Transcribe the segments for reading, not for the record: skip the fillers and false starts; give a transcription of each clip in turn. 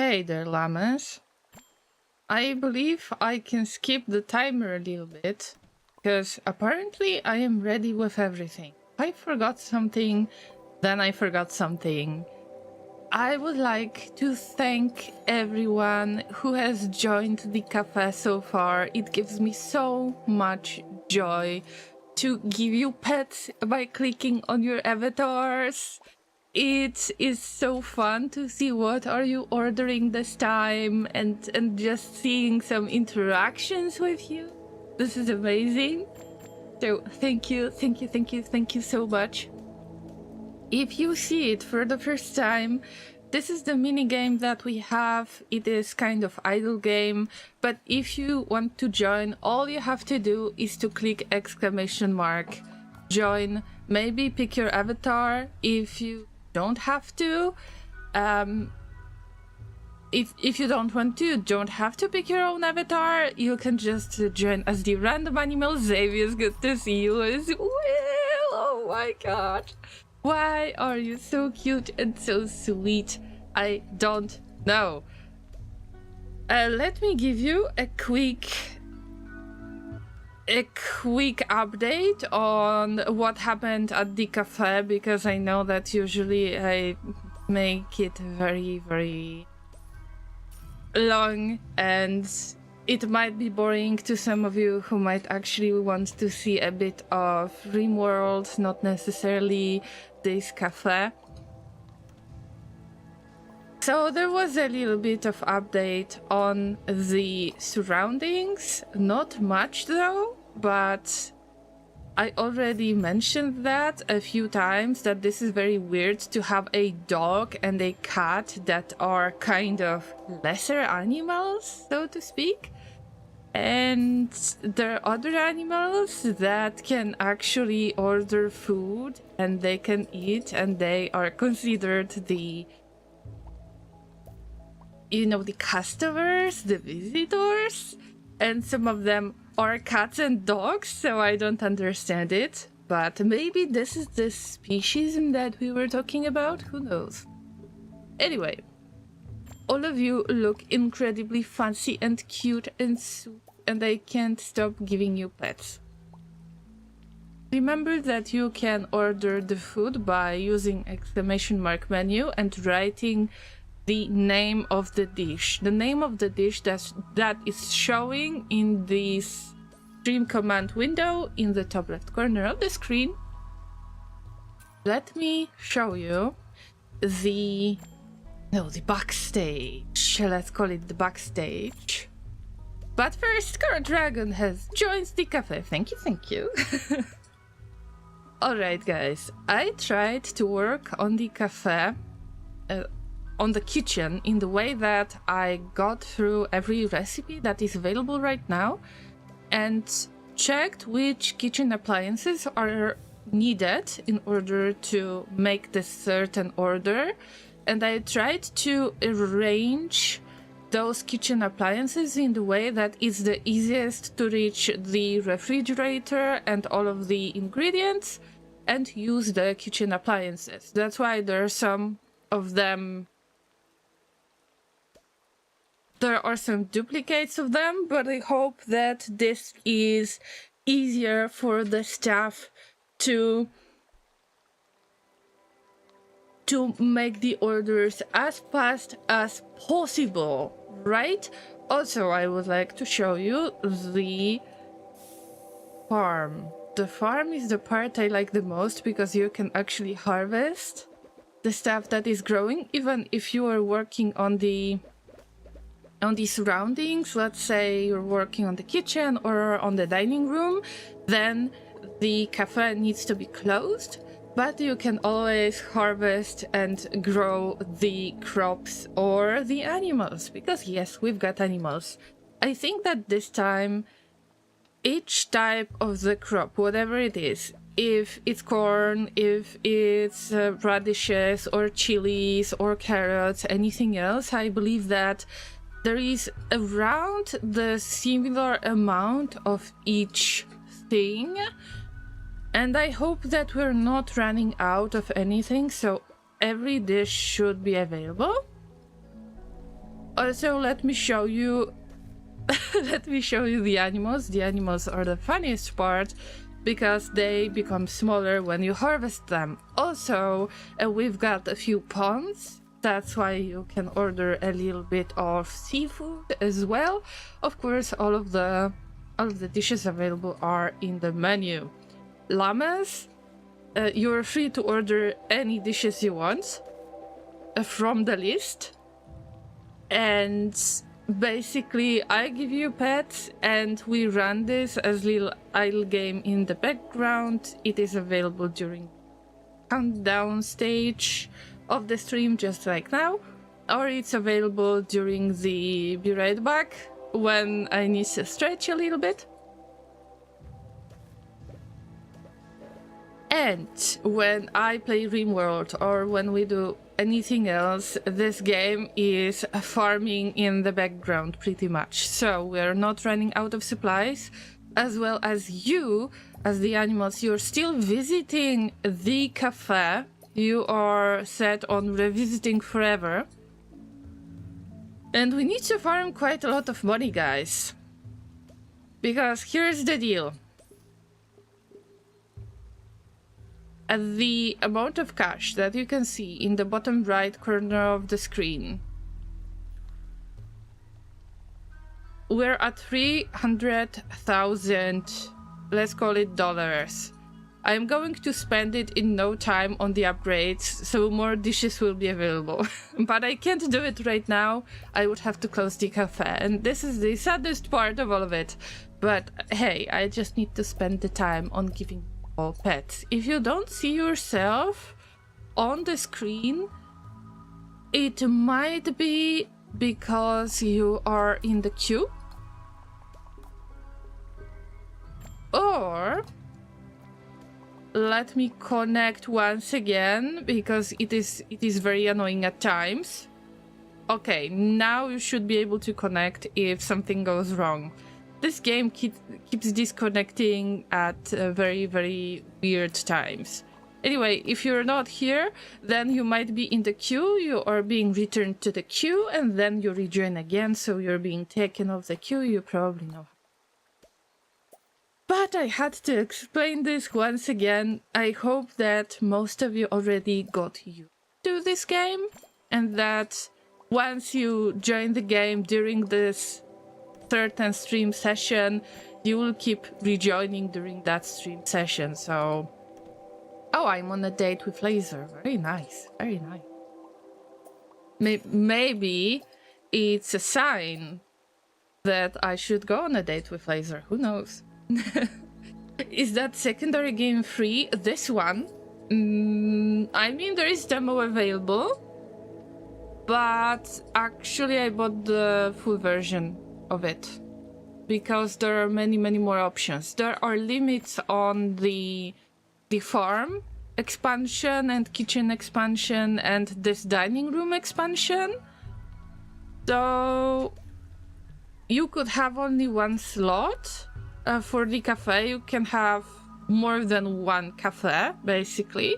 Hey there, llamas. I believe I can skip the timer a little bit, because apparently I am ready with everything. I forgot something, then I forgot something. I would like to thank everyone who has joined the cafe so far. It gives me so much joy to give you pets by clicking on your avatars. It is so fun to see what are you ordering this time and just seeing some interactions with you. This is amazing. So thank you so much. If you see it for the first time, this is the mini game that we have. It is kind of idle game, but if you want to join, all you have to do is to click exclamation mark join. Maybe pick your avatar if you don't have to. If you don't want to, you don't have to pick your own avatar. You can just join as the random animal. Xavier, good to see you as well. Oh my god. Why are you so cute and so sweet? I don't know. Let me give you a quick update on what happened at the cafe, because I know that usually I make it very, very long and it might be boring to some of you who might actually want to see a bit of Rimworld, not necessarily this cafe. So there was a little bit of update on the surroundings, not much though, but I already mentioned that a few times, that this is very weird to have a dog and a cat that are kind of lesser animals, so to speak. And there are other animals that can actually order food and they can eat, and they are considered the, you know, the customers, the visitors. And some of them are cats and dogs, so I don't understand it. But maybe this is the speciesism that we were talking about, who knows. Anyway, all of you look incredibly fancy and cute and sweet, and I can't stop giving you pets. Remember that you can order the food by using exclamation mark menu and writing the name of the dish. The name of the dish that is showing in this stream command window in the top left corner of the screen. Let me show you the backstage. Let's call it the backstage. But first, Current Dragon has joined the cafe. Thank you. Alright guys, I tried to work on the cafe, on the kitchen, in the way that I got through every recipe that is available right now and checked which kitchen appliances are needed in order to make this certain order. And I tried to arrange those kitchen appliances in the way that it's the easiest to reach the refrigerator and all of the ingredients and use the kitchen appliances. That's why there are some of them. There are some duplicates of them, but I hope that this is easier for the staff to make the orders as fast as possible, right? Also, I would like to show you the farm. The farm is the part I like the most, because you can actually harvest the stuff that is growing, even if you are working on the surroundings. Let's say you're working on the kitchen or on the dining room, then the cafe needs to be closed, but you can always harvest and grow the crops or the animals, because yes, we've got animals. I think that this time each type of the crop, whatever it is, if it's corn, if it's radishes or chilies or carrots, anything else, I believe that there is around the similar amount of each thing, and I hope that we're not running out of anything, so every dish should be available. Also, let me show you let me show you the animals. The animals are the funniest part because they become smaller when you harvest them. Also, we've got a few ponds. That's why you can order a little bit of seafood as well. Of course, all of the dishes available are in the menu. Llamas, you're free to order any dishes you want from the list. And basically, I give you pets and we run this as little idle game in the background. It is available during countdown stage of the stream, just like now, or it's available during the be right back when I need to stretch a little bit. And when I play Rimworld or when we do anything else, this game is farming in the background pretty much. So we're not running out of supplies, as well as you, as the animals, you're still visiting the cafe. You are set on revisiting forever. And we need to farm quite a lot of money, guys. Because here's the deal. The amount of cash that you can see in the bottom right corner of the screen. We're at 300,000, let's call it dollars. I'm going to spend it in no time on the upgrades, so more dishes will be available. But I can't do it right now. I would have to close the cafe, and this is the saddest part of all of it. But hey, I just need to spend the time on giving pets. If you don't see yourself on the screen, it might be because you are in the queue, or let me connect once again because it is very annoying at times. Okay, now you should be able to connect if something goes wrong. This game keeps disconnecting at very, very weird times. Anyway, if you're not here, then you might be in the queue, you are being returned to the queue, and then you rejoin again, so you're being taken off the queue, you probably know. But I had to explain this once again. I hope that most of you already got used to this game, and that once you join the game during this certain stream session, you will keep rejoining during that stream session. So, oh, I'm on a date with Laser. Very nice, very nice. Maybe it's a sign that I should go on a date with Laser. Who knows? Is that secondary game free? This one? I mean, there is demo available, but actually I bought the full version of it because there are many more options. There are limits on the farm expansion and kitchen expansion and this dining room expansion, so you could have only one slot for the cafe. You can have more than one cafe basically.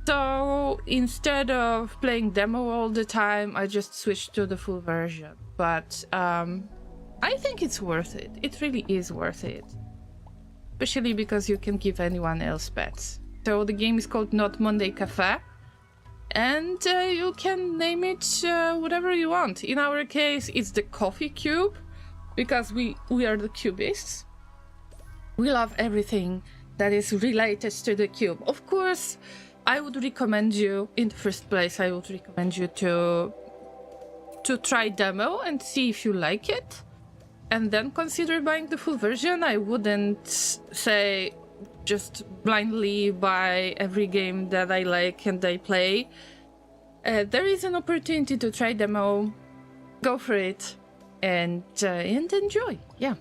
So instead of playing demo all the time, I just switched to the full version. But I think it's worth it. It really is worth it. Especially because you can give anyone else pets. So the game is called Not Monday Cafe. And you can name it whatever you want. In our case, it's the Coffee Cube. Because we are the cubists. We love everything that is related to the cube. Of course, I would recommend you, in the first place, I would recommend you to try demo and see if you like it. And then consider buying the full version. I wouldn't say just blindly buy every game that I like and I play. There is an opportunity to try demo. Go for it. And enjoy, yeah.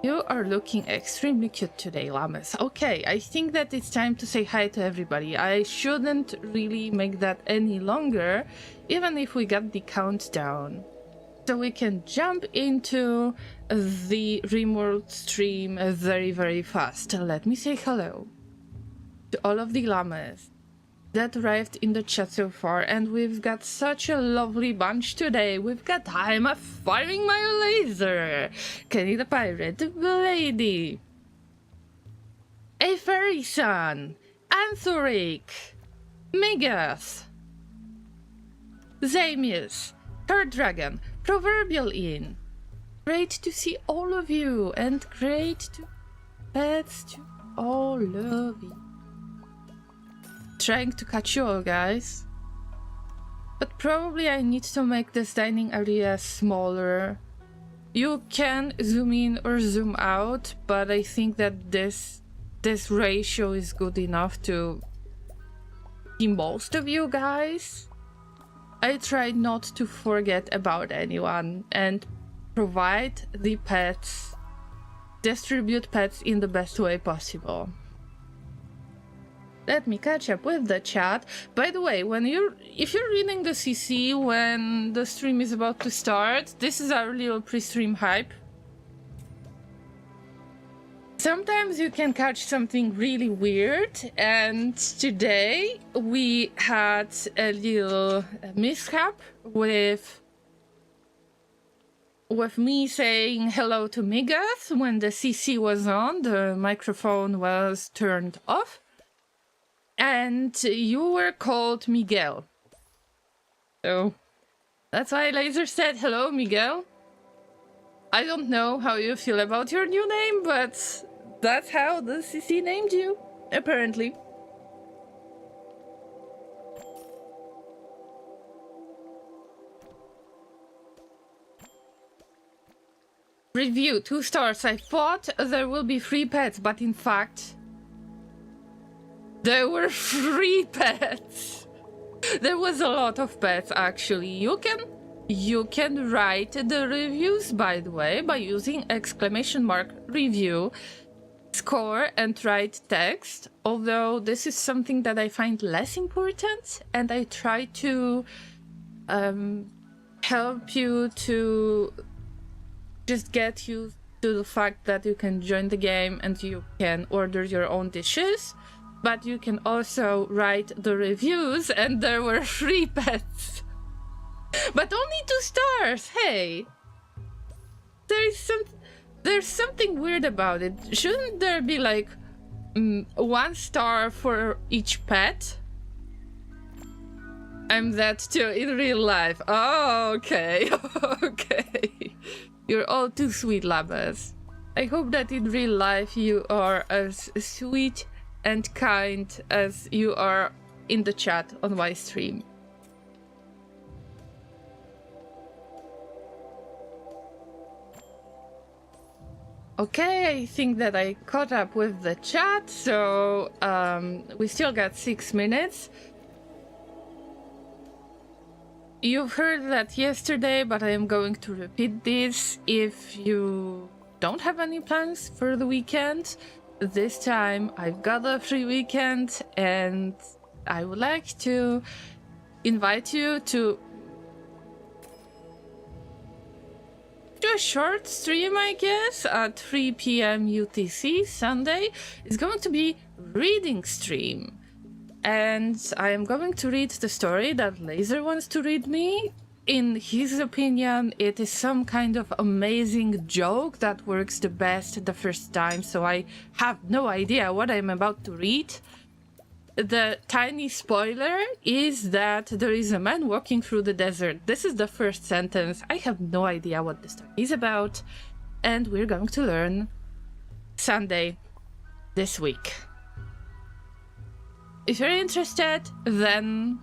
You are looking extremely cute today, Llamas. Okay, I think that it's time to say hi to everybody. I shouldn't really make that any longer, even if we got the countdown. So we can jump into the Rimworld stream very fast. Let me say hello to all of the Llamas that arrived in the chat so far, and we've got such a lovely bunch today. We've got Llama firing my laser, Kenny the pirate, the lady, a fairy son, Anthoric, Megas, Zamius, Third Dragon, Proverbial Inn. Great to see all of you, and great to pets to all of you. Trying to catch you all, guys. But probably I need to make this dining area smaller. You can zoom in or zoom out, but I think that this ratio is good enough to see most of you guys. I tried not to forget about anyone and provide the pets, distribute pets in the best way possible. Let me catch up with the chat. By the way, if you're reading the CC when the stream is about to start, this is our little pre-stream hype. Sometimes you can catch something really weird, and today we had a little mishap with me saying hello to Migas when the CC was on, the microphone was turned off. And you were called Miguel. So that's why Laser said hello, Miguel. I don't know how you feel about your new name, but that's how the CC named you, apparently. Review, 2 stars. I thought there will be free pets, but in fact, there were free pets. There was a lot of pets, actually. You can write the reviews, by the way, by using !review, score, and write text. Although this is something that I find less important, and I try to help you to just get used to the fact that you can join the game and you can order your own dishes. But you can also write the reviews, and there were free pets. But only 2 stars, hey! There's something weird about it. Shouldn't there be like 1 star for each pet? I'm that too in real life. Oh, okay. Okay. You're all too sweet, Llamas. I hope that in real life you are as sweet and kind as you are in the chat on my stream. Okay, I think that I caught up with the chat, so we still got 6 minutes. You've heard that yesterday, but I am going to repeat this. If you don't have any plans for the weekend, this time I've got a free weekend, and I would like to invite you to do a short stream, I guess, at 3 p.m. UTC Sunday. It's going to be reading stream, and I am going to read the story that Laser wants to read me. In his opinion, it is some kind of amazing joke that works the best the first time, so I have no idea what I'm about to read. The tiny spoiler is that there is a man walking through the desert. This is the first sentence. I have no idea what the story is about, and we're going to learn Sunday this week. If you're interested, then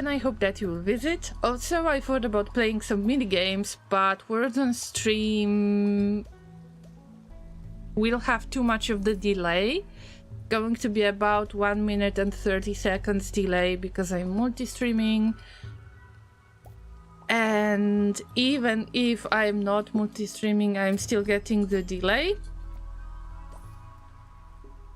I hope that you will visit. Also, I thought about playing some mini games, but words on stream will have too much of the delay. Going to be about 1 minute and 30 seconds delay because I'm multi-streaming. And even if I'm not multi-streaming, I'm still getting the delay.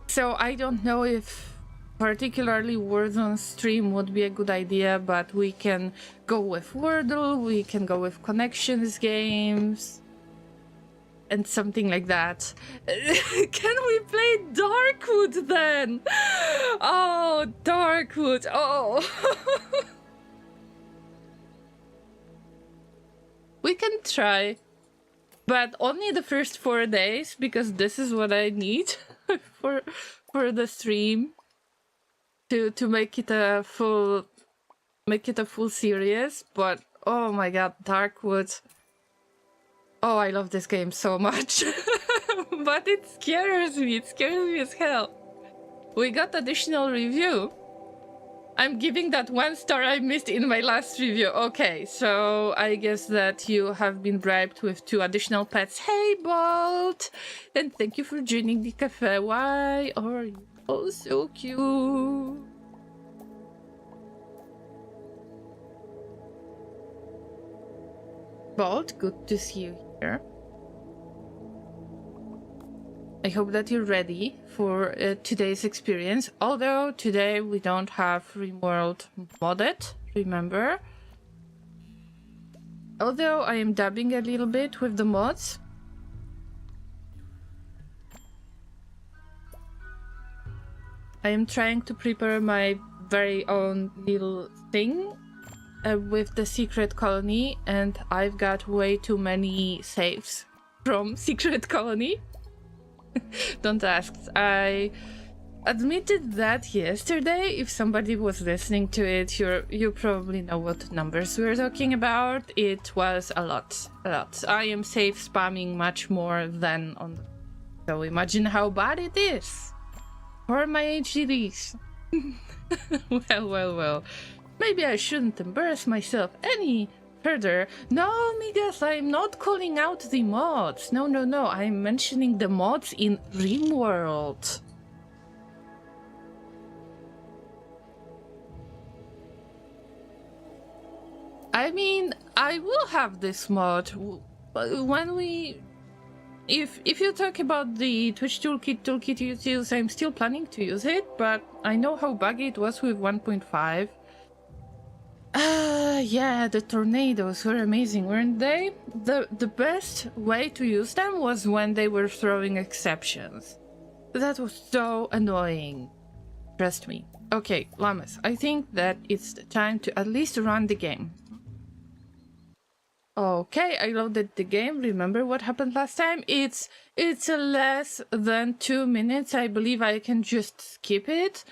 So I don't know if particularly words on stream would be a good idea, but we can go with Wordle, we can go with connections games, and something like that. Can we play Darkwood then? Oh, Darkwood. Oh. We can try, but only the first 4 days, because this is what I need for the stream to make it a full series. But oh my god, Darkwood. Oh, I love this game so much. But it scares me as hell. We got additional review. I'm giving that 1 star I missed in my last review. Okay, so I guess that you have been bribed with 2 additional pets. Hey, Bolt! And thank you for joining the cafe. Why are you all so cute? Bolt, good to see you here. I hope that you're ready for today's experience. Although today we don't have Rimworld modded, remember? Although I am dabbing a little bit with the mods. I am trying to prepare my very own little thing with the secret colony, and I've got way too many saves from secret colony. Don't ask. I admitted that yesterday. If somebody was listening to it, you probably know what numbers we're talking about. It was a lot. I am save spamming much more than on. So imagine how bad it is for my HDDs. Well. Maybe I shouldn't embarrass myself any further. No, Migas, I'm not calling out the mods. No. I'm mentioning the mods in Rimworld. I mean, I will have this mod when we... If you talk about the Twitch toolkit utils, I'm still planning to use it, but I know how buggy it was with 1.5. Yeah, the tornadoes were amazing, weren't they? The best way to use them was when they were throwing exceptions. That was so annoying. Trust me. Okay, Llamas, I think that it's time to at least run the game. Okay, I loaded the game. Remember what happened last time? It's less than 2 minutes. I believe I can just skip it.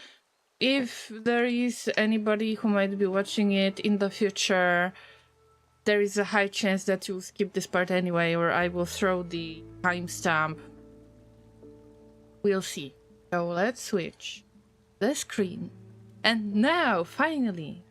If there is anybody who might be watching it in the future, there is a high chance that you'll skip this part anyway, or I will throw the timestamp. We'll see. So let's switch the screen. And now, finally,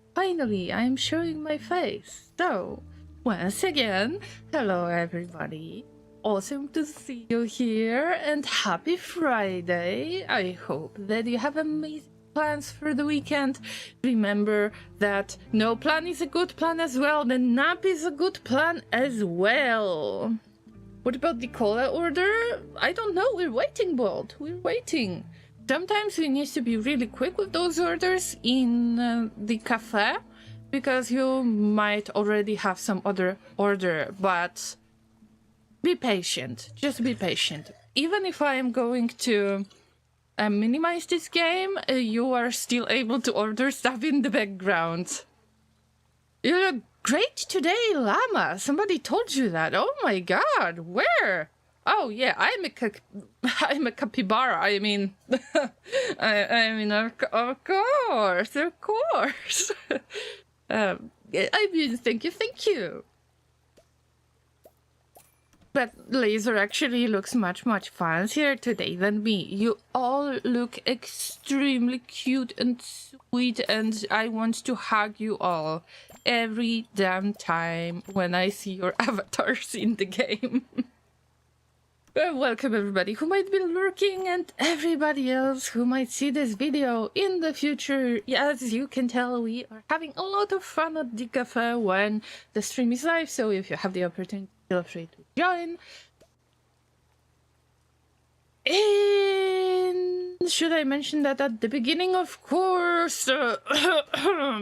I'm showing my face. So, once again, hello everybody. Awesome to see you here, and happy Friday. I hope that you have amazing plans for the weekend. Remember that no plan is a good plan as well. The nap is a good plan as well. What about the cola order? I don't know. We're waiting, Bolt. We're waiting. Sometimes we need to be really quick with those orders in the cafe, because you might already have some other order, but be patient. Just be patient. Even if I am going to minimize this game, you are still able to order stuff in the background. You look great today, Llama. Somebody told you that. Oh my god, where? Oh yeah, I'm a capybara. I mean, I mean, of course. I mean, thank you. But Laser actually looks much fancier today than me. You all look extremely cute and sweet, and I want to hug you all every damn time when I see your avatars in the game. Welcome everybody who might be lurking, and everybody else who might see this video in the future. As you can tell, we are having a lot of fun at the cafe when the stream is live, so if you have the opportunity, feel free to join. And should I mention that at the beginning? Of course.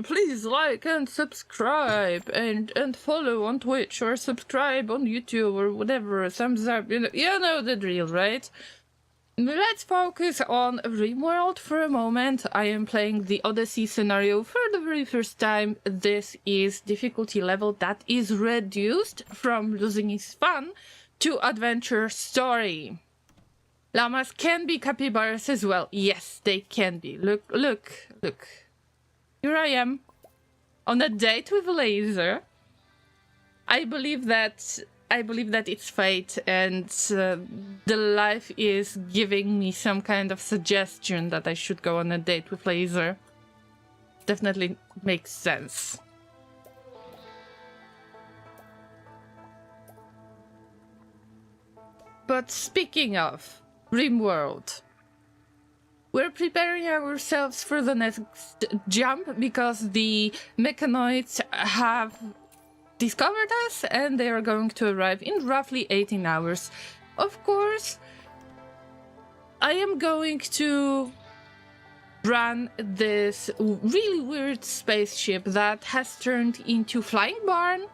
Please like and subscribe and follow on Twitch or subscribe on YouTube or whatever. Thumbs up. You know the drill, right? Let's focus on Rimworld for a moment. I am playing the Odyssey scenario for the very first time. This is difficulty level that is reduced from Losing is Fun to Adventure Story. Llamas can be capybaras as well. Yes, they can be. Look. Here I am on a date with a laser. I believe that it's fate, and the life is giving me some kind of suggestion that I should go on a date with laser. Definitely makes sense. But speaking of Rimworld, we're preparing ourselves for the next jump because the mechanoids have discovered us and they are going to arrive in roughly 18 hours. Of course, I am going to run this really weird spaceship that has turned into Flying Barn,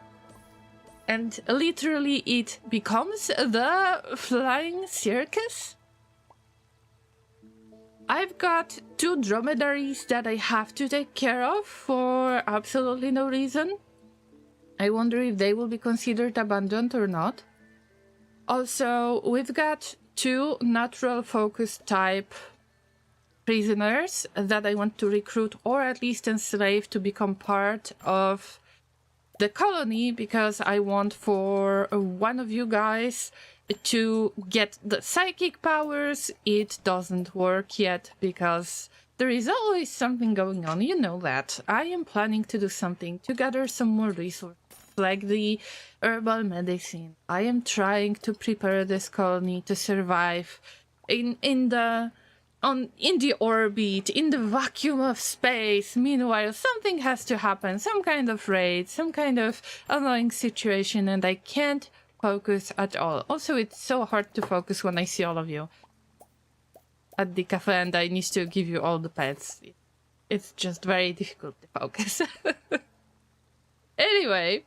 and literally it becomes the Flying Circus. I've got 2 dromedaries that I have to take care of for absolutely no reason. I wonder if they will be considered abandoned or not. Also, we've got 2 natural focus type prisoners that I want to recruit or at least enslave to become part of the colony, because I want for one of you guys to get the psychic powers. It doesn't work yet because there is always something going on, you know that. I am planning to do something to gather some more resources, like the herbal medicine. I am trying to prepare this colony to survive in the orbit, in the vacuum of space. Meanwhile, something has to happen, some kind of raid, some kind of annoying situation, and I can't focus at all. Also, it's so hard to focus when I see all of you at the cafe and I need to give you all the pets. It's just very difficult to focus. Anyway,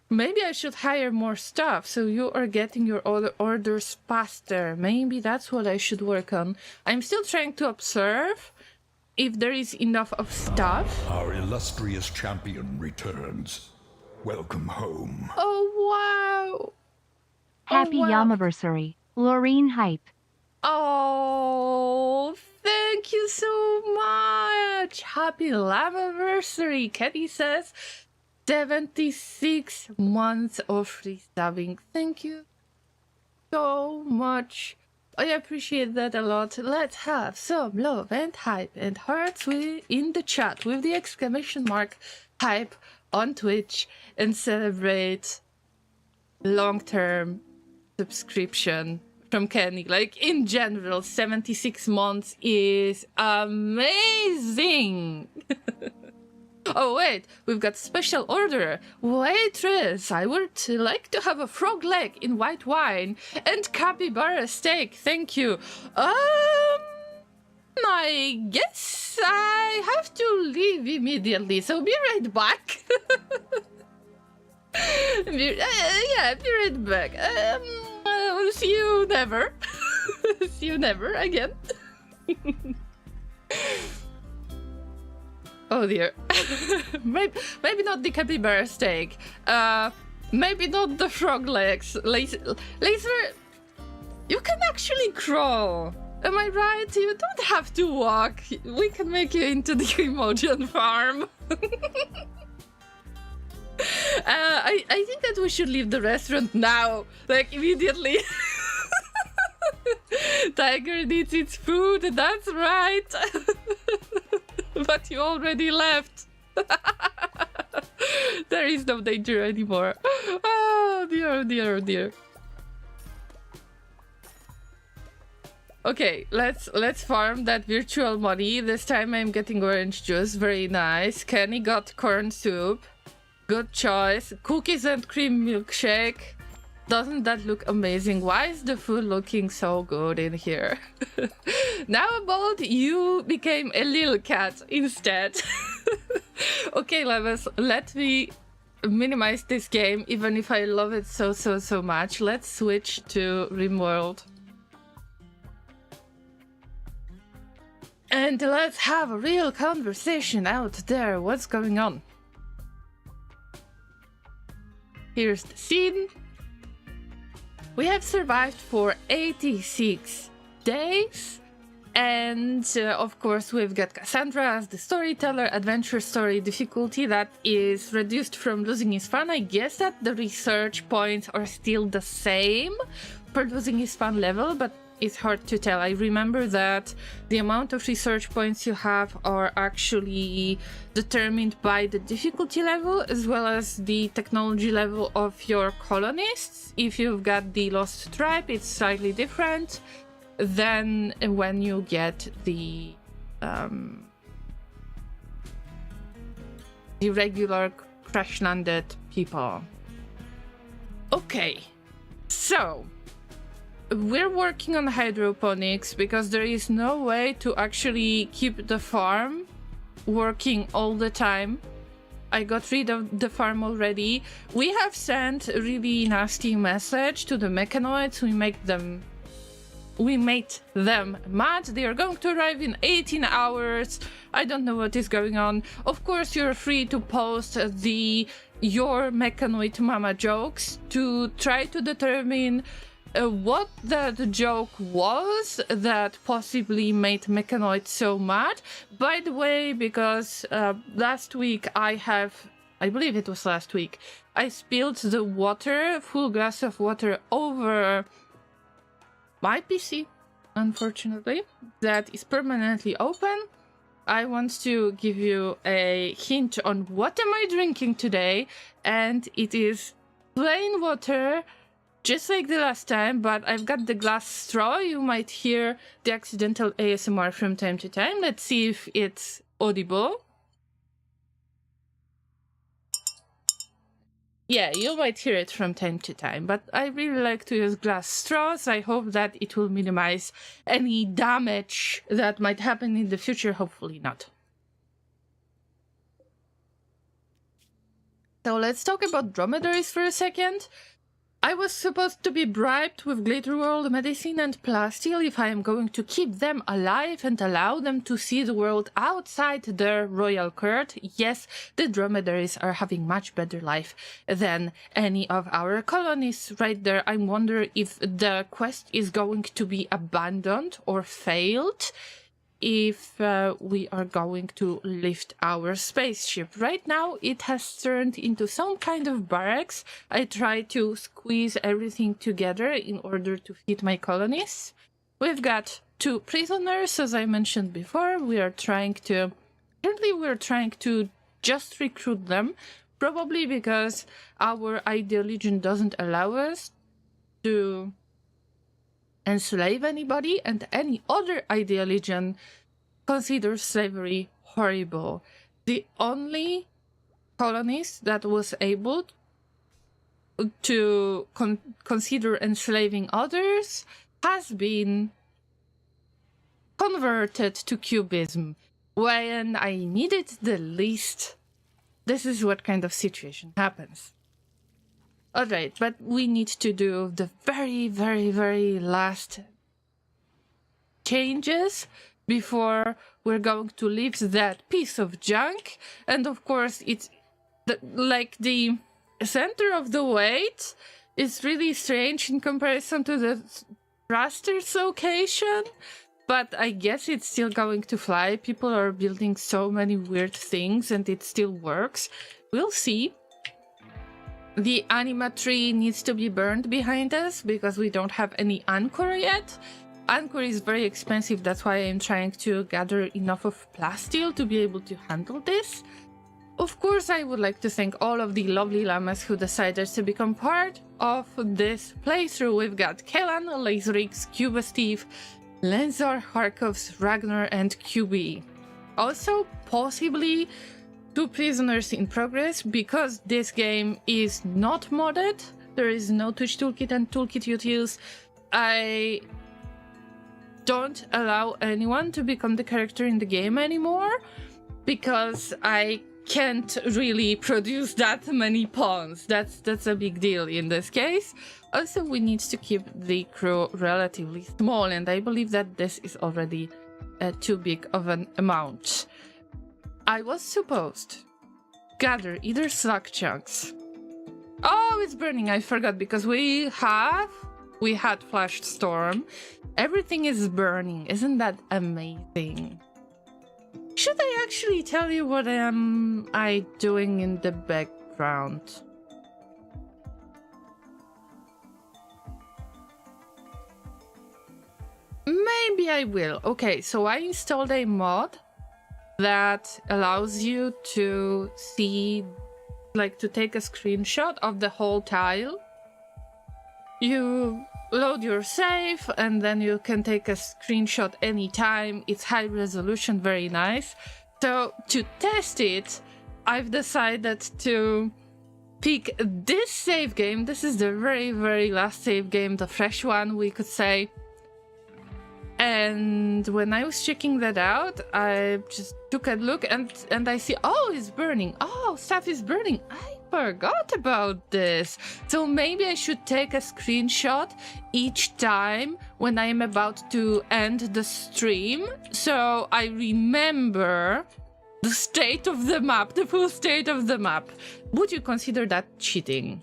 maybe I should hire more staff so you are getting your orders faster. Maybe that's what I should work on. I'm still trying to observe if there is enough of staff. Our illustrious champion returns. Welcome home. Oh, wow. Happy Llama-versary, Laureen Hype. Oh, thank you so much. Happy Llama-versary. Kenny says 76 months of free subbing. Thank you so much. I appreciate that a lot. Let's have some love and hype and hearts in the chat with the exclamation mark hype on Twitch and celebrate long-term subscription from Kenny. Like, in general, 76 months is amazing. Oh wait, we've got special order. Waitress, I would like to have a frog leg in white wine and capybara steak, thank you. I guess I have to leave immediately, so be right back. Be right back. See you never. See you never again. Oh dear. maybe not the capybara steak. Maybe not the frog legs. Laser, you can actually crawl. Am I right? You don't have to walk. We can make you into the Emotion farm. I think that we should leave the restaurant now. Like, immediately. Tiger needs its food, that's right. But you already left. There is no danger anymore. Oh dear, oh dear, oh dear. Okay, let's farm that virtual money. This time I'm getting orange juice, very nice. Kenny got corn soup. Good choice. Cookies and cream milkshake. Doesn't that look amazing? Why is the food looking so good in here? Now about you became a little cat instead. Okay, Llamas, let me minimize this game, even if I love it so much. Let's switch to Rimworld. And let's have a real conversation out there. What's going on? Here's the scene. We have survived for 86 days. And of course, we've got Cassandra as the storyteller, adventure story difficulty that is reduced from losing is fun. I guess that the research points are still the same for losing is fun level, but it's hard to tell. I remember that the amount of research points you have are actually determined by the difficulty level as well as the technology level of your colonists. If you've got the Lost Tribe, it's slightly different than when you get the regular crash-landed people. Okay, so we're working on hydroponics because there is no way to actually keep the farm working all the time. I got rid of the farm already. We have sent a really nasty message to the mechanoids. We made them mad. They are going to arrive in 18 hours. I don't know what is going on. Of course, you're free to post your mechanoid mama jokes to try to determine what the joke was that possibly made mechanoid so mad. By the way, because last week I believe it was last week, I spilled the water, full glass of water over my PC, unfortunately, that is permanently open. I want to give you a hint on what am I drinking today, and it is plain water, just like the last time, but I've got the glass straw. You might hear the accidental ASMR from time to time. Let's see if it's audible. Yeah, you might hear it from time to time, but I really like to use glass straws. I hope that it will minimize any damage that might happen in the future. Hopefully not. So let's talk about dromedaries for a second. I was supposed to be bribed with Glitter medicine and plasteel if I am going to keep them alive and allow them to see the world outside their royal court. Yes, the dromedaries are having much better life than any of our colonies right there. I wonder if the quest is going to be abandoned or failed if we are going to lift our spaceship. Right now it has turned into some kind of barracks. I try to squeeze everything together in order to fit my colonies. We've got 2 prisoners, as I mentioned before. We're trying to just recruit them, probably because our ideal legion doesn't allow us to enslave anybody, and any other ideal legion considers slavery horrible. The only colonist that was able to consider enslaving others has been converted to cubism when I need it the least. This is what kind of situation happens. Alright, but we need to do the very last changes before we're going to lift that piece of junk. And of course, it's the center of the weight is really strange in comparison to the thruster's location. But I guess it's still going to fly. People are building so many weird things and it still works. We'll see. The anima tree needs to be burned behind us because we don't have any anchor yet. Anchor is very expensive, that's why I'm trying to gather enough of plasteel to be able to handle this. Of course, I would like to thank all of the lovely llamas who decided to become part of this playthrough. We've got Kellan, Lazerix, Cuba Steve, Lenzar, Harkovs, Ragnar, and QB. Also, possibly 2 prisoners in progress, because this game is not modded. There is no Twitch toolkit and toolkit utils. I don't allow anyone to become the character in the game anymore because I can't really produce that many pawns. That's a big deal in this case. Also, we need to keep the crew relatively small, and I believe that this is already too big of an amount. I was supposed gather either slug chunks. Oh, it's burning, I forgot, because we had flashed storm. Everything is burning. Isn't that amazing? Should I actually tell you what am I doing in the background? Maybe I will. Okay, so I installed a mod that allows you to see, like, to take a screenshot of the whole tile. You load your save and then you can take a screenshot anytime. It's high resolution, very nice. So to test it, I've decided to pick this save game. This is the very, very last save game, the fresh one, we could say. And when I was checking that out, I just took a look and I see, oh, it's burning. Oh, stuff is burning. I forgot about this. So maybe I should take a screenshot each time when I am about to end the stream, so I remember the state of the map, the full state of the map. Would you consider that cheating?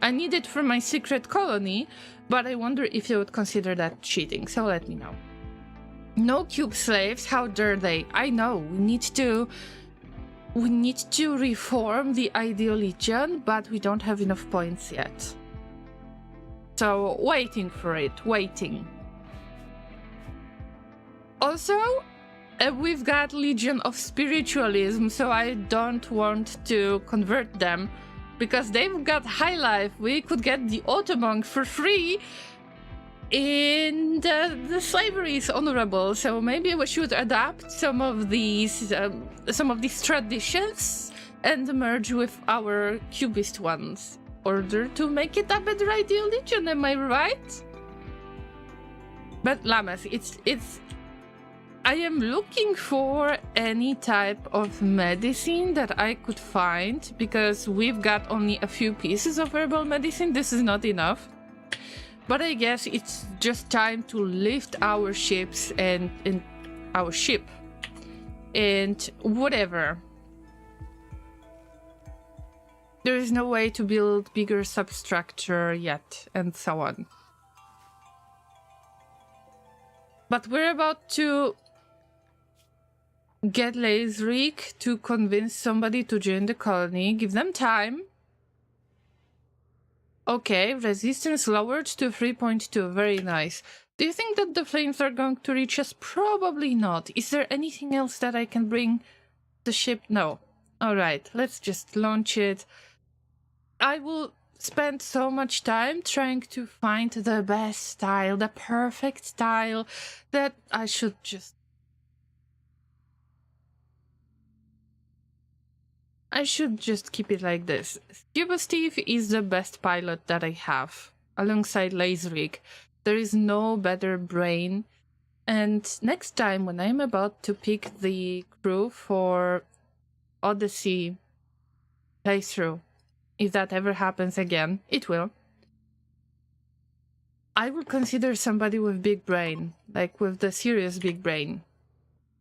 I need it for my secret colony, but I wonder if you would consider that cheating, so let me know. No cube slaves, how dare they? I know, we need to reform the Ideal Legion, but we don't have enough points yet. So, waiting for it, waiting. Also, we've got Legion of Spiritualism, so I don't want to convert them, because they've got high life. We could get the Automonk for free, and the slavery is honorable, so maybe we should adapt some of these traditions and merge with our cubist ones in order to make it a better Ideal Legion. Am I right? But Llamas, I am looking for any type of medicine that I could find, because we've got only a few pieces of herbal medicine. This is not enough. But I guess it's just time to lift our ships and our ship and whatever. There is no way to build bigger substructure yet, and so on. But we're about to get Lazerik to convince somebody to join the colony. Give them time. Okay, resistance lowered to 3.2. Very nice. Do you think that the flames are going to reach us? Probably not. Is there anything else that I can bring the ship? No. Alright, let's just launch it. I will spend so much time trying to find the best style, the perfect style, that I should just keep it like this. Scuba Steve is the best pilot that I have, alongside Lazerik. There is no better brain. And next time, when I'm about to pick the crew for Odyssey playthrough, if that ever happens again, it will, I will consider somebody with big brain, like with the serious big brain.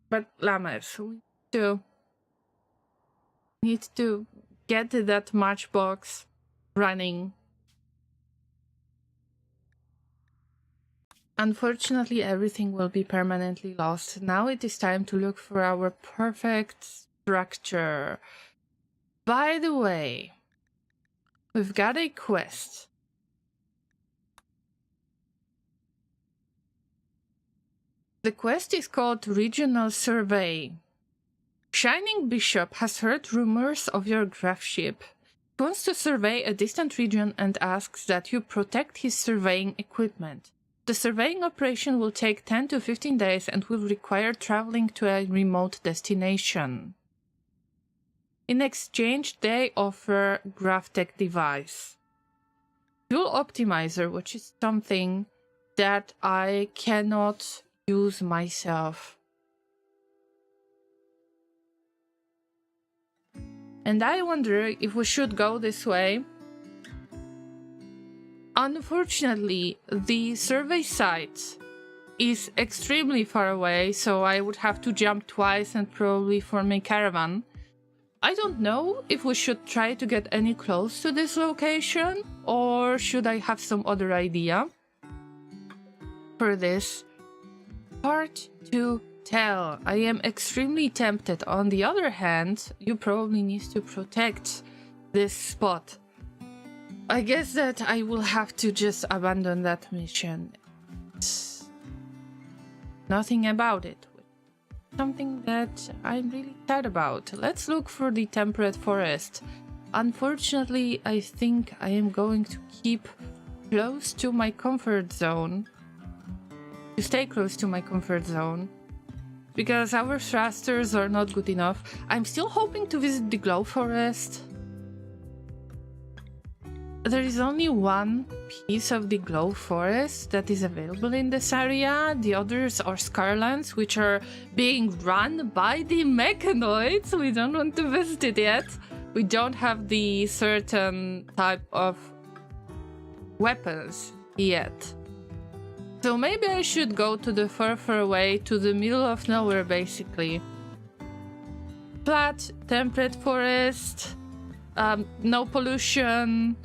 But Llamas, we need to get that matchbox running. Unfortunately, everything will be permanently lost. Now it is time to look for our perfect structure. By the way, we've got a quest. The quest is called Regional Survey. Shining Bishop has heard rumors of your Gravship. He wants to survey a distant region and asks that you protect his surveying equipment. The surveying operation will take 10 to 15 days and will require traveling to a remote destination. In exchange, they offer GravTech device. fuel optimizer, which is something that I cannot use myself. And I wonder if we should go this way. Unfortunately, the survey site is extremely far away, so I would have to jump twice and probably form a caravan. I don't know if we should try to get any close to this location, or should I have some other idea for this. Hard to tell. I am extremely tempted. On the other hand, you probably need to protect this spot. I guess that I will have to just abandon that mission. It's nothing about it. Something that I'm really sad about. Let's look for the temperate forest. Unfortunately, I think I am going to keep close to my comfort zone. To stay close to my comfort zone. Because our thrusters are not good enough. I'm still hoping to visit the glow forest. There is only one piece of the glow forest that is available in this area. The others are Scarlands, which are being run by the mechanoids. We don't want to visit it yet. We don't have the certain type of weapons yet. So maybe I should go to the far away, to the middle of nowhere, basically. Flat, temperate forest, no pollution.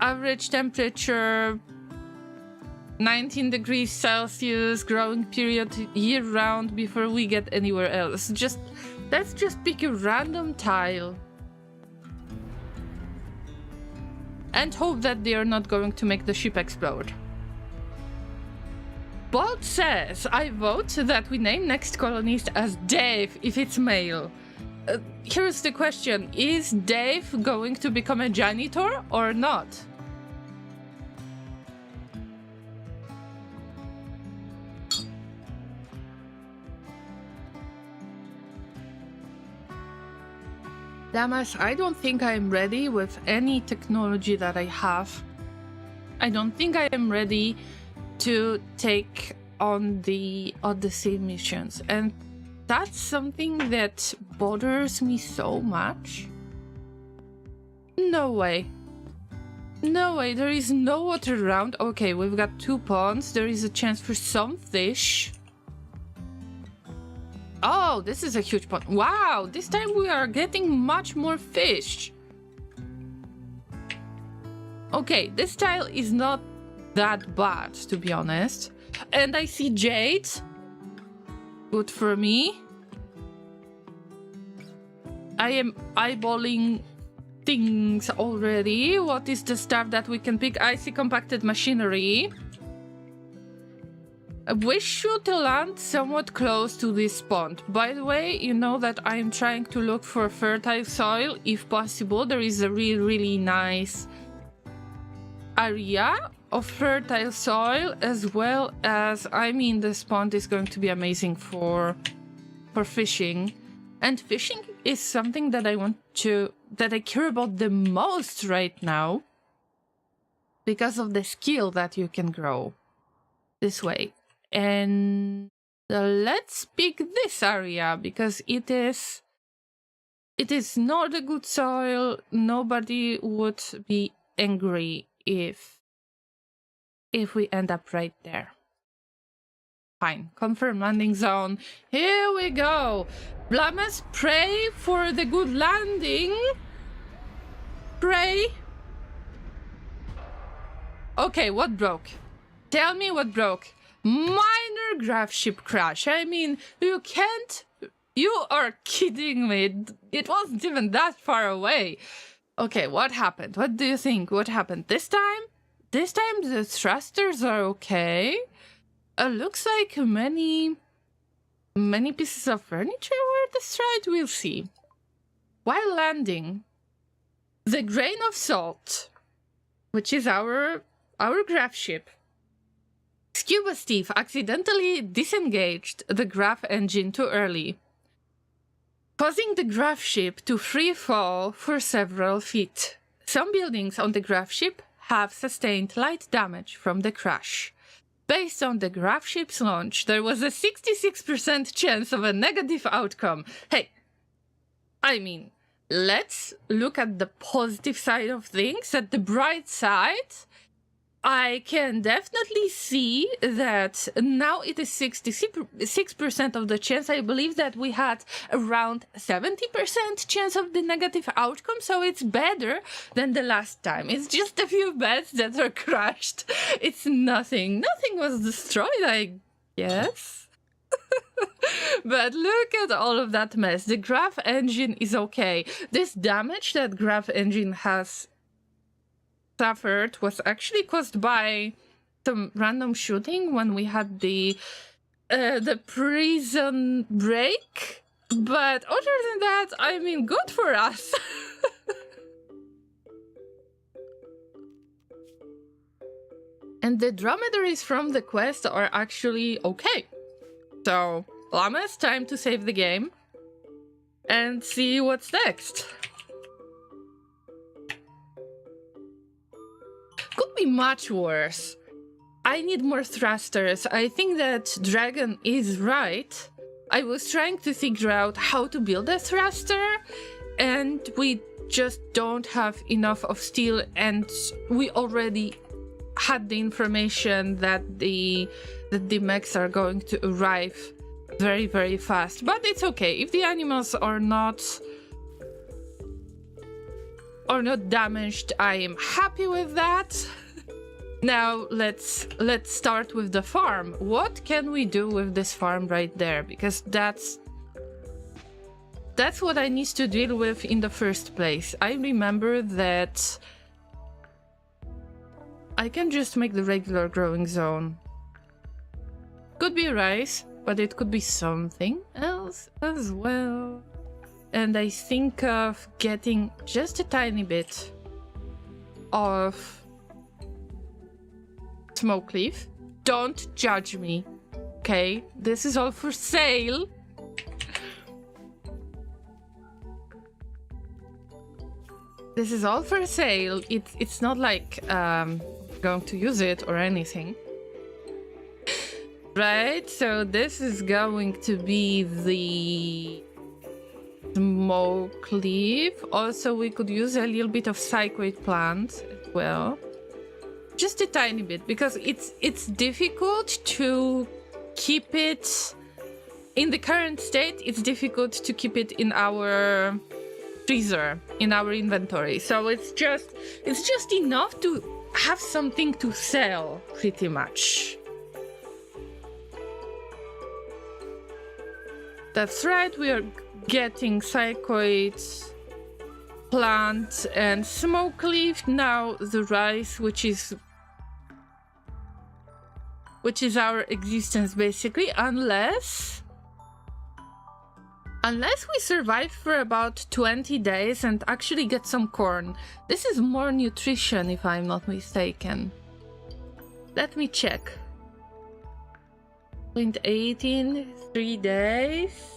Average temperature 19 degrees Celsius, growing period year-round before we get anywhere else. Let's just pick a random tile. And hope that they are not going to make the ship explode. Bolt says, I vote that we name next colonist as Dave if it's male. Here's the question, is Dave going to become a janitor or not? Llamas, I don't think I am ready with any technology that I have. I don't think I am ready to take on the Odyssey missions, and that's something that bothers me so much. No way. No way, there is no water around. Okay, we've got 2 ponds. There is a chance for some fish. Oh, this is a huge pond. Wow, this time we are getting much more fish. Okay, this tile is not that bad, to be honest. And I see jade. Good for me. I am eyeballing things already. What is the stuff that we can pick? I see compacted machinery. We should land somewhat close to this pond. By the way, you know that I am trying to look for fertile soil if possible. There is a really nice area of fertile soil, as well as, I mean, this pond is going to be amazing for fishing. And fishing is something that I care about the most right now, because of the skill that you can grow this way. And let's pick this area because it is not a good soil. Nobody would be angry if we end up right there. Fine. Confirm landing zone. Here we go. Llamas, pray for the good landing. Pray. Okay, what broke? Tell me what broke. Minor Gravship crash. I mean, you are kidding me. It wasn't even that far away. Okay, what happened? What do you think? What happened this time? This time the thrusters are okay. Looks like many pieces of furniture were destroyed. We'll see. While landing, the grain of salt, which is our Gravship, Scuba Steve accidentally disengaged the Grav engine too early, causing the Gravship to free fall for several feet. Some buildings on the Gravship have sustained light damage from the crash. Based on the Gravship's launch, there was a 66% chance of a negative outcome. Hey, I mean, let's look at the positive side of things, at the bright side. I can definitely see that now it is 66% of the chance. I believe that we had around 70% chance of the negative outcome, so it's better than the last time. It's just a few beds that are crashed. It's nothing. Nothing was destroyed, I guess. But look at all of that mess. The Grav engine is okay. This damage that Grav engine has suffered was actually caused by some random shooting when we had the prison break. But other than that, I mean, good for us. And the dromedaries from the quest are actually okay. So, Llama, it's time to save the game and see what's next. Could be much worse. I need more thrusters. I think that Dragon is right. I was trying to figure out how to build a thruster, and we just don't have enough of steel, and we already had the information that the mechs are going to arrive very, very fast. But it's okay. If the animals are not damaged, I am happy with that. Now let's start with the farm. What can we do with this farm right there? Because that's what I need to deal with in the first place. I remember that I can just make the regular growing zone. Could be rice, but it could be something else as well. And I think of getting just a tiny bit of smoke leaf. Don't judge me, okay? This is all for sale. This is all for sale. It's not like going to use it or anything. Right, so this is going to be the smoke leaf. Also, we could use a little bit of cycloid plant as well. Just a tiny bit, because it's difficult to keep it in the current state. It's difficult to keep it in our freezer, in our inventory. So it's just enough to have something to sell, pretty much. That's right, we are getting cycloid plant and smoke leaf. Now the rice, which is our existence basically, unless we survive for about 20 days and actually get some corn. This is more nutrition, if I'm not mistaken. Let me check. 0.18, 3 days.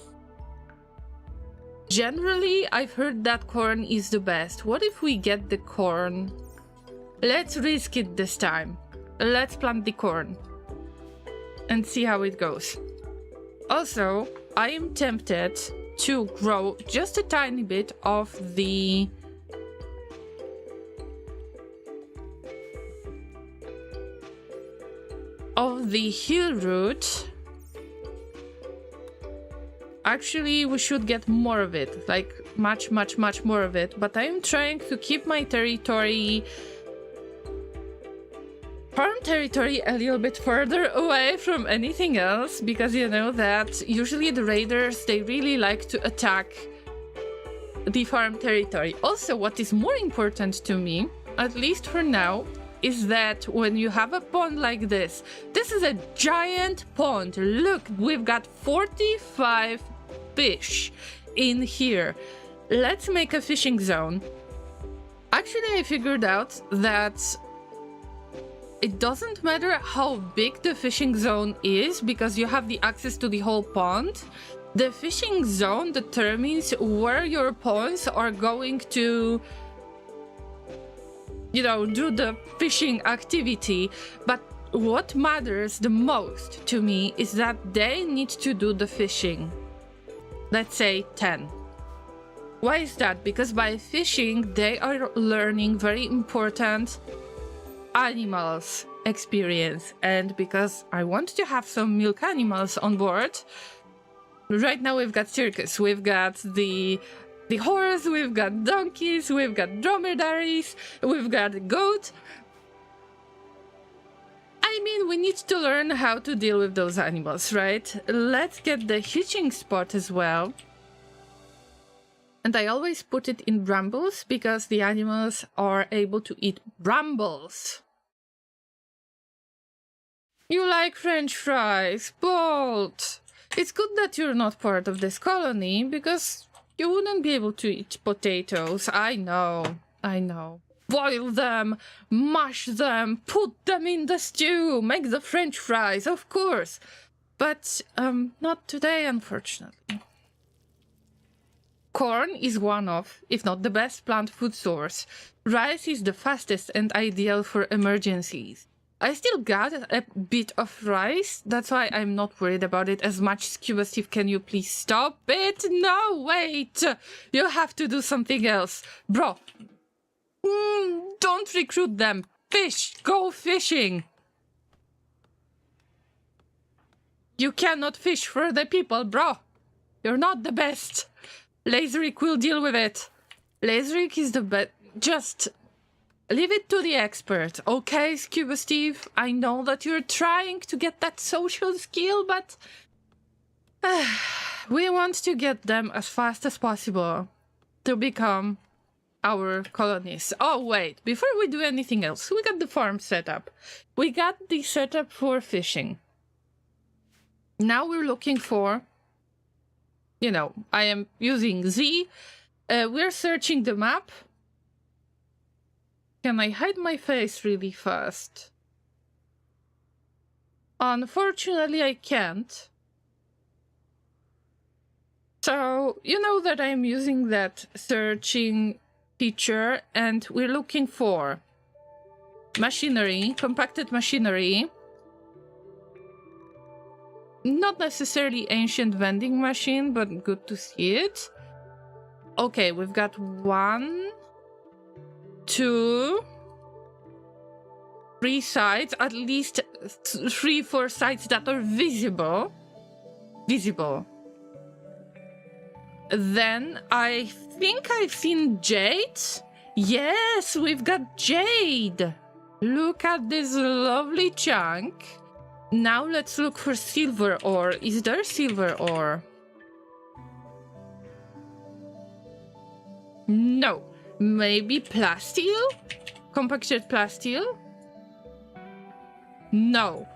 Generally, I've heard that corn is the best. What if we get the corn? Let's risk it this time. Let's plant the corn and see how it goes. Also, I am tempted to grow just a tiny bit of the hill root. Actually, we should get more of it, like much more of it, but I'm trying to keep my farm territory a little bit further away from anything else, because you know that usually the raiders, they really like to attack the farm territory. Also, what is more important to me, at least for now, is that when you have a pond like this is a giant pond. Look, we've got 45 fish in here. Let's make a fishing zone. Actually, I figured out that it doesn't matter how big the fishing zone is, because you have the access to the whole pond. The fishing zone determines where your pawns are going to do the fishing activity. But what matters the most to me is that they need to do the fishing. Let's say 10. Why is that? Because by fishing, they are learning very important animals experience. And because I want to have some milk animals on board, right now we've got Circus, we've got the horse, we've got donkeys, we've got dromedaries, we've got a goat. I mean, we need to learn how to deal with those animals, right? Let's get the hitching spot as well. And I always put it in brambles because the animals are able to eat brambles. You like French fries, Bolt. It's good that you're not part of this colony because you wouldn't be able to eat potatoes. I know. Boil them, mash them, put them in the stew, make the French fries, of course. But not today, unfortunately. Corn is one of, if not the best plant food source. Rice is the fastest and ideal for emergencies. I still got a bit of rice, that's why I'm not worried about it as much. Scuba Steve, can you please stop it? No, wait! You have to do something else. Bro, don't recruit them. Fish! Go fishing! You cannot fish for the people, bro. You're not the best. Laserik will deal with it. Laserik is the best. Just leave it to the expert, okay, Scuba Steve? I know that you're trying to get that social skill, but we want to get them as fast as possible to become our colonists. Oh, wait, before we do anything else, we got the farm set up. We got the setup for fishing. Now we're looking for, I am using Z. We're searching the map. Can I hide my face really fast? Unfortunately, I can't. So, you know that I'm using that searching feature, and we're looking for machinery, compacted machinery. Not necessarily ancient vending machine, but good to see it. Okay, we've got 1, 2, 3 sites, at least 3, 4 sites that are visible. Then I think I've seen jade. Yes, we've got jade. Look at this lovely chunk. Now let's look for silver ore. Is there silver ore? No. Maybe plasteel? Compacted plasteel? No.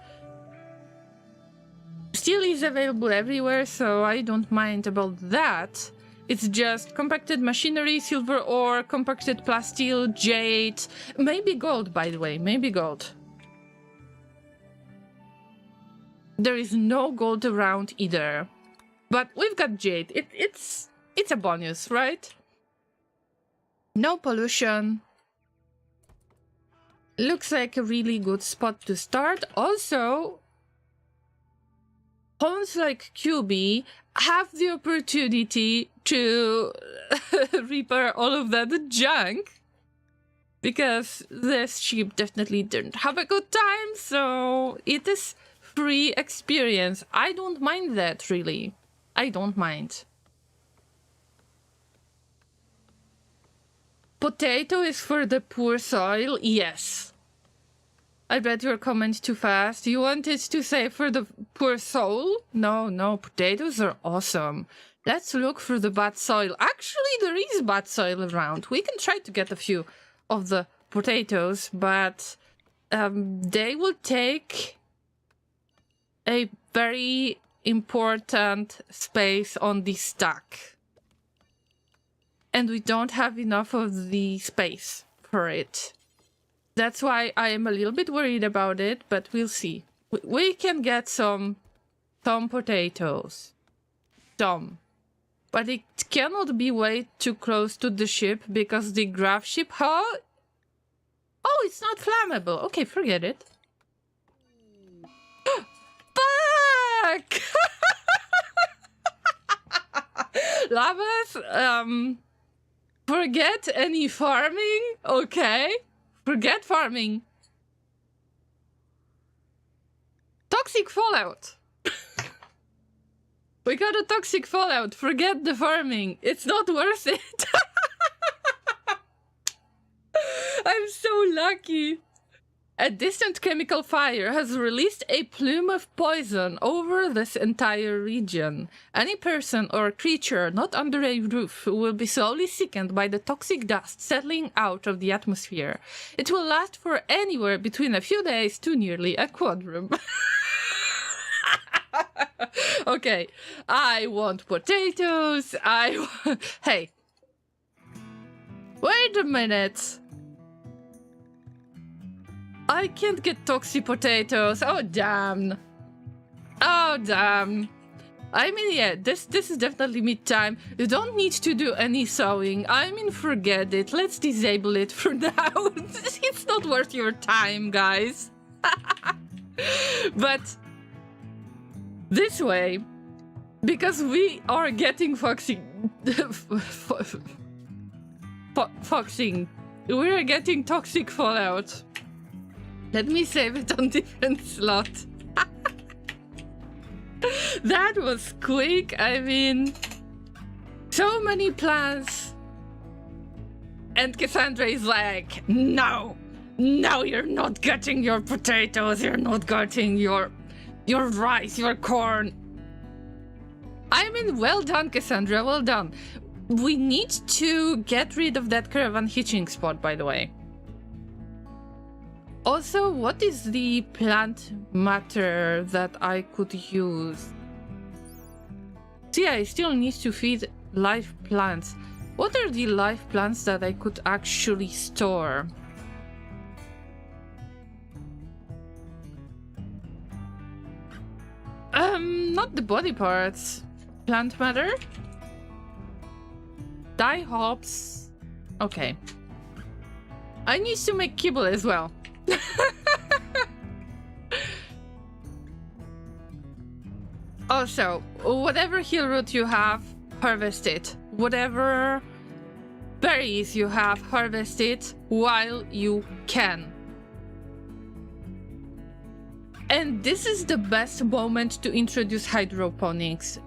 Steel is available everywhere, so I don't mind about that. It's just compacted machinery, silver ore, compacted plasteel, jade. Maybe gold, by the way. Maybe gold. There is no gold around either. But we've got jade. It's a bonus, right? No pollution. Looks like a really good spot to start. Also, homes like QB have the opportunity to repair all of that junk. Because this ship definitely didn't have a good time, so it is free experience. I don't mind that, really. I don't mind. Potato is for the poor soil? Yes. I read your comment too fast. You wanted to say for the poor soul? No, potatoes are awesome. Let's look for the bad soil. Actually, there is bad soil around. We can try to get a few of the potatoes, but they will take a very important space on the stack. And we don't have enough of the space for it. That's why I am a little bit worried about it, but we'll see. We can get some potatoes. Some. But it cannot be way too close to the ship because the Gravship hull Oh, it's not flammable. Okay, forget it. Fuck! Llamas, forget any farming, okay? Forget farming. Toxic fallout. We got a toxic fallout. Forget the farming. It's not worth it. I'm so lucky. A distant chemical fire has released a plume of poison over this entire region. Any person or creature not under a roof will be slowly sickened by the toxic dust settling out of the atmosphere. It will last for anywhere between a few days to nearly a quadrum. Okay, I want potatoes. Hey. Wait a minute. I can't get toxic potatoes. Oh, damn. Oh, damn. I mean, yeah, this is definitely mid-time. You don't need to do any sewing. I mean, forget it. Let's disable it for now. It's not worth your time, guys. But this way, because we are getting foxing. Foxing. We're getting toxic fallout. Let me save it on different slot. That was quick. I mean, so many plans. And Cassandra is like, no, you're not getting your potatoes. You're not getting your rice, your corn. I mean, well done, Cassandra, well done. We need to get rid of that caravan hitching spot, by the way. Also, what is the plant matter that I could use? See, I still need to feed live plants. What are the live plants that I could actually store? Not the body parts. Plant matter? Dye hops. Okay. I need to make kibble as well. Also, whatever hill root you have, harvest it. Whatever berries you have, harvest it while you can. And this is the best moment to introduce hydroponics.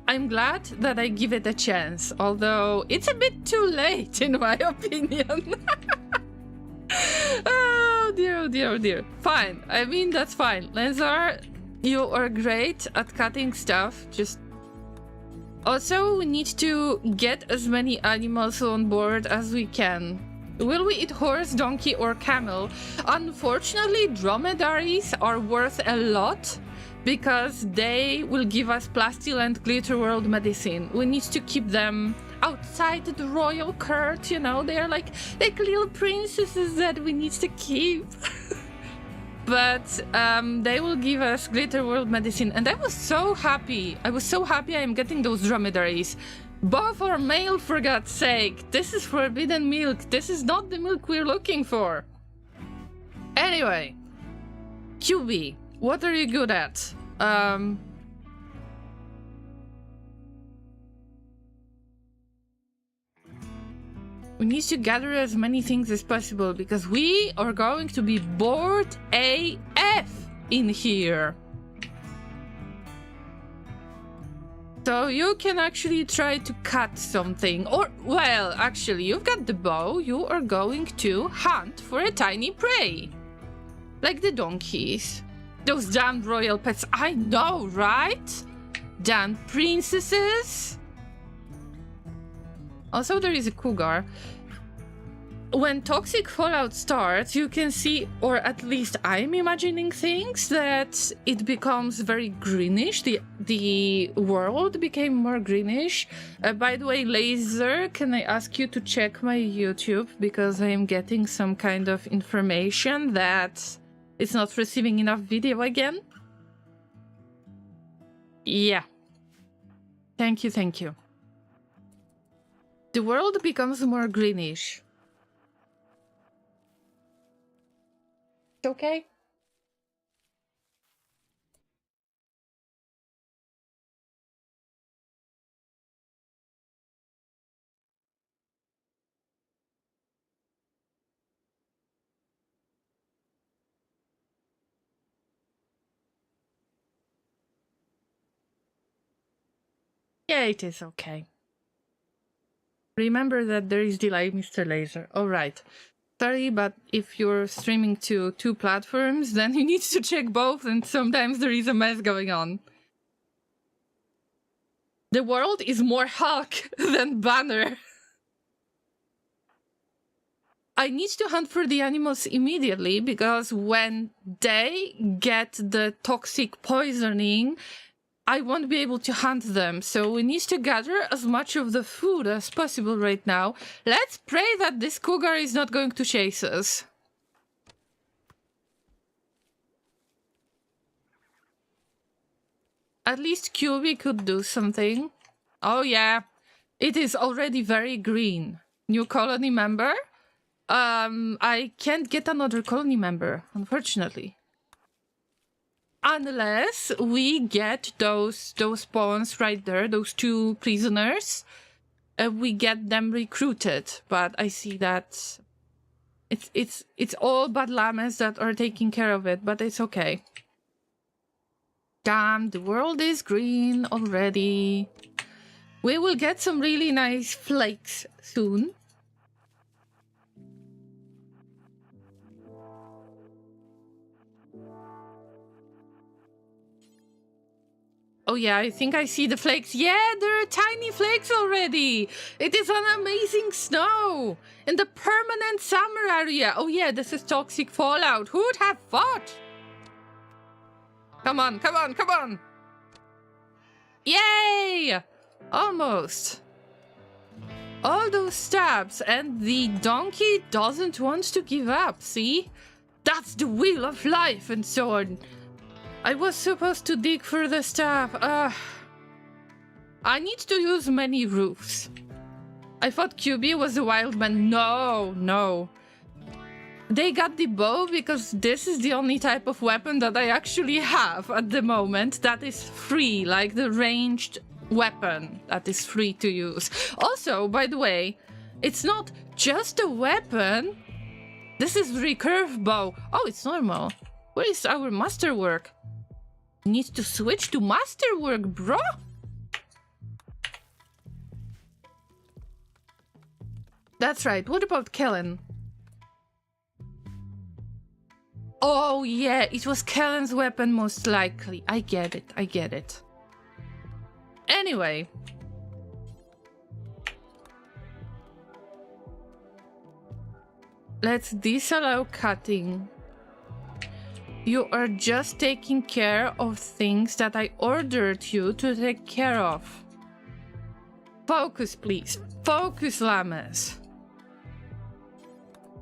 I'm glad that I give it a chance, although it's a bit too late in my opinion. Oh dear, oh dear, oh dear. Fine, I mean that's fine. Lenzar, you are great at cutting stuff, just... Also, we need to get as many animals on board as we can. Will we eat horse, donkey, or camel? Unfortunately, dromedaries are worth a lot because they will give us Plastiland Glitterworld medicine. We need to keep them outside the royal court, you know, they're like little princesses that we need to keep. But they will give us Glitterworld medicine, and I was so happy. I am getting those dromedaries. Both are male, for God's sake. This is forbidden milk. This is not the milk we're looking for. Anyway, QB, what are you good at? We need to gather as many things as possible because we are going to be bored AF in here. So you can actually try to cut something, or, well, actually, you've got the bow. You are going to hunt for a tiny prey. Like the donkeys. Those damned royal pets. I know, right? Damn princesses. Also, there is a cougar. When toxic fallout starts, you can see, or at least I'm imagining things, that it becomes very greenish. The world became more greenish. By the way, Laser, can I ask you to check my YouTube? Because I am getting some kind of information that it's not receiving enough video again. Yeah. Thank you, thank you. The world becomes more greenish. Okay. Yeah, it is okay. Remember that there is delay, Mr. Laser. Alright. Sorry, but if you're streaming to 2 platforms, then you need to check both, and sometimes there is a mess going on. The world is more Hulk than Banner. I need to hunt for the animals immediately, because when they get the toxic poisoning, I won't be able to hunt them. So we need to gather as much of the food as possible right now. Let's pray that this cougar is not going to chase us. At least QB could do something. Oh yeah, it is already very green. New colony member? I can't get another colony member, unfortunately. Unless we get those pawns right there, those 2 prisoners, we get them recruited. But I see that it's all but llamas that are taking care of it, but it's okay. Damn, the world is green already. We will get some really nice flakes soon. Oh yeah, I think I see the flakes. Yeah, there are tiny flakes already. It is an amazing snow in the permanent summer area. Oh yeah, this is toxic fallout. Who would have thought? Come on, come on, come on. Yay! Almost. All those stabs, and the donkey doesn't want to give up, see? That's the wheel of life and so on. I was supposed to dig for the staff. I need to use many roofs. I thought QB was a wild man. No, no. They got the bow because this is the only type of weapon that I actually have at the moment that is free, like the ranged weapon that is free to use. Also, by the way, it's not just a weapon. This is recurve bow. Oh, it's normal. Where is our masterwork? Needs to switch to masterwork, bro. That's right. What about Kellen? Oh yeah, it was Kellen's weapon most likely. I get it. I get it. Anyway. Let's disallow cutting. You are just taking care of things that I ordered you to take care of. Focus, please. Focus, llamas.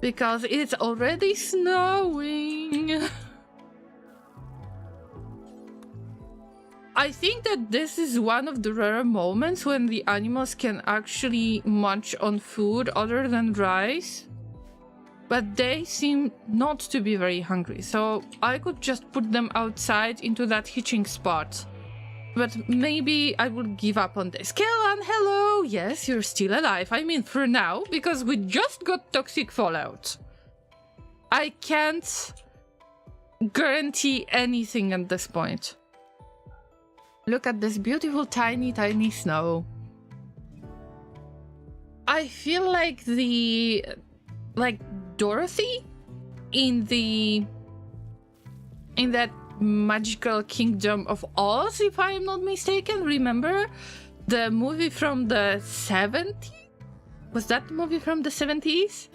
Because it's already snowing. I think that this is one of the rare moments when the animals can actually munch on food other than rice. But they seem not to be very hungry, so I could just put them outside into that hitching spot. But maybe I will give up on this. Kellan, hello! Yes, you're still alive. I mean, for now, because we just got toxic fallout. I can't guarantee anything at this point. Look at this beautiful tiny, tiny snow. I feel like Dorothy in that magical kingdom of Oz, if I am not mistaken. Remember the movie from the 70s? Was that the movie from the 70s?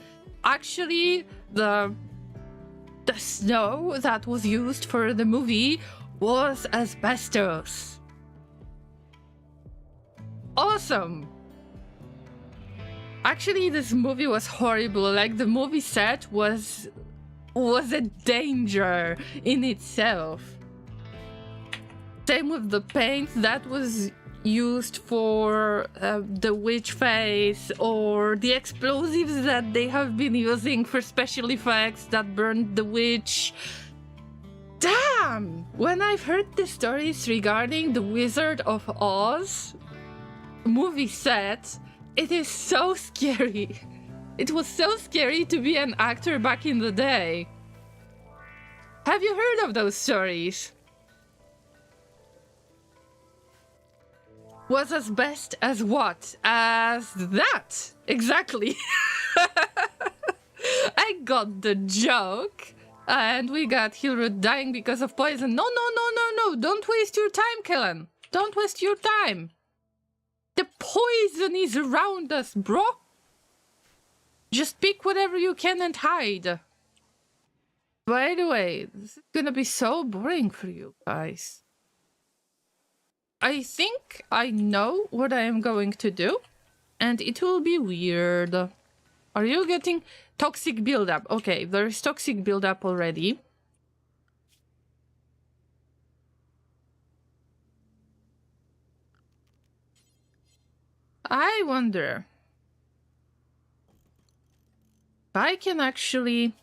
Actually, the snow that was used for the movie was asbestos. Awesome. Actually, this movie was horrible. Like, the movie set was a danger in itself. Same with the paint that was used for the witch face, or the explosives that they have been using for special effects that burned the witch. Damn! When I've heard the stories regarding the Wizard of Oz movie set, it is so scary. It was so scary to be an actor back in the day. Have you heard of those stories? Was as best as what? As that! Exactly! I got the joke! And we got Hilrud dying because of poison. No, no, no, no, no! Don't waste your time, Kellen! Don't waste your time! The poison is around us, bro! Just pick whatever you can and hide. By the way, this is gonna be so boring for you guys. I think I know what I am going to do, and it will be weird. Are you getting toxic buildup? Okay, there is toxic buildup already. I wonder if I can actually...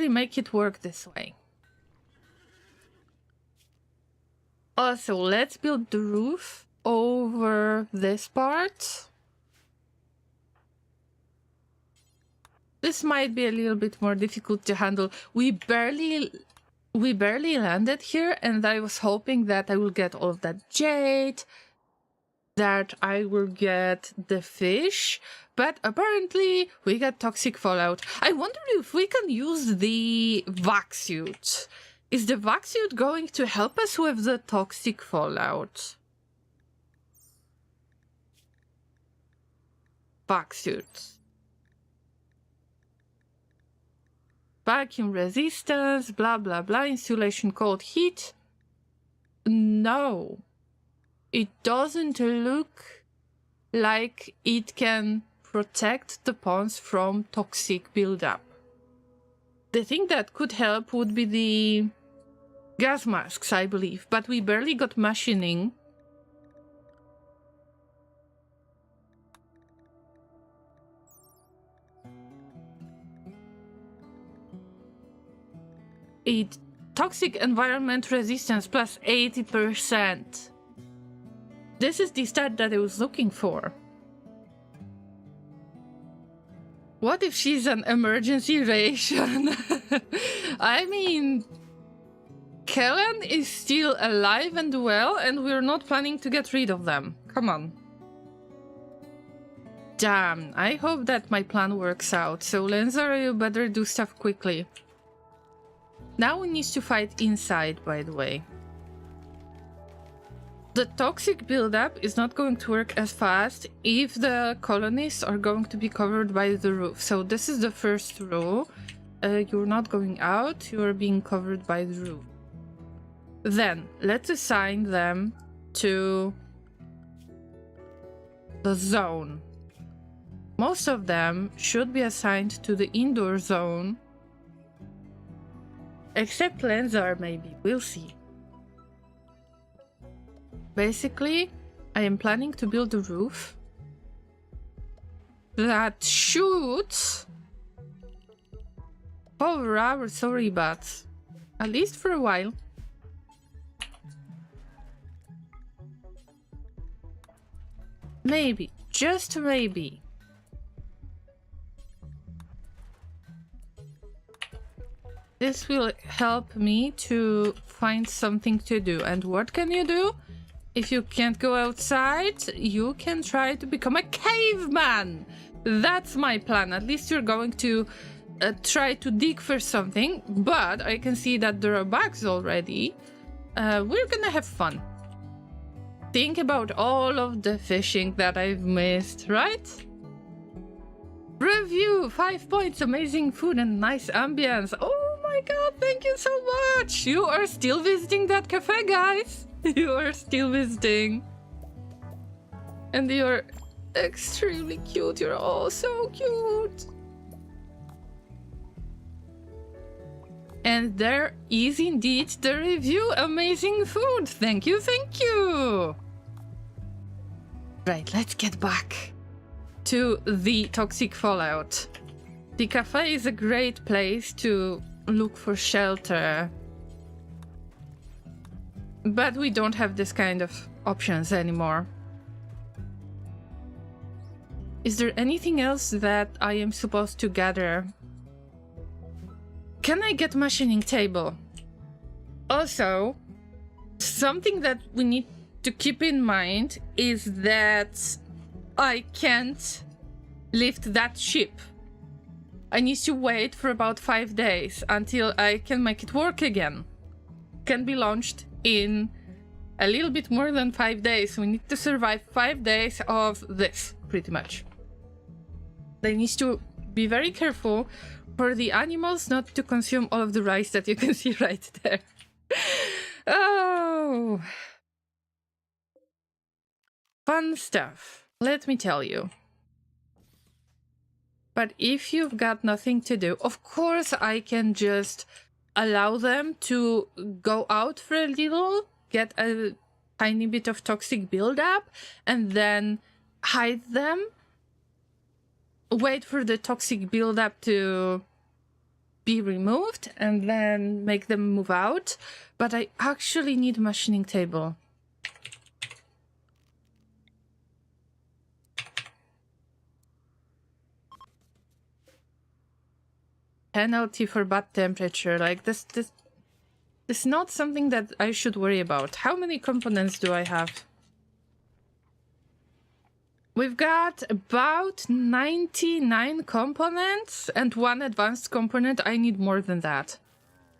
make it work this way. Also, let's build the roof over this part. This might be a little bit more difficult to handle. We barely landed here, and I was hoping that I will get all of that jade, that I will get the fish, but apparently we got toxic fallout. I wonder if we can use the vac suit. Is the vac suit going to help us with the toxic fallout? Vac suit. Vacuum resistance, blah blah blah, insulation cold heat. No. It doesn't look like it can protect the pawns from toxic buildup. The thing that could help would be the gas masks, I believe, but we barely got machining. Toxic environment resistance plus 80%. This is the stat that I was looking for. What if she's an emergency ration? I mean, Kellen is still alive and well, and we're not planning to get rid of them. Come on. Damn, I hope that my plan works out. So, Lenzar, you better do stuff quickly. Now we need to fight inside, by the way. The toxic buildup is not going to work as fast if the colonists are going to be covered by the roof. So this is the first row. You're not going out, you're being covered by the roof. Then, let's assign them to the zone. Most of them should be assigned to the indoor zone. Except Lenzar, maybe. We'll see. Basically, I am planning to build a roof that shoots over our sorry butts. At least for a while. Maybe. Just maybe. This will help me to find something to do. And what can you do? If you can't go outside, you can try to become a caveman. That's my plan. At least you're going to try to dig for something. But I can see that there are bugs already. We're gonna have fun. Think about all of the fishing that I've missed, right? Review, 5 points, amazing food and nice ambience. Oh my god, thank you so much. You are still visiting that cafe, guys. You are still visiting. And you're extremely cute. You're all so cute. And there is indeed the review. Amazing food. Thank you, thank you. Right, let's get back to the toxic fallout. The cafe is a great place to look for shelter. But we don't have this kind of options anymore. Is there anything else that I am supposed to gather? Can I get machining table? Also, something that we need to keep in mind is that I can't lift that ship. I need to wait for about 5 days until I can make it work again. Can be launched in a little bit more than 5 days. We need to survive 5 days of this, pretty much. They need to be very careful for the animals not to consume all of the rice that you can see right there. Oh, fun stuff, let me tell you. But if you've got nothing to do, of course I can just allow them to go out for a little, get a tiny bit of toxic buildup, and then hide them. Wait for the toxic buildup to be removed, and then make them move out. But I actually need a machining table. Penalty for bad temperature. Like this is not something that I should worry about. How many components do I have? We've got about 99 components and 1 advanced component. I need more than that.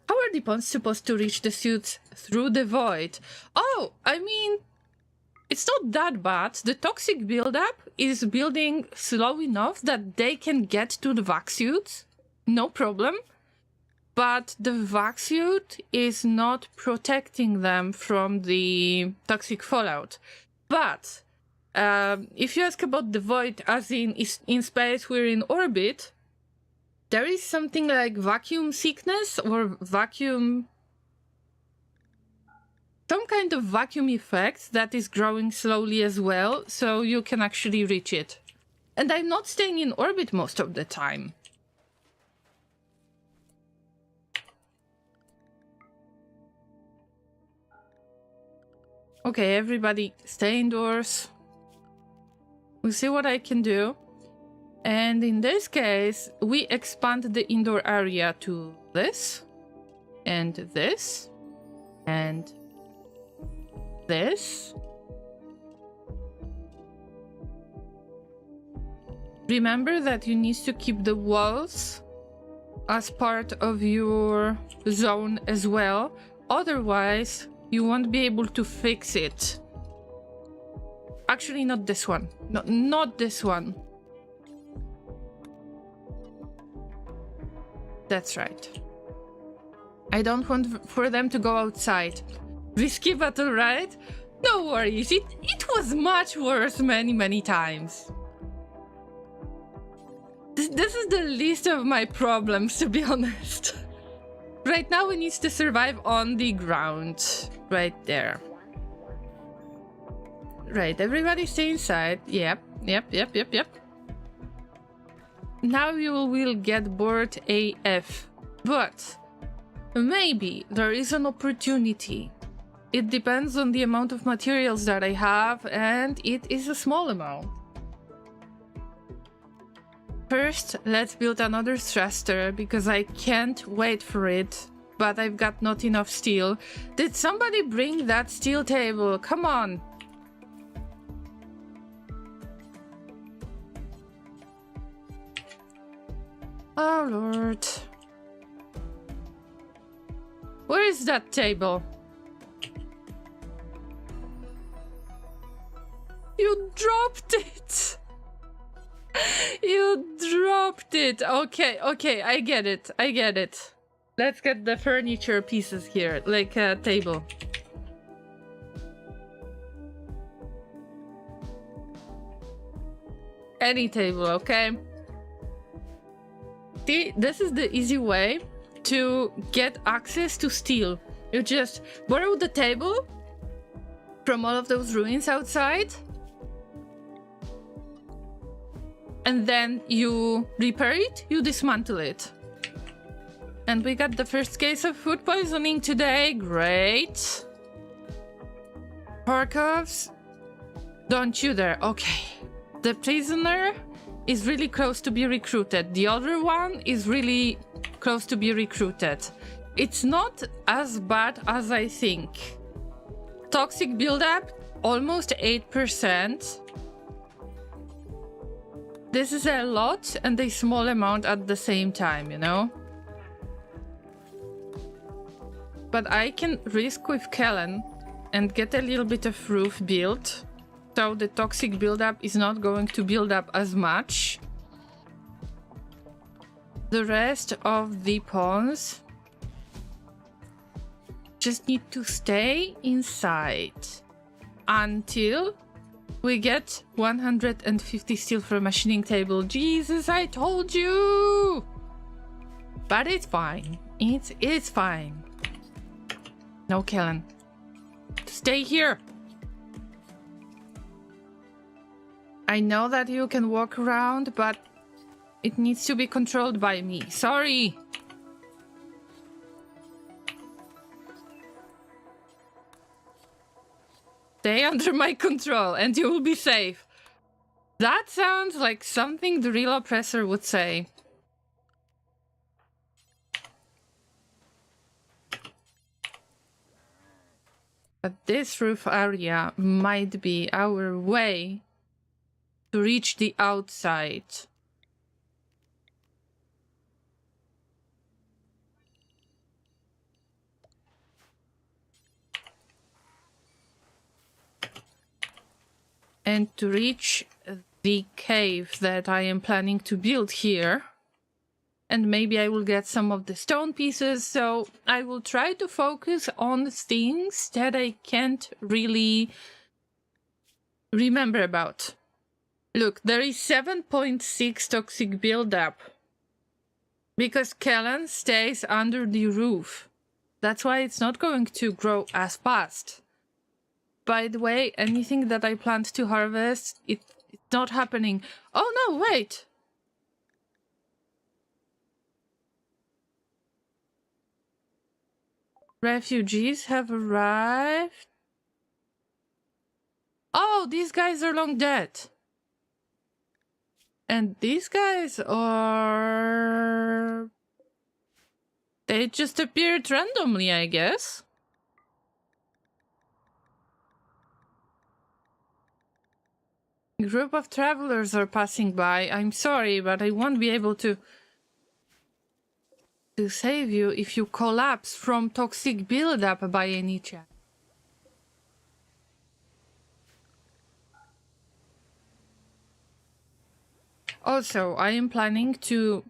How are the pawns supposed to reach the suits through the void? Oh, I mean, it's not that bad. The toxic buildup is building slow enough that they can get to the vac suits. No problem. But the vac suit is not protecting them from the toxic fallout. But if you ask about the void, as in space, we're in orbit, there is something like vacuum sickness or vacuum... some kind of vacuum effect that is growing slowly as well, so you can actually reach it. And I'm not staying in orbit most of the time. Okay, everybody stay indoors. We'll see what I can do. And in this case, we expand the indoor area to this, and this, and this. Remember that you need to keep the walls as part of your zone as well. Otherwise, you won't be able to fix it. Actually, not this one. No, not this one. That's right. I don't want for them to go outside. Risky battle, right? No worries, it was much worse many times. This is the least of my problems, to be honest. Right now we need to survive on the ground. Right there. Right, everybody stay inside. Yep. Now you will get bored AF. But maybe there is an opportunity. It depends on the amount of materials that I have, and it is a small amount. First, let's build another thruster, because I can't wait for it. But I've got not enough steel. Did somebody bring that steel table? Come on. Oh, Lord. Where is that table? You dropped it! You dropped it! Okay, I get it. Let's get the furniture pieces here, like a table. Any table, okay? See, this is the easy way to get access to steel. You just borrow the table from all of those ruins outside, and then you repair it, you dismantle it. And we got the first case of food poisoning today. Great. Horkovs, don't you dare. Okay. The prisoner is really close to be recruited. The other one is really close to be recruited. It's not as bad as I think. Toxic buildup, almost 8%. This is a lot and a small amount at the same time, you know? But I can risk with Kellen and get a little bit of roof built, so the toxic buildup is not going to build up as much. The rest of the pawns just need to stay inside until we get 150 steel for a machining table. Jesus, I told you! But it's fine. It's fine. No, Kellen. Stay here. I know that you can walk around, but it needs to be controlled by me. Sorry. Stay under my control and you will be safe. That sounds like something the real oppressor would say. But this roof area might be our way to reach the outside. And to reach the cave that I am planning to build here. And maybe I will get some of the stone pieces, so I will try to focus on things that I can't really remember about. Look, there is 7.6 toxic buildup. Because Kellen stays under the roof. That's why it's not going to grow as fast. By the way, anything that I planned to harvest, it's not happening. Oh no, wait! Refugees have arrived. Oh, these guys are long dead. And these guys are... They just appeared randomly, I guess. A group of travelers are passing by. I'm sorry, but I won't be able to save you if you collapse from toxic buildup by any chance. Also, I am planning to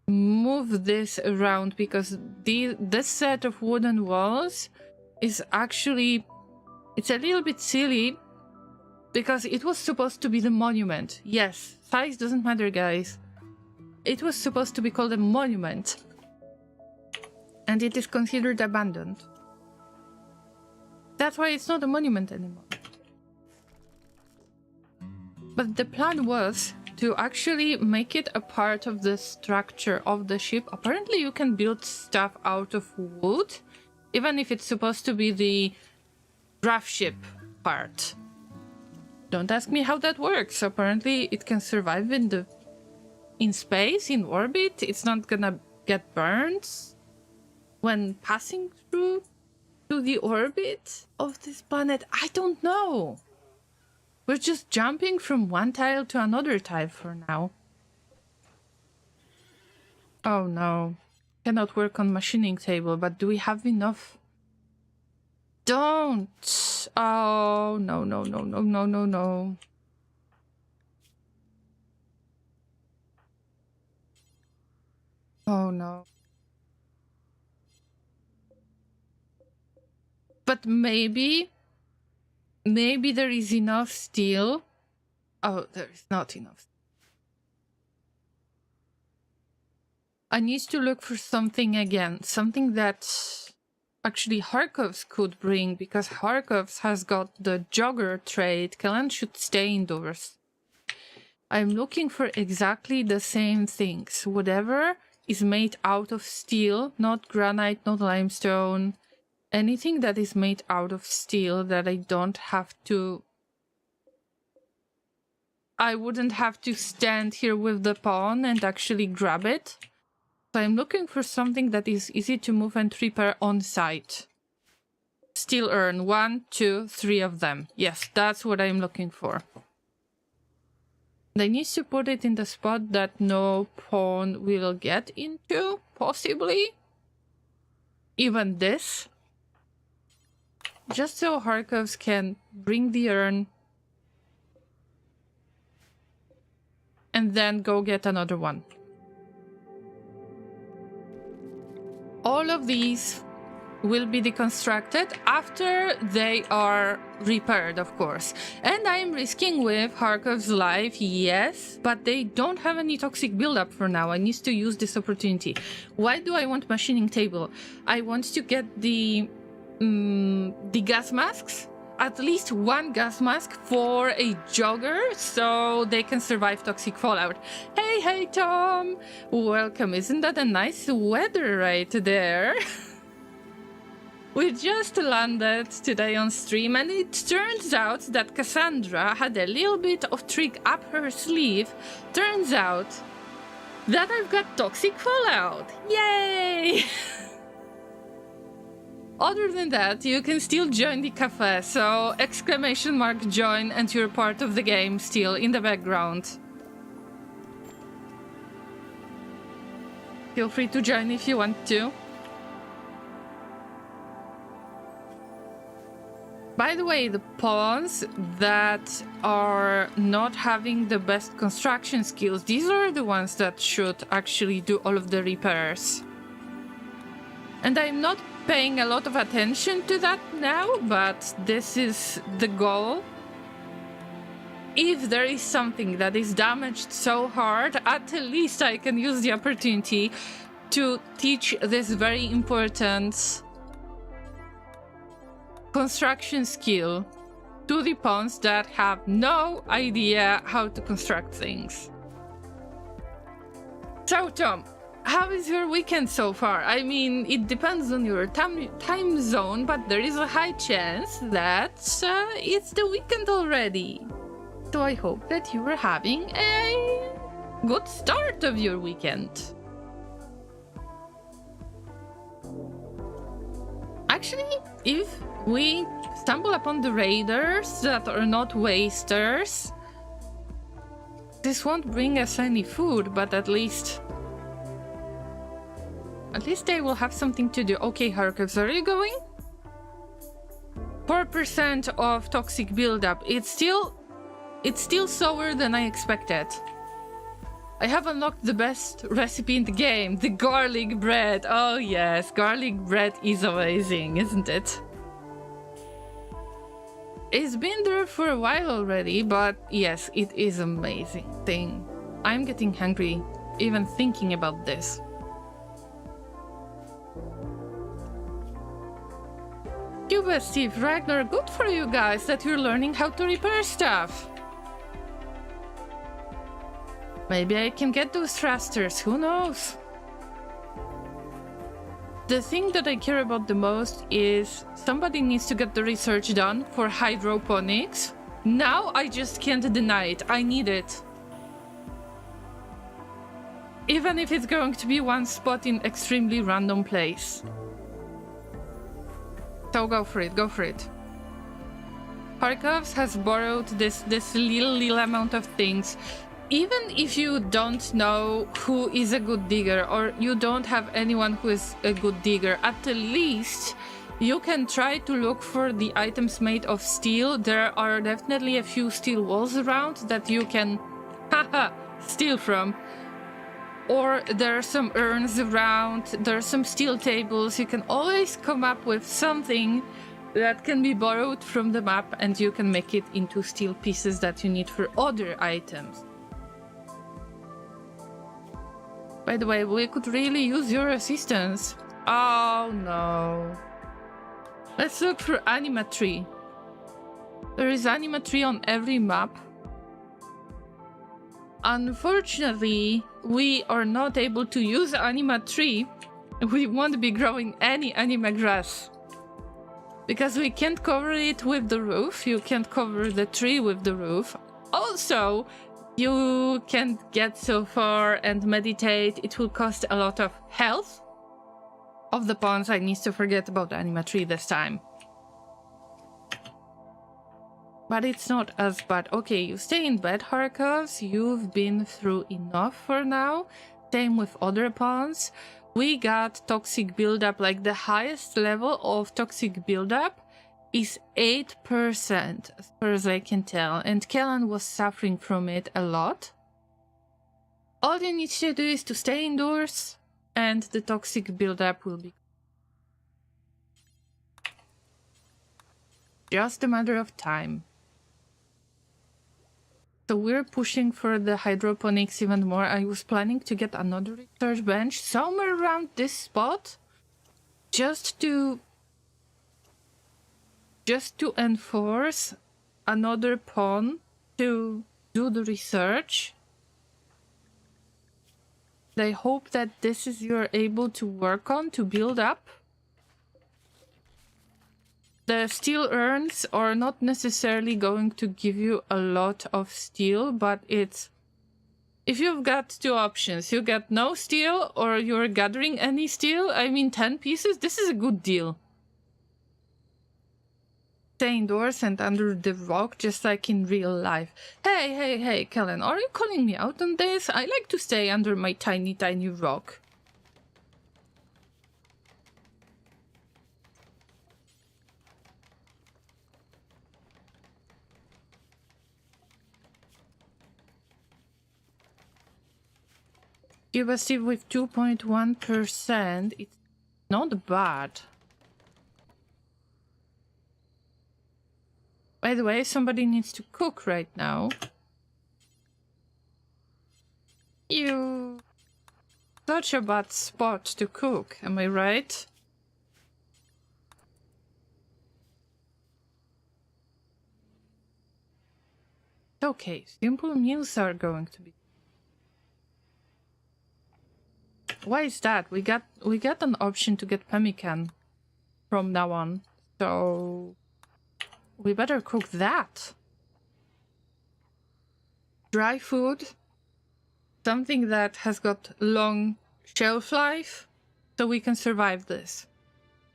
move this around because this set of wooden walls is actually... It's a little bit silly because it was supposed to be the monument. Yes, size doesn't matter, guys. It was supposed to be called a monument. And it is considered abandoned. That's why it's not a monument anymore. But the plan was to actually make it a part of the structure of the ship. Apparently you can build stuff out of wood, even if it's supposed to be the Gravship part. Don't ask me how that works. Apparently it can survive in space, in orbit. It's not gonna get burned when passing through to the orbit of this planet. I don't know. We're just jumping from one tile to another tile for now. Oh no. Cannot work on machining table, but do we have enough? Don't! Oh, no, no, no, no, no, no, no. Oh no. But maybe there is enough steel. Oh, there is not enough. I need to look for something again. Something that actually Harkov's could bring, because Harkov's has got the jogger trait. Kellen should stay indoors. I'm looking for exactly the same things. Whatever is made out of steel, not granite, not limestone. Anything that is made out of steel that I don't have to... I wouldn't have to stand here with the pawn and actually grab it. So I'm looking for something that is easy to move and repair on site. Steel urn, 1, 2, 3 of them. Yes, that's what I'm looking for. I need to put it in the spot that no pawn will get into, possibly. Even this. Just so Harkovs can bring the urn and then go get another one. All of these will be deconstructed after they are repaired, of course. And I'm risking with Harkov's life, yes, but they don't have any toxic buildup for now. I need to use this opportunity. Why do I want machining table? I want to get the gas masks. At least one gas mask for a jogger so they can survive toxic fallout. Hey, Tom! Welcome. Isn't that a nice weather right there? We just landed today on stream, and it turns out that Cassandra had a little bit of trick up her sleeve. Turns out that I've got toxic fallout. Yay! Other than that, you can still join the cafe, so exclamation mark join and you're part of the game still in the background. Feel free to join if you want to. By the way, the pawns that are not having the best construction skills, these are the ones that should actually do all of the repairs. And I'm not paying a lot of attention to that now, but this is the goal. If there is something that is damaged so hard, at least I can use the opportunity to teach this very important construction skill to the pawns that have no idea how to construct things. So, Tom, how is your weekend so far? I mean, it depends on your time zone, but there is a high chance that it's the weekend already. So I hope that you are having a good start of your weekend. Actually, if we stumble upon the raiders that are not wasters, this won't bring us any food, but at least they will have something to do. Okay, Harkovs, are you going? 4% of toxic buildup. It's still slower than I expected. I have unlocked the best recipe in the game, the garlic bread. Oh yes, garlic bread is amazing, isn't it? It's been there for a while already, but yes, it is amazing thing. I'm getting hungry even thinking about this. Cuba, Steve, Ragnar, good for you guys that you're learning how to repair stuff. Maybe I can get those thrusters, who knows? The thing that I care about the most is somebody needs to get the research done for hydroponics. Now I just can't deny it, I need it. Even if it's going to be one spot in extremely random place. So go for it, go for it. Harkovs has borrowed this little amount of things. Even if you don't know who is a good digger, or you don't have anyone who is a good digger, at least you can try to look for the items made of steel. There are definitely a few steel walls around that you can steal from. Or there are some urns around, there are some steel tables. You can always come up with something that can be borrowed from the map, and you can make it into steel pieces that you need for other items. By the way, we could really use your assistance. Oh no. Let's look for Anima Tree. There is Anima Tree on every map. Unfortunately, we are not able to use Anima Tree. We won't be growing any Anima Grass. Because we can't cover it with the roof. You can't cover the tree with the roof. Also, you can't get so far and meditate. It will cost a lot of health. Of the pawns, I need to forget about the Anima Tree this time. But it's not as bad. Okay, you stay in bed, Harkos. You've been through enough for now. Same with other pawns. We got toxic buildup, like the highest level of toxic buildup is 8%, as far as I can tell. And Kellan was suffering from it a lot. All you need to do is to stay indoors and the toxic buildup will be just a matter of time. So we're pushing for the hydroponics even more. I was planning to get another research bench somewhere around this spot just to enforce another pawn to do the research. I hope that this is you're able to work on to build up. The steel urns are not necessarily going to give you a lot of steel, but it's... If you've got two options, you get no steel or you're gathering any steel, I mean 10 pieces, this is a good deal. Stay indoors and under the rock, just like in real life. Hey, Kellan, are you calling me out on this? I like to stay under my tiny rock. Cubastive with 2.1%, it's not bad. By the way, somebody needs to cook right now. You... Such a bad spot to cook, am I right? Okay, simple meals are going to be... Why is that? We got an option to get pemmican from now on, so we better cook that. Dry food, something that has got long shelf life, so we can survive this.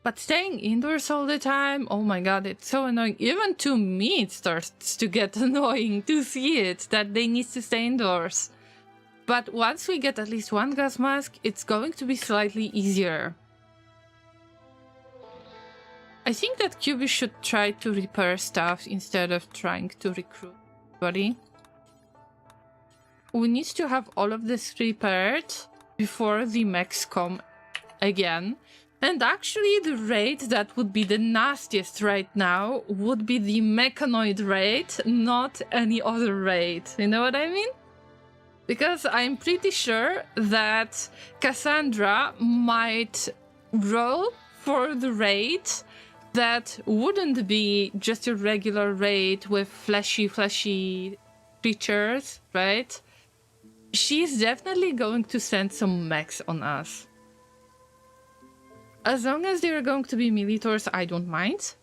But staying indoors all the time, oh my god, it's so annoying. Even to me it starts to get annoying to see it, that they need to stay indoors. But once we get at least one gas mask, it's going to be slightly easier. I think that Cubi should try to repair stuff instead of trying to recruit anybody. We need to have all of this repaired before the mechs come again. And actually the raid that would be the nastiest right now would be the mechanoid raid, not any other raid. You know what I mean? Because I'm pretty sure that Cassandra might roll for the raid that wouldn't be just a regular raid with fleshy creatures, right? She's definitely going to send some mechs on us. As long as they're going to be Militors, I don't mind.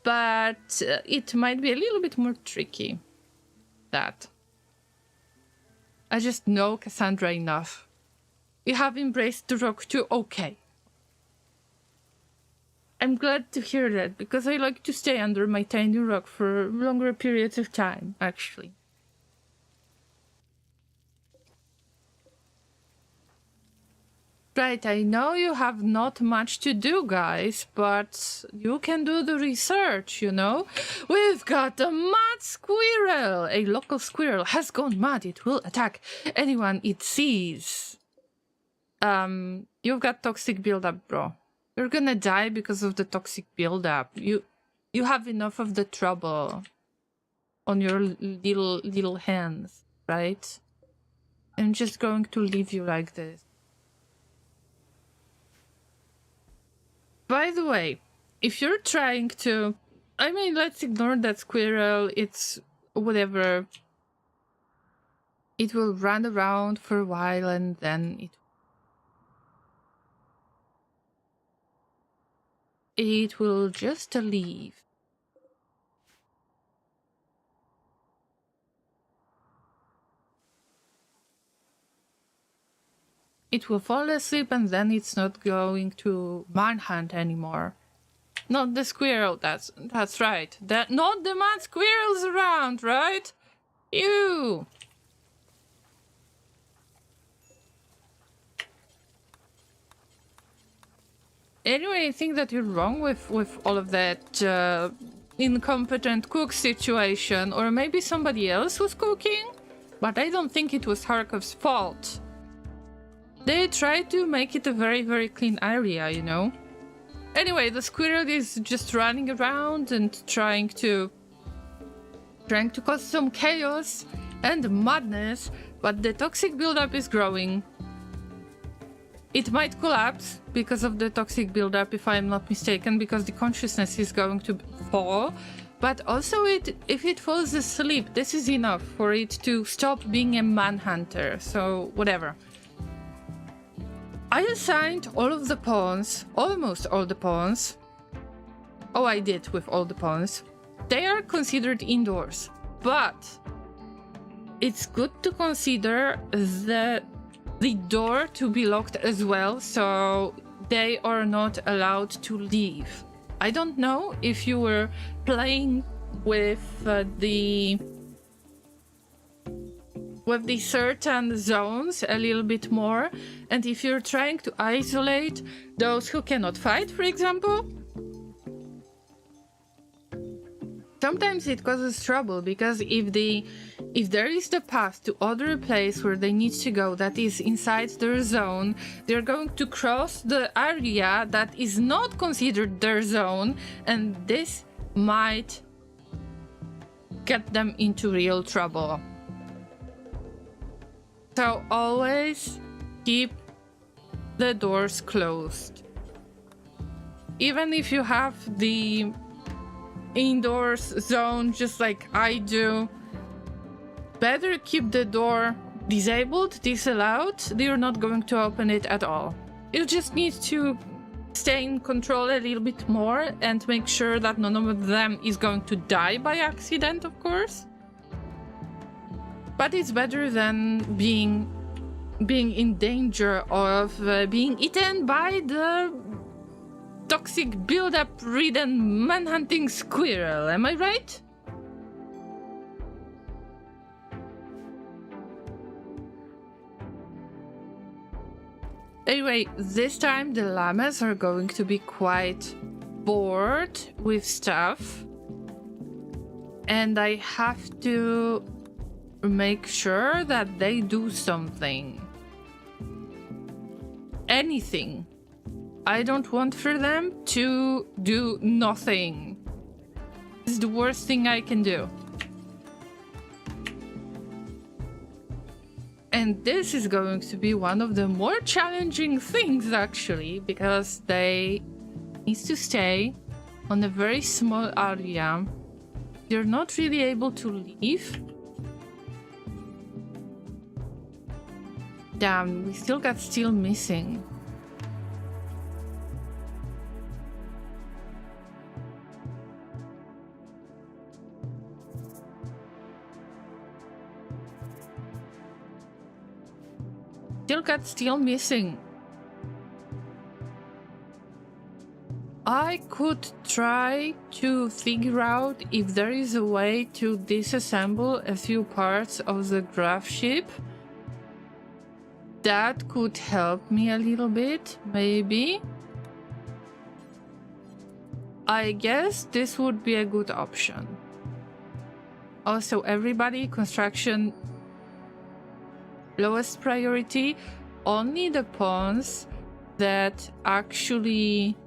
But it might be a little bit more tricky. That. I just know Cassandra enough. You have embraced the rock too? Okay. I'm glad to hear that, because I like to stay under my tiny rock for longer periods of time, actually. Right, I know you have not much to do, guys, but you can do the research, you know? We've got a mad squirrel! A local squirrel has gone mad. It will attack anyone it sees. You've got toxic buildup, bro. You're gonna die because of the toxic buildup. You have enough of the trouble on your little hands, right? I'm just going to leave you like this. By the way, if you're trying to... I mean, let's ignore that squirrel. It's whatever. It will run around for a while and then it will just leave. It will fall asleep and then it's not going to manhunt anymore. Not the squirrel, that's right. Not the mad squirrels around, right? You! Anyway, I think that you're wrong with all of that incompetent cook situation, or maybe somebody else was cooking, but I don't think it was Harkov's fault. They tried to make it a very, very clean area, you know? Anyway, the squirrel is just running around and trying to cause some chaos and madness, but the toxic buildup is growing. It might collapse because of the toxic buildup, if I'm not mistaken, because the consciousness is going to fall. But also, if it falls asleep, this is enough for it to stop being a manhunter, so whatever. I assigned all of the pawns, almost all the pawns. Oh, I did with all the pawns. They are considered indoors, but it's good to consider the door to be locked as well, so they are not allowed to leave. I don't know if you were playing with the certain zones a little bit more, and if you're trying to isolate those who cannot fight, for example, sometimes it causes trouble, because if there is the path to other place where they need to go that is inside their zone, they're going to cross the area that is not considered their zone, and this might get them into real trouble. So always keep the doors closed. Even if you have the indoors zone just like I do, better keep the door disabled, disallowed. You're not going to open it at all. You just need to stay in control a little bit more and make sure that none of them is going to die by accident, of course. But it's better than being in danger of being eaten by the toxic build-up ridden manhunting squirrel, am I right? Anyway, this time the llamas are going to be quite bored with stuff, and I have to make sure that they do something. Anything. I don't want for them to do nothing. It's the worst thing I can do. And this is going to be one of the more challenging things, actually, because they need to stay on a very small area. They're not really able to leave. Damn, we still got steel missing. Still got steel missing. I could try to figure out if there is a way to disassemble a few parts of the Gravship. That could help me a little bit, maybe. I guess this would be a good option. Also, everybody, construction, lowest priority. Only the pawns that actually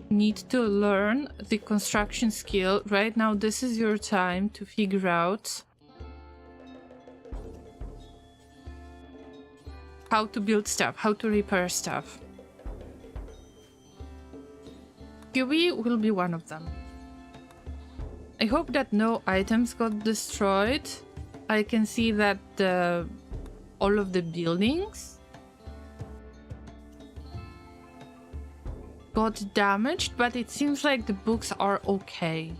need to learn the construction skill. Right now, this is your time to figure out how to build stuff, how to repair stuff. Kiwi will be one of them. I hope that no items got destroyed. I can see that all of the buildings got damaged, but it seems like the books are okay.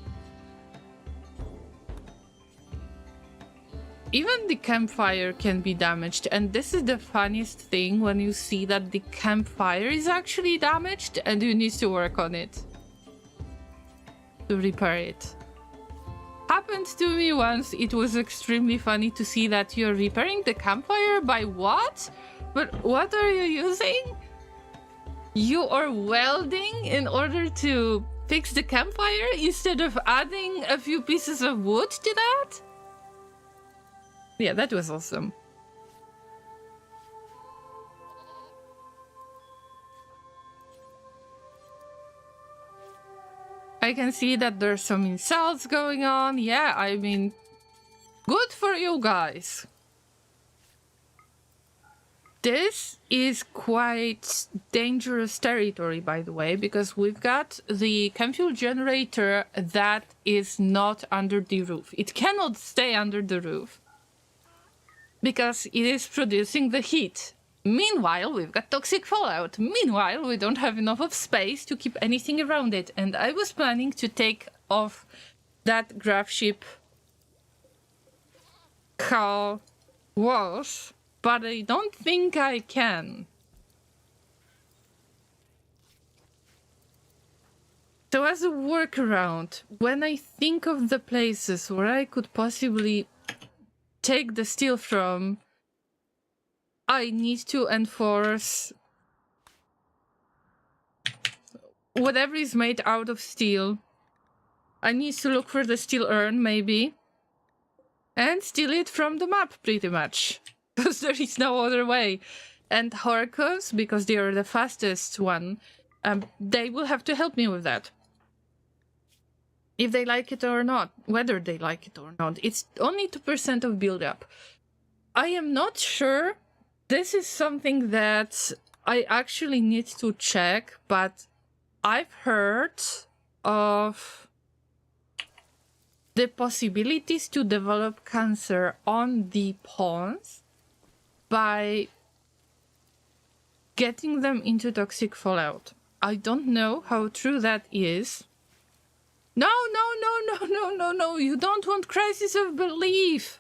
Even the campfire can be damaged, and this is the funniest thing when you see that the campfire is actually damaged and you need to work on it to repair it. Happened to me once. It was extremely funny to see that you're repairing the campfire by what? But what are you using? You are welding in order to fix the campfire instead of adding a few pieces of wood to that? Yeah, that was awesome. I can see that there's some insults going on. Yeah, I mean, good for you guys. This is quite dangerous territory, by the way, because we've got the chem fuel generator that is not under the roof. It cannot stay under the roof because it is producing the heat. Meanwhile, we've got toxic fallout. Meanwhile, we don't have enough of space to keep anything around it. And I was planning to take off that Gravship hull walls, but I don't think I can. So as a workaround, when I think of the places where I could possibly take the steel from, I need to enforce whatever is made out of steel. I need to look for the steel urn, maybe, and steal it from the map, pretty much, because there is no other way. And Circus, because they are the fastest one, they will have to help me with that. If they like it or not, whether they like it or not. It's only 2% of build-up. I am not sure. This is something that I actually need to check, but I've heard of the possibilities to develop cancer on the pawns by getting them into toxic fallout. I don't know how true that is. No, you don't want crisis of belief.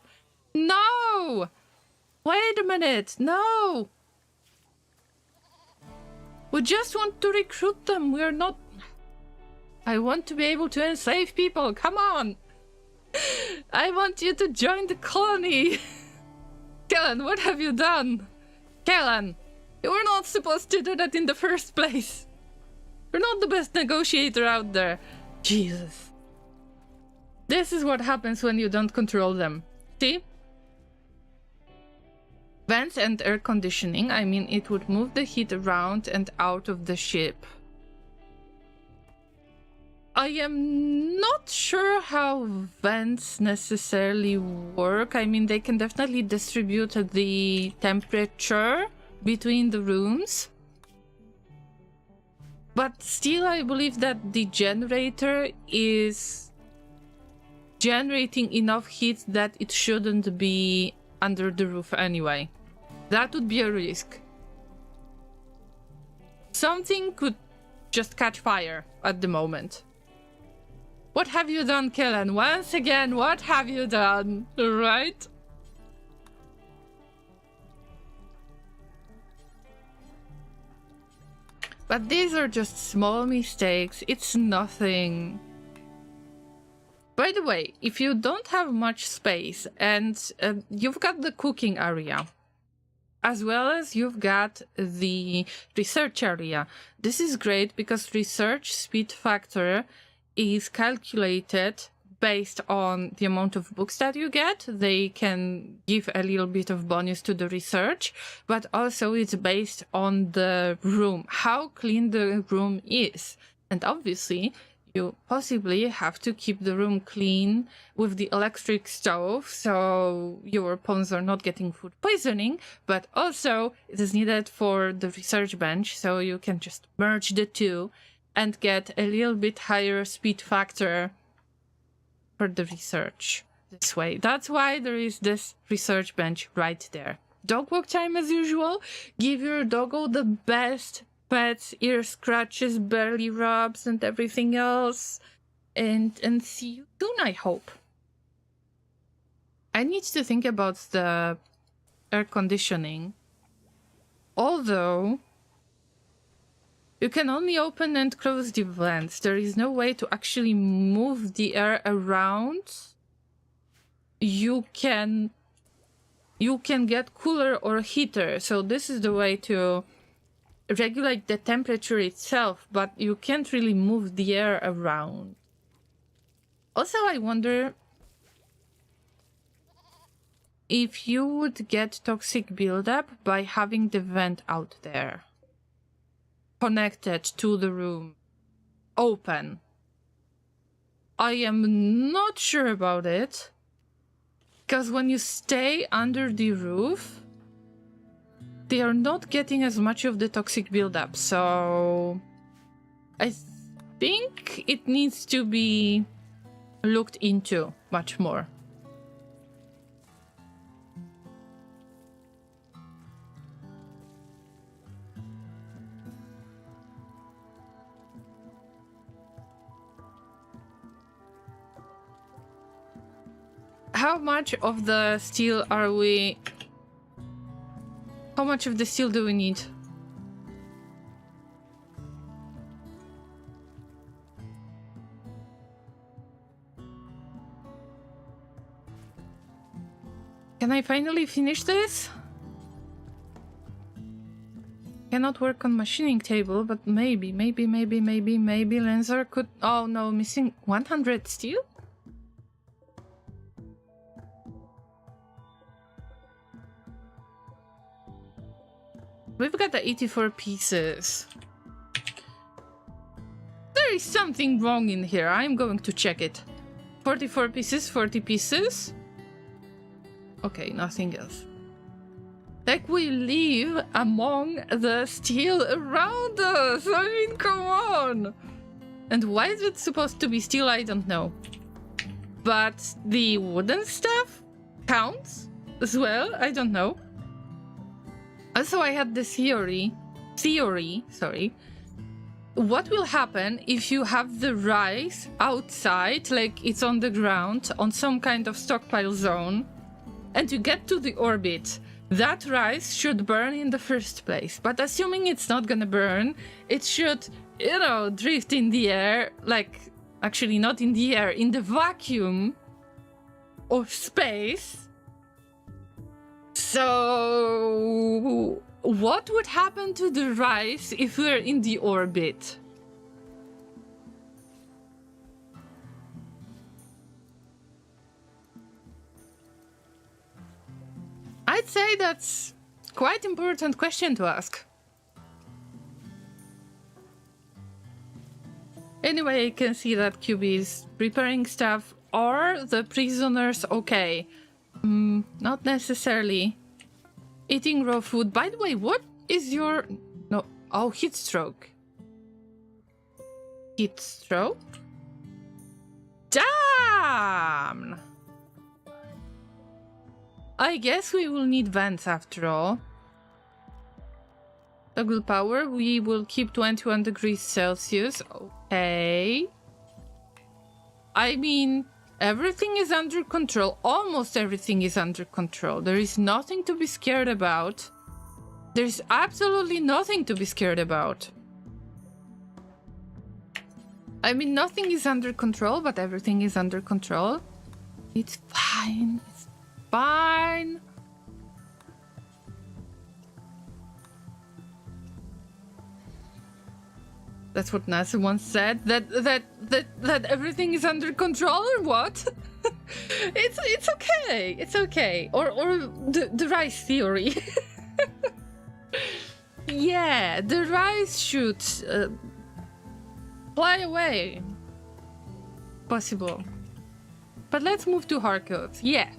No! Wait a minute, no! We just want to recruit them, we're not... I want to be able to enslave people, come on! I want you to join the colony! Kellan, what have you done? Kellan, you were not supposed to do that in the first place! You're not the best negotiator out there. Jesus. This is what happens when you don't control them. See? Vents and air conditioning, I mean, it would move the heat around and out of the ship. I am not sure how vents necessarily work. I mean, they can definitely distribute the temperature between the rooms. But still, I believe that the generator is generating enough heat that it shouldn't be under the roof anyway. That would be a risk. Something could just catch fire at the moment. What have you done, Kellan? Once again, what have you done? Right? But these are just small mistakes. It's nothing. By the way, if you don't have much space and you've got the cooking area, as well as you've got the research area, this is great because research speed factor is calculated based on the amount of books that you get. They can give a little bit of bonus to the research, but also it's based on the room, how clean the room is. And obviously, you possibly have to keep the room clean with the electric stove so your pawns are not getting food poisoning, but also it is needed for the research bench, so you can just merge the two and get a little bit higher speed factor for the research this way. That's why there is this research bench right there. Dog walk time as usual. Give your doggo the best pets, ear scratches, belly rubs, and everything else. And see you soon, I hope. I need to think about the air conditioning. Although you can only open and close the vents. There is no way to actually move the air around. You can get cooler or heater. So this is the way to regulate the temperature itself, but you can't really move the air around. Also, I wonder if you would get toxic buildup by having the vent out there, connected to the room, open. I am not sure about it, because when you stay under the roof, they are not getting as much of the toxic buildup, so I think it needs to be looked into much more. How much of the steel are we... How much of the steel do we need? Can I finally finish this? Cannot work on machining table, but maybe Lancer could... Oh no, missing 100 steel? We've got the 84 pieces. There is something wrong in here. I'm going to check it. 44 pieces, 40 pieces. Okay, nothing else. Like we live among the steel around us. I mean, come on. And why is it supposed to be steel? I don't know. But the wooden stuff counts as well. I don't know. Also, I had this theory, sorry. What will happen if you have the rice outside, like it's on the ground, on some kind of stockpile zone, and you get to the orbit? That rice should burn in the first place, but assuming it's not gonna burn, it should, you know, drift in the air, like, actually not in the air, in the vacuum of space. So, what would happen to the rice if we're in the orbit? I'd say that's quite important question to ask. Anyway, I can see that QB is preparing stuff. Are the prisoners okay? Not necessarily. Eating raw food. By the way, what is your... No. Oh, heat stroke. Heat stroke? Damn! I guess we will need vents after all. Toggle power. We will keep 21 degrees Celsius. Okay. I mean... Everything is under control. Almost everything is under control. There is nothing to be scared about. There's absolutely nothing to be scared about. I mean, nothing is under control, but everything is under control. It's fine. It's fine. That's what NASA once said. That everything is under control, or what? it's okay. It's okay. Or the rice theory. Yeah, the rice should fly away. possible. But let's move to Kharkov. Yeah.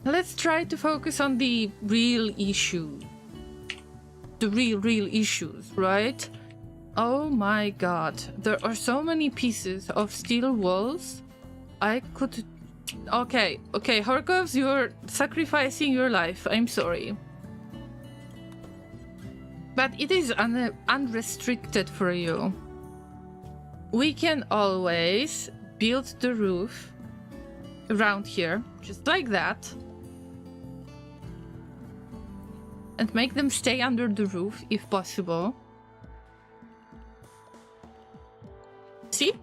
Let's try to focus on the real issue. The real issues, right? Oh my god. There are so many pieces of steel walls. I could... Okay, Kharkov, you're sacrificing your life. I'm sorry. But it is unrestricted for you. We can always build the roof around here, just like that. And make them stay under the roof, if possible. See?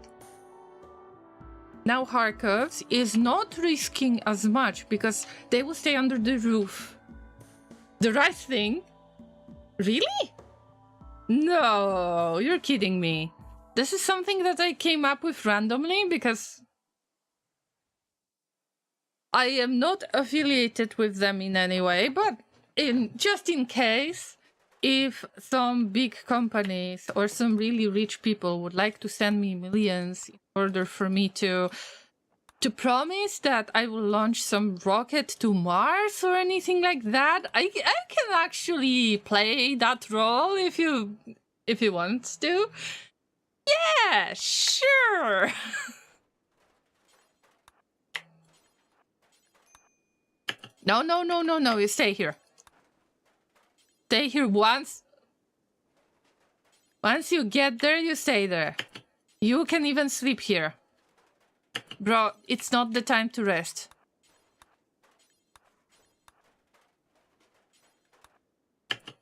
Now Kharkov is not risking as much, because they will stay under the roof. The right thing? Really? No, you're kidding me. This is something that I came up with randomly because I am not affiliated with them in any way, but just in case, if some big companies or some really rich people would like to send me millions in order for me to promise that I will launch some rocket to Mars or anything like that, I can actually play that role if you want to. Yeah, sure. No, you stay here. Stay here once you get there, you stay there. You can even sleep here. Bro, it's not the time to rest.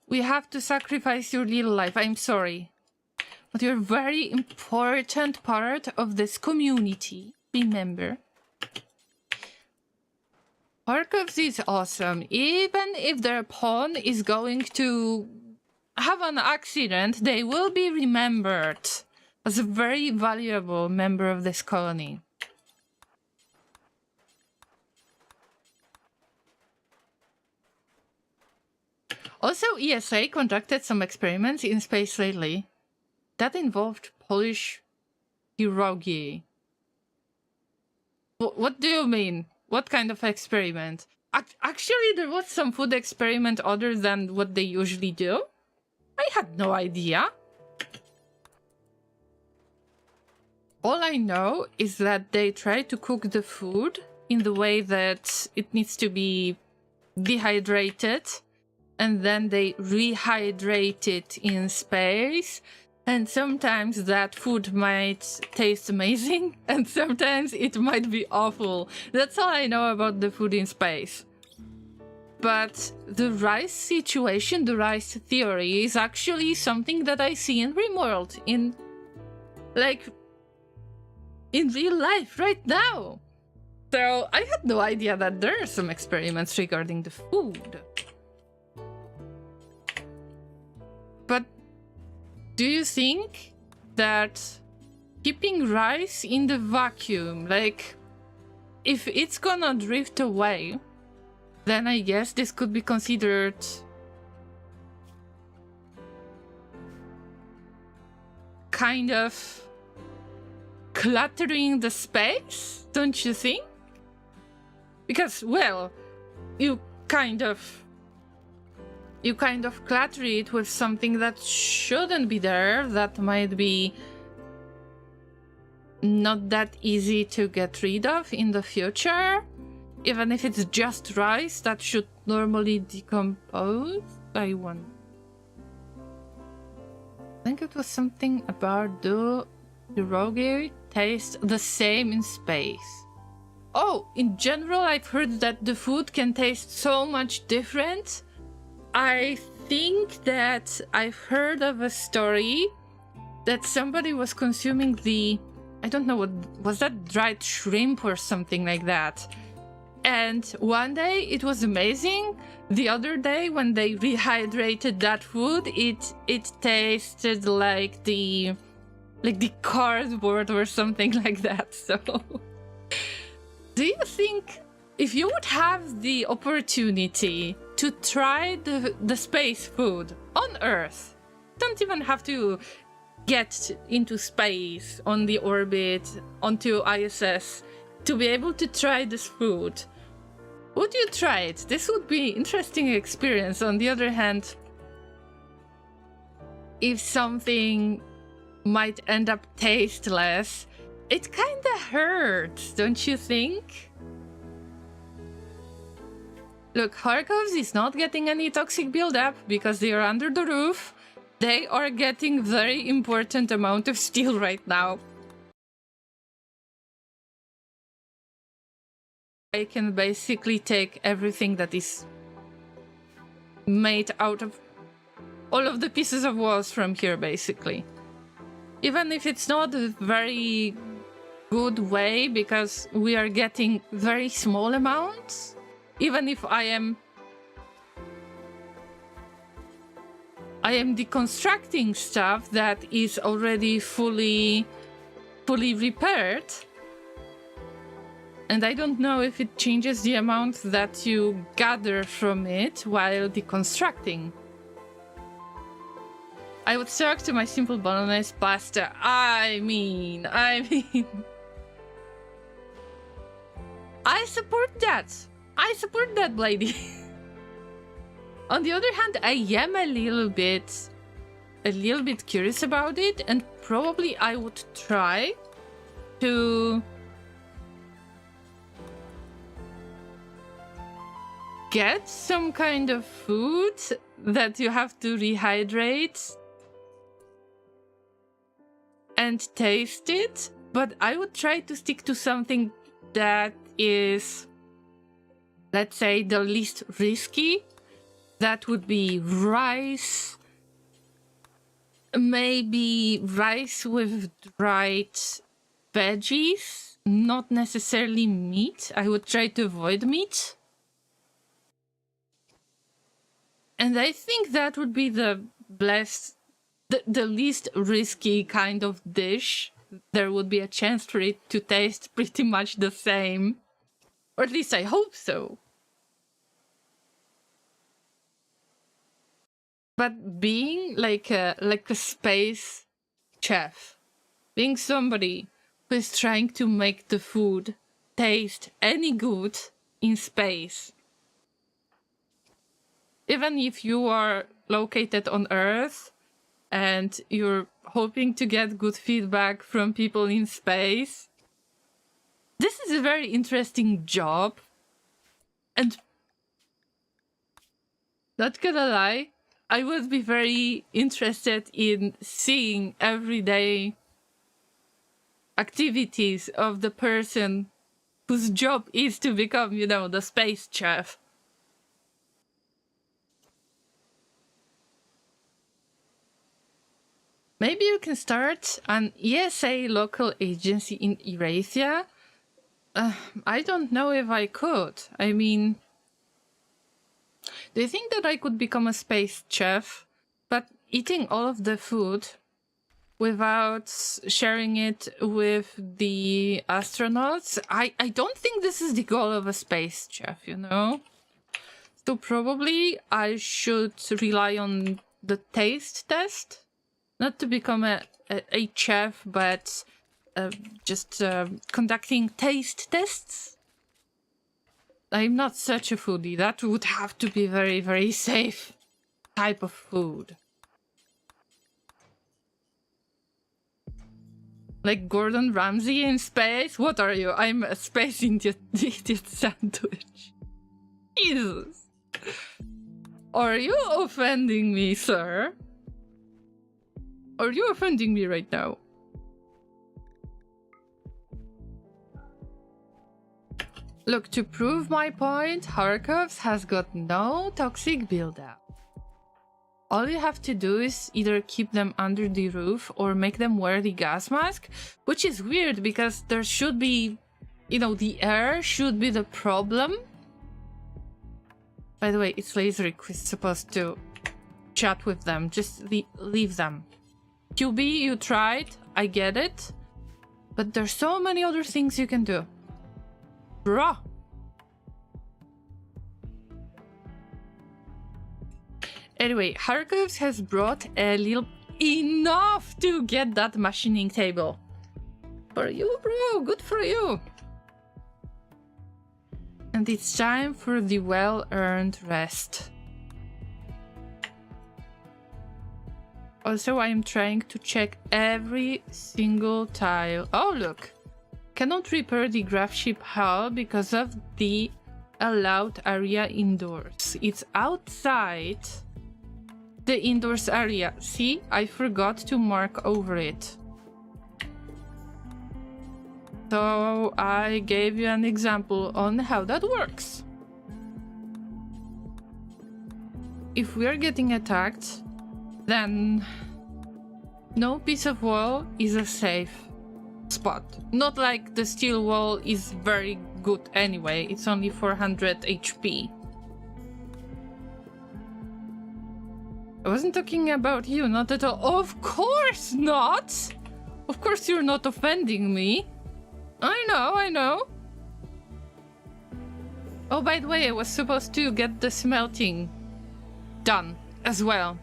We have to sacrifice your little life, I'm sorry. But you're a very important part of this community, remember? Kharkov is awesome. Even if their pawn is going to have an accident, they will be remembered as a very valuable member of this colony. Also, ESA conducted some experiments in space lately. That involved Polish pierogi. What do you mean? What kind of experiment? Actually, there was some food experiment other than what they usually do. I had no idea. All I know is that they try to cook the food in the way that it needs to be dehydrated, and then they rehydrate it in space. And sometimes that food might taste amazing, and sometimes it might be awful. That's all I know about the food in space. But the rice situation, the rice theory, is actually something that I see in Rimworld, in real life, right now. So I had no idea that there are some experiments regarding the food. But do you think that keeping rice in the vacuum, like, if it's gonna drift away, then I guess this could be considered kind of cluttering the space, don't you think? Because, well, you kind of clutter it with something that shouldn't be there, that might be not that easy to get rid of in the future. Even if it's just rice that should normally decompose, I wonder. I think it was something about the pierogi taste the same in space. Oh, in general, I've heard that the food can taste so much different. I think that I've heard of a story that somebody was consuming I don't know, what was that, dried shrimp or something like that. And one day it was amazing. The other day when they rehydrated that food, it tasted like the cardboard or something like that. So do you think if you would have the opportunity to try the space food on Earth, don't even have to get into space on the orbit, onto ISS, to be able to try this food. Would you try it? This would be an interesting experience. On the other hand, if something might end up tasteless, it kinda hurts, don't you think? Look, Kharkov's is not getting any toxic buildup because they are under the roof. They are getting very important amount of steel right now. I can basically take everything that is made out of all of the pieces of walls from here, basically. Even if it's not a very good way, because we are getting very small amounts. Even if I am deconstructing stuff that is already fully repaired. And I don't know if it changes the amount that you gather from it while deconstructing. I would suck to my simple bolognese pasta. I mean... I support that. I support that, lady. On the other hand, I am a little bit curious about it, and probably I would try to get some kind of food that you have to rehydrate and taste it, but I would try to stick to something that is, let's say, the least risky. That would be rice. Maybe rice with dried veggies, not necessarily meat. I would try to avoid meat. And I think that would be the least risky kind of dish. There would be a chance for it to taste pretty much the same. Or at least I hope so. But being like a space chef, being somebody who is trying to make the food taste any good in space, even if you are located on Earth and you're hoping to get good feedback from people in space, this is a very interesting job. And not gonna lie, I would be very interested in seeing everyday activities of the person whose job is to become, you know, the space chef. Maybe you can start an ESA local agency in Eurasia. I don't know if I could. I mean, do you think that I could become a space chef, but eating all of the food without sharing it with the astronauts? I don't think this is the goal of a space chef, you know? So probably I should rely on the taste test. Not to become a chef, but just conducting taste tests. I'm not such a foodie. That would have to be very, very safe type of food. Like Gordon Ramsay in space? What are you? I'm a space idiot sandwich. Jesus. Are you offending me, sir? Are you offending me right now? Look, to prove my point, Kharkov's has got no toxic buildup. All you have to do is either keep them under the roof or make them wear the gas mask, which is weird because there should be, you know, the air should be the problem. By the way, it's Laser who's supposed to chat with them. Just leave them. QB, you tried, I get it, but there's so many other things you can do. Bruh. Anyway, Kharkov's has brought a enough to get that machining table. For you, bro. Good for you. And it's time for the well-earned rest. Also, I am trying to check every single tile. Oh, look. Cannot repair the Gravship hull because of the allowed area indoors. It's outside the indoors area. See, I forgot to mark over it. So I gave you an example on how that works. If we are getting attacked, then no piece of wall is a safe spot. Not like the steel wall is very good anyway, it's only 400 HP. I wasn't talking about you, not at all. Of course not! Of course you're not offending me. I know. Oh, by the way, I was supposed to get the smelting done as well.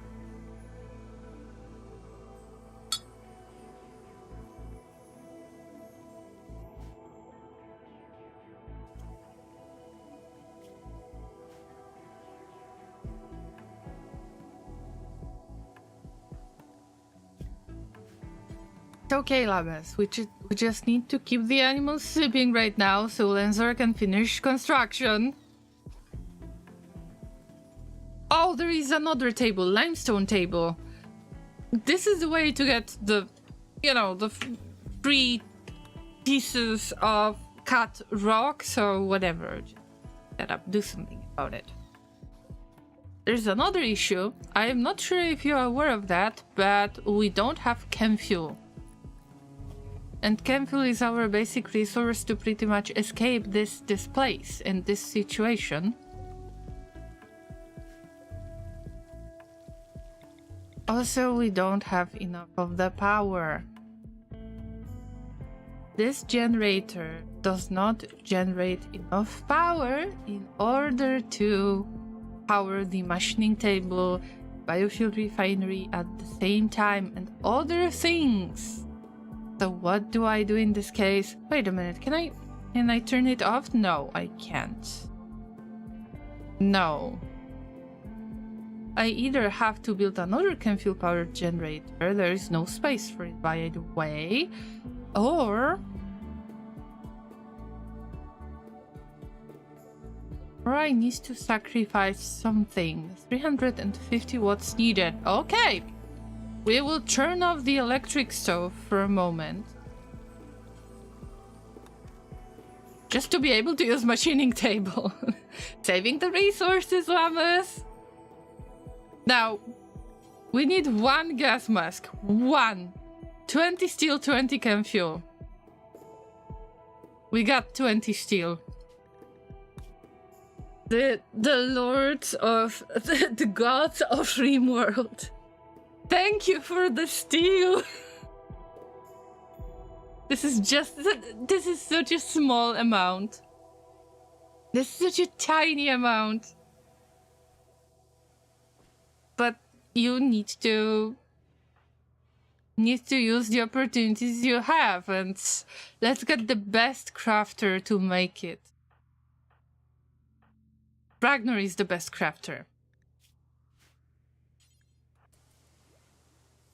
Okay, Llamas, we just need to keep the animals sleeping right now so Lenzor can finish construction. Oh, there is another table, limestone table. This is the way to get the, the free pieces of cut rock, so whatever. Just set up, do something about it. There's another issue. I am not sure if you're aware of that, but we don't have chem fuel. And chem fuel is our basic resource to pretty much escape this place and this situation. Also, we don't have enough of the power. This generator does not generate enough power in order to power the machining table, biofuel refinery at the same time, and other things. So what do I do in this case? Wait a minute, can I turn it off? No, I can't. No. I either have to build another chem fuel powered generator, there is no space for it by the way, or I need to sacrifice something. 350 watts needed. Okay! We will turn off the electric stove for a moment. Just to be able to use machining table. Saving the resources, Llamas! Now, we need one gas mask. One! 20 steel, 20 chem fuel. We got 20 steel. The lords of... the gods of Rimworld. Thank you for the steel! This is such a small amount. This is such a tiny amount. But you need to use the opportunities you have, and let's get the best crafter to make it. Ragnar is the best crafter.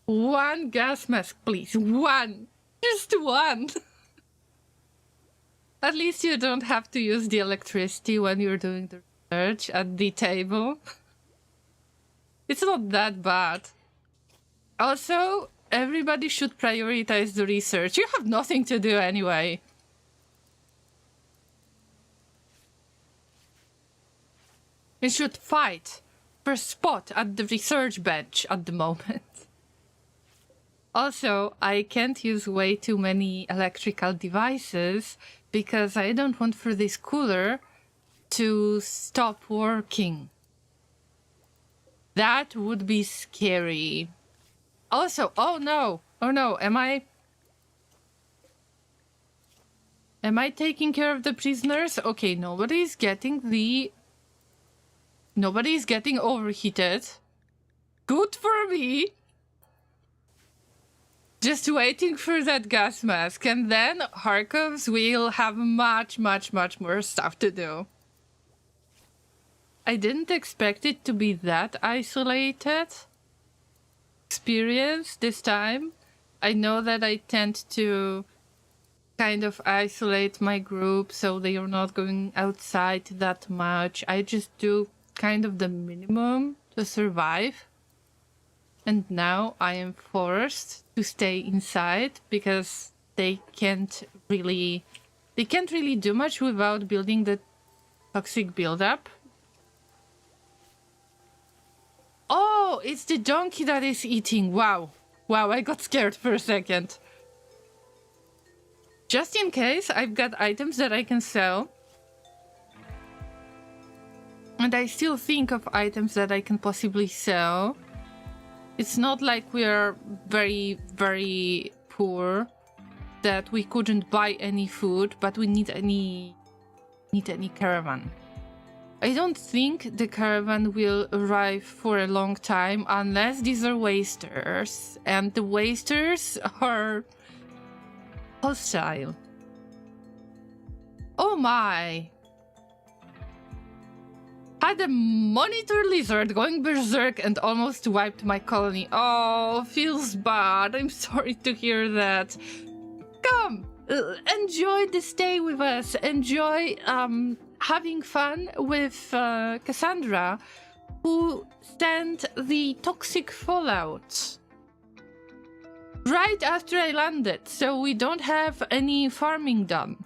One gas mask, please. One. Just one. At least you don't have to use the electricity when you're doing the research at the table. It's not that bad. Also, everybody should prioritize the research. You have nothing to do anyway. You should fight for a spot at the research bench at the moment. Also, I can't use way too many electrical devices because I don't want for this cooler to stop working. That would be scary. Also, oh no, am I taking care of the prisoners? Okay, nobody's getting overheated. Good for me. Just waiting for that gas mask, and then Harkovs will have much, much, much more stuff to do. I didn't expect it to be that isolated experience this time. I know that I tend to kind of isolate my group so they are not going outside that much. I just do kind of the minimum to survive. And now I am forced to stay inside because they can't really do much without building the toxic buildup. Oh, it's the donkey that is eating. Wow. Wow, I got scared for a second. Just in case, I've got items that I can sell. And I still think of items that I can possibly sell. It's not like we are very, very poor that we couldn't buy any food, but we need any caravan. I don't think the caravan will arrive for a long time unless these are wasters, and the wasters are hostile. Oh my! Had a monitor lizard going berserk and almost wiped my colony. Oh, feels bad. I'm sorry to hear that. Come, enjoy this day with us. Enjoy having fun with Cassandra, who sent the toxic fallout right after I landed, so we don't have any farming done.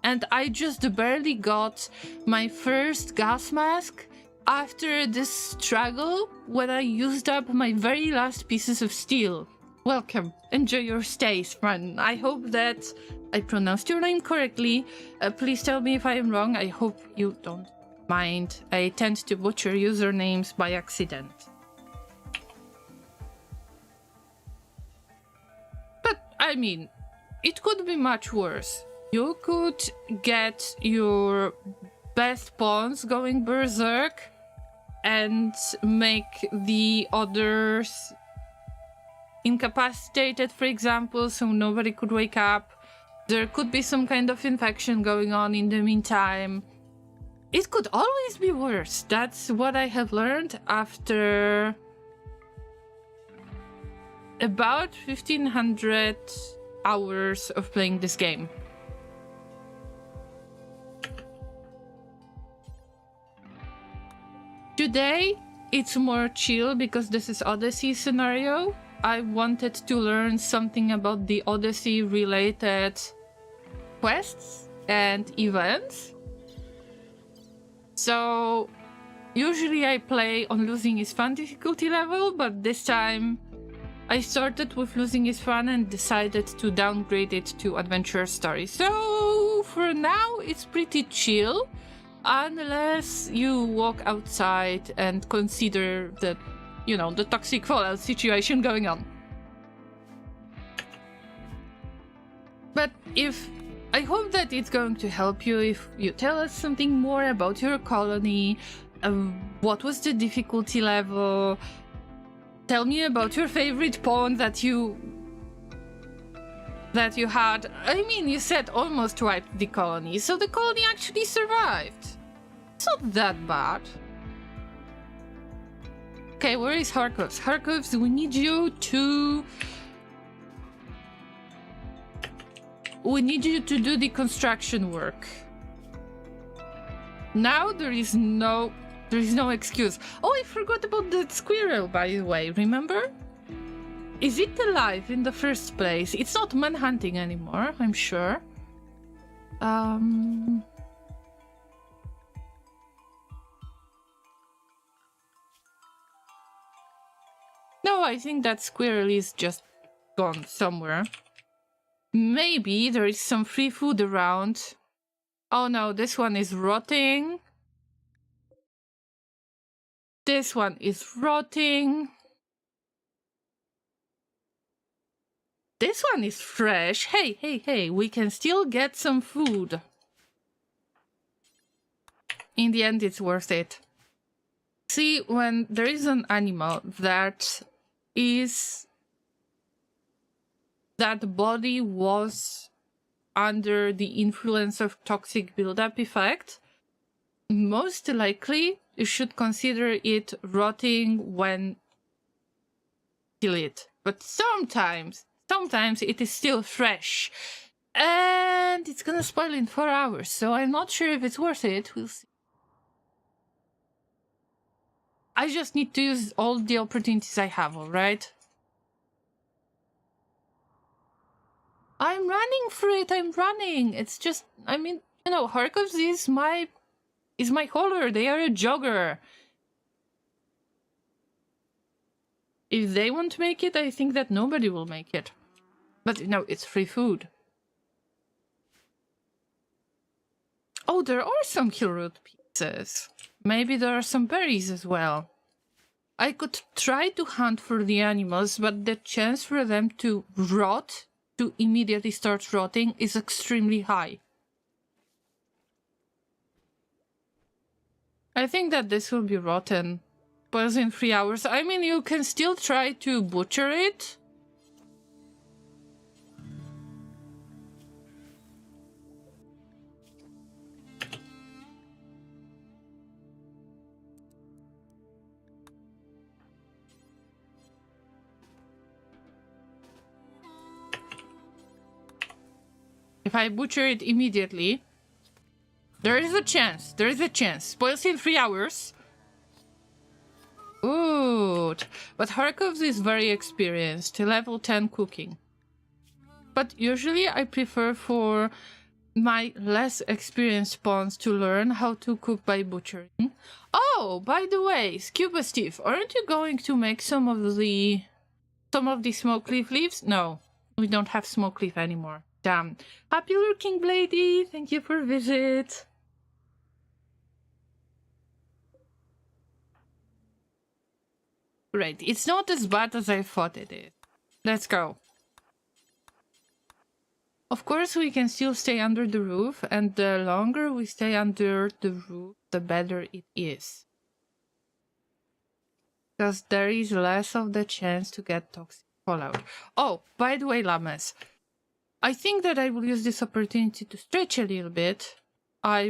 And I just barely got my first gas mask after this struggle when I used up my very last pieces of steel. Welcome. Enjoy your stays, friend. I hope that I pronounced your name correctly. Please tell me if I am wrong. I hope you don't mind. I tend to butcher usernames by accident. But, I mean, it could be much worse. You could get your best pawns going berserk and make the others incapacitated, for example, so nobody could wake up. There could be some kind of infection going on in the meantime. It could always be worse. That's what I have learned after about 1500 hours of playing this game. Today, it's more chill because this is Odyssey scenario. I wanted to learn something about the Odyssey related quests and events. So, usually I play on Losing is Fun difficulty level, but this time I started with Losing is Fun and decided to downgrade it to Adventure Story. So, for now, it's pretty chill. Unless you walk outside and consider the, you know, the toxic fallout situation going on. But I hope that it's going to help you if you tell us something more about your colony. What was the difficulty level? Tell me about your favorite pawn that you had. I mean, you said almost wiped the colony, so the colony actually survived. It's not that bad. Okay, where is Harkovs? Harkovs, we need you to... We need you to do the construction work. Now there is no excuse. Oh, I forgot about the squirrel, by the way, remember? Is it alive in the first place? It's not manhunting anymore, I'm sure. No, I think that squirrel is just gone somewhere. Maybe there is some free food around. Oh no, this one is rotting. This one is rotting. This one is fresh. Hey, we can still get some food. In the end, it's worth it. See, when there is an animal that is that body was under the influence of toxic buildup effect, most likely you should consider it rotting when kill it. But sometimes it is still fresh. And it's gonna spoil in 4 hours, so I'm not sure if it's worth it. We'll see. I just need to use all the opportunities I have, alright? I'm running for it, I'm running! It's just, I mean, you know, Harkovs is my hauler, they are a jogger. If they won't make it, I think that nobody will make it. But, you know, it's free food. Oh, there are some killroot pieces. Maybe there are some berries as well. I could try to hunt for the animals, but the chance for them to rot, to immediately start rotting, is extremely high. I think that this will be rotten. But in 3 hours. I mean, you can still try to butcher it. If I butcher it immediately, there is a chance. There is a chance. Spoils in 3 hours. Ooh. But Harkovs is very experienced. Level 10 cooking. But usually I prefer for my less experienced pawns to learn how to cook by butchering. Oh, by the way, Scuba Steve, aren't you going to make some of the smoke leaf leaves? No, we don't have smoke leaf anymore. Damn. Happy lurking, Blady. Thank you for visit. Right, it's not as bad as I thought it is. Let's go. Of course, we can still stay under the roof, and the longer we stay under the roof, the better it is. Because there is less of the chance to get toxic fallout. Oh, by the way, llamas, I think that I will use this opportunity to stretch a little bit. I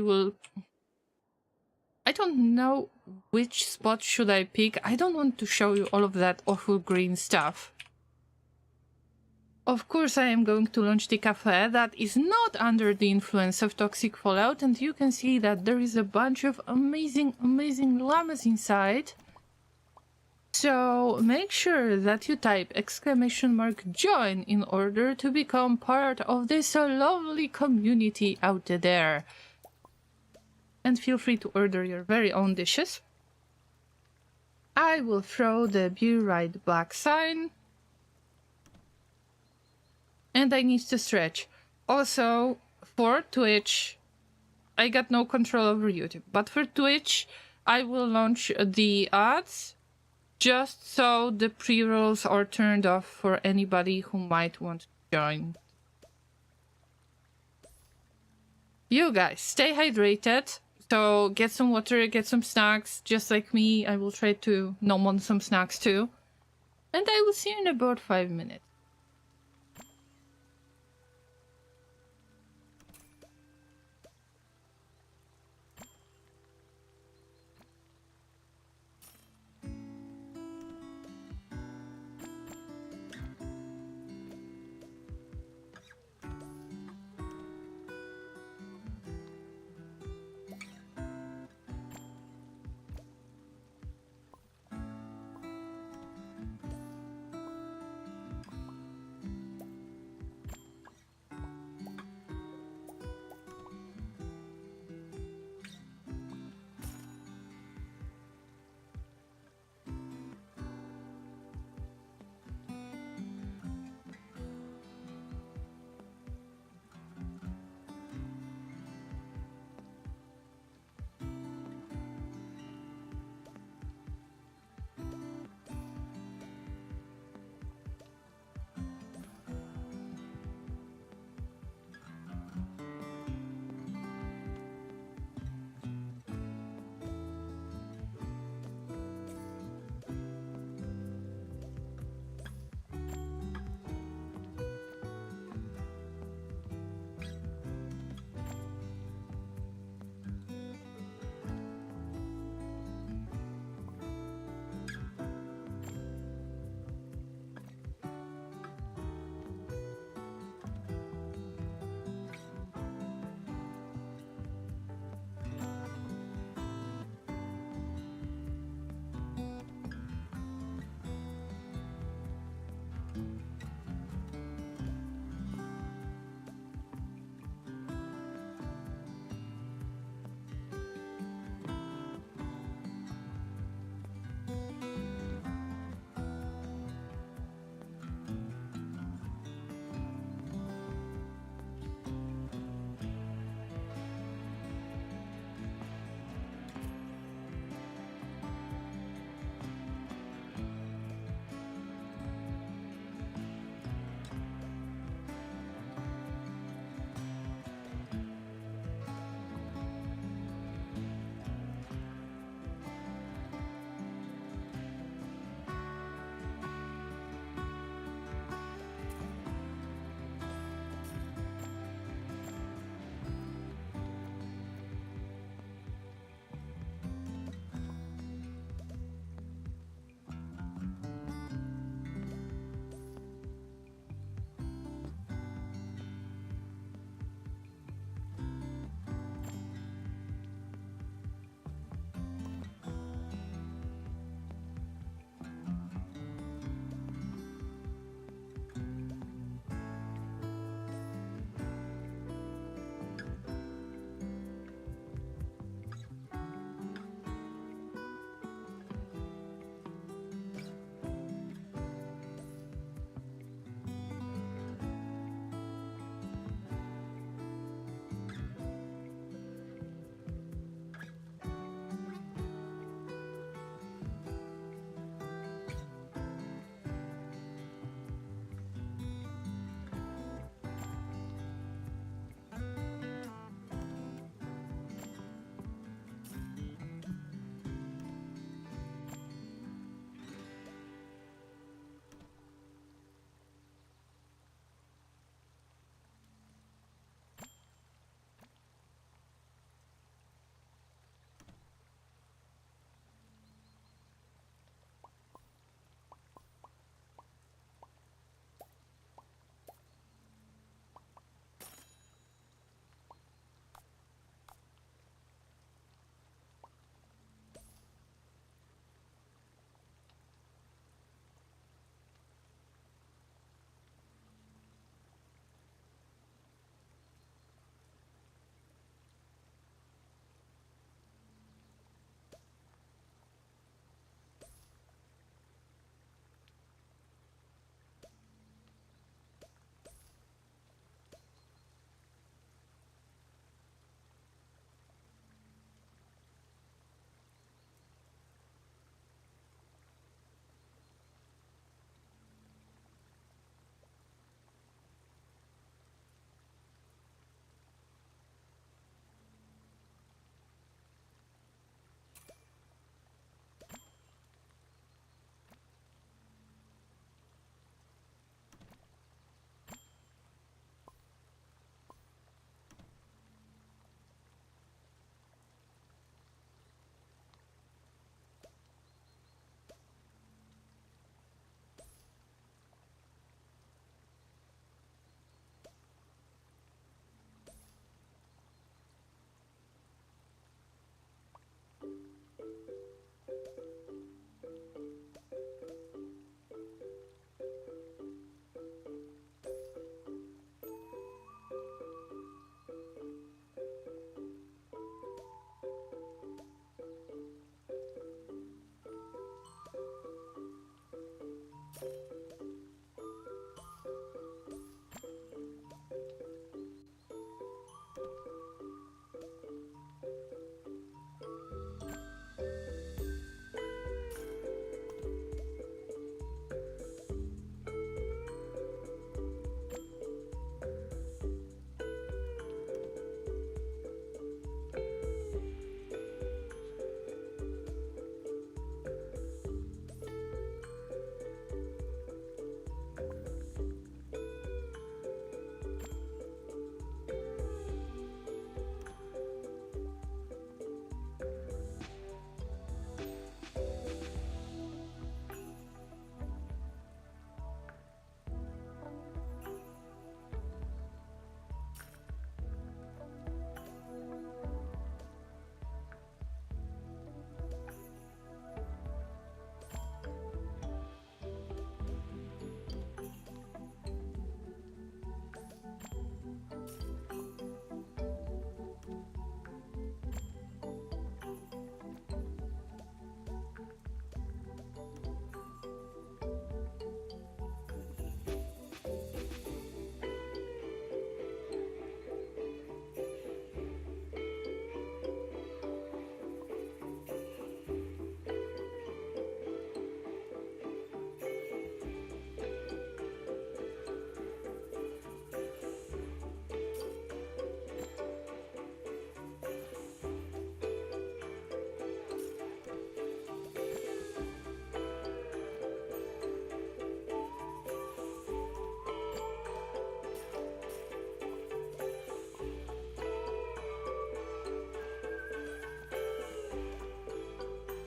don't know which spot should I pick. I don't want to show you all of that awful green stuff. Of course, I am going to launch the cafe that is not under the influence of toxic fallout, and you can see that there is a bunch of amazing llamas inside. So make sure that you type !join in order to become part of this lovely community out there. And feel free to order your very own dishes. I will throw the Be Right Back sign. And I need to stretch. Also, for Twitch, I got no control over YouTube, but for Twitch, I will launch the ads just so the pre-rolls are turned off for anybody who might want to join. You guys, stay hydrated. So get some water, get some snacks. Just like me, I will try to nom on some snacks too. And I will see you in about 5 minutes.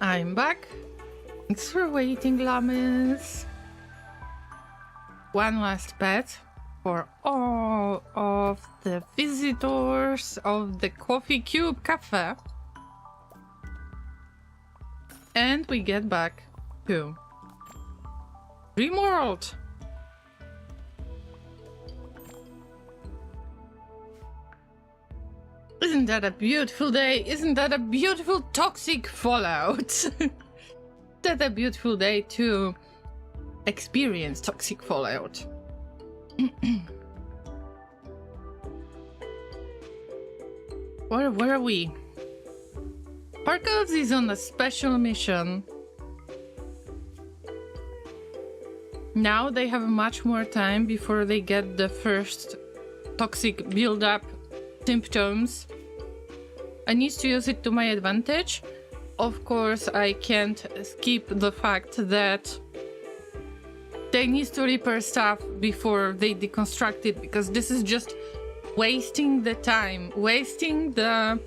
I'm back. Thanks for waiting, llamas. One last pet for all of the visitors of the Coffee Cube Cafe. And we get back to Rimworld. Isn't that a beautiful day? Isn't that a beautiful toxic fallout? That a beautiful day to experience toxic fallout. Where are we? Circus is on a special mission. Now they have much more time before they get the first toxic build-up symptoms. I need to use it to my advantage. Of course, I can't skip the fact that they need to repair stuff before they deconstruct it, because this is just wasting the time, wasting the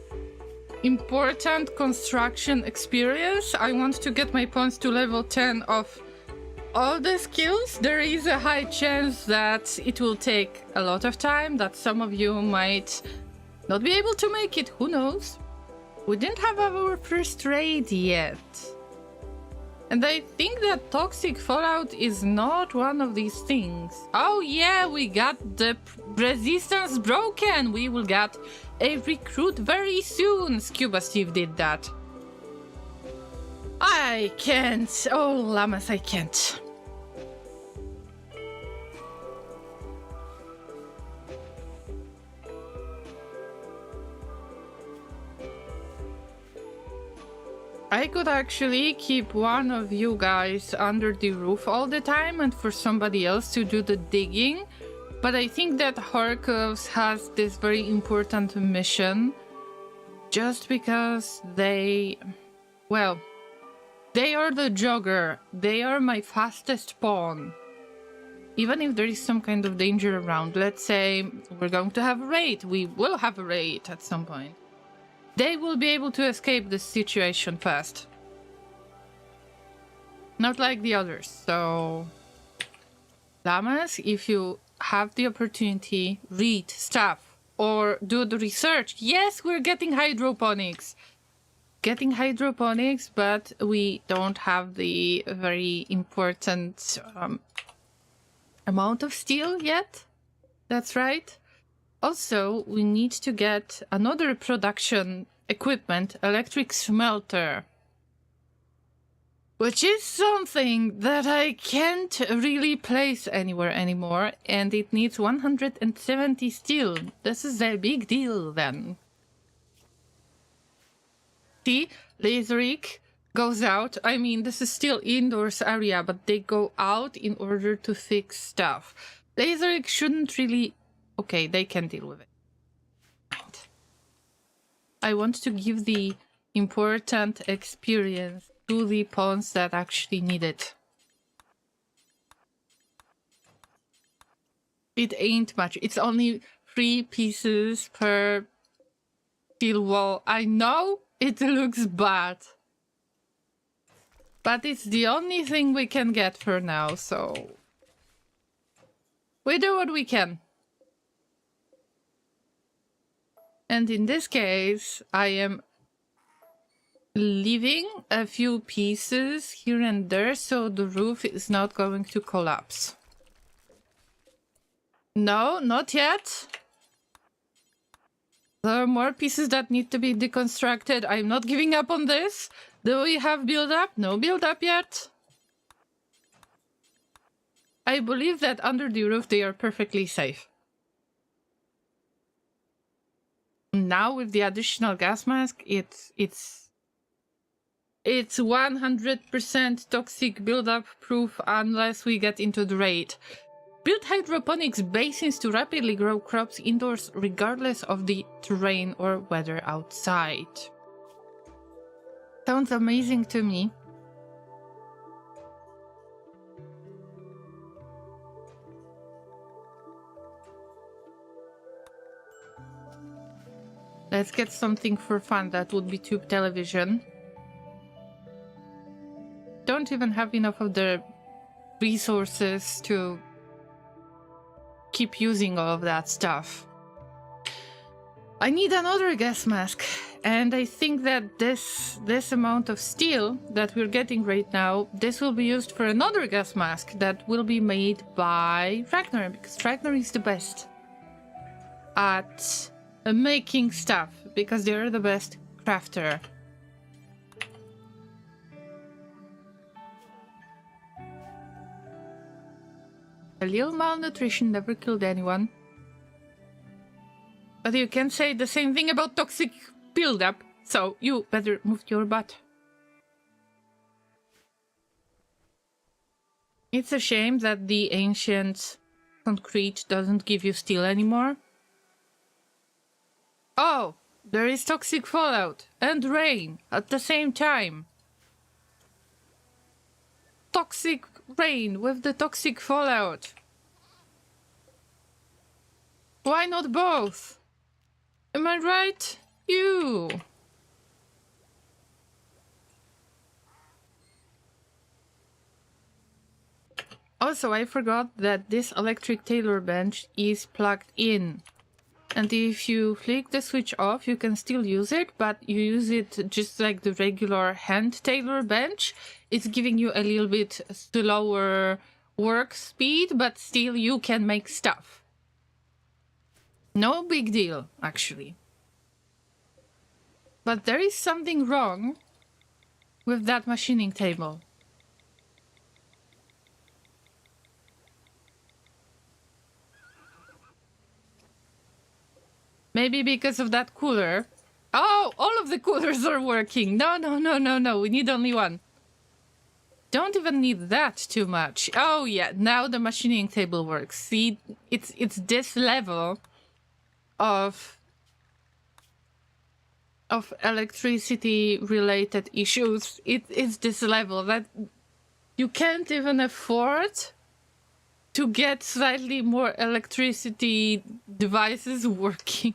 important construction experience. I want to get my pawns to level 10 of all the skills. There is a high chance that it will take a lot of time, that some of you might not be able to make it, who knows? We didn't have our first raid yet. And I think that toxic fallout is not one of these things. Oh yeah, we got the resistance broken. We will get a recruit very soon. Scuba Steve did that. I can't. Oh, llamas, I can't. I could actually keep one of you guys under the roof all the time and for somebody else to do the digging, but I think that Circus has this very important mission just because they are the jogger. They are my fastest pawn. Even if there is some kind of danger around, let's say we're going to have a raid, we will have a raid at some point. They will be able to escape this situation fast. Not like the others, so... Llamas, if you have the opportunity, read stuff or do the research. Yes, we're getting hydroponics. But we don't have the very important amount of steel yet. That's right. Also, we need to get another production equipment, electric smelter. Which is something that I can't really place anywhere anymore, and it needs 170 steel. This is a big deal then. See, Laserik goes out. I mean, this is still indoors area, but they go out in order to fix stuff. Laserik shouldn't really... Okay, they can deal with it. I want to give the important experience to the pawns that actually need it. It ain't much. It's only 3 pieces per steel wall. I know it looks bad, but it's the only thing we can get for now, so we do what we can. And in this case, I am leaving a few pieces here and there so the roof is not going to collapse. No, not yet. There are more pieces that need to be deconstructed. I'm not giving up on this. Do we have build-up? No build-up yet. I believe that under the roof they are perfectly safe. Now with the additional gas mask, it's 100% toxic build-up proof unless we get into the raid. Build hydroponics basins to rapidly grow crops indoors regardless of the terrain or weather outside. Sounds amazing to me. Let's get something for fun. That would be tube television. don't even have enough of the resources to keep using all of that stuff. I need another gas mask, and I think that this amount of steel that we're getting right now, this will be used for another gas mask that will be made by Ragnar, because Ragnar is the best at making stuff, because they're the best crafter. A little malnutrition never killed anyone. But you can say the same thing about toxic buildup, so you better move your butt. It's a shame that the ancient concrete doesn't give you steel anymore. Oh, there is toxic fallout and rain at the same time. Toxic rain with the toxic fallout. Why not both? Am I right? You. Also, I forgot that this electric tailor bench is plugged in. And if you flick the switch off, you can still use it, but you use it just like the regular hand tailor bench. It's giving you a little bit slower work speed, but still you can make stuff. No big deal, actually. But there is something wrong with that machining table. Maybe because of that cooler. Oh, all of the coolers are working. No. We need only one. Don't even need that too much. Oh yeah, now the machining table works. See, it's this level of electricity related issues. It's this level that you can't even afford to get slightly more electricity devices working.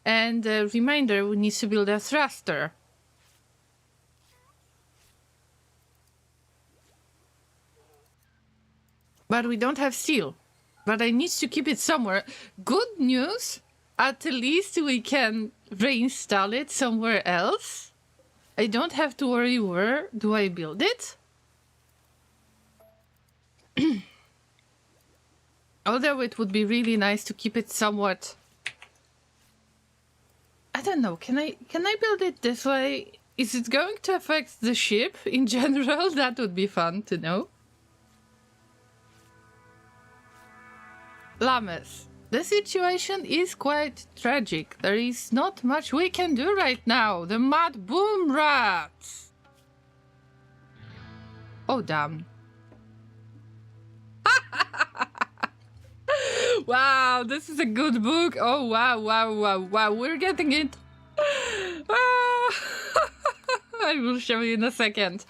And a reminder, we need to build a thruster. But we don't have steel. But I need to keep it somewhere. Good news, at least we can reinstall it somewhere else. I don't have to worry where do I build it. Although it would be really nice to keep it somewhat... I don't know, can I build it this way? Is it going to affect the ship in general? That would be fun to know. Llamas. The situation is quite tragic. There is not much we can do right now. The mud boom rats. Oh, damn. Wow, this is a good book. Oh, wow. We're getting it. Ah. I will show you in a second.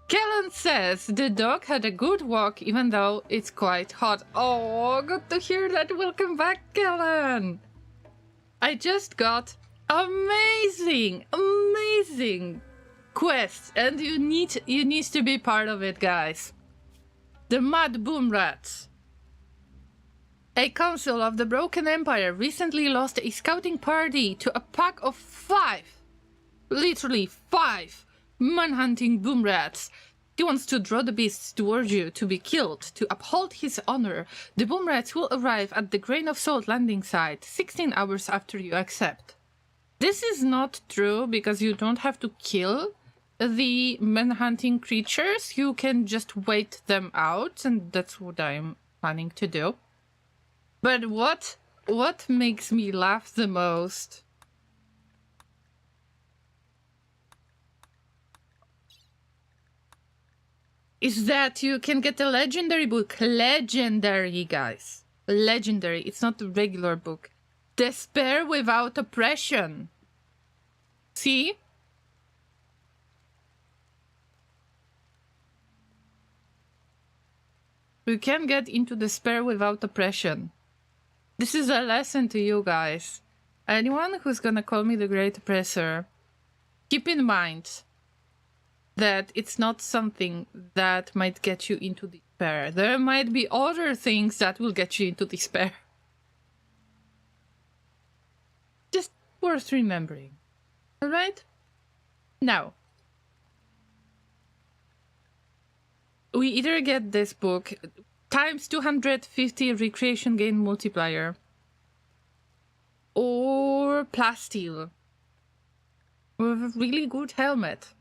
Kellen says the dog had a good walk even though it's quite hot. Oh, good to hear that. Welcome back, Kellen. I just got amazing quest, and you need to be part of it, guys. The Mud Boom Rats. A council of the Broken Empire recently lost a scouting party to a pack of 5, literally 5, manhunting boom rats. He wants to draw the beasts towards you to be killed. To uphold his honor, the boom rats will arrive at the Grain of Salt landing site 16 hours after you accept. This is not true because you don't have to kill the manhunting creatures. You can just wait them out, and that's what I'm planning to do. But what makes me laugh the most is that you can get a legendary book. Legendary, guys. Legendary. It's not a regular book. Despair Without Oppression. See? You can get into Despair Without Oppression. This is a lesson to you guys. Anyone who's gonna call me the Great Oppressor, keep in mind that it's not something that might get you into despair. There might be other things that will get you into despair. Just worth remembering. Alright? Now, we either get this book times 250 recreation gain multiplier or plasteel with a really good helmet.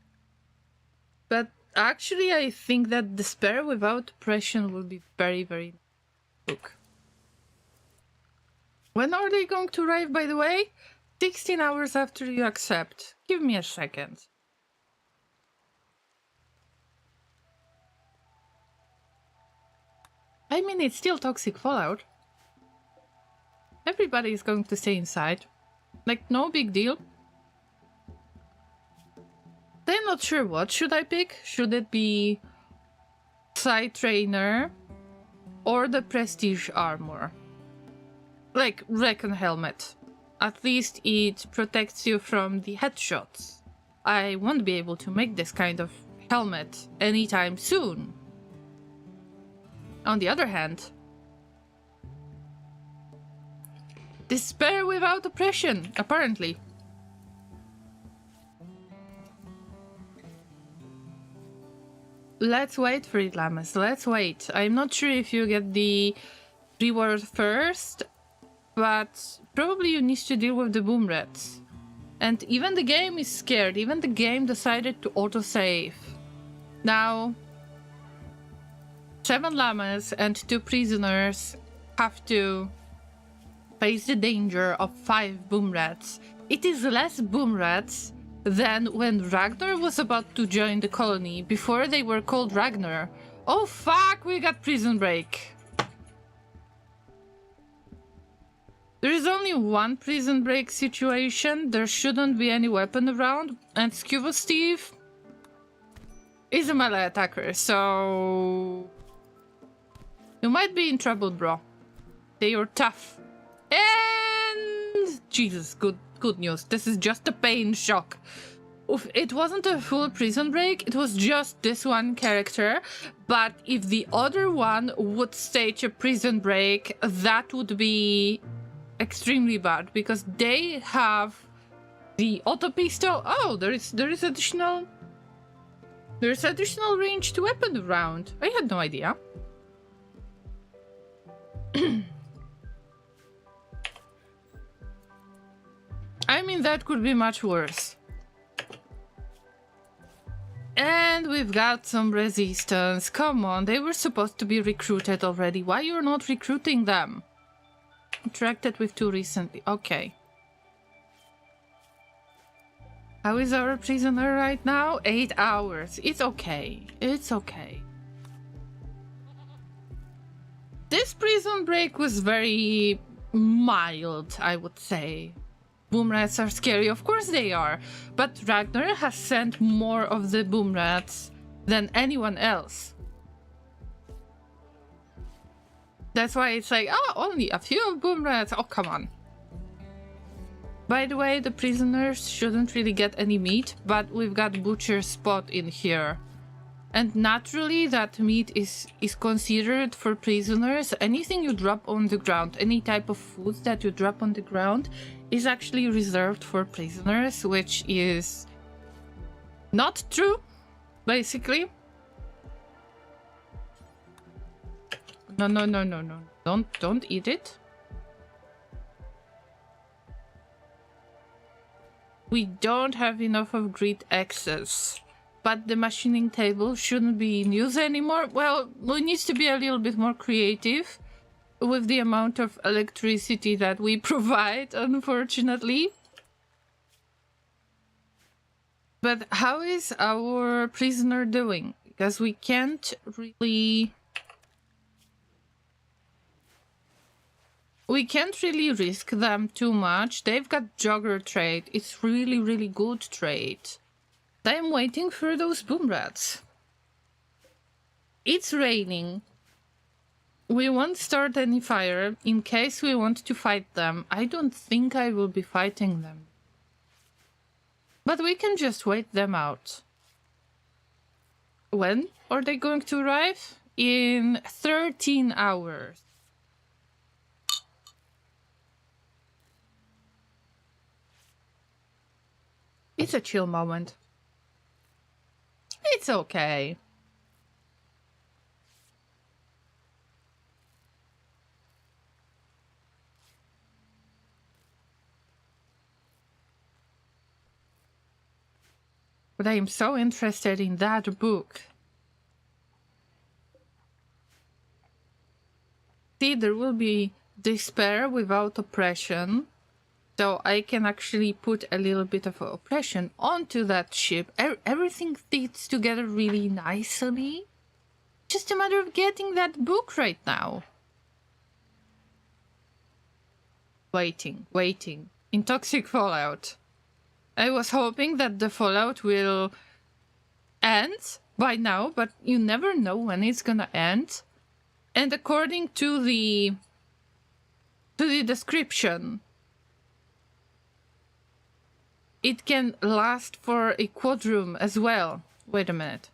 But actually I think that Despair Without Oppression will be very, very book. When are they going to arrive, by the way? 16 hours after you accept. Give me a second. I mean, it's still toxic fallout. Everybody is going to stay inside. Like, no big deal. I'm not sure what should I pick. Should it be Side Trainer or the Prestige Armor? Like, Recon Helmet. At least it protects you from the headshots. I won't be able to make this kind of helmet anytime soon. On the other hand, Despair Without Oppression, apparently. Let's wait for it, Llamas. Let's wait. I'm not sure if you get the reward first, but probably you need to deal with the boom rats. And even the game is scared. Even the game decided to autosave. Now, 7 llamas and 2 prisoners have to face the danger of 5 boom rats. It is less boom rats than when Ragnar was about to join the colony before they were called Ragnar. Oh fuck, we got prison break. There is only one prison break situation. There shouldn't be any weapon around, and Scuba Steve is a melee attacker, so you might be in trouble, bro. They are tough. And Jesus, good news. This is just a pain shock. Oof, it wasn't a full prison break, it was just this one character. But if the other one would stage a prison break, that would be extremely bad because they have the auto pistol. Oh, there is additional range to weapon around. I had no idea. I mean, that could be much worse. And we've got some resistance. Come on, they were supposed to be recruited already. Why you're not recruiting them? Interacted with 2 recently. Okay. How is our prisoner right now? 8 hours. It's okay. It's okay. This prison break was very mild, I would say. Boom rats are scary, of course they are. But Ragnar has sent more of the boom rats than anyone else. That's why it's like, oh, only a few boom rats. Oh, come on. By the way, the prisoners shouldn't really get any meat, but we've got butcher spot in here. And naturally, that meat is considered for prisoners. Anything you drop on the ground, any type of food that you drop on the ground is actually reserved for prisoners, which is not true, basically. No. Don't eat it. We don't have enough of grid access. But the machining table shouldn't be in use anymore. Well, we need to be a little bit more creative with the amount of electricity that we provide, unfortunately. But how is our prisoner doing? Because we can't really... We can't really risk them too much. They've got jogger trait. It's really, really good trait. I'm waiting for those boom rats. It's raining. We won't start any fire in case we want to fight them. I don't think I will be fighting them. But we can just wait them out. When are they going to arrive? In 13 hours. It's a chill moment. It's okay. But I am so interested in that book. See, there will be despair without oppression. So I can actually put a little bit of oppression onto that ship. Everything fits together really nicely. Just a matter of getting that book right now. Waiting. In Toxic Fallout. I was hoping that the Fallout will end by now, but you never know when it's gonna end. And according to the description, it can last for a quadroom as well. Wait a minute.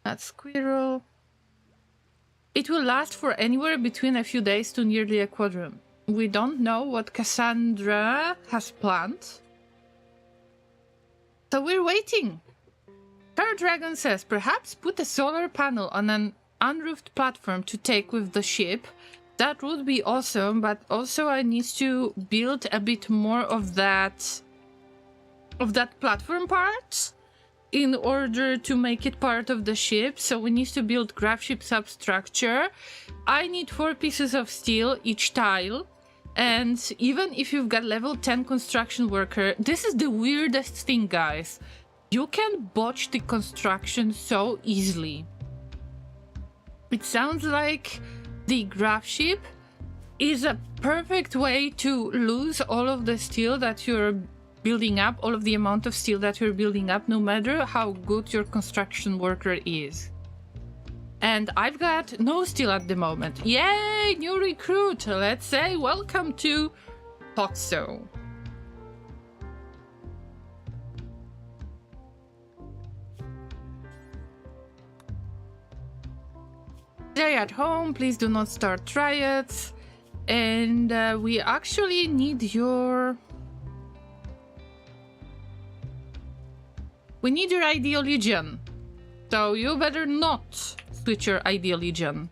That's squirrel. It will last for anywhere between a few days to nearly a quadroom. We don't know what Cassandra has planned. So we're waiting. Car Dragon says, perhaps put a solar panel on an unroofed platform to take with the ship. That would be awesome, but also I need to build a bit more of that platform part in order to make it part of the ship. So we need to build Gravship substructure. I need 4 pieces of steel each tile. And even if you've got level 10 construction worker, this is the weirdest thing, guys. You can botch the construction so easily. It sounds like the Gravship is a perfect way to lose all of the steel that you're building up, all of the amount of steel that you're building up, no matter how good your construction worker is. And I've got no steel at the moment. Yay, new recruit! Let's say welcome to Toxo. Stay at home, please do not start riots. And we actually need your... We need your ideal legion. So you better not switch your ideal legion.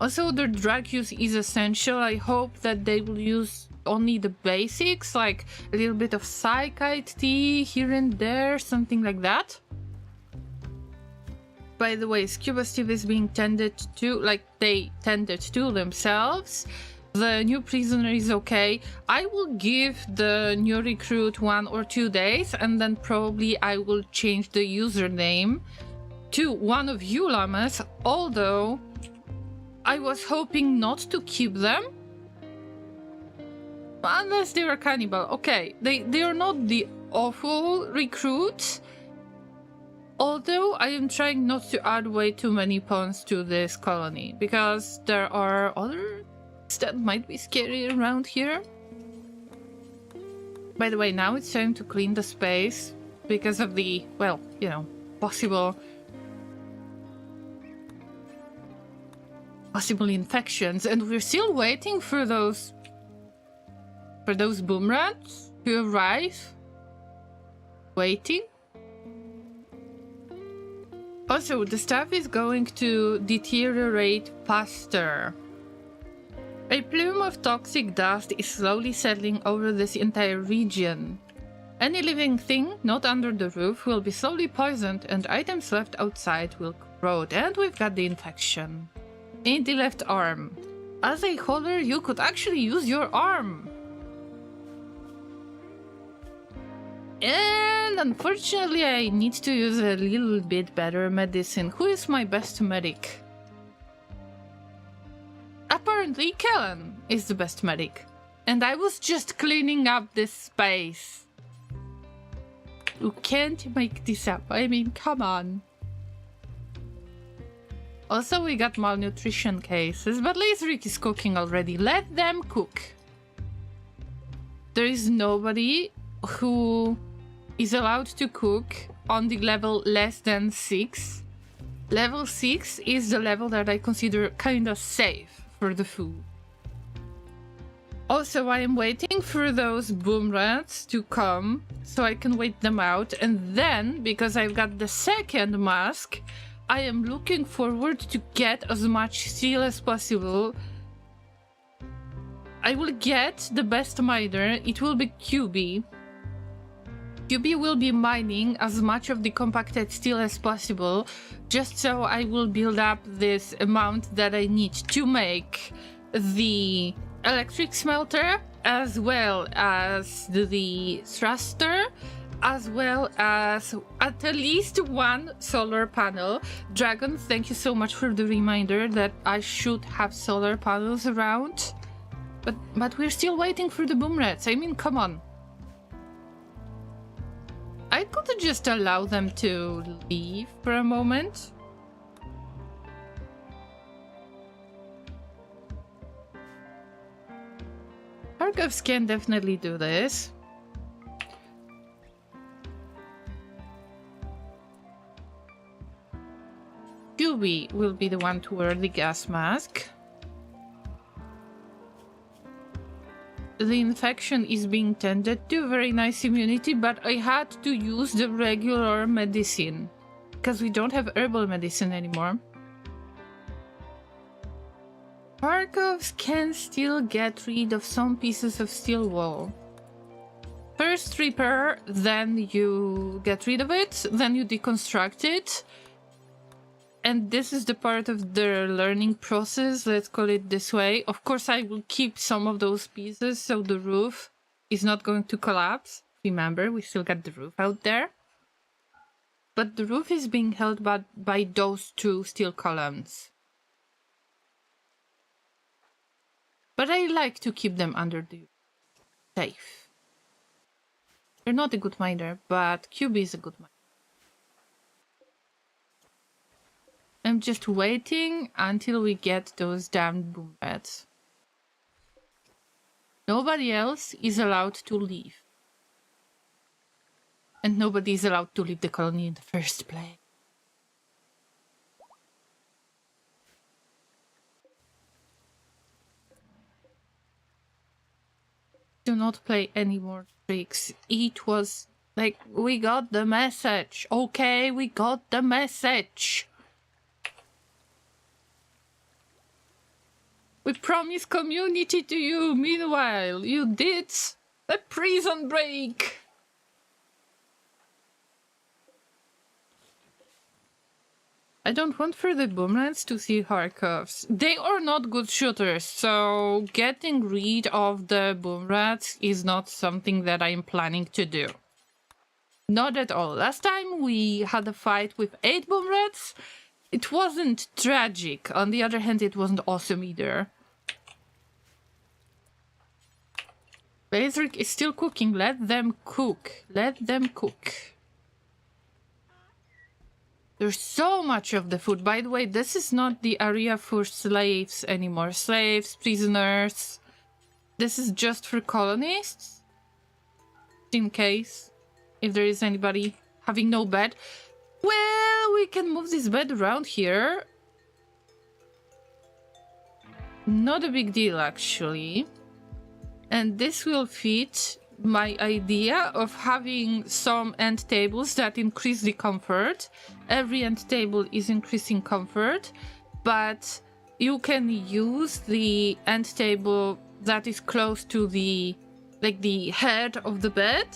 Also, their drug use is essential. I hope that they will use only the basics, like a little bit of psychite tea here and there, something like that. By the way, Scuba Steve is being tended to, like they tended to themselves. The new prisoner is okay. I will give the new recruit 1 or 2 days, and then probably I will change the username to one of you llamas, although I was hoping not to keep them. Unless they were cannibal. Okay, they are not the awful recruits. Although I am trying not to add way too many pawns to this colony, because there are others that might be scary around here. By the way, now it's time to clean the space because of the, well, you know, possible infections, and we're still waiting for those boomerangs to arrive. Waiting. Also, the stuff is going to deteriorate faster. A plume of toxic dust is slowly settling over this entire region. Any living thing not under the roof will be slowly poisoned, and items left outside will corrode. And we've got the infection in the left arm. As a holder, you could actually use your arm. And unfortunately, I need to use a little bit better medicine. Who is my best medic? Apparently, Kellen is the best medic. And I was just cleaning up this space. You can't make this up. I mean, come on. Also, we got malnutrition cases, but Laserrick is cooking already. Let them cook. There is nobody who is allowed to cook on the level less than 6. Level 6 is the level that I consider kind of safe for the food. Also, I am waiting for those boom rats to come so I can wait them out. And then, because I've got the second mask, I am looking forward to get as much steel as possible. I will get the best miner. It will be QB. QB will be mining as much of the compacted steel as possible, just so I will build up this amount that I need to make the electric smelter, as well as the thruster, as well as at least one solar panel. Dragon, thank you so much for the reminder that I should have solar panels around. But we're still waiting for the boom rats. I mean, come on. I could just allow them to leave for a moment. Argovs can definitely do this. QB will be the one to wear the gas mask. The infection is being tended to, very nice immunity, but I had to use the regular medicine because we don't have herbal medicine anymore. Argovs can still get rid of some pieces of steel wall. First repair, then you get rid of it, then you deconstruct it. And this is the part of the learning process, let's call it this way. Of course, I will keep some of those pieces so the roof is not going to collapse. Remember, we still got the roof out there. But the roof is being held by those two steel columns. But I like to keep them under the safe. They're not a good miner, but QB is a good miner. I'm just waiting until we get those damn boom rats. Nobody else is allowed to leave. And nobody is allowed to leave the colony in the first place. Do not play any more tricks. It was like, we got the message. Okay, we got the message. We promised community to you. Meanwhile, you did a prison break. I don't want for the boomerangs to see Harkovs. They are not good shooters, so getting rid of the boomerangs is not something that I'm planning to do. Not at all. Last time we had a fight with 8 boomerangs. It wasn't tragic. On the other hand, it wasn't awesome either. Bezric is still cooking. Let them cook. Let them cook. There's so much of the food. By the way, this is not the area for slaves anymore. Slaves, prisoners. This is just for colonists. In case, if there is anybody having no bed. Well, we can move this bed around here. Not a big deal, actually. And this will fit my idea of having some end tables that increase the comfort. Every end table is increasing comfort, but you can use the end table that is close to the head of the bed.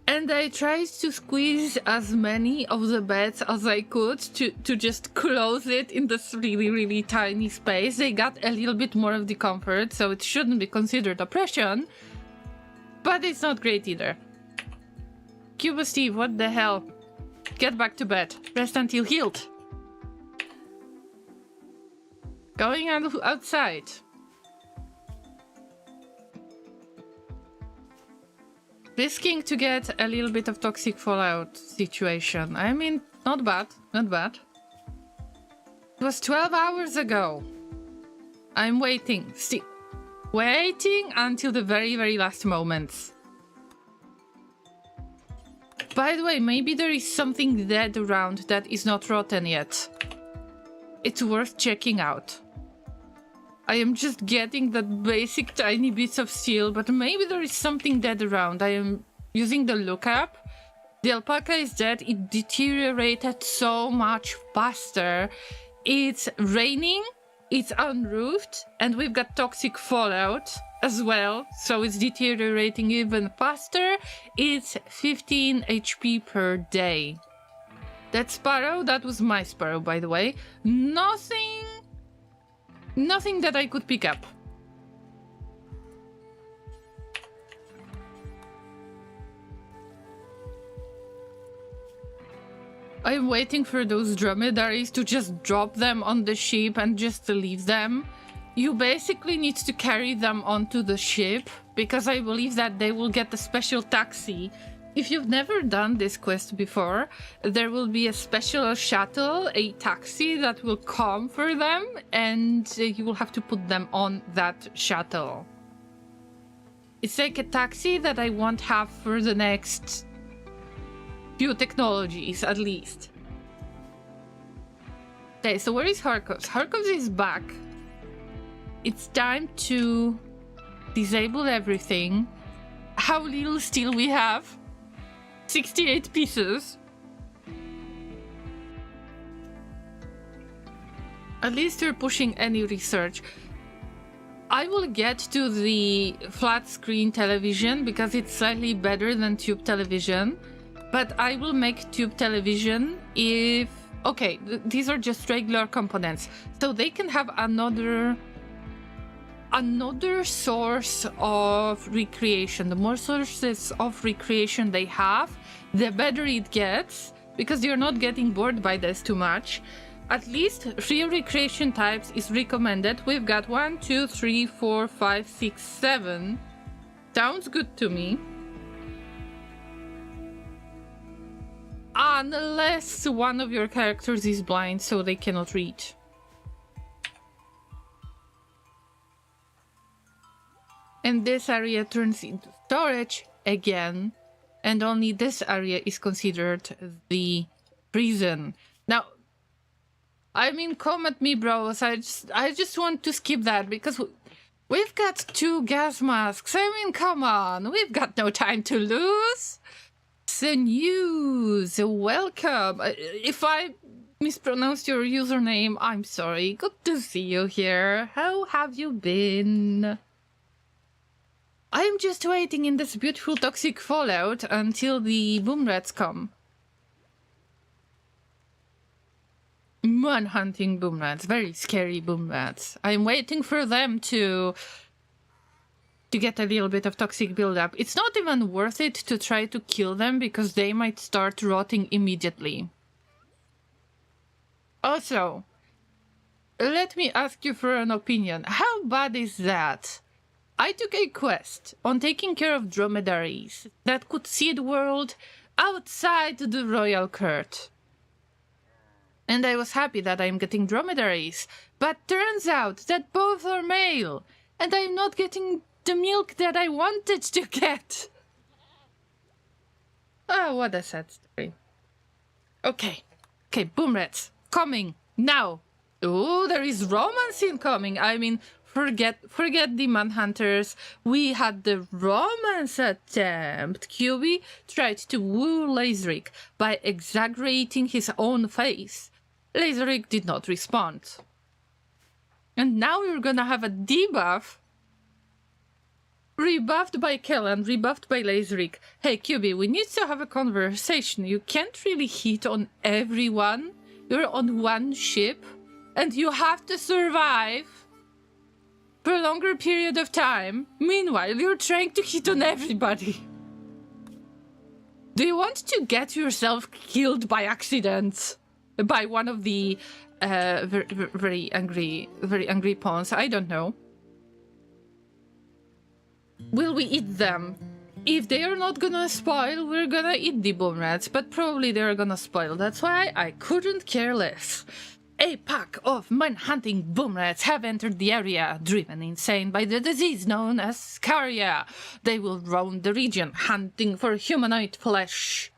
And I tried to squeeze as many of the beds as I could to just close it in this really, really tiny space. They got a little bit more of the comfort, so it shouldn't be considered oppression. But it's not great either. Cuba Steve, what the hell? Get back to bed. Rest until healed. Going outside. Risking to get a little bit of toxic fallout situation. I mean, not bad, not bad. It was 12 hours ago. I'm waiting, waiting until the very, very last moments. By the way, maybe there is something dead around that is not rotten yet. It's worth checking out. I am just getting that basic tiny bits of steel, but maybe there is something dead around. I am using the lookup. The alpaca is dead. It deteriorated so much faster. It's raining, it's unroofed, and we've got toxic fallout as well, so it's deteriorating even faster. It's 15 HP per day. That sparrow, that was my sparrow, by the way. Nothing that I could pick up. I'm waiting for those dromedaries to just drop them on the ship and just leave them. You basically need to carry them onto the ship, because I believe that they will get a special taxi. If you've never done this quest before, there will be a special shuttle, a taxi that will come for them, and you will have to put them on that shuttle. It's like a taxi that I won't have for the next few technologies, at least. Okay, so where is Circus? Circus is back. It's time to disable everything. How little steel we have? 68 pieces. At least we're pushing any research. I will get to the flat screen television because it's slightly better than tube television. But I will make tube television if... Okay, these are just regular components. So they can have another source of recreation. The more sources of recreation they have, the better it gets, because you're not getting bored by this too much. At least 3 recreation types is recommended. We've got 1, 2, 3, 4, 5, 6, 7. Sounds good to me. Unless one of your characters is blind, so they cannot read. And this area turns into storage again, and only this area is considered the prison. Now, I mean, come at me, bros. I just want to skip that because we've got 2 gas masks. I mean, come on, we've got no time to lose. The news, welcome. If I mispronounced your username, I'm sorry. Good to see you here. How have you been? I'm just waiting in this beautiful toxic fallout until the boom rats come. Man-hunting boom rats, very scary boom rats. I'm waiting for them to get a little bit of toxic buildup. It's not even worth it to try to kill them because they might start rotting immediately. Also, let me ask you for an opinion. How bad is that? I took a quest on taking care of dromedaries that could see the world outside the royal court. And I was happy that I'm getting dromedaries, but turns out that both are male, and I'm not getting the milk that I wanted to get. Oh, what a sad story. Okay, boom rats, coming, now. Oh, there is romance incoming. I mean, forget the manhunters. We had the romance attempt. QB tried to woo Lazeric by exaggerating his own face. Lazeric did not respond. And now we're gonna have a debuff. Rebuffed by Kellan, rebuffed by Lazeric. Hey QB, we need to have a conversation. You can't really hit on everyone. You're on one ship, and you have to survive for a longer period of time. Meanwhile, you're trying to hit on everybody. Do you want to get yourself killed by accident? By one of the very angry pawns? I don't know. Will we eat them? If they are not gonna spoil, we're gonna eat the boom rats, but probably they're gonna spoil. That's why I couldn't care less. A pack of man-hunting boom rats have entered the area, driven insane by the disease known as scaria. They will roam the region, hunting for humanoid flesh.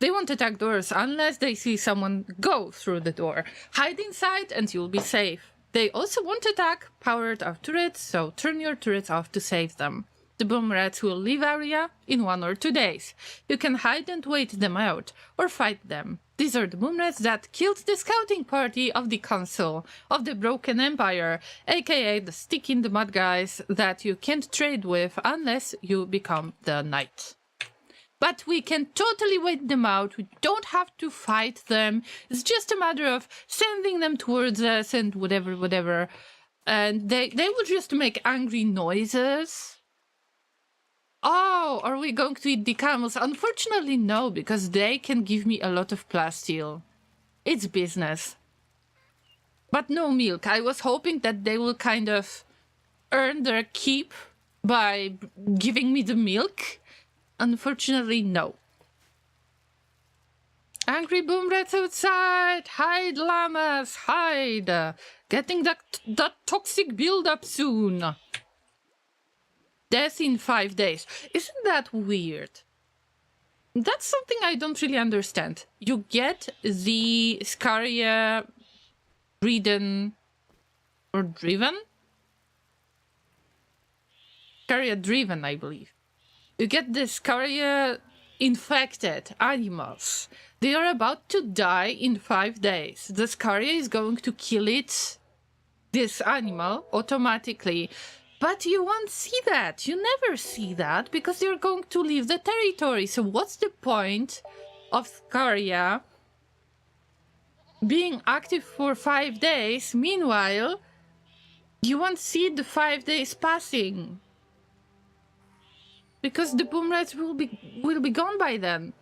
They won't attack doors unless they see someone go through the door. Hide inside and you'll be safe. They also won't attack powered-up turrets, so turn your turrets off to save them. The boom rats will leave area in 1 or 2 days. You can hide and wait them out, or fight them. These are the boom rats that killed the scouting party of the Council of the Broken Empire, aka the stick-in-the-mud guys that you can't trade with unless you become the knight. But we can totally wait them out, we don't have to fight them, it's just a matter of sending them towards us and whatever. And they will just make angry noises. Oh, are we going to eat the camels? Unfortunately, no, because they can give me a lot of plasteel. It's business. But no milk. I was hoping that they will kind of earn their keep by giving me the milk. Unfortunately, no. Angry boom rats outside! Hide, llamas! Hide! Getting that toxic build-up soon. Death in 5 days. Isn't that weird? That's something I don't really understand. You get the Scaria ridden or driven? Scaria driven, I believe. You get the Scaria infected animals. They are about to die in 5 days. The Scaria is going to kill this animal automatically. But you won't see that. You never see that because you're going to leave the territory. So what's the point of Scaria being active for 5 days? Meanwhile, you won't see the 5 days passing. Because the boom rats will be gone by then.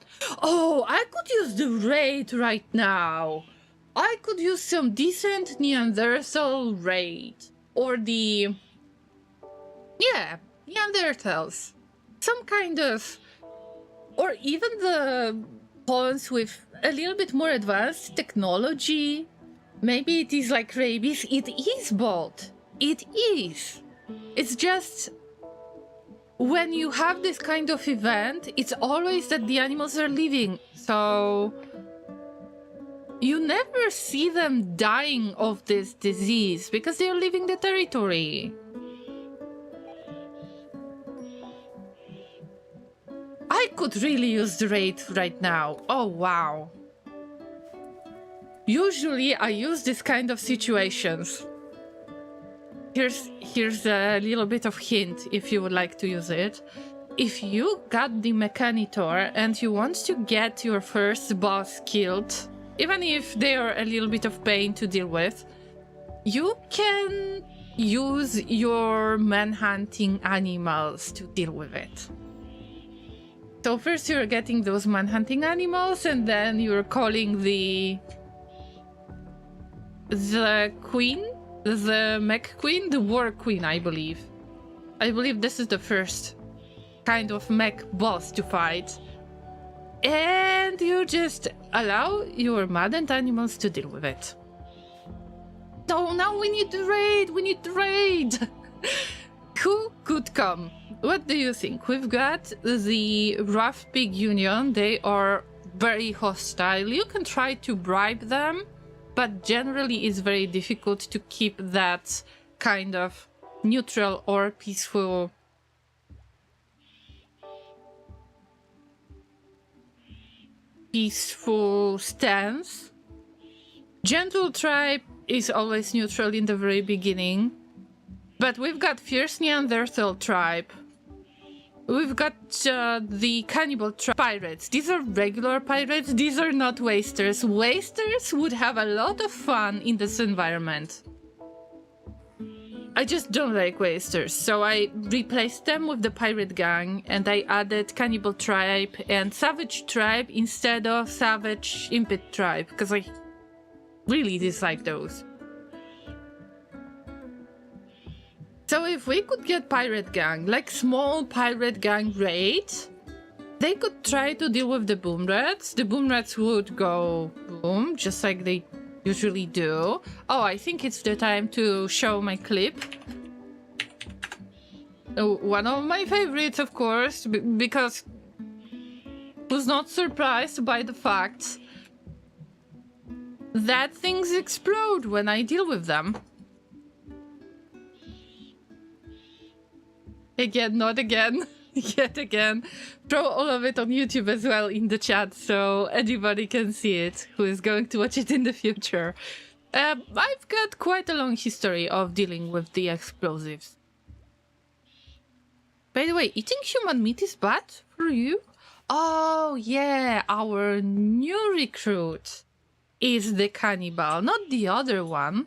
Oh, I could use the raid right now. I could use some decent Neanderthal raid. Or the... yeah, Neanderthals. Some kind of... or even the pawns with a little bit more advanced technology. Maybe it is like rabies. It is bold. It is. It's just... when you have this kind of event, it's always that the animals are leaving. So... you never see them dying of this disease because they're leaving the territory. I could really use the raid right now. Oh, wow. Usually I use this kind of situations. Here's a little bit of hint if you would like to use it. If you got the Mechanitor and you want to get your first boss killed, even if they are a little bit of pain to deal with, you can use your manhunting animals to deal with it. So first you're getting those manhunting animals, and then you're calling the queen, the mech queen, the war queen, I believe. I believe this is the first kind of mech boss to fight. And you just allow your maddened animals to deal with it. So now we need the raid, we need the raid! Who could come? What do you think? We've got the Rough Pig Union. They are very hostile. You can try to bribe them, but generally it's very difficult to keep that kind of neutral or peaceful stance. Gentle Tribe is always neutral in the very beginning. But we've got Fierce Neanderthal Tribe. We've got the Cannibal Pirates. These are regular pirates. These are not wasters. Wasters would have a lot of fun in this environment. I just don't like wasters. So I replaced them with the Pirate Gang. And I added Cannibal Tribe and Savage Tribe instead of Savage Impet Tribe. Because I really dislike those. So if we could get Pirate Gang, like small Pirate Gang raid, they could try to deal with the boom rats. The boom rats would go boom, just like they usually do. Oh, I think it's the time to show my clip. One of my favorites, of course, because who's not surprised by the fact that things explode when I deal with them. Again, not again. Yet again. Throw all of it on YouTube as well in the chat so anybody can see it who is going to watch it in the future. I've got quite a long history of dealing with the explosives. By the way, eating human meat is bad for you? Oh yeah, our new recruit is the cannibal, not the other one.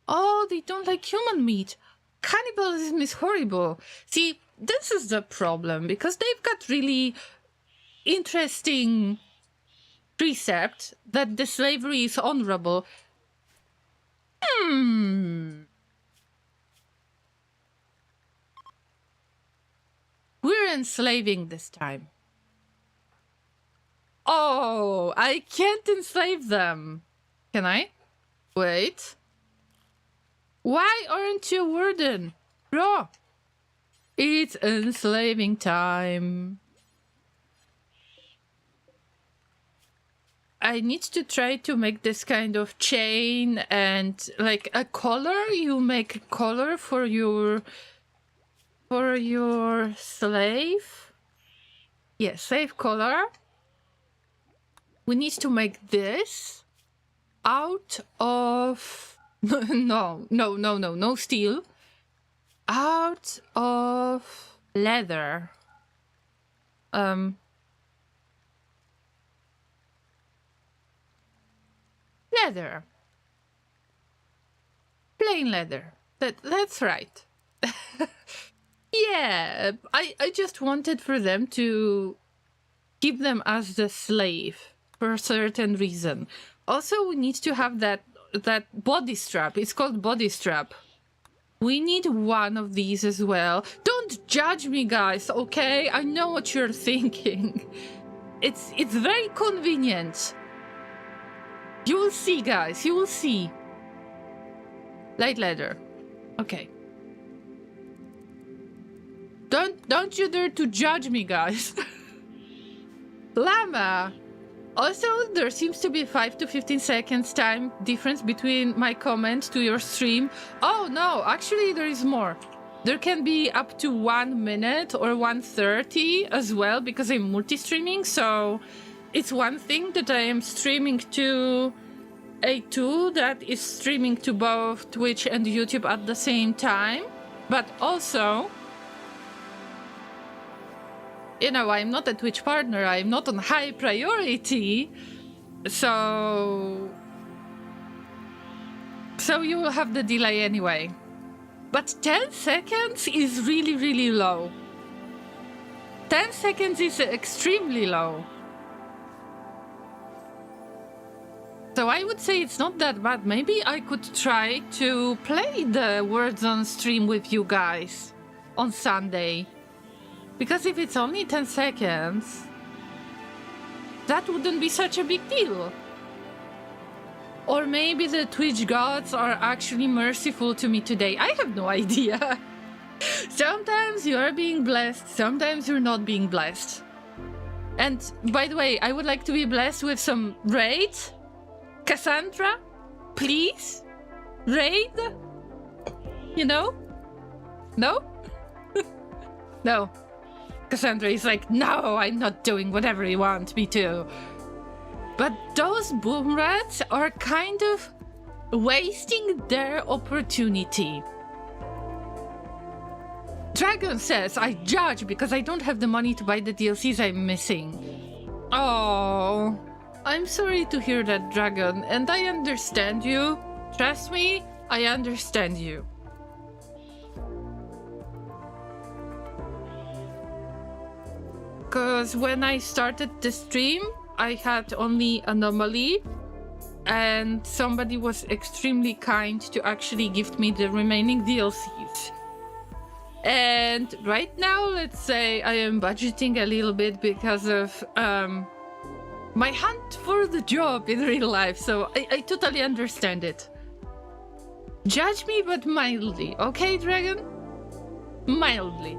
Oh, they don't like human meat. Cannibalism is horrible. See, this is the problem, because they've got really interesting precept that the slavery is honorable. We're enslaving this time. Oh, I can't enslave them. Can I? Wait. Why aren't you warden? Bro. It's enslaving time. I need to try to make this kind of chain and like a collar. You make a collar for your slave. Yes, slave collar. We need to make this out of no steel. Out of leather. Leather. Plain leather. That's right. Yeah, I just wanted for them to keep them as the slave for a certain reason. Also, we need to have that body strap. It's called body strap. We need one of these as well. Don't judge me, guys, okay? I know what you're thinking. It's very convenient. You will see, guys. You will see. Light leather. Okay. Don't you dare to judge me, guys. Llama. Also, there seems to be 5 to 15 seconds time difference between my comment to your stream. Oh no, actually there is more. There can be up to 1 minute or 1:30 as well because I'm multi-streaming. So it's one thing that I am streaming to a tool that is streaming to both Twitch and YouTube at the same time. But also, you know, I'm not a Twitch partner, I'm not on high priority, so you will have the delay anyway. But 10 seconds is really, really low. 10 seconds is extremely low. So I would say it's not that bad. Maybe I could try to play the words on stream with you guys on Sunday. Because if it's only 10 seconds, that wouldn't be such a big deal. Or maybe the Twitch gods are actually merciful to me today. I have no idea. Sometimes you are being blessed, sometimes you're not being blessed. And by the way, I would like to be blessed with some raid. Cassandra, please? Raid? You know? No? No. Cassandra is like, no, I'm not doing whatever you want me to. But those boom rats are kind of wasting their opportunity. Dragon says, I judge because I don't have the money to buy the DLCs I'm missing. Oh, I'm sorry to hear that, Dragon, and I understand you. Trust me, I understand you. Because when I started the stream, I had only Anomaly, and somebody was extremely kind to actually gift me the remaining DLCs. And right now, let's say I am budgeting a little bit because of my hunt for the job in real life, so I totally understand it. Judge me, but mildly, okay, Dragon? Mildly.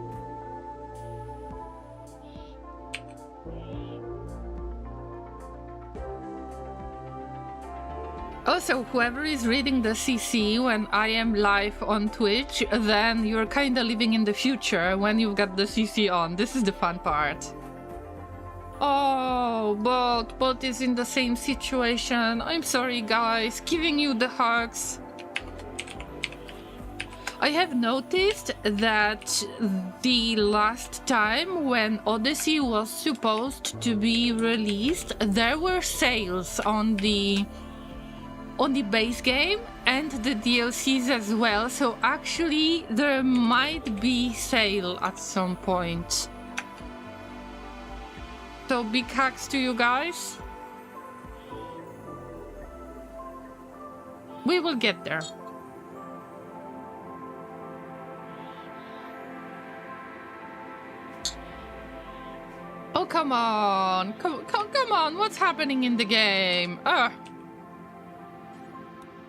Also, whoever is reading the CC when I am live on Twitch, then you're kinda living in the future when you've got the CC on. This is the fun part. Oh, but is in the same situation. I'm sorry, guys. Giving you the hugs. I have noticed that the last time when Odyssey was supposed to be released, there were sales on the base game and the DLCs as well. So actually, there might be sale at some point. So big hugs to you guys. We will get there. Oh, come on. Come on. What's happening in the game?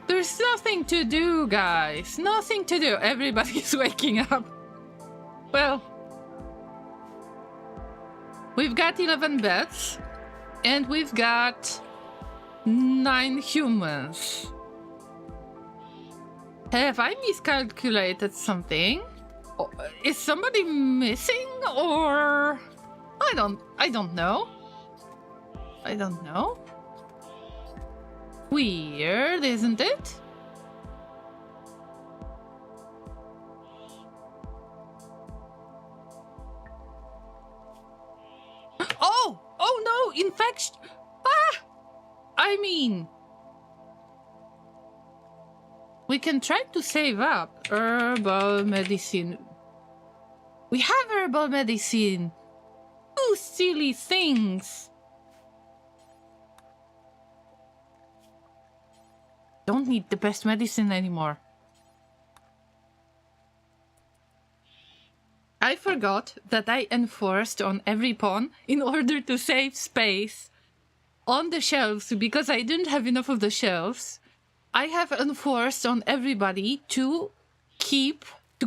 There's nothing to do, guys. Nothing to do. Everybody's waking up. Well, we've got 11 beds, and we've got 9 humans. Have I miscalculated something? Is somebody missing, or... I don't know. I don't know. Weird, isn't it? Oh no, infection. I mean, we can try to save up herbal medicine. We have herbal medicine. You silly things. Don't need the best medicine anymore. I forgot that I enforced on every pawn in order to save space on the shelves because I didn't have enough of the shelves. I have enforced on everybody to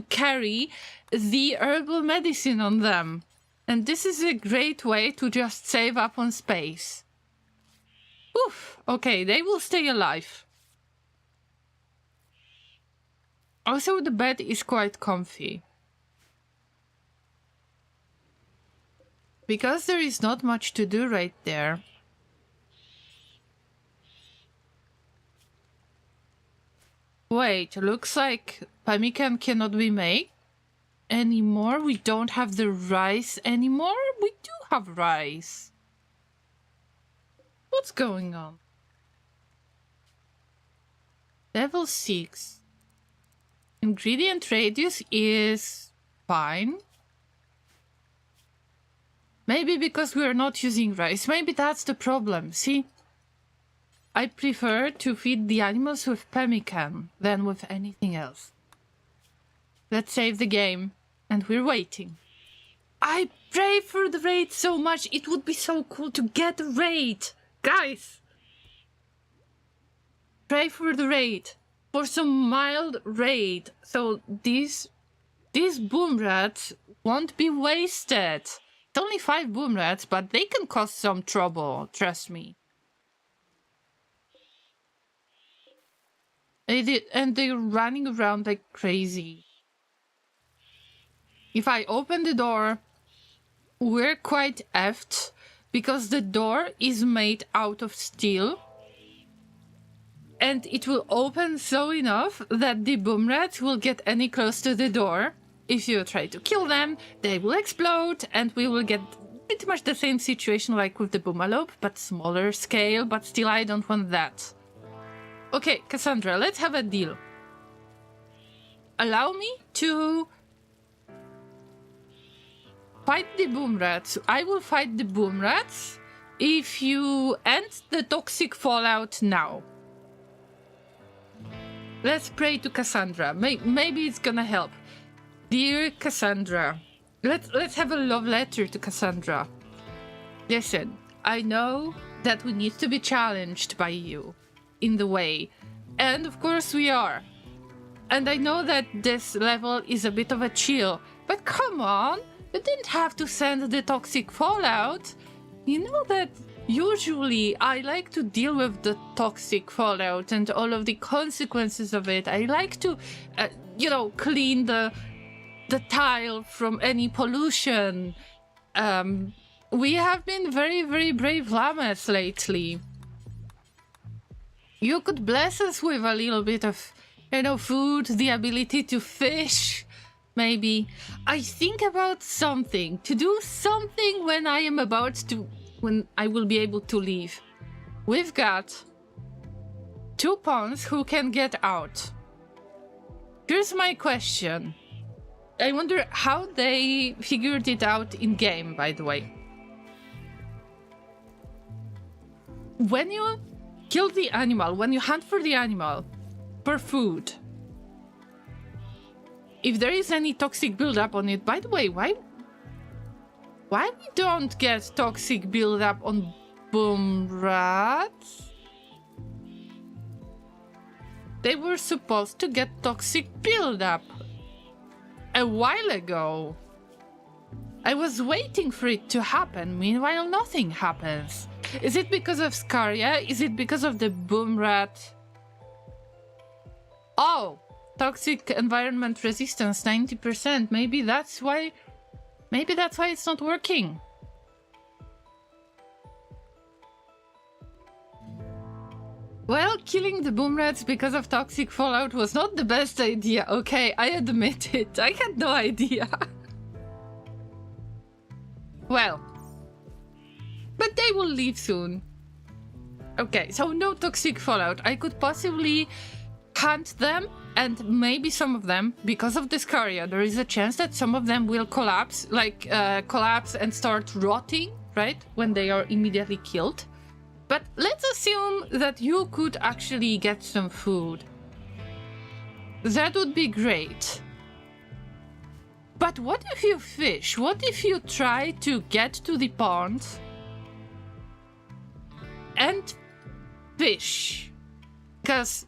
carry the herbal medicine on them. And this is a great way to just save up on space. Oof, okay, they will stay alive. Also, the bed is quite comfy. Because there is not much to do right there. Wait, looks like pemmican cannot be made anymore. We don't have the rice anymore. We do have rice. What's going on? Level 6. Ingredient radius is fine. Maybe because we are not using rice. Maybe that's the problem. See? I prefer to feed the animals with pemmican than with anything else. Let's save the game. And we're waiting. I pray for the raid so much. It would be so cool to get a raid. Guys. Pray for the raid. For some mild raid. So these boom rats won't be wasted. It's only 5 boom rats, but they can cause some trouble. Trust me. And they're running around like crazy. If I open the door, we're quite effed because the door is made out of steel. And it will open so enough that the boom rats will get any close to the door. If you try to kill them, they will explode and we will get pretty much the same situation like with the boomalope, but smaller scale, but still I don't want that. Okay, Cassandra, let's have a deal. Allow me to fight the boom rats. I will fight the boom rats if you end the toxic fallout now. Let's pray to Cassandra. Maybe it's gonna help. Dear Cassandra, let's have a love letter to Cassandra. Listen, I know that we need to be challenged by you in the way. And of course we are. And I know that this level is a bit of a chill. But come on, you didn't have to send the toxic fallout. You know that usually I like to deal with the toxic fallout and all of the consequences of it. I like to, clean the tile from any pollution. We have been very, very brave llamas lately. You could bless us with a little bit of, food, the ability to fish, maybe. I think about something, to do something when I will be able to leave. We've got 2 pawns who can get out. Here's my question. I wonder how they figured it out in game, by the way. When you kill the animal, when you hunt for the animal for food, if there is any toxic buildup on it, by the way, why we don't get toxic buildup on boom rats? They were supposed to get toxic buildup a while ago. I was waiting for it to happen, meanwhile nothing happens. Is it because of Scaria? Is it because of the boom rat? Oh, toxic environment resistance 90%. Maybe that's why it's not working. Well, killing the boom rats because of toxic fallout was not the best idea. Okay, I admit it. I had no idea. Well, but they will leave soon. Okay, so no toxic fallout. I could possibly hunt them, and maybe some of them, because of this Scaria, there is a chance that some of them will collapse, collapse and start rotting, right? When they are immediately killed. But let's assume that you could actually get some food. That would be great. But what if you fish? What if you try to get to the pond and fish? Because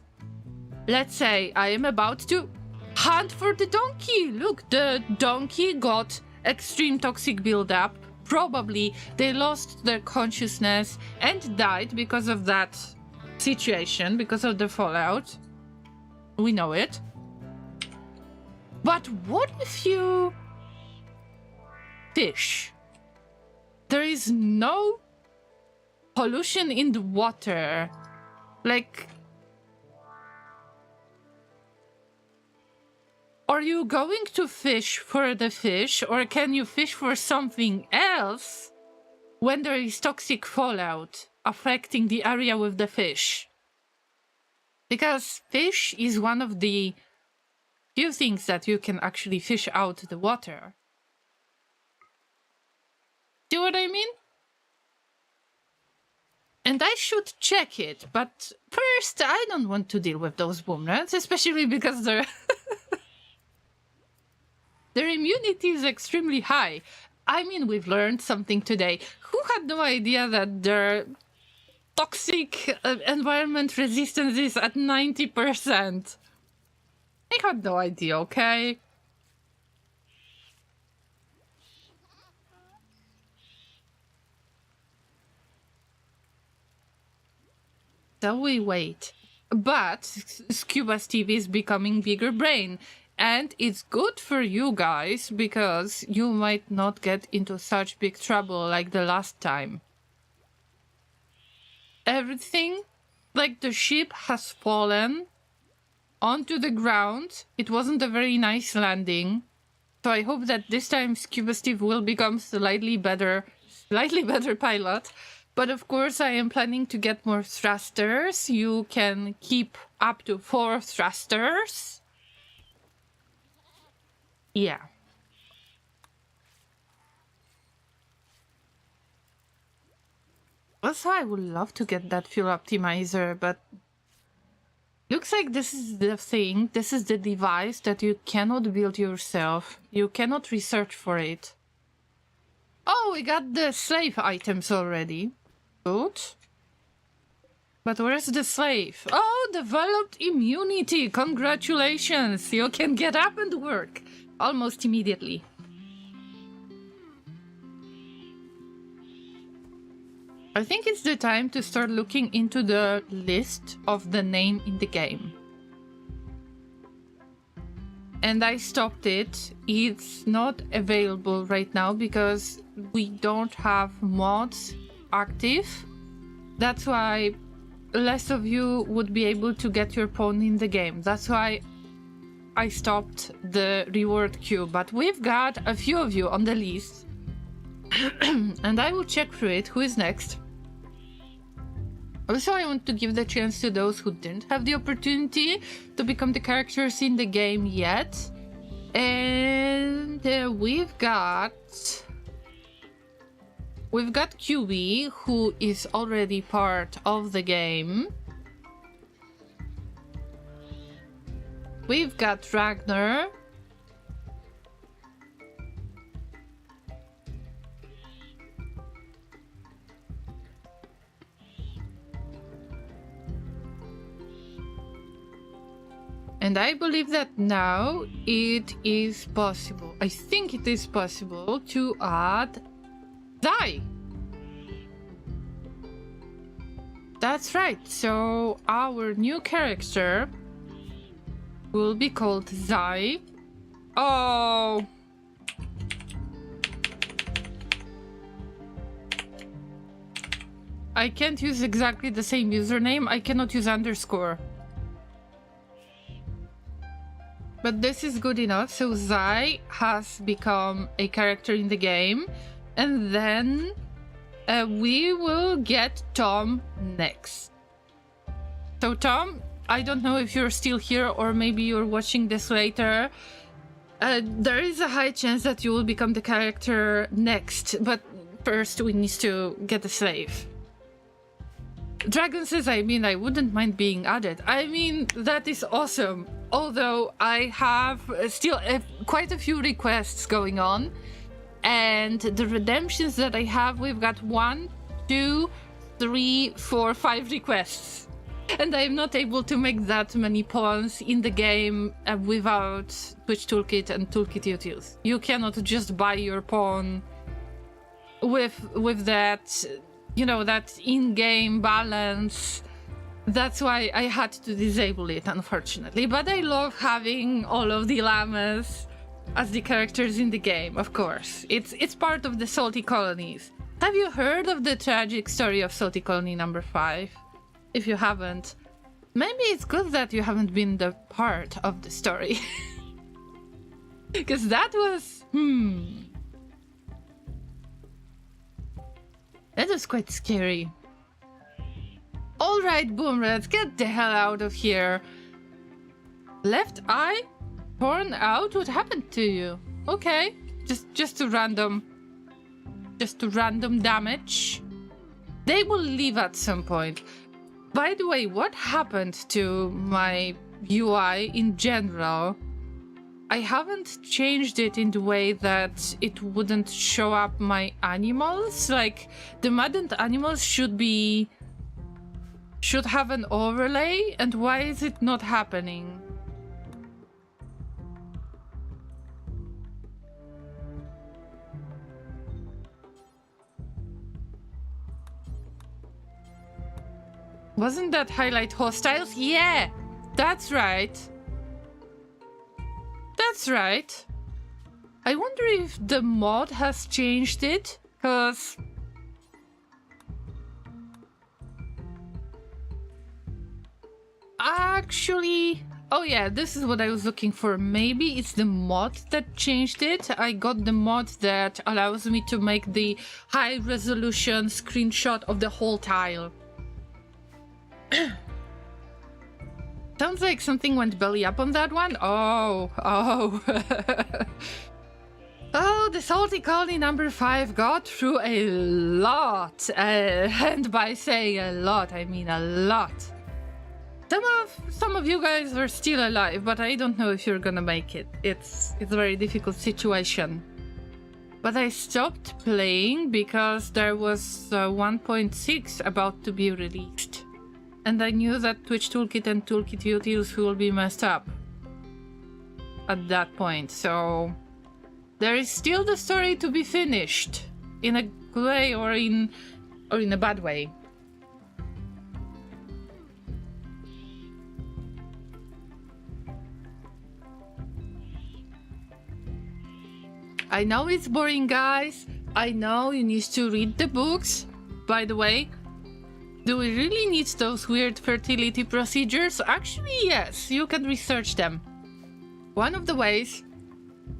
let's say I am about to hunt for the donkey. Look, the donkey got extreme toxic buildup. Probably they lost their consciousness and died because of that situation, because of the fallout. We know it. But what if you fish? There is no pollution in the water. Like, are you going to fish for the fish, or can you fish for something else when there is toxic fallout affecting the area with the fish? Because fish is one of the few things that you can actually fish out the water. See what I mean? And I should check it, but first I don't want to deal with those boom rats, especially because they're... Their immunity is extremely high. I mean, we've learned something today. Who had no idea that their toxic environment resistance is at 90%? I had no idea, okay? So we wait. But Scuba Steve is becoming bigger brain. And it's good for you guys, because you might not get into such big trouble like the last time. Everything, like the ship has fallen onto the ground. It wasn't a very nice landing. So I hope that this time Scuba Steve will become slightly better pilot. But of course I am planning to get more thrusters. You can keep up to 4 thrusters. Yeah. Also, I would love to get that fuel optimizer, but looks like this is the thing. This is the device that you cannot build yourself. You cannot research for it. Oh, we got the slave items already. Good. But where's the slave? Oh, developed immunity. Congratulations. You can get up and work. Almost immediately. I think it's the time to start looking into the list of the name in the game. And I stopped it. It's not available right now because we don't have mods active. That's why less of you would be able to get your pawn in the game. That's why I stopped the reward queue. But we've got a few of you on the list. And I will check through it. Who is next? Also, I want to give the chance to those who didn't have the opportunity to become the characters in the game yet. And we've got QB, who is already part of the game. We've got Ragnar. And I believe that now it is possible. I think it is possible to add Zai. That's right. So our new character will be called Zai. Oh. I can't use exactly the same username. I cannot use underscore. But this is good enough. So Zai has become a character in the game. And then we will get Tom next. So Tom, I don't know if you're still here or maybe you're watching this later. There is a high chance that you will become the character next. But first we need to get a slave. Dragon says, I mean, I wouldn't mind being added. I mean, that is awesome. Although I have still quite a few requests going on. And the redemptions that I have, we've got 1, 2, 3, 4, 5 requests. And I'm not able to make that many pawns in the game without Twitch Toolkit and Toolkit Utils. You cannot just buy your pawn with that, you know, that in-game balance. That's why I had to disable it, unfortunately. But I love having all of the llamas as the characters in the game, of course. It's part of the Salty Colonies. Have you heard of the tragic story of Salty Colony number 5? If you haven't, maybe it's good that you haven't been the part of the story. Because that was... That was quite scary. Alright, Boomrats, get the hell out of here. Left eye? Torn out? What happened to you? Okay. Just a random damage. They will leave at some point. By the way, what happened to my UI in general? I haven't changed it in the way that it wouldn't show up my animals. Like, the maddened animals should have an overlay, and why is it not happening? Wasn't that highlight hostiles? Yeah, that's right. That's right. I wonder if the mod has changed it, because... Actually... Oh yeah, this is what I was looking for. Maybe it's the mod that changed it. I got the mod that allows me to make the high resolution screenshot of the whole tile. Sounds like something went belly up on that one. Oh. Oh, the Salty Colony number 5 got through a lot. And by saying a lot, I mean a lot. Some of you guys are still alive, but I don't know if you're gonna make it. It's a very difficult situation. But I stopped playing because there was 1.6 about to be released. And I knew that Twitch Toolkit and Toolkit Utils will be messed up at that point, so there is still the story to be finished in a good way or in Or in a bad way. I know it's boring, guys. I know you need to read the books. By the way, do we really need those weird fertility procedures? Actually, yes, you can research them. One of the ways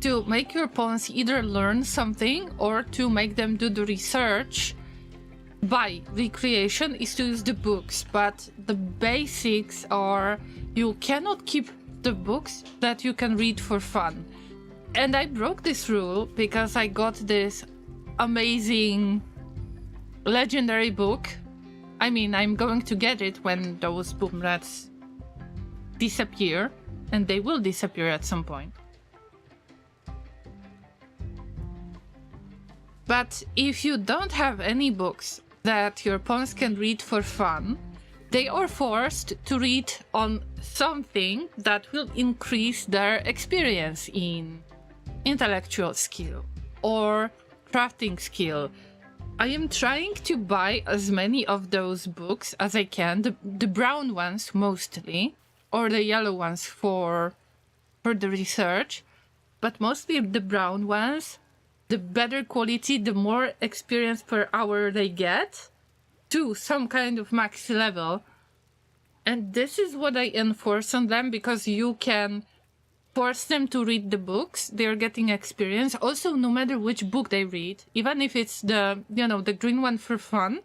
to make your pawns either learn something or to make them do the research by recreation is to use the books, but the basics are you cannot keep the books that you can read for fun. And I broke this rule because I got this amazing legendary book. I mean, I'm going to get it when those boom rats disappear, and they will disappear at some point. But if you don't have any books that your pawns can read for fun, they are forced to read on something that will increase their experience in intellectual skill or crafting skill. I am trying to buy as many of those books as I can, the brown ones mostly, or the yellow ones for the research, but mostly the brown ones. The better quality, the more experience per hour they get to some kind of max level. And this is what I enforce on them, because you can force them to read the books. They're getting experience. Also, no matter which book they read, even if it's the green one for fun,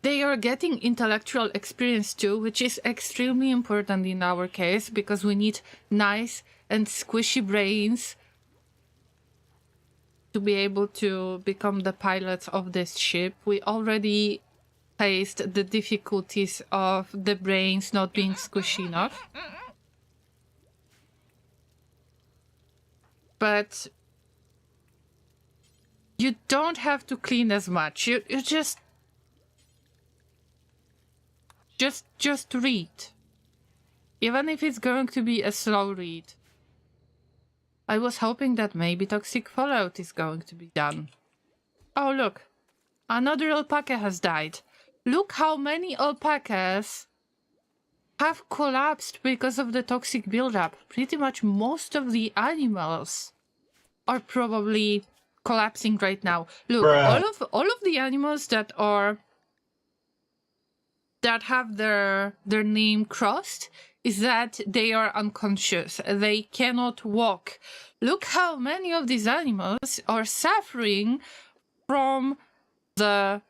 they are getting intellectual experience too, which is extremely important in our case, because we need nice and squishy brains to be able to become the pilots of this ship. We already faced the difficulties of the brains not being squishy enough. But you don't have to clean as much. You just read. Even if it's going to be a slow read. I was hoping that maybe Toxic Fallout is going to be done. Oh, look. Another alpaca has died. Look how many alpacas have collapsed because of the toxic buildup. Pretty much most of the animals are probably collapsing right now. Look, all of the animals that have their name crossed is that they are unconscious. They cannot walk. Look how many of these animals are suffering from the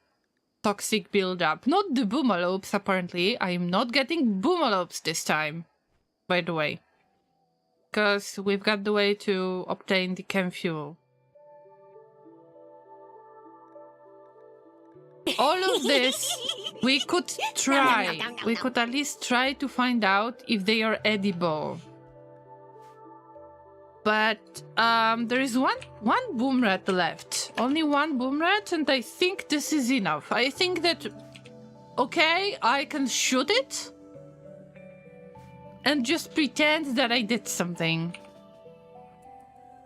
toxic buildup. Not the boomalopes, apparently. I'm not getting boomalopes this time, by the way. Because we've got the way to obtain the chem fuel. All of this, we could try. We could at least try to find out if they are edible. But there is one boom rat left. Only one boom rat, and I think this is enough. I think that, okay, I can shoot it and just pretend that I did something.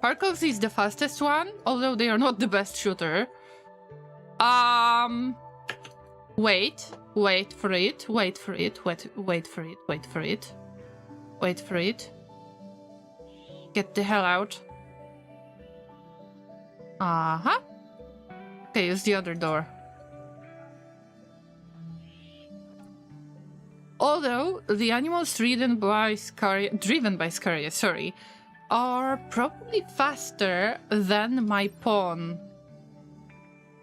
Circus is the fastest one, although they are not the best shooter. Wait for it. Get the hell out. Uh-huh. Okay, use the other door. Although the animals driven by Scaria, are probably faster than my pawn.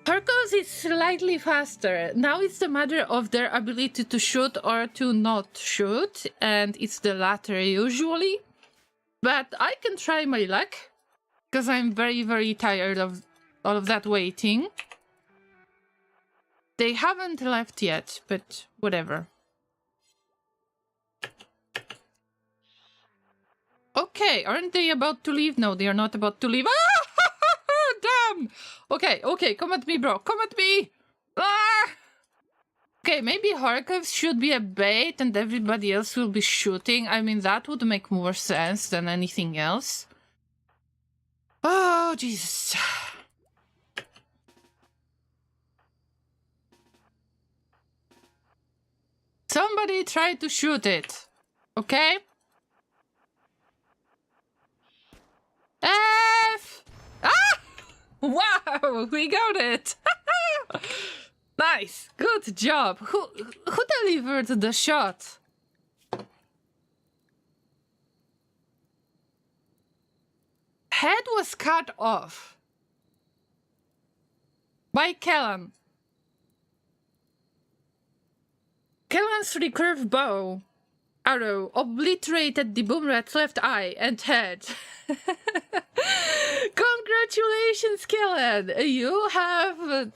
Circus is slightly faster. Now it's a matter of their ability to shoot or to not shoot, and it's the latter usually. But I can try my luck, because I'm very, very tired of all of that waiting. They haven't left yet, but whatever. Okay, aren't they about to leave? No, they are not about to leave. Ah! Damn! Okay, come at me, bro. Come at me! Ah! Okay, maybe Harkov should be a bait and everybody else will be shooting. I mean, that would make more sense than anything else. Oh, Jesus. Nobody try to shoot it. Okay? F! Ah! Wow, we got it! Nice, good job. Who delivered the shot? Head was cut off by Kellan. Kellan's recurve bow arrow obliterated the boom rat's left eye and head. Congratulations, Kellan! You have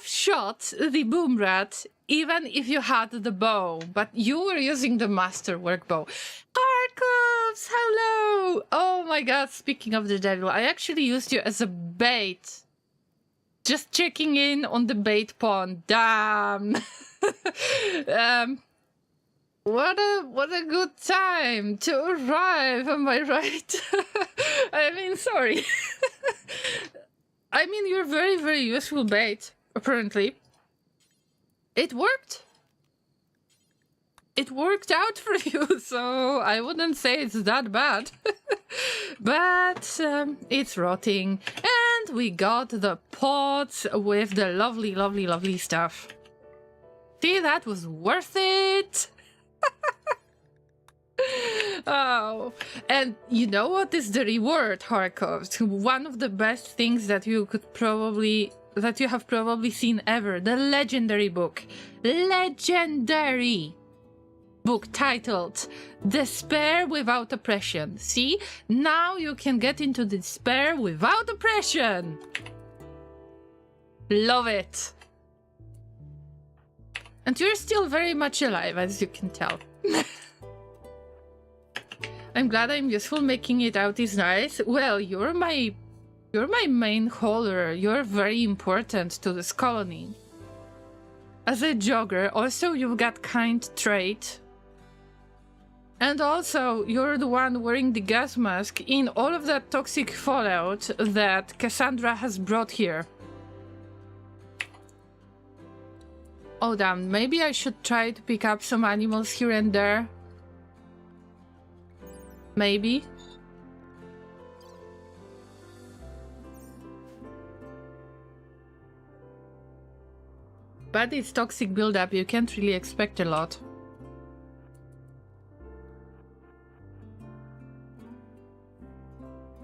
shot the boom rat even if you had the bow, but you were using the masterwork bow. Tarkovs, hello! Oh my god, speaking of the devil, I actually used you as a bait. Just checking in on the bait pond. Damn. What a good time to arrive, am I right? I mean, sorry. I mean, you're very, very useful bait, apparently. It worked. It worked out for you, so I wouldn't say it's that bad. But it's rotting. And we got the pots with the lovely, lovely, lovely stuff. See, that was worth it. Oh, and you know what is the reward, Harkov? One of the best things that you have probably seen ever. The legendary book. Legendary book titled Despair Without Oppression. See? Now you can get into despair without oppression. Love it. And you're still very much alive, as you can tell. I'm glad I'm useful. Making it out is nice. Well, you're my main hauler. You're very important to this colony. As a jogger, also you've got kind trait. And also, you're the one wearing the gas mask in all of that toxic fallout that Cassandra has brought here. Oh damn, maybe I should try to pick up some animals here and there. Maybe. But it's toxic buildup, you can't really expect a lot.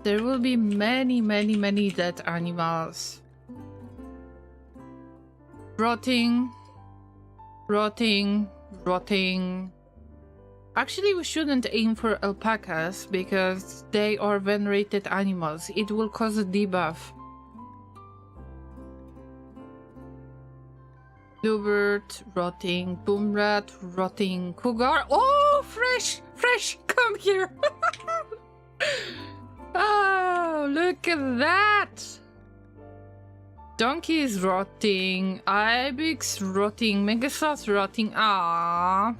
There will be many, many, many dead animals. Rotting. Rotting. Rotting. Actually, we shouldn't aim for alpacas because they are venerated animals. It will cause a debuff. Bluebird, rotting. Boomrat, rotting. Cougar. Oh, fresh! Fresh! Come here! Oh, look at that! Donkey is rotting. Ibex rotting. Megasauce rotting. Ah.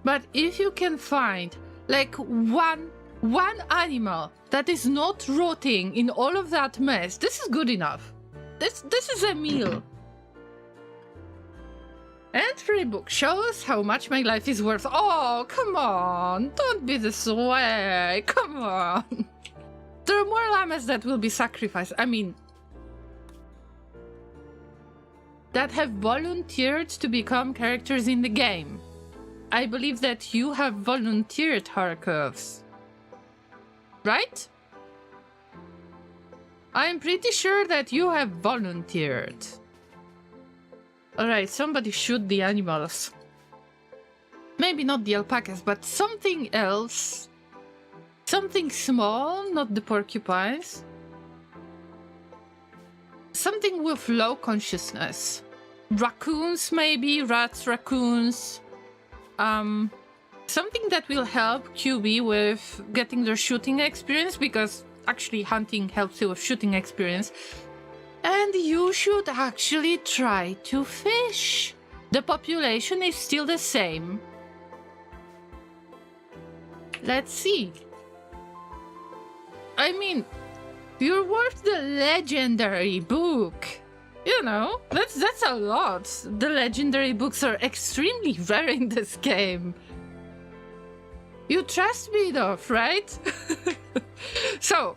But if you can find like one animal that is not rotting in all of that mess, this is good enough. This is a meal. And free book shows how much my life is worth. Oh, come on. Don't be this way. Come on. There are more llamas that will be sacrificed. I mean, that have volunteered to become characters in the game. I believe that you have volunteered, Harkovs. Right? I'm pretty sure that you have volunteered. Alright, somebody shoot the animals. Maybe not the alpacas, but something else. Something small, not the porcupines. Something with low consciousness. Raccoons, maybe? Rats, raccoons. Something that will help QB with getting their shooting experience, because actually hunting helps you with shooting experience. And you should actually try to fish. The population is still the same. Let's see. I mean, you're worth the legendary book. You know, that's a lot. The legendary books are extremely rare in this game. You trust me enough, right? So,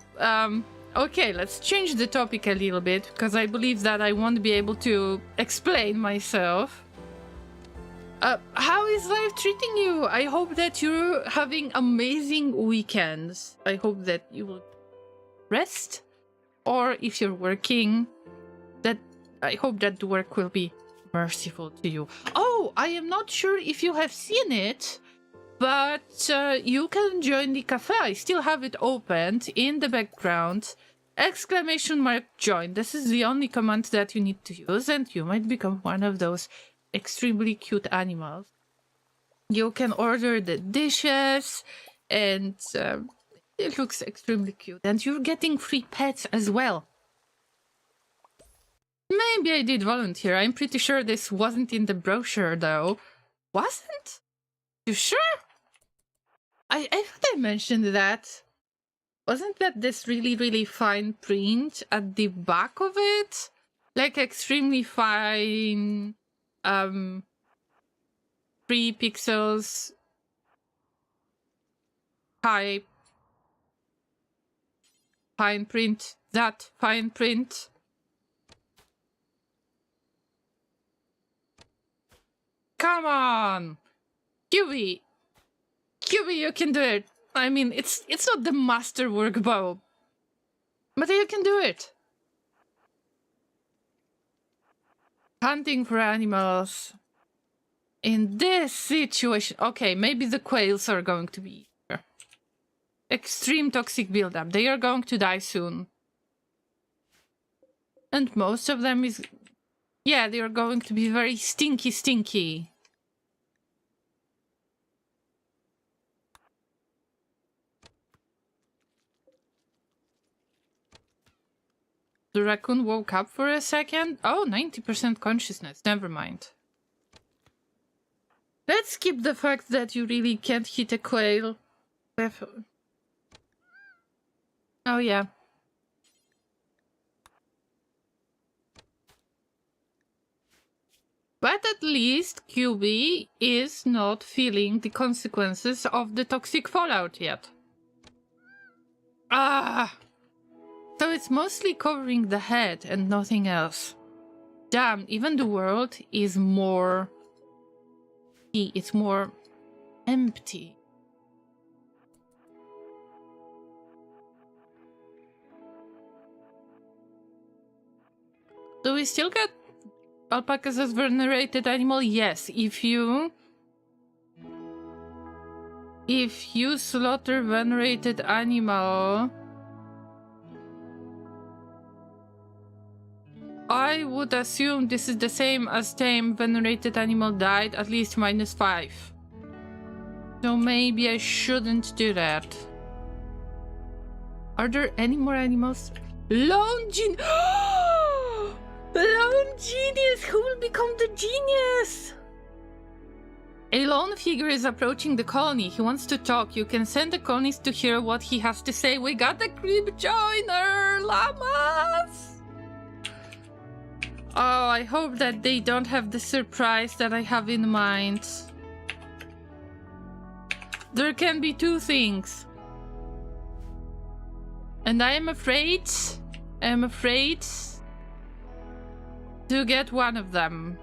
okay, let's change the topic a little bit, because I believe that I won't be able to explain myself. How is life treating you? I hope that you're having amazing weekends. I hope that you will rest, or if you're working, that I hope that the work will be merciful to you. Oh, I am not sure if you have seen it, but you can join the cafe. I still have it opened in the background. Exclamation mark join. This is the only command that you need to use, and you might become one of those extremely cute animals. You can order the dishes, and it looks extremely cute. And you're getting free pets as well. Maybe I did volunteer. I'm pretty sure this wasn't in the brochure, though. Wasn't? You sure? I thought I mentioned that. Wasn't that this really, really fine print at the back of it? Like extremely fine, 3 pixels high fine print. That fine print. Come on! QB, you can do it. I mean, it's not the masterwork, Bob, but you can do it. Hunting for animals in this situation. Okay, maybe the quails are going to be here. Extreme toxic buildup. They are going to die soon. And most of them is... Yeah, they are going to be very stinky. The raccoon woke up for a second. Oh, 90% consciousness. Never mind. Let's skip the fact that you really can't hit a quail. Oh, yeah. But at least QB is not feeling the consequences of the toxic fallout yet. Ah! So it's mostly covering the head and nothing else. Damn, even the world is more... It's more empty. Do we still get alpacas as venerated animal? Yes, if you slaughter venerated animal, I would assume this is the same as tame venerated animal died, at least -5. So maybe I shouldn't do that. Are there any more animals? Lone genius! Lone genius! Who will become the genius? A lone figure is approaching the colony. He wants to talk. You can send the colonists to hear what he has to say. We got the creep joiner! Llamas! Oh, I hope that they don't have the surprise that I have in mind. There can be 2 things. And I am afraid to get one of them.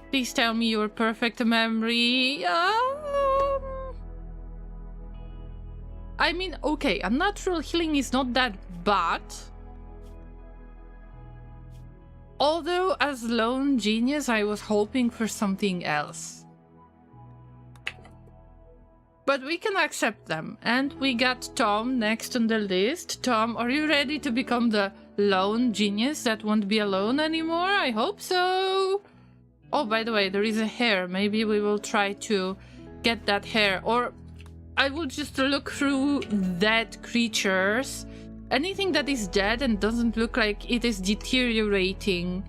Please tell me your perfect memory. I mean, okay, unnatural healing is not that bad. Although, as lone genius, I was hoping for something else. But we can accept them. And we got Tom next on the list. Tom, are you ready to become the lone genius that won't be alone anymore? I hope so. Oh, by the way, there is a hair. Maybe we will try to get that hair. Or I will just look through dead creatures. Anything that is dead and doesn't look like it is deteriorating,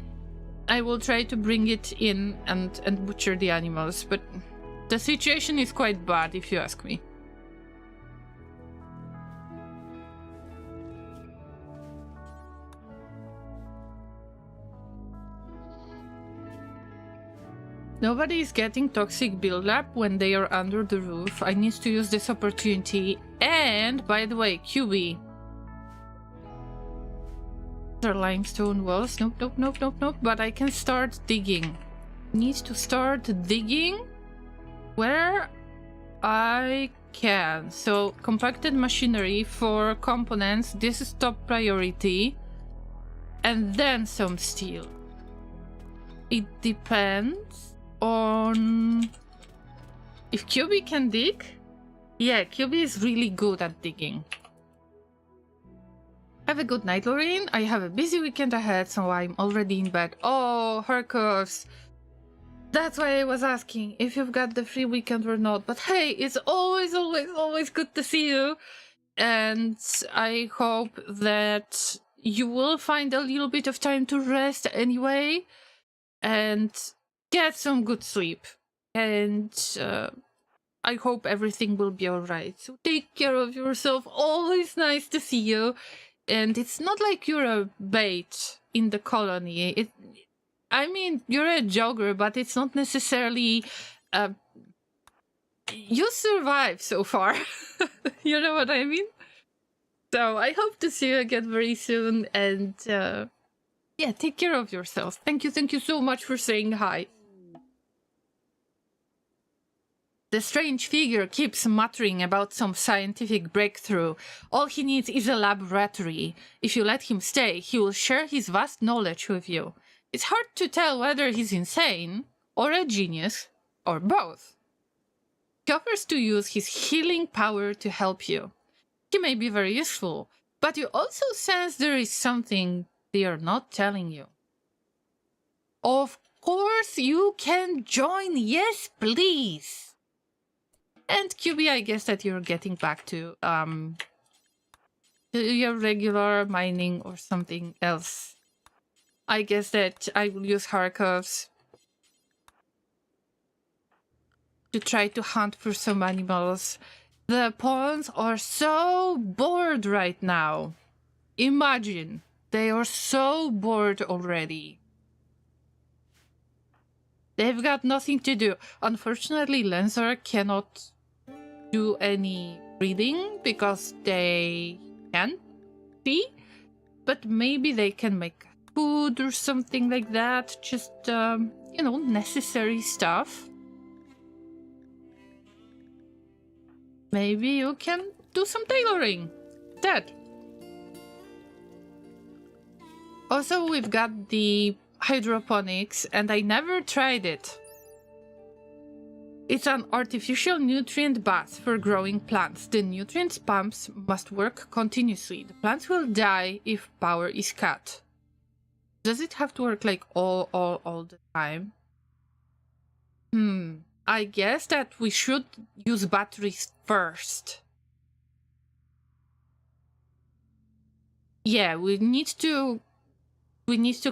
I will try to bring it in and butcher the animals. But the situation is quite bad, if you ask me. Nobody is getting toxic buildup when they are under the roof. I need to use this opportunity. And, by the way, QB. There are limestone walls. Nope, nope, nope, nope, nope. But I can start digging. Need to start digging where I can. So, compacted machinery for components. This is top priority. And then some steel. It depends on if QB can dig. Yeah, QB is really good at digging. Have a good night, Lorraine. I have a busy weekend ahead, so I'm already in bed. Oh, Circus. That's why I was asking if you've got the free weekend or not. But hey, it's always, always, always good to see you. And I hope that you will find a little bit of time to rest anyway. And get some good sleep. And I hope everything will be alright. So take care of yourself. Always nice to see you. And it's not like you're a bait in the colony. I mean, you're a jogger, but it's not necessarily... you survived so far. You know what I mean? So I hope to see you again very soon. And yeah, take care of yourself. Thank you so much for saying hi. The strange figure keeps muttering about some scientific breakthrough. All he needs is a laboratory. If you let him stay, he will share his vast knowledge with you. It's hard to tell whether he's insane, or a genius, or both. He offers to use his healing power to help you. He may be very useful, but you also sense there is something they are not telling you. Of course you can join, yes please! And QB, I guess that you're getting back to your regular mining or something else. I guess that I will use Harkov's to try to hunt for some animals. The pawns are so bored right now. Imagine, they are so bored already. They've got nothing to do. Unfortunately, Lenzar cannot do any reading because they can't see, but maybe they can make food or something like that. Just, you know, necessary stuff. Maybe you can do some tailoring. That. Also, we've got the hydroponics, and I never tried it. It's an artificial nutrient bath for growing plants. The nutrients pumps must work continuously. The plants will die if power is cut. Does it have to work like all the time? I guess that we should use batteries first. Yeah, we need to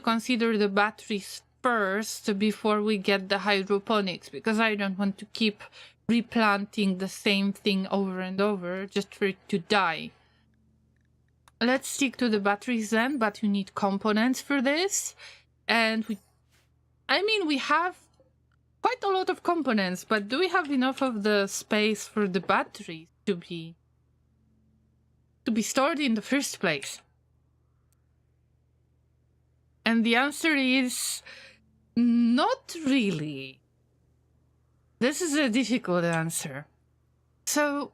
consider the batteries first before we get the hydroponics, because I don't want to keep replanting the same thing over and over just for it to die. Let's stick to the batteries then, but you need components for this. And we have quite a lot of components, but do we have enough of the space for the batteries to be stored in the first place? And the answer is not really. This is a difficult answer. So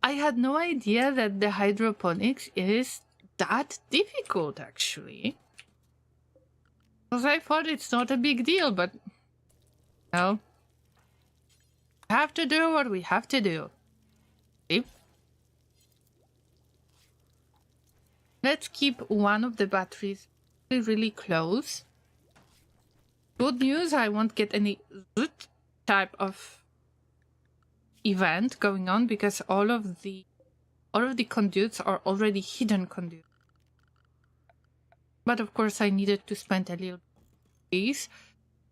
I had no idea that the hydroponics is that difficult, actually. Because I thought it's not a big deal, but no. We have to do what we have to do. See? Let's keep one of the batteries really close. Good news, I won't get any type of event going on because all of the conduits are already hidden conduits. But of course I needed to spend a little bit.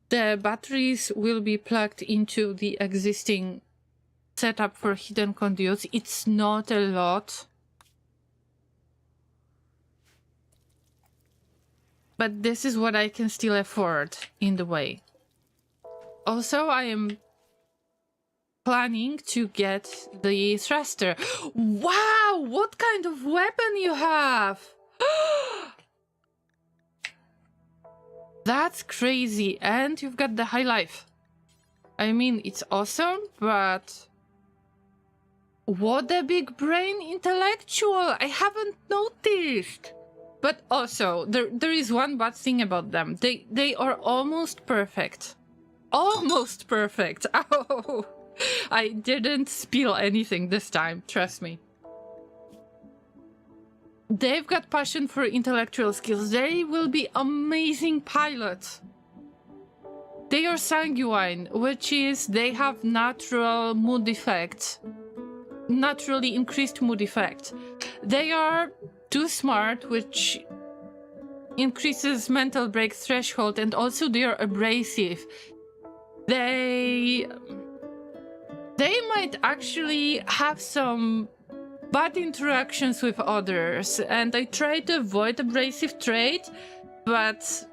The batteries will be plugged into the existing setup for hidden conduits. It's not a lot. But this is what I can still afford in the way. Also, I am planning to get the thruster. Wow, what kind of weapon you have? That's crazy. And you've got the high life. I mean, it's awesome, but what a big brain intellectual. I haven't noticed. But also, there is one bad thing about them. They are almost perfect. Almost perfect. Oh, I didn't spill anything this time, trust me. They've got passion for intellectual skills. They will be amazing pilots. They are sanguine, which is they have natural mood effects. Naturally increased mood effect. They are too smart, which increases mental break threshold, and also they are abrasive. They might actually have some bad interactions with others, and I try to avoid abrasive trait, but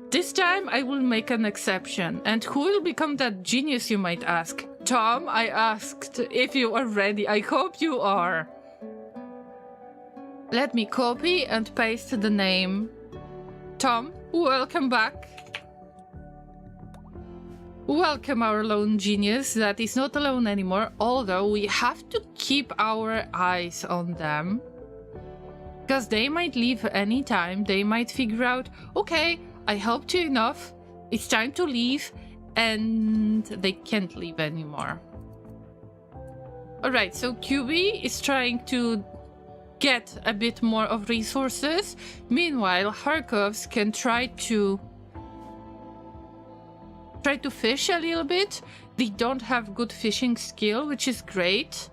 this time I will make an exception. And who will become that genius, you might ask? Tom, I asked if you are ready. I hope you are. Let me copy and paste the name. Tom, welcome back. Welcome, our lone genius that is not alone anymore, although we have to keep our eyes on them. Because they might leave anytime. They might figure out, okay, I helped you enough, it's time to leave, and they can't leave anymore. Alright, so QB is trying to get a bit more of resources. Meanwhile, Harkovs can try to fish a little bit. They don't have good fishing skill, which is great.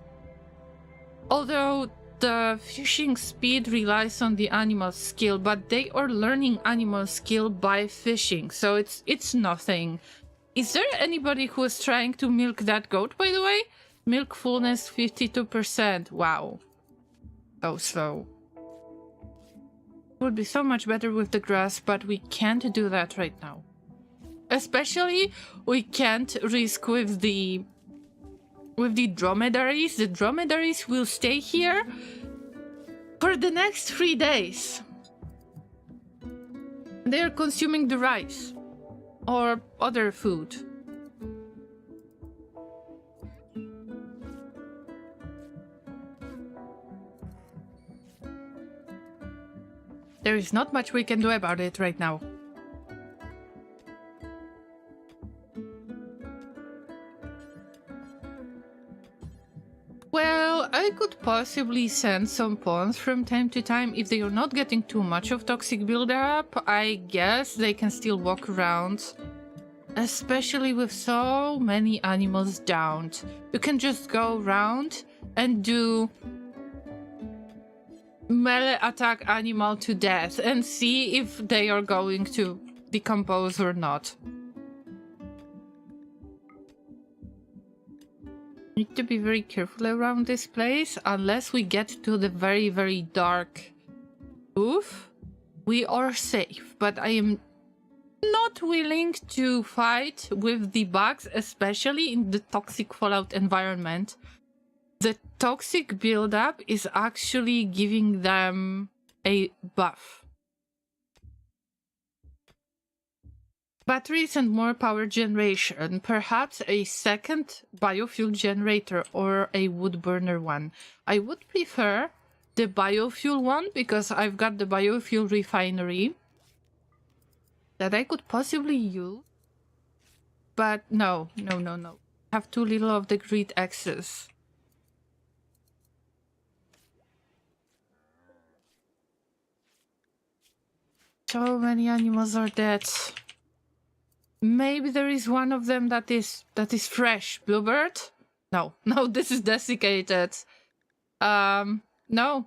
Although the fishing speed relies on the animal skill, but they are learning animal skill by fishing, so it's nothing. Is there anybody who is trying to milk that goat, by the way? Milk fullness 52%. Wow. So slow. Would be so much better with the grass, but we can't do that right now. Especially, we can't risk with the dromedaries. The dromedaries will stay here for the next 3 days. They're consuming the rice or other food. There is not much we can do about it right now. Well, I could possibly send some pawns from time to time if they are not getting too much of toxic buildup. I guess they can still walk around, especially with so many animals downed. You can just go around and do melee attack animal to death and see if they are going to decompose or not. Need to be very careful around this place. Unless we get to the very, very dark roof, we are safe. But I am not willing to fight with the bugs, especially in the toxic Fallout environment. The toxic buildup is actually giving them a buff. Batteries and more power generation. Perhaps a second biofuel generator or a wood burner one. I would prefer the biofuel one because I've got the biofuel refinery that I could possibly use. But no. Have too little of the grid access. So many animals are dead. Maybe there is one of them that is fresh. Bluebird? No, this is desiccated. No.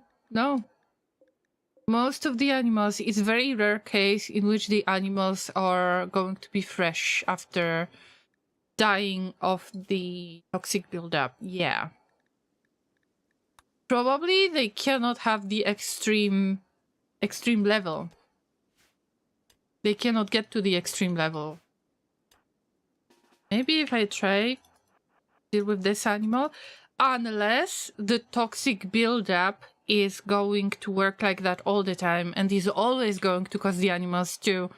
Most of the animals, it's a very rare case in which the animals are going to be fresh after dying of the toxic buildup. Yeah. Probably they cannot have the extreme level. They cannot get to the extreme level. Maybe if I try deal with this animal, unless the toxic buildup is going to work like that all the time and is always going to cause the animals to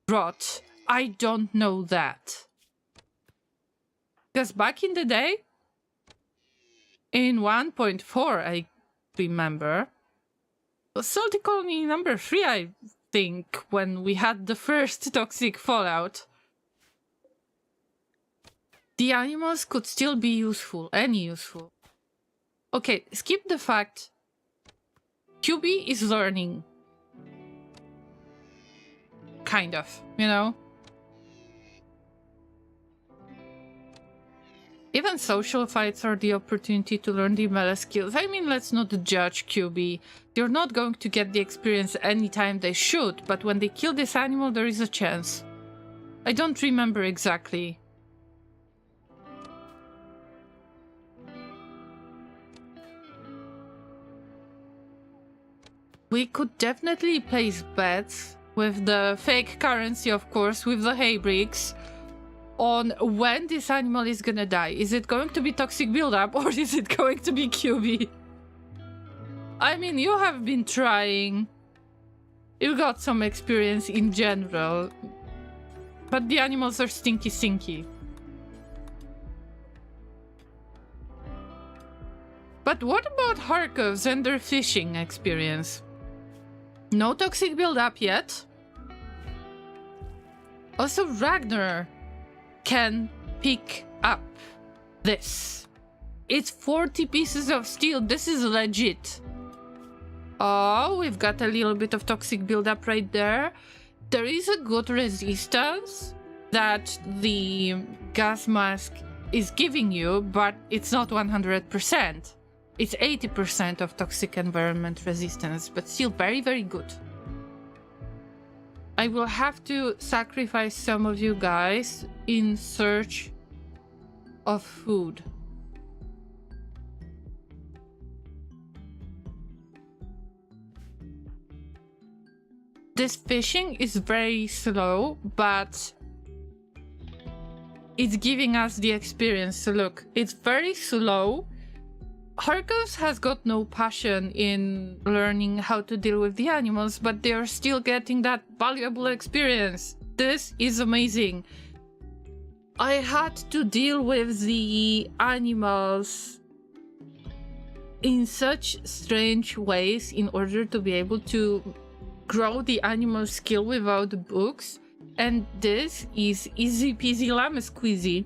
rot. I don't know that. Because back in the day, in 1.4, I remember, Salty Colony number 3, I think, when we had the first toxic fallout, the animals could still be useful, any useful. Okay, skip the fact QB is learning. Kind of, you know? Even social fights are the opportunity to learn the melee skills. I mean, let's not judge QB. They're not going to get the experience anytime they should, but when they kill this animal, there is a chance. I don't remember exactly. We could definitely place bets with the fake currency, of course, with the hay bricks, on when this animal is gonna die. Is it going to be toxic buildup or is it going to be QB? I mean, you have been trying. You got some experience in general. But the animals are stinky. But what about Harkovs and their fishing experience? No toxic buildup yet. Also, Ragnar can pick up this. It's 40 pieces of steel. This is legit. Oh, we've got a little bit of toxic buildup right there. There is a good resistance that the gas mask is giving you, but it's not 100%. It's 80% of toxic environment resistance, but still very, very good. I will have to sacrifice some of you guys in search of food. This fishing is very slow, but it's giving us the experience. So look, it's very slow. Harkos has got no passion in learning how to deal with the animals, but they are still getting that valuable experience. This is amazing. I had to deal with the animals in such strange ways in order to be able to grow the animal skill without the books, and this is easy peasy llama squeezy.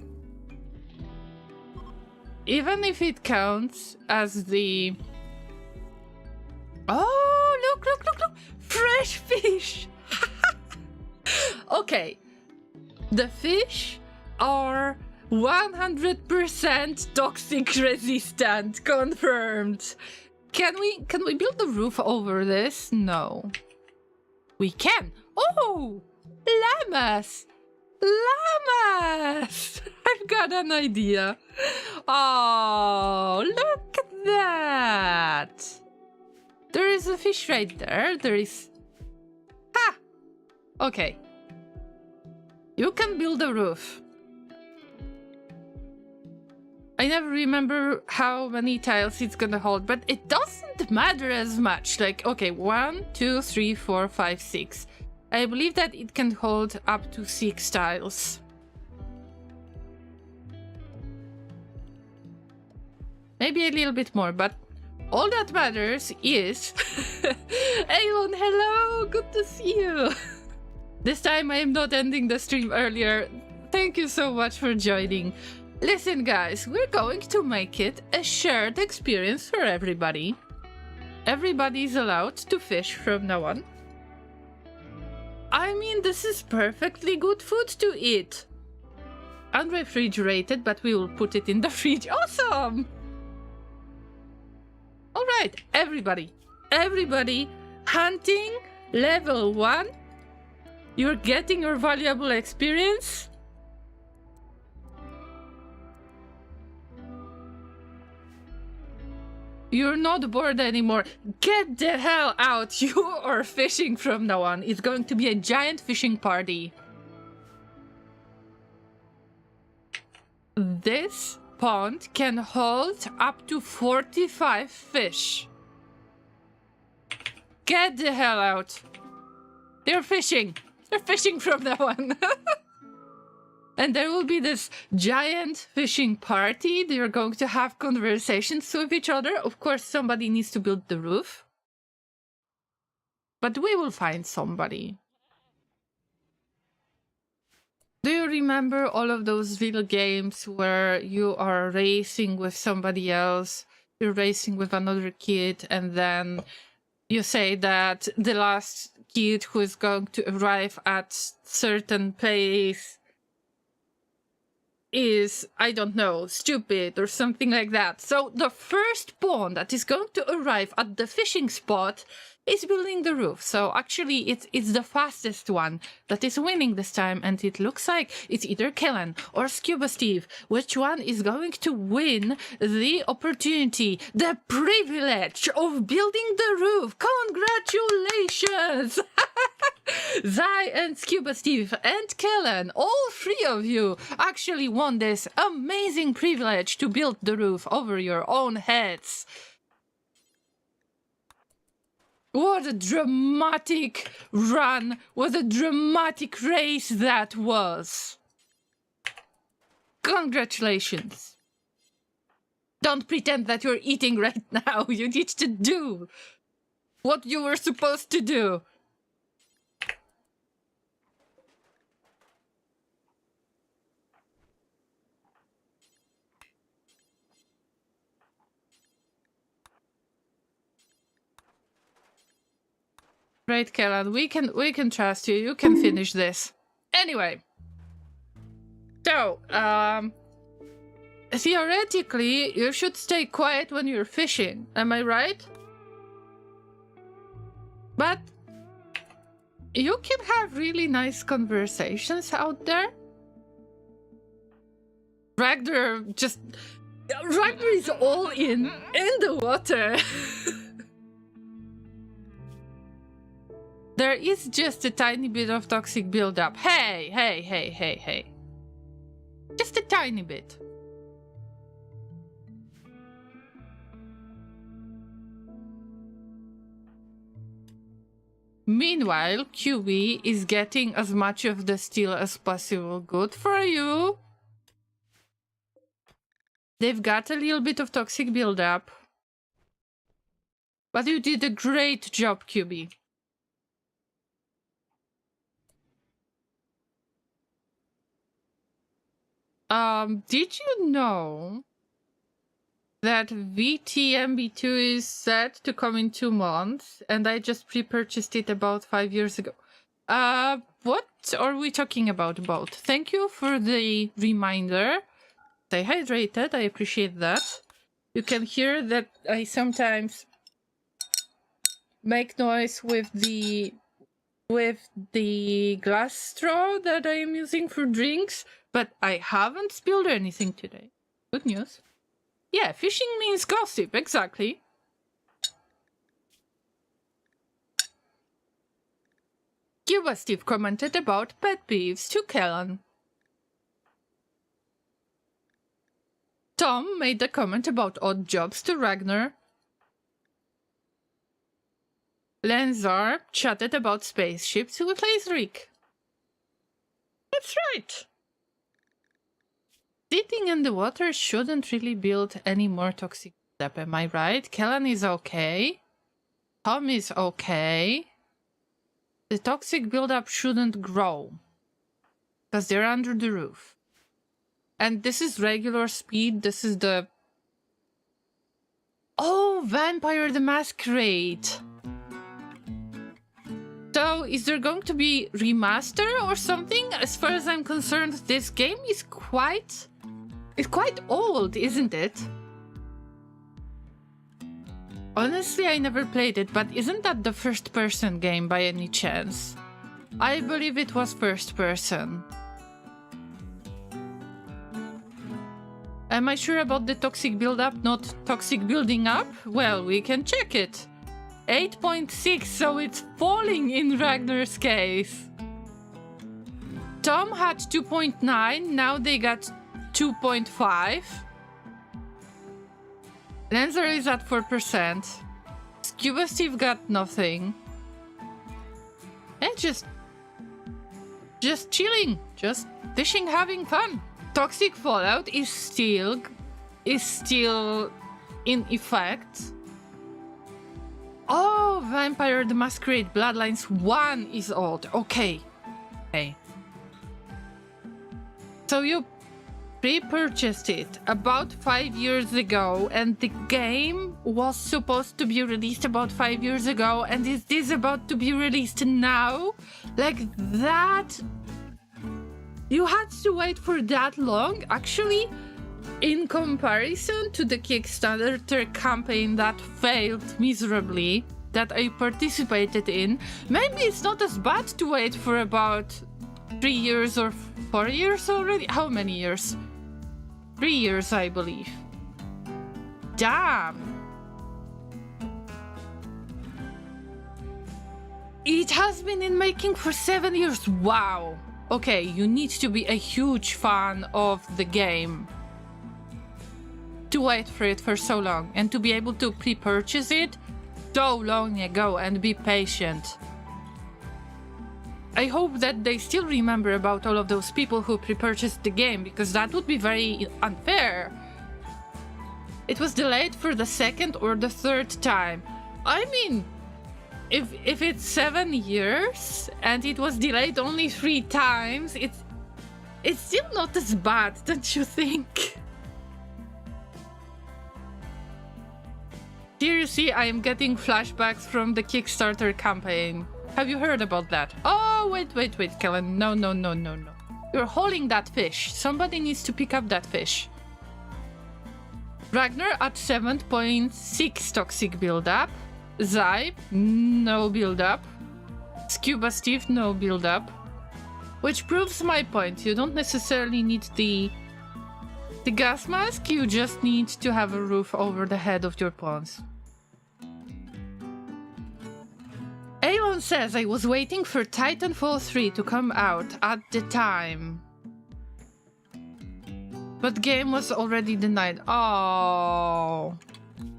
Even if it counts as the... Oh, look! Fresh fish! Okay. The fish are 100% toxic resistant. Confirmed. Can we build the roof over this? No. We can. Oh! Llamas! Llamas! I've got an idea. Oh, look at that. There is a fish right there. There is... Ha! Okay. You can build a roof. I never remember how many tiles it's gonna hold, but it doesn't matter as much. Like, okay, 1, 2, 3, 4, 5, 6. I believe that it can hold up to 6 tiles. Maybe a little bit more, but all that matters is... Aelon, hello! Good to see you! This time I am not ending the stream earlier. Thank you so much for joining. Listen guys, we're going to make it a shared experience for everybody. Everybody's allowed to fish from now on. I mean, this is perfectly good food to eat. Unrefrigerated, but we will put it in the fridge. Awesome! Alright, everybody, hunting level 1. You're getting your valuable experience. You're not bored anymore. Get the hell out. You are fishing from now on. It's going to be a giant fishing party. this pond can hold up to 45 fish. Get the hell out. They're fishing. They're fishing from that one. And there will be this giant fishing party. They're going to have conversations with each other. Of course, somebody needs to build the roof. But we will find somebody. Do you remember all of those little games where you are racing with somebody else? You're racing with another kid, and then you say that the last kid who is going to arrive at certain place is, I don't know, stupid or something like that. So the first pawn that is going to arrive at the fishing spot is building the roof. So actually it's the fastest one that is winning this time, and it looks like it's either Kellen or Scuba Steve. Which one is going to win the opportunity, the privilege of building the roof? Congratulations! Zai and Scuba Steve and Kellen, all three of you actually won this amazing privilege to build the roof over your own heads. What a dramatic run, what a dramatic race that was. Congratulations. Don't pretend that you're eating right now. You need to do what you were supposed to do. Great, Kellen. We can trust you. You can finish this. Anyway. So, theoretically, you should stay quiet when you're fishing. Am I right? But you can have really nice conversations out there. Ragnar is all in the water. There is just a tiny bit of toxic buildup. Hey. Just a tiny bit. Meanwhile, QB is getting as much of the steel as possible. Good for you. They've got a little bit of toxic buildup. But you did a great job, QB. Did you know that VTMB2 is set to come in 2 months, and I just pre-purchased it about 5 years ago? What are we talking about? Thank you for the reminder. Stay hydrated, I appreciate that. You can hear that I sometimes make noise with the glass straw that I am using for drinks. But I haven't spilled anything today. Good news. Yeah, fishing means gossip, exactly. Cuba Steve commented about pet peeves to Kellen. Tom made a comment about odd jobs to Ragnar. Lenzar chatted about spaceships with Rick. That's right. Sitting in the water shouldn't really build any more toxic buildup, am I right? Kellen is okay. Tom is okay. The toxic buildup shouldn't grow. Because they're under the roof. And this is regular speed. This is the... Oh, Vampire the Masquerade. So, is there going to be remaster or something? As far as I'm concerned, this game is quite... It's quite old, isn't it? Honestly, I never played it, but isn't that the first-person game by any chance? I believe it was first-person. Am I sure about the toxic build-up, not toxic building up? Well, we can check it. 8.6, so it's falling in Ragnar's case. Tom had 2.9, now they got 2.5. Lancer is at 4%. Scuba Steve got nothing. And just chilling, just fishing, having fun. Toxic Fallout is still in effect. Oh, Vampire the Masquerade Bloodlines 1 is old. Okay. So you pre-purchased it about 5 years ago, and the game was supposed to be released about 5 years ago, and is this about to be released now? Like that? You had to wait for that long? Actually, in comparison to the Kickstarter campaign that failed miserably, that I participated in, maybe it's not as bad to wait for about 3 years or 4 years already. How many years? 3 years, I believe. Damn. It has been in making for 7 years. Wow. Okay, you need to be a huge fan of the game to wait for it for so long and to be able to pre-purchase it so long ago and be patient. I hope that they still remember about all of those people who pre-purchased the game, because that would be very unfair. It was delayed for the second or the third time. I mean, if it's 7 years and it was delayed only 3 times, it's still not as bad, don't you think? Seriously, I am getting flashbacks from the Kickstarter campaign. Have you heard about that? Oh, wait, Kellen. No. You're holding that fish. Somebody needs to pick up that fish. Ragnar at 7.6 toxic build-up. Zai, no build-up. Scuba Steve, no build-up. Which proves my point. You don't necessarily need the gas mask, you just need to have a roof over the head of your pawns. Aelon says, I was waiting for Titanfall 3 to come out at the time, but game was already denied. Oh,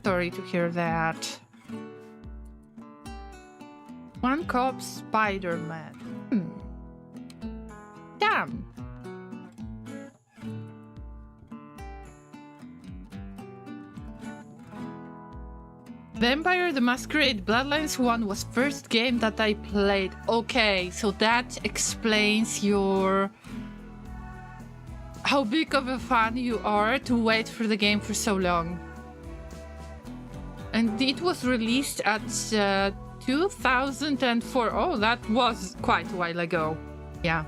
sorry to hear that. One Cop Spider-Man. Damn. Vampire the Masquerade Bloodlines 1 was first game that I played. Okay, so that explains how big of a fan you are to wait for the game for so long. And it was released at 2004. Oh, that was quite a while ago. Yeah.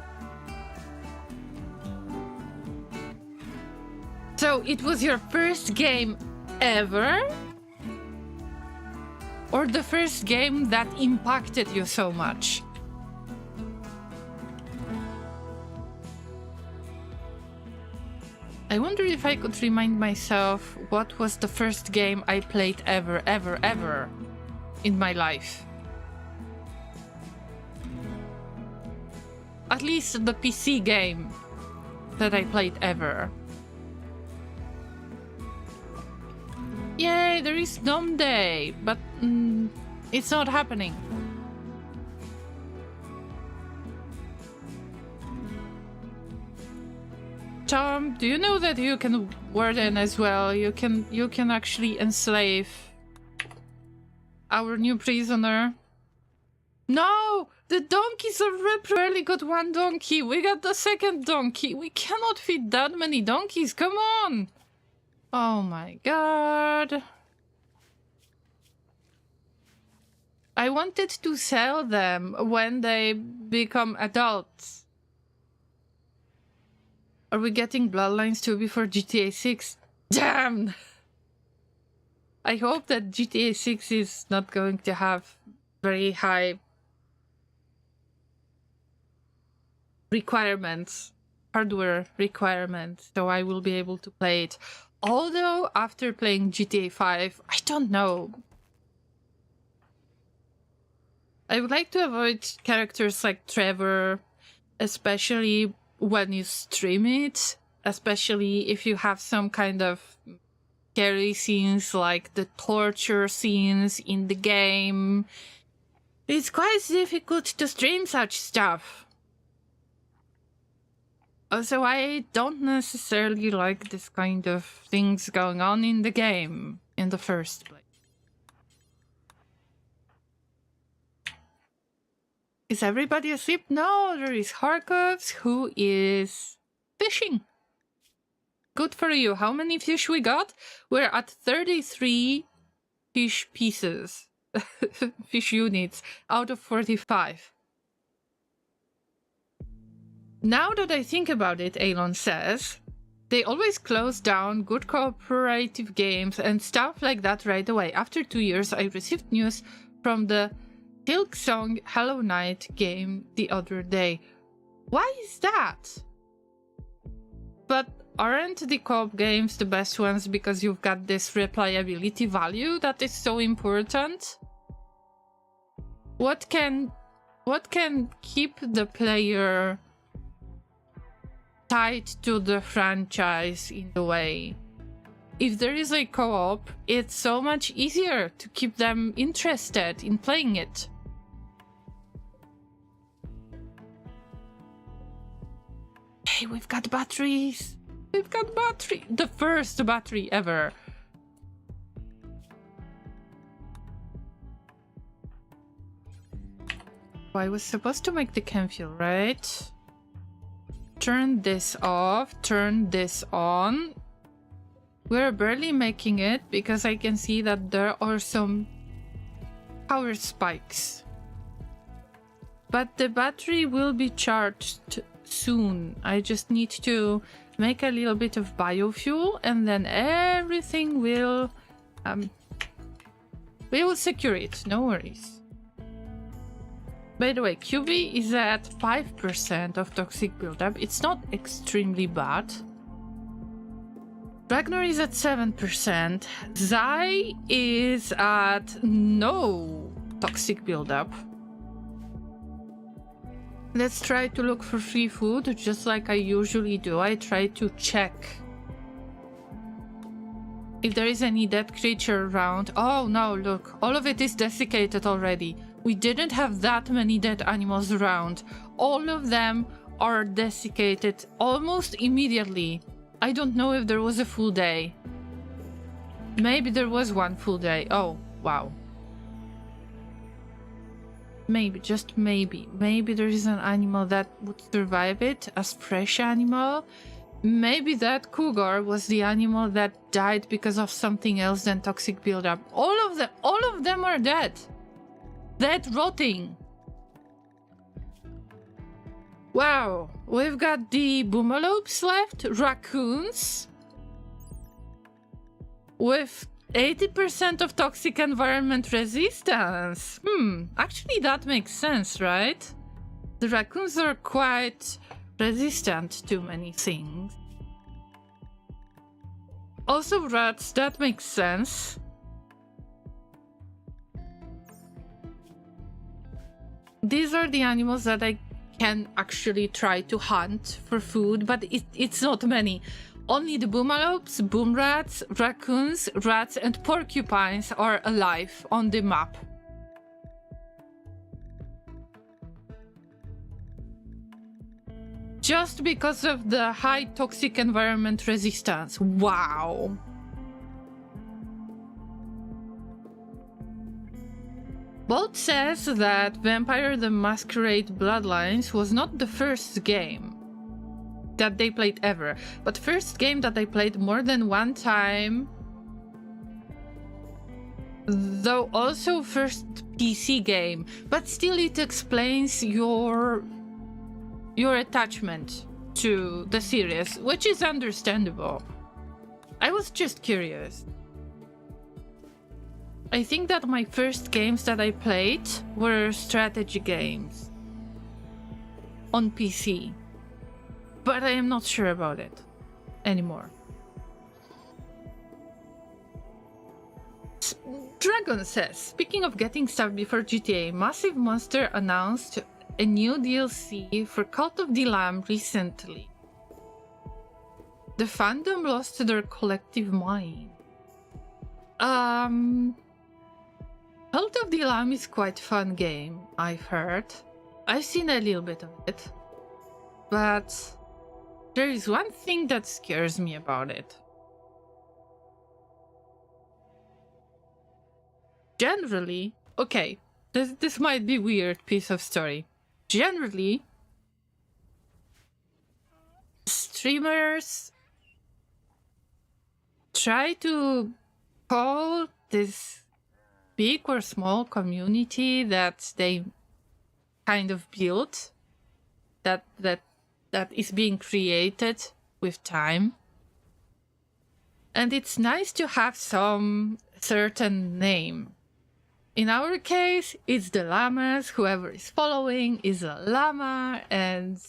So it was your first game ever? Or the first game that impacted you so much? I wonder if I could remind myself what was the first game I played ever in my life. At least the PC game that I played ever. Yay, there is Gnome Day, but it's not happening. Tom, do you know that you can warden as well? You can actually enslave our new prisoner. No! The donkeys are barely got one donkey. We got the second donkey. We cannot feed that many donkeys. Come on! Oh my god. I wanted to sell them when they become adults. Are we getting Bloodlines 2 before GTA 6? Damn! I hope that GTA 6 is not going to have very high requirements, hardware requirements, so I will be able to play it. Although, after playing GTA 5, I don't know. I would like to avoid characters like Trevor, especially when you stream it. especially if you have some kind of scary scenes like the torture scenes in the game. It's quite difficult to stream such stuff. Also, I don't necessarily like this kind of things going on in the game in the first place. Is everybody asleep? No, there is Harkovs who is fishing. Good for you. How many fish we got? We're at 33 fish pieces. Fish units out of 45. Now that I think about it, Elon says, they always close down good cooperative games and stuff like that right away. After 2 years, I received news from the Silksong Hollow Knight game the other day. Why is that? But aren't the co-op games the best ones because you've got this replayability value that is so important? What can keep the player tied to the franchise in a way? If there is a co-op, it's so much easier to keep them interested in playing it. Hey, we've got batteries! We've got battery! The first battery ever! I was supposed to make the campfire, right? Turn this off, turn this on. We're barely making it because I can see that there are some power spikes. But the battery will be charged soon. I just need to make a little bit of biofuel and then everything will... we will secure it, no worries. By the way, QB is at 5% of toxic buildup. It's not extremely bad. Ragnar is at 7%. Zai is at no toxic buildup. Let's try to look for free food, just like I usually do. I try to check if there is any dead creature around. Oh no, look, all of it is desiccated already. We didn't have that many dead animals around. All of them are desiccated almost immediately. I don't know if there was a full day. Maybe there was one full day. Oh, wow. Maybe, just maybe. Maybe there is an animal that would survive it as fresh animal. Maybe that cougar was the animal that died because of something else than toxic buildup. All of them are dead. Dead, rotting. Wow, we've got the boomalopes left, raccoons, with 80% of toxic environment resistance. Actually that makes sense, right? The raccoons are quite resistant to many things. Also rats, that makes sense. These are the animals that I can actually try to hunt for food, but it's not many. Only the boomalopes, boom rats, raccoons, rats, and porcupines are alive on the map. Just because of the high toxic environment resistance. Wow. Bolt says that Vampire the Masquerade Bloodlines was not the first game that they played ever, but first game that I played more than one time, though also first PC game, but still it explains your attachment to the series, which is understandable. I was just curious. I think that my first games that I played were strategy games on PC, but I am not sure about it anymore. Dragon says, speaking of getting stuff before GTA, Massive Monster announced a new DLC for Cult of the Lamb recently. The fandom lost their collective mind. Cult of the Lamb is quite a fun game, I've heard. I've seen a little bit of it. But there is one thing that scares me about it. Generally, okay, this might be a weird piece of story. Generally, streamers try to call this big or small community that they kind of built, that is being created with time. And it's nice to have some certain name. In our case, it's the llamas. Whoever is following is a llama, and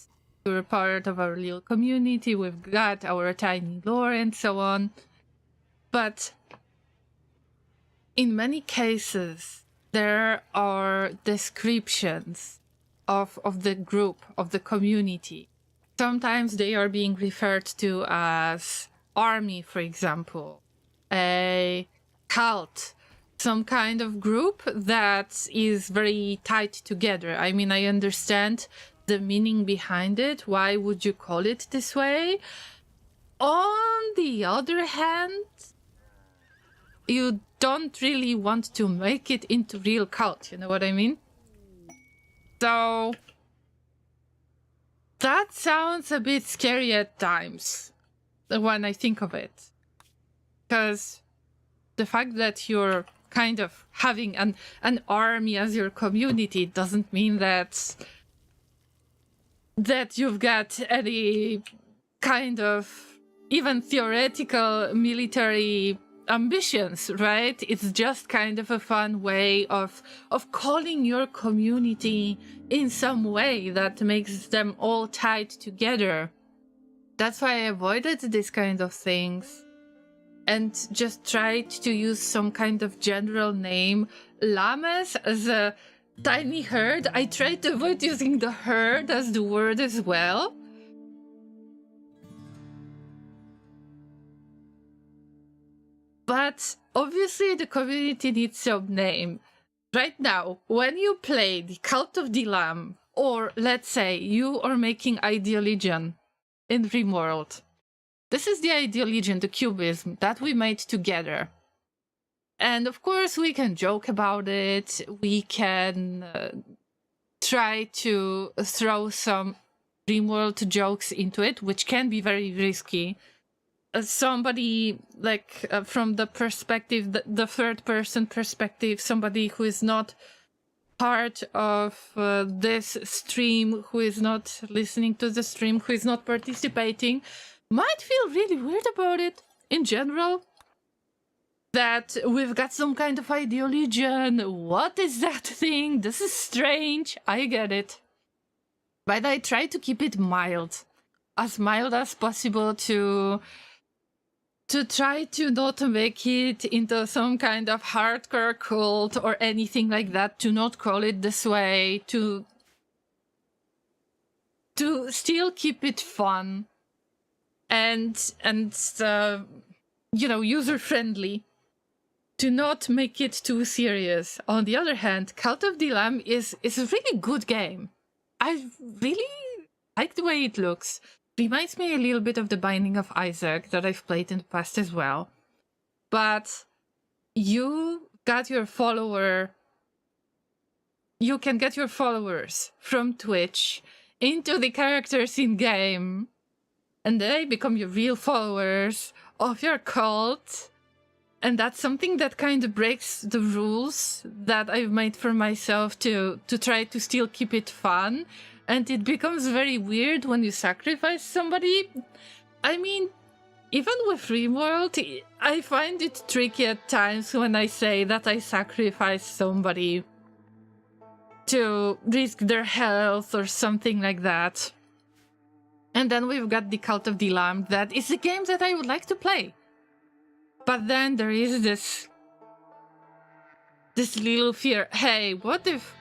we're part of our little community. We've got our tiny lore and so on. But in many cases, there are descriptions of the group, of the community. Sometimes they are being referred to as army, for example, a cult, some kind of group that is very tied together. I mean, I understand the meaning behind it. Why would you call it this way? On the other hand, you don't really want to make it into real cult, you know what I mean? So that sounds a bit scary at times when I think of it. Because the fact that you're kind of having an army as your community doesn't mean that you've got any kind of even theoretical military ambitions, right? It's just kind of a fun way of calling your community in some way that makes them all tied together. That's why I avoided this kind of things and just tried to use some kind of general name. Llamas as a tiny herd. I tried to avoid using the herd as the word as well. But obviously the community needs some name. Right now, when you play the Cult of the Lamb, or let's say you are making Ideal Legion in Rimworld, this is the Ideal Legion, the cubism that we made together. And of course we can joke about it, we can try to throw some Rimworld jokes into it, which can be very risky. Somebody like from the perspective, the third person perspective, somebody who is not part of this stream, who is not listening to the stream, who is not participating, might feel really weird about it in general. That we've got some kind of Ideal Legion. What is that thing? This is strange. I get it. But I try to keep it mild as possible to try to not make it into some kind of hardcore cult or anything like that, to not call it this way, to still keep it fun and you know, user-friendly, to not make it too serious. On the other hand, Cult of the Lamb is a really good game. I really like the way it looks. Reminds me a little bit of the Binding of Isaac that I've played in the past as well. But you got your follower. You can get your followers from Twitch into the characters in game, and they become your real followers of your cult. And that's something that kind of breaks the rules that I've made for myself to try to still keep it fun. And it becomes very weird when you sacrifice somebody. I mean, even with Rimworld, I find it tricky at times when I say that I sacrifice somebody to risk their health or something like that. And then we've got the Cult of the Lamb, that is a game that I would like to play. But then there is this little fear. Hey, what if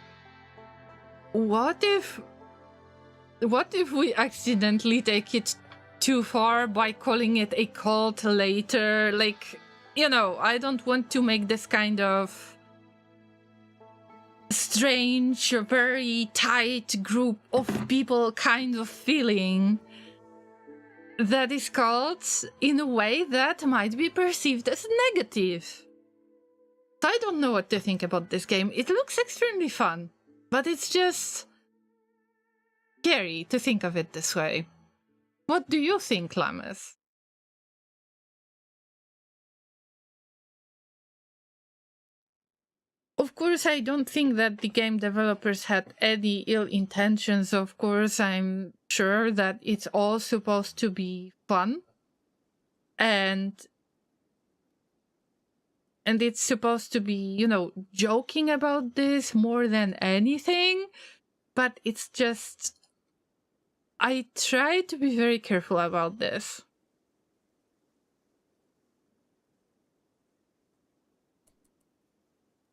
we accidentally take it too far by calling it a cult later. Like, you know, I don't want to make this kind of strange, very tight group of people kind of feeling that is cults in a way that might be perceived as negative. So I don't know what to think about this game. It looks extremely fun, but it's just scary to think of it this way. What do you think, Llamas? Of course, I don't think that the game developers had any ill intentions. Of course, I'm sure that it's all supposed to be fun. And it's supposed to be, you know, joking about this more than anything. But it's just, I try to be very careful about this.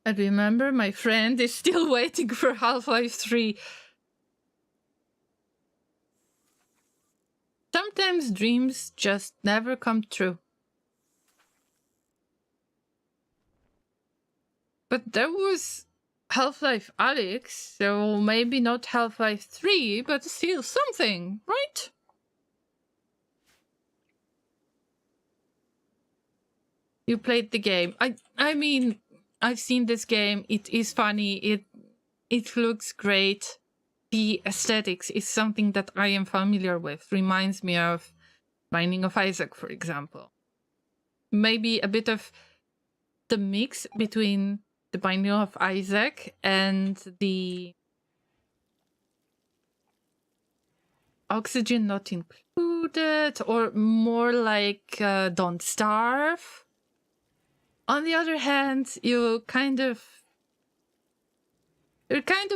And remember, my friend is still waiting for Half-Life 3. Sometimes dreams just never come true. But there was Half-Life Alyx, so maybe not Half-Life 3, but still something, right? You played the game. I mean, I've seen this game. It is funny. It looks great. The aesthetics is something that I am familiar with. Reminds me of Binding of Isaac, for example. Maybe a bit of the mix between the Binding of Isaac and the Oxygen Not Included, or more like Don't Starve. On the other hand, you're kind of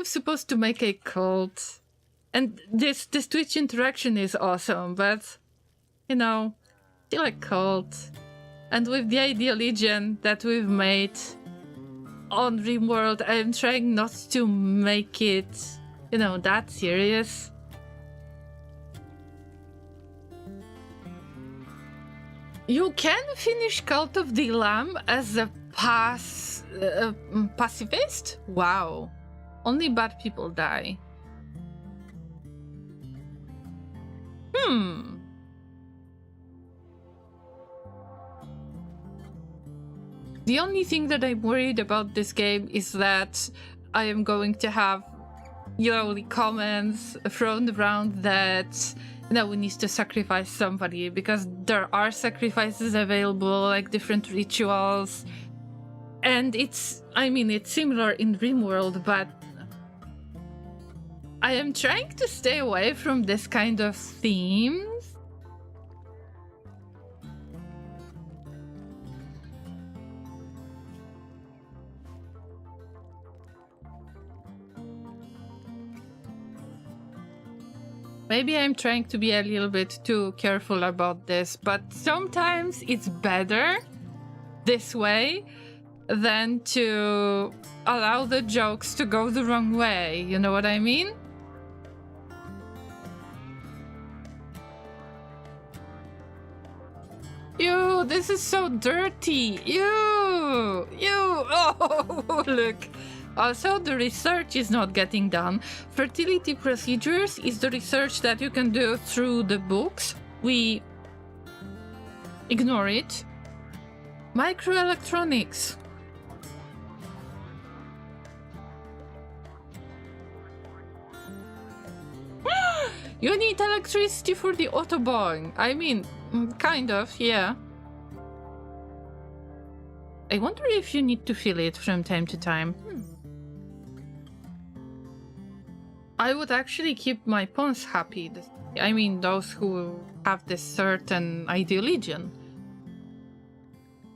supposed to make a cult. And this Twitch interaction is awesome, but, you know, still a cult. And with the Idea Legion that we've made on Rimworld, I'm trying not to make it, you know, that serious. You can finish Cult of the Lamb as a pacifist? Wow. Only bad people die. The only thing that I'm worried about this game is that I am going to have, you know, the comments thrown around that, you know, we need to sacrifice somebody, because there are sacrifices available, like different rituals. And it's similar in Rimworld, but I am trying to stay away from this kind of themes. Maybe I'm trying to be a little bit too careful about this, but sometimes it's better this way than to allow the jokes to go the wrong way. You know what I mean? Ew, this is so dirty. Ew. Oh, look. Also, the research is not getting done. Fertility procedures is the research that you can do through the books. We ignore it. Microelectronics. You need electricity for the Autobahn. I mean, kind of, yeah. I wonder if you need to fill it from time to time. I would actually keep my pawns happy. I mean, those who have this certain Ideal Legion.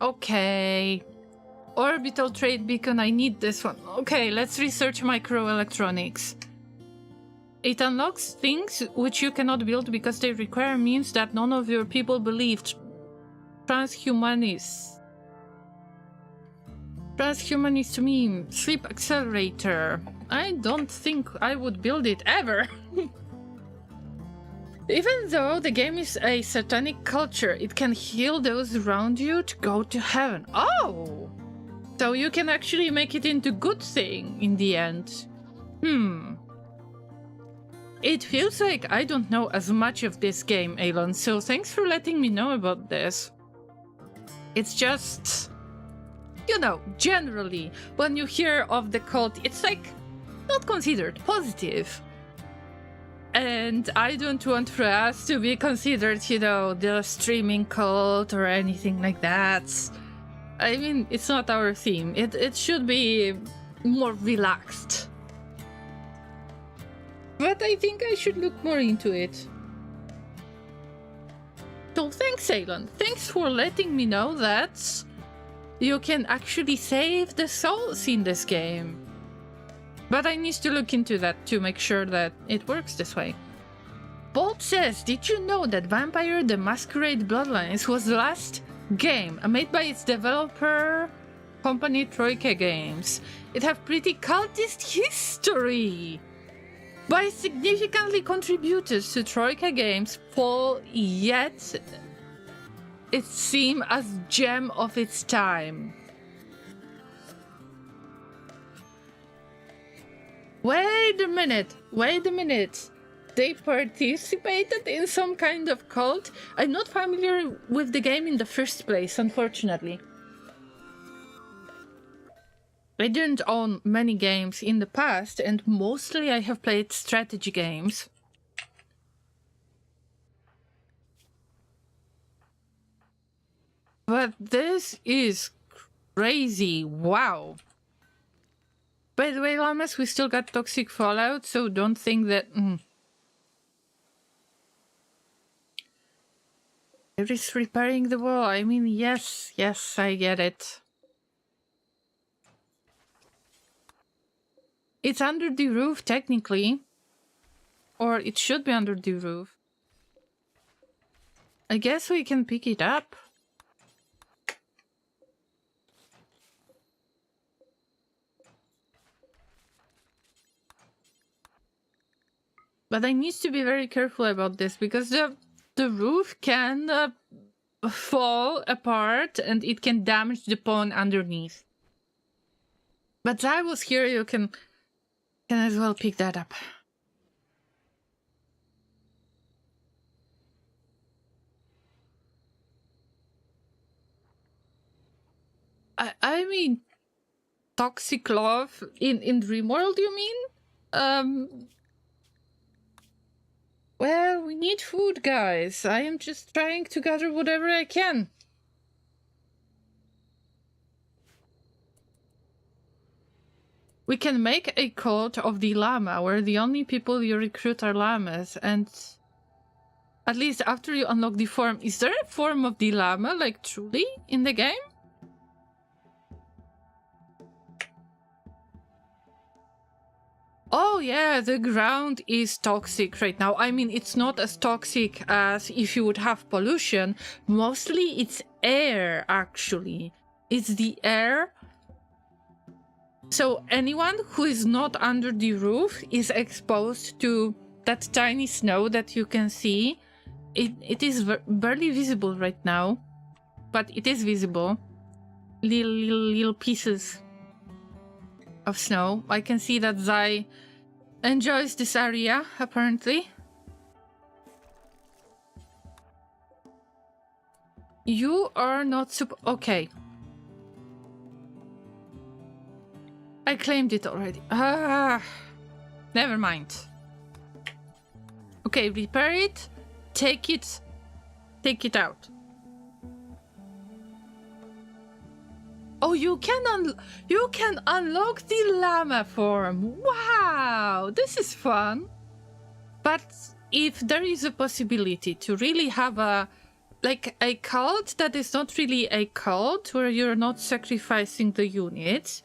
Okay. Orbital trade beacon, I need this one. Okay, let's research microelectronics. It unlocks things which you cannot build because they require means that none of your people believed. Transhumanist. Transhumanist meme. Sleep accelerator. I don't think I would build it ever. Even though the game is a satanic culture, it can heal those around you to go to heaven. Oh! So you can actually make it into good thing in the end. It feels like I don't know as much of this game, Aelon, so thanks for letting me know about this. It's just... You know, generally, when you hear of the cult, it's like not considered positive. And I don't want for us to be considered, you know, the streaming cult or anything like that. I mean, it's not our theme. It should be more relaxed. But I think I should look more into it. So thanks, Aelon. Thanks for letting me know that you can actually save the souls in this game. But I need to look into that to make sure that it works this way. Bolt says, did you know that Vampire the Masquerade Bloodlines was the last game made by its developer company Troika Games? It have pretty cultist history. By significantly contributed to Troika Games fall, yet it seemed as gem of its time. Wait a minute. They participated in some kind of cult? I'm not familiar with the game in the first place, unfortunately. I didn't own many games in the past, and mostly I have played strategy games. But this is crazy, wow. By the way, Llamas, we still got toxic fallout, so don't think that... It is repairing the wall. I mean, yes, I get it. It's under the roof, technically. Or it should be under the roof. I guess we can pick it up. But I need to be very careful about this, because the roof can fall apart and it can damage the pawn underneath. But I was here, you can as well pick that up. I mean, toxic love in Rimworld, you mean? Well, we need food, guys. I am just trying to gather whatever I can. We can make a cult of the Llama, where the only people you recruit are llamas, and at least after you unlock the form. Is there a form of the Llama, like, truly, in the game? Oh yeah, the ground is toxic right now. I mean, it's not as toxic as if you would have pollution. Mostly it's air, actually. It's the air. So anyone who is not under the roof is exposed to that tiny snow that you can see. It is barely visible right now, but it is visible. Little pieces of snow. I can see that Zai enjoys this area, apparently. You are not okay. I claimed it already. Never mind. Okay, repair it. Take it out. Oh, you can unlock the llama form. Wow, this is fun. But if there is a possibility to really have a cult that is not really a cult, where you're not sacrificing the units,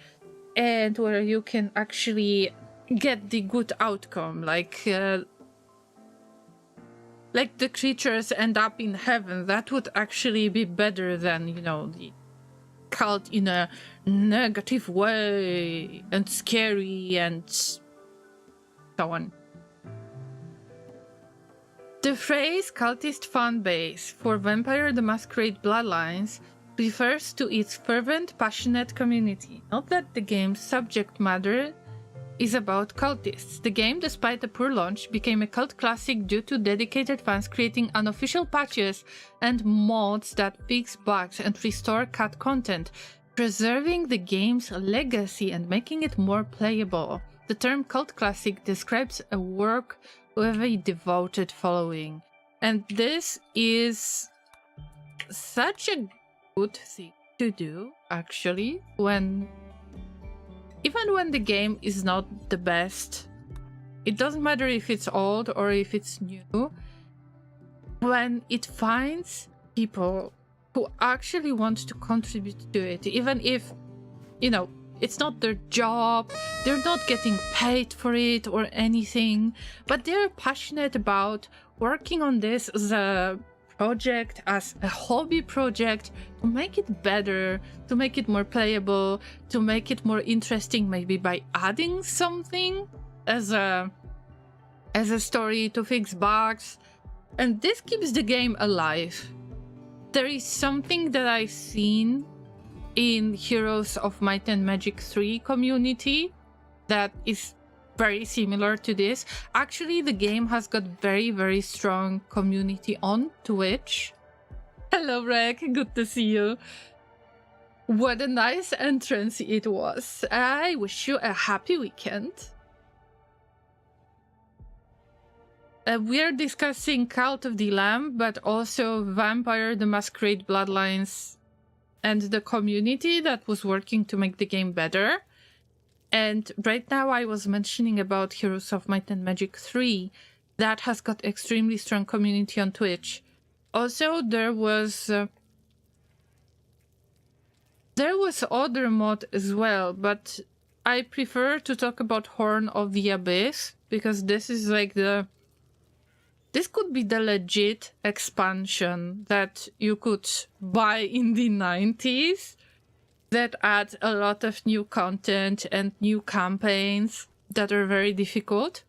and where you can actually get the good outcome, like the creatures end up in heaven, that would actually be better than, you know, the cult in a negative way and scary and so on. The phrase cultist fan base for Vampire the Masquerade Bloodlines refers to its fervent, passionate community, not that the game's subject matter is about cultists. The game, despite a poor launch, became a cult classic due to dedicated fans creating unofficial patches and mods that fix bugs and restore cut content, preserving the game's legacy and making it more playable. The term cult classic describes a work with a devoted following. And this is such a good thing to do, actually, even when the game is not the best. It doesn't matter if it's old or if it's new. When it finds people who actually want to contribute to it, even if, it's not their job, they're not getting paid for it or anything, but they're passionate about working on this as a project, as a hobby project, to make it better, to make it more playable, to make it more interesting, maybe by adding something as a story to fix bugs. And this keeps the game alive. There is something that I've seen in Heroes of Might and Magic 3 community that is very similar to this. Actually, the game has got very, very strong community on Twitch. Hello, Rek. Good to see you. What a nice entrance it was. I wish you a happy weekend. We're discussing Cult of the Lamb, but also Vampire the Masquerade Bloodlines and the community that was working to make the game better. And right now I was mentioning about Heroes of Might and Magic 3 that has got extremely strong community on Twitch. Also, there was other mod as well, but I prefer to talk about Horn of the Abyss because this is like this could be the legit expansion that you could buy in the 90s that add a lot of new content and new campaigns that are very difficult.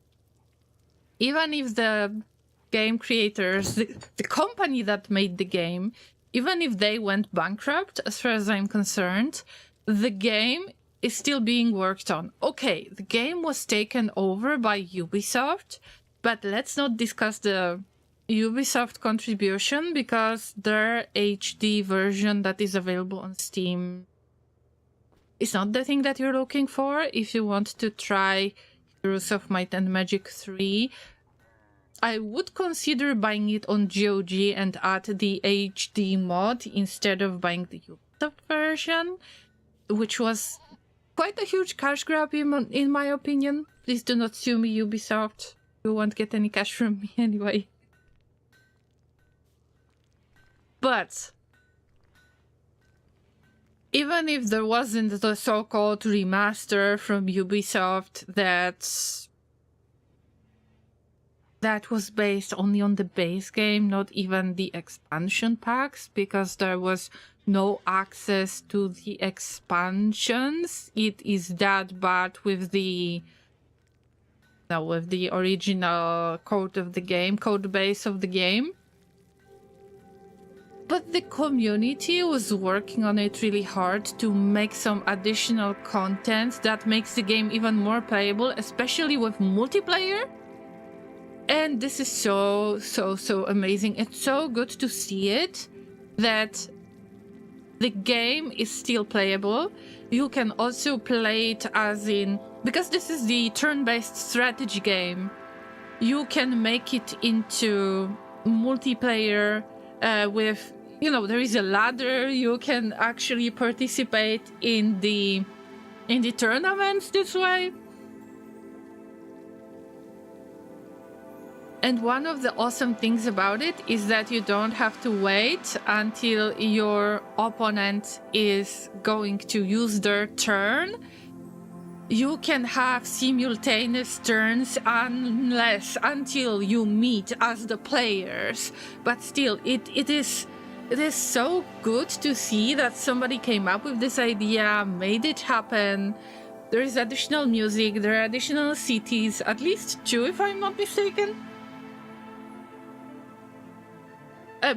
Even if the game creators, the company that made the game, even if they went bankrupt, as far as I'm concerned, the game is still being worked on. Okay, the game was taken over by Ubisoft, but let's not discuss the Ubisoft contribution because their HD version that is available on Steam is not the thing that you're looking for. If you want to try Heroes of Might and Magic 3, I would consider buying it on GOG and add the HD mod instead of buying the Ubisoft version, which was quite a huge cash grab in my opinion. Please do not sue me, Ubisoft. You won't get any cash from me anyway. But even if there wasn't the so-called remaster from Ubisoft that was based only on the base game, not even the expansion packs, because there was no access to the expansions. It is that bad with the original code base of the game. But the community was working on it really hard to make some additional content that makes the game even more playable, especially with multiplayer. And this is so amazing. It's so good to see it, that the game is still playable. You can also play it because this is the turn-based strategy game, you can make it into multiplayer with, there is a ladder. You can actually participate in the tournaments this way. And one of the awesome things about it is that you don't have to wait until your opponent is going to use their turn. You can have simultaneous turns until you meet as the players. But still, it is so good to see that somebody came up with this idea, made it happen. There is additional music, there are additional cities, at least 2 if I'm not mistaken.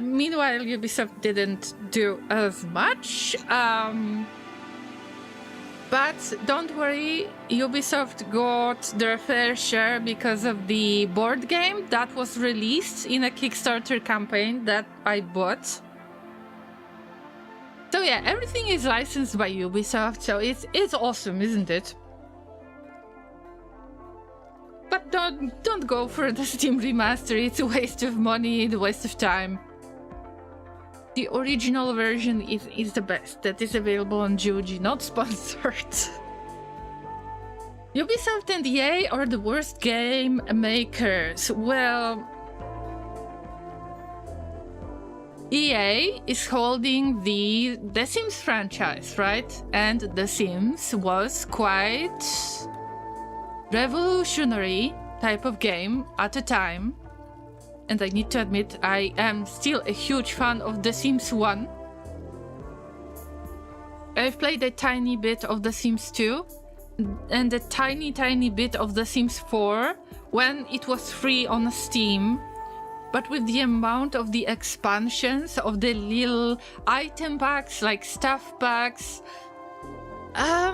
Meanwhile, Ubisoft didn't do as much. But don't worry, Ubisoft got their fair share because of the board game that was released in a Kickstarter campaign that I bought. So yeah, everything is licensed by Ubisoft, so it's awesome, isn't it? But don't go for the Steam remaster, it's a waste of money, a waste of time. The original version is the best that is available on GOG, not sponsored. Ubisoft and EA are the worst game makers. Well, EA is holding the Sims franchise, right? And The Sims was quite revolutionary type of game at the time. And I need to admit, I am still a huge fan of The Sims 1. I've played a tiny bit of The Sims 2 and a tiny bit of The Sims 4 when it was free on Steam. But with the amount of the expansions, of the little item packs, like stuff packs, I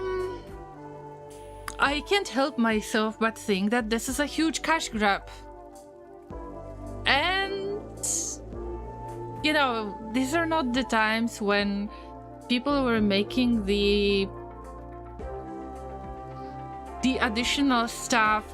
can't help myself but think that this is a huge cash grab. And, you know, these are not the times when people were making the additional stuff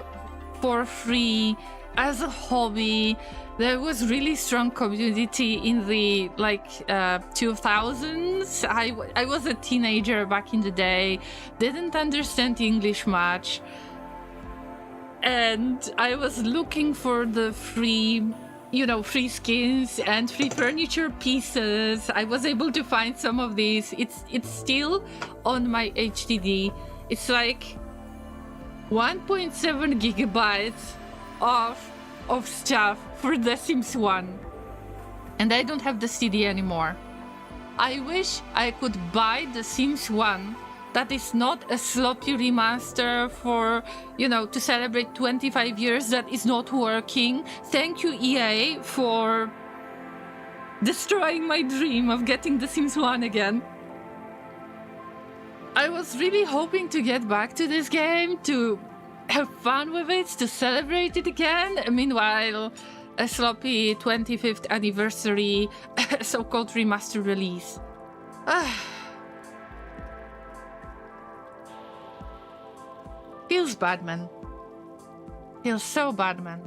for free as a hobby. There was really strong community in the 2000s. I was a teenager back in the day, didn't understand English much. And I was looking for the free skins and free furniture pieces. I was able to find some of these. It's still on my HDD. It's like 1.7 gigabytes of stuff for The Sims 1. And I don't have the CD anymore. I wish I could buy The Sims 1 that is not a sloppy remaster for, to celebrate 25 years that is not working. Thank you, EA, for destroying my dream of getting The Sims 1 again. I was really hoping to get back to this game, to have fun with it, to celebrate it again. Meanwhile, a sloppy 25th anniversary so-called remaster release. Feels bad, man. Feels so bad, man.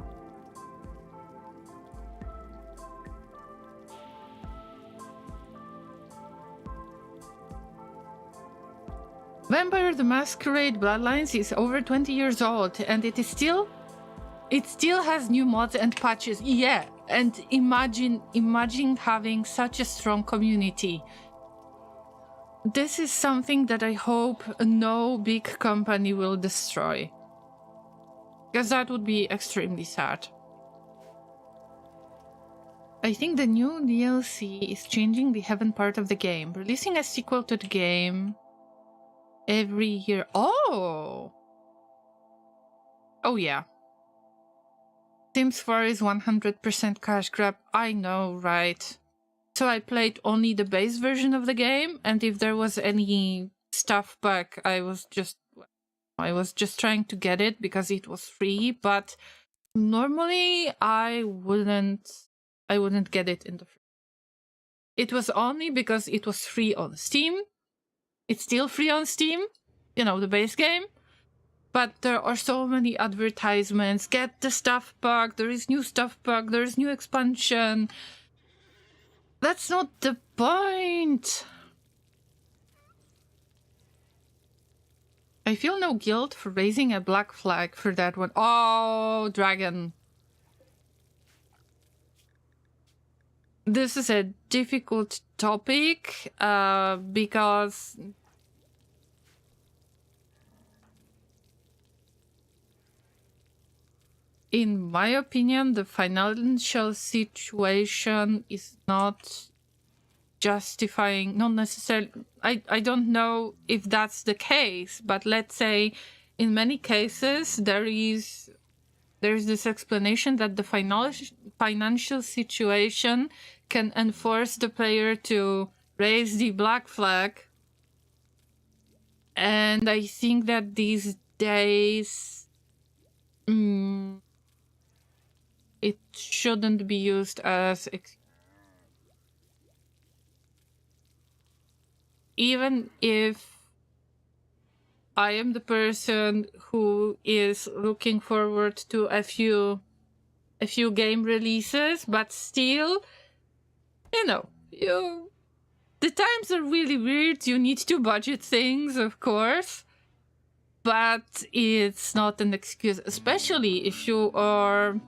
Vampire the Masquerade Bloodlines is over 20 years old, and it still has new mods and patches. Yeah, and imagine having such a strong community. This is something that I hope no big company will destroy, because that would be extremely sad. I think the new DLC is changing the heaven part of the game, releasing a sequel to the game every year. Oh yeah. Sims 4 is 100% cash grab. I know, right? So I played only the base version of the game, and if there was any stuff pack, I was just trying to get it because it was free. But normally I wouldn't get it in the free. It was only because it was free on Steam. It's still free on Steam, the base game. But there are so many advertisements. Get the stuff pack. There is new stuff pack. There is new expansion. That's not the point. I feel no guilt for raising a black flag for that one. Oh, dragon. This is a difficult topic because in my opinion, the financial situation is not justifying, not necessarily, I don't know if that's the case, but let's say in many cases there is there's this explanation that the financial situation can enforce the player to raise the black flag. And I think that these days it shouldn't be used as even if I am the person who is looking forward to a few game releases, but still, you know, the times are really weird. You need to budget things, of course, but it's not an excuse, especially if you're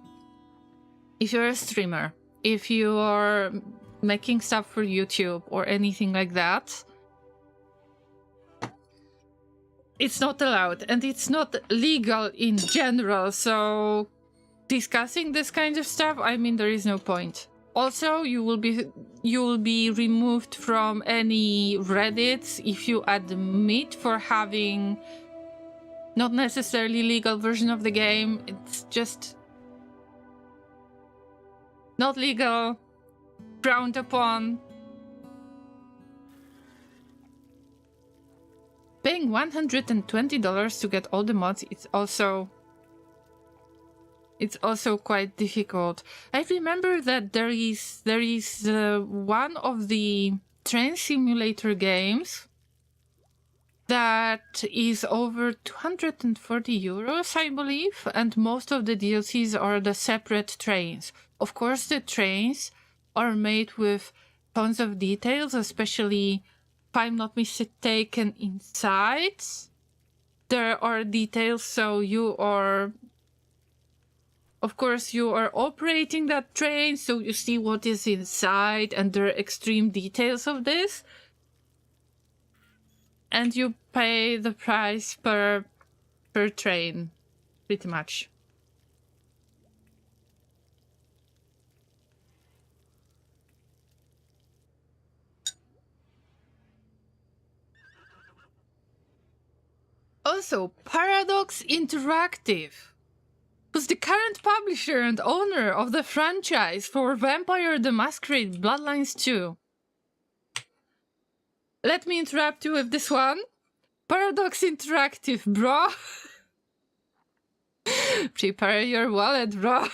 a streamer, if you are making stuff for YouTube or anything like that. It's not allowed, and it's not legal in general, so discussing this kind of stuff, I mean, there is no point. Also, you will be removed from any Reddits if you admit for having not necessarily legal version of the game. It's just not legal, frowned upon. Paying $120 to get all the mods, it's also quite difficult. I remember that there is one of the train simulator games that is over 240 euros, I believe, and most of the DLCs are the separate trains. Of course, the trains are made with tons of details, especially, if I'm not mistaken, inside. There are details, so you are... Of course, you are operating that train, so you see what is inside, and there are extreme details of this. And you pay the price per train, pretty much. Also, Paradox Interactive, who's the current publisher and owner of the franchise for Vampire the Masquerade Bloodlines 2. Let me interrupt you with this one. Paradox Interactive, bro. Prepare your wallet, bro.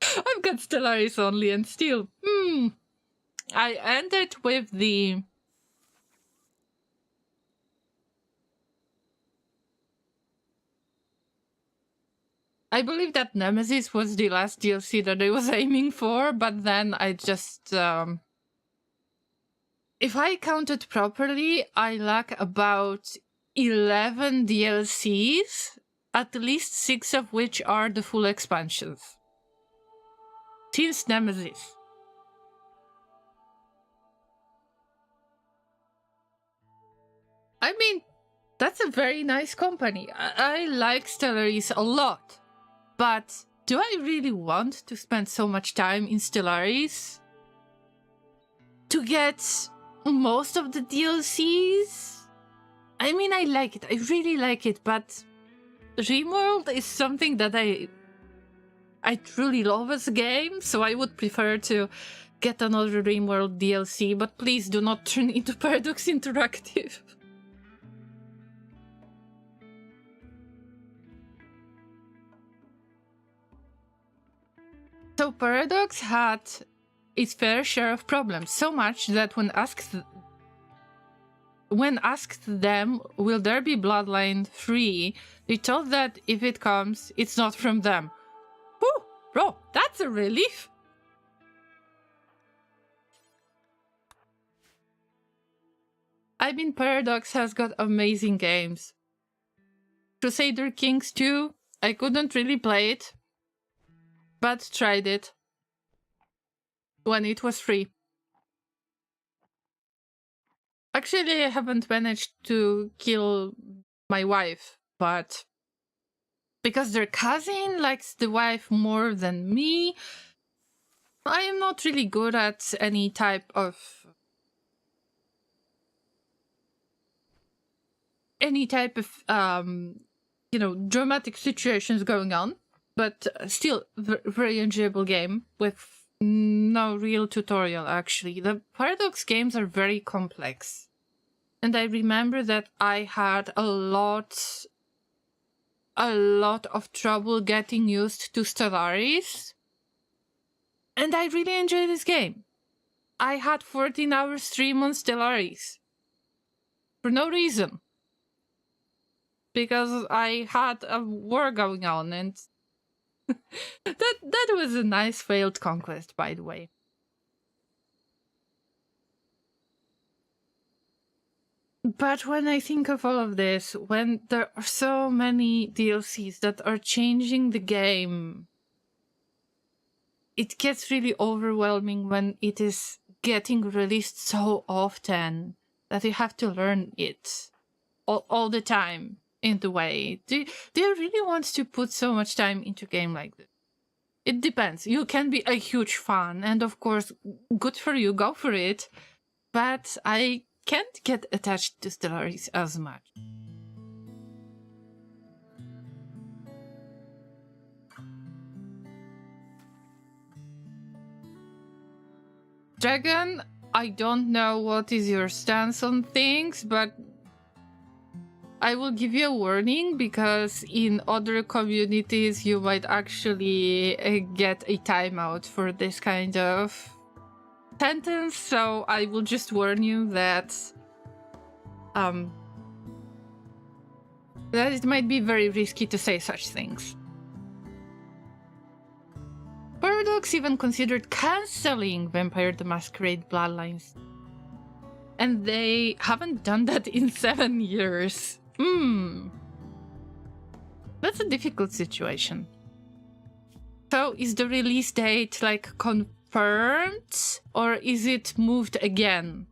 I've got Stellaris only and still. I ended with the... I believe that Nemesis was the last DLC that I was aiming for, but then I just... If I counted properly, I lack about 11 DLCs, at least 6 of which are the full expansions. Since Nemesis. I mean, that's a very nice company. I like Stellaris a lot. But do I really want to spend so much time in Stellaris to get most of the DLCs? I mean, I like it. I really like it, but Rimworld is something that I truly love as a game, so I would prefer to get another Rimworld DLC, but please do not turn into Paradox Interactive. So Paradox had its fair share of problems, so much that when asked them, will there be Bloodline 3, they told that if it comes, it's not from them. Whew, bro, that's a relief. I mean, Paradox has got amazing games. Crusader Kings 2, I couldn't really play it, but tried it when it was free. Actually, I haven't managed to kill my wife, but because their cousin likes the wife more than me, I am not really good at any type of dramatic situations going on, but still very enjoyable game with no real tutorial, actually. The Paradox games are very complex. And I remember that I had a lot of trouble getting used to Stellaris. And I really enjoy this game. I had 14-hour stream on Stellaris. For no reason. Because I had a war going on, and that was a nice failed conquest, by the way. But when I think of all of this, when there are so many DLCs that are changing the game, it gets really overwhelming when it is getting released so often that you have to learn it all the time in the way. Do you really want to put so much time into a game like this? It depends. You can be a huge fan, and of course, good for you, go for it. But I can't get attached to Stellaris as much. Dragon, I don't know what is your stance on things, but I will give you a warning, because in other communities you might actually get a timeout for this kind of sentence, so I will just warn you that that it might be very risky to say such things. Paradox even considered cancelling Vampire the Masquerade Bloodlines, and they haven't done that in 7 years. That's a difficult situation. So is the release date confirmed, or is it moved again?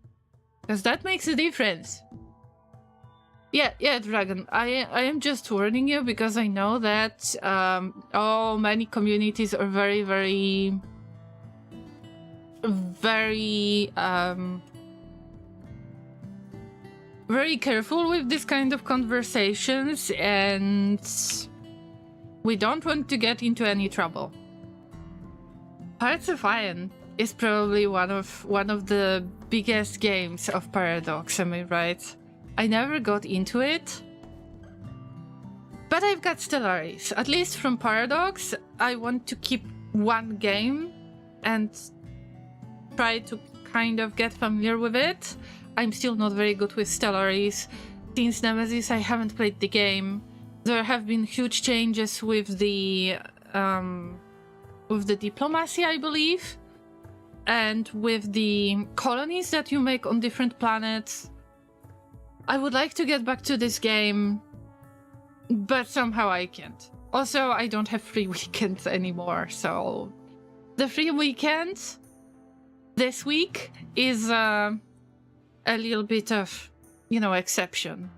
Because that makes a difference. Yeah, Dragon, I am just warning you, because I know that many communities are very, very, very, very careful with this kind of conversations, and we don't want to get into any trouble. Hearts of Iron is probably one of the biggest games of Paradox, am I right? I never got into it, but I've got Stellaris. At least from Paradox, I want to keep one game and try to kind of get familiar with it. I'm still not very good with Stellaris. Since Nemesis, I haven't played the game. There have been huge changes with the diplomacy, I believe, and with the colonies that you make on different planets. I would like to get back to this game, but somehow I can't. Also, I don't have free weekends anymore, so the free weekend this week is a little bit of, exception.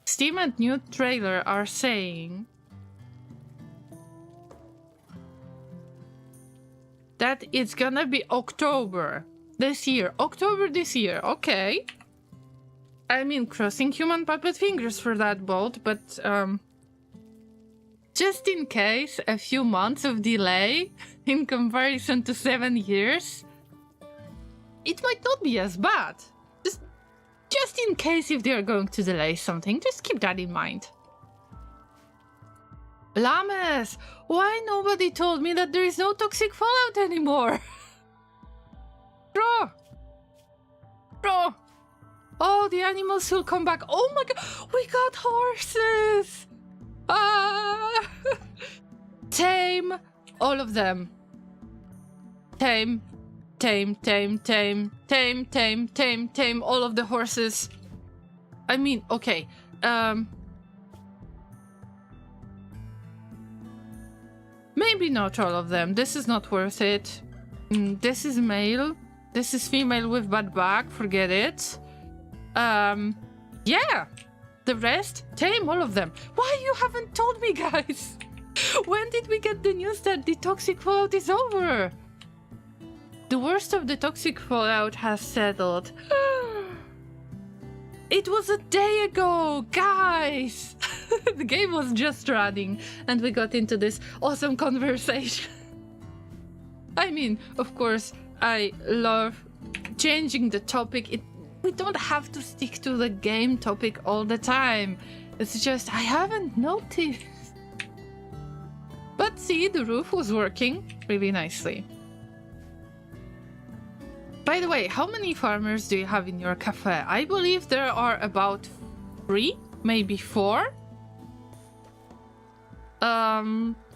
Steam and new trailer are saying that it's gonna be October this year. Okay. I mean, crossing human puppet fingers for that boat, but just in case, a few months of delay in comparison to 7 years, it might not be as bad. Just in case if they're going to delay something, just keep that in mind. Llamas! Why nobody told me that there is no toxic fallout anymore? Bro! Oh, the animals will come back. Oh my god, we got horses! Tame all of them. Tame all of the horses. I mean, okay. Maybe not all of them. This is not worth it. This is male. This is female with bad back. Forget it. Yeah. The rest, tame all of them. Why you haven't told me, guys? When did we get the news that the toxic fallout is over? The worst of the toxic fallout has settled. It was a day ago, guys! The game was just running and we got into this awesome conversation. I mean, of course, I love changing the topic. We don't have to stick to the game topic all the time. It's just I haven't noticed. But see, the roof was working really nicely. By the way, how many farmers do you have in your cafe? I believe there are about 3, maybe 4.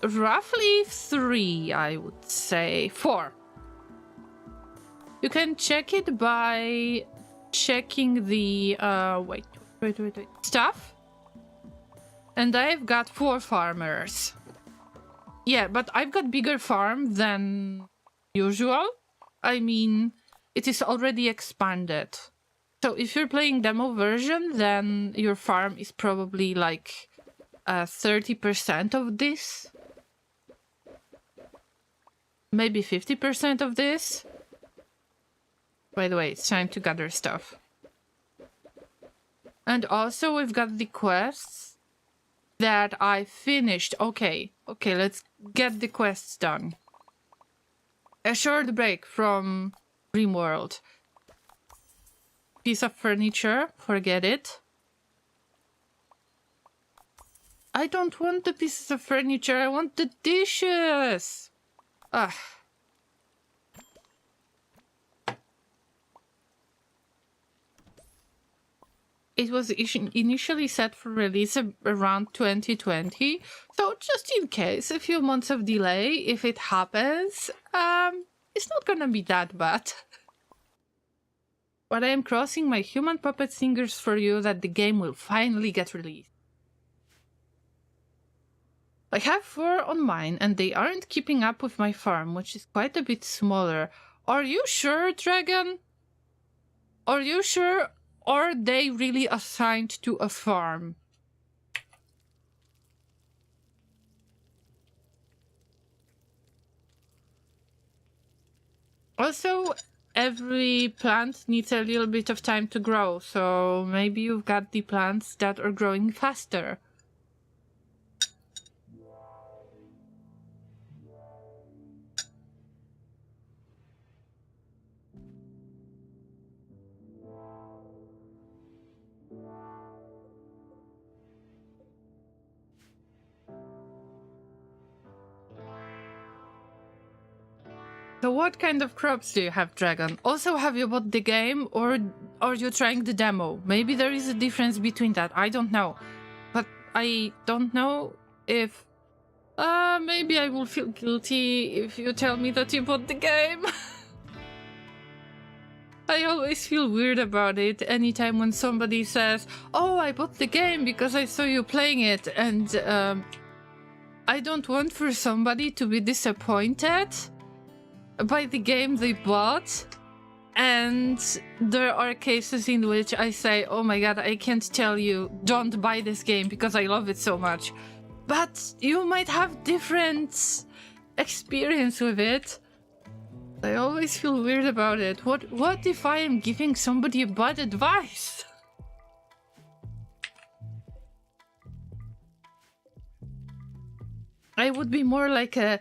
Roughly 3, I would say. 4. You can check it by checking the wait, stuff. And I've got 4 farmers. Yeah, but I've got bigger farm than usual. I mean, it is already expanded. So if you're playing demo version, then your farm is probably like 30% of this. Maybe 50% of this. By the way, it's time to gather stuff. And also we've got the quests that I finished. Okay, let's get the quests done. A short break from Rimworld. Piece of furniture, forget it. I don't want the pieces of furniture, I want the dishes! Ugh. It was initially set for release around 2020, so just in case, a few months of delay, if it happens, it's not gonna be that bad. But I am crossing my human puppet fingers for you that the game will finally get released. I have 4 on mine, and they aren't keeping up with my farm, which is quite a bit smaller. Are you sure, Dragon? Are you sure? Are they really assigned to a farm? Also, every plant needs a little bit of time to grow, so maybe you've got the plants that are growing faster. So what kind of crops do you have, Dragon? Also, have you bought the game or are you trying the demo? Maybe there is a difference between that, I don't know. But I don't know if... maybe I will feel guilty if you tell me that you bought the game. I always feel weird about it anytime when somebody says, oh, I bought the game because I saw you playing it, and I don't want for somebody to be disappointed by the game they bought. And there are cases in which I say, oh my god, I can't tell you, don't buy this game because I love it so much. But you might have different experience with it. I always feel weird about it. What if I am giving somebody bad advice? I would be more like a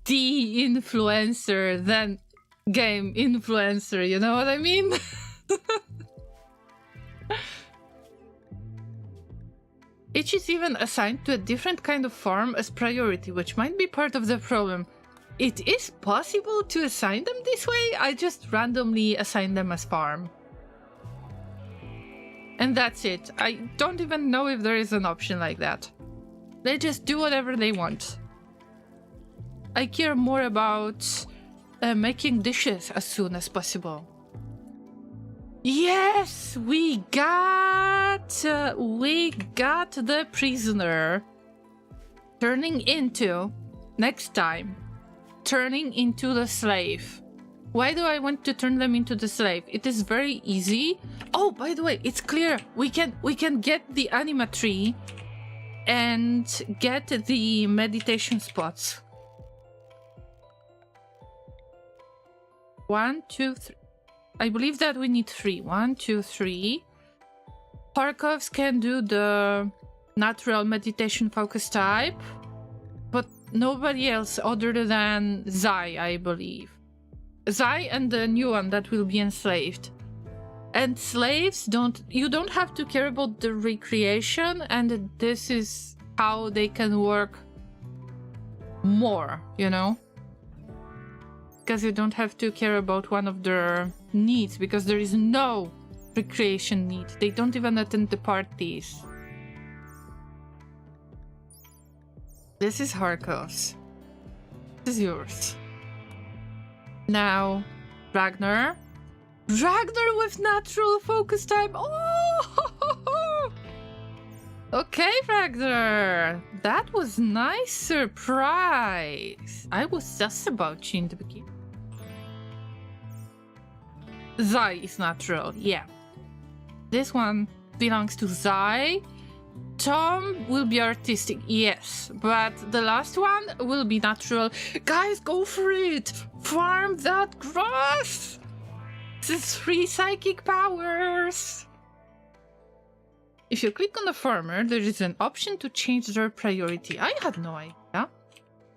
influencer than game influencer, you know what I mean? Each is even assigned to a different kind of farm as priority, which might be part of the problem. It is possible to assign them this way, I just randomly assign them as farm. And that's it. I don't even know if there is an option like that. They just do whatever they want. I care more about making dishes as soon as possible. Yes, we got the prisoner turning into the slave. Why do I want to turn them into the slave? It is very easy. Oh, by the way, it's clear. We can get the anima tree and get the meditation spots. 1, 2, 3. I believe that we need 3. 1, 2, 3. Parkovs can do the natural meditation focus type, but nobody else other than Zai, I believe. Zai and the new one that will be enslaved. And slaves you don't have to care about the recreation, and this is how they can work more, you know? Because you don't have to care about one of their needs, because there is no recreation need. They don't even attend the parties. This is Harkos. This is yours. Now, Ragnar. Ragnar with natural focus time. Oh! Okay, Ragnar. That was nice surprise. I was just about you in the beginning. Zai is natural, yeah. This one belongs to Zai. Tom will be artistic, yes, but the last one will be natural. Guys, go for it! Farm that grass! This is 3 psychic powers! If you click on the farmer, there is an option to change their priority. I had no idea.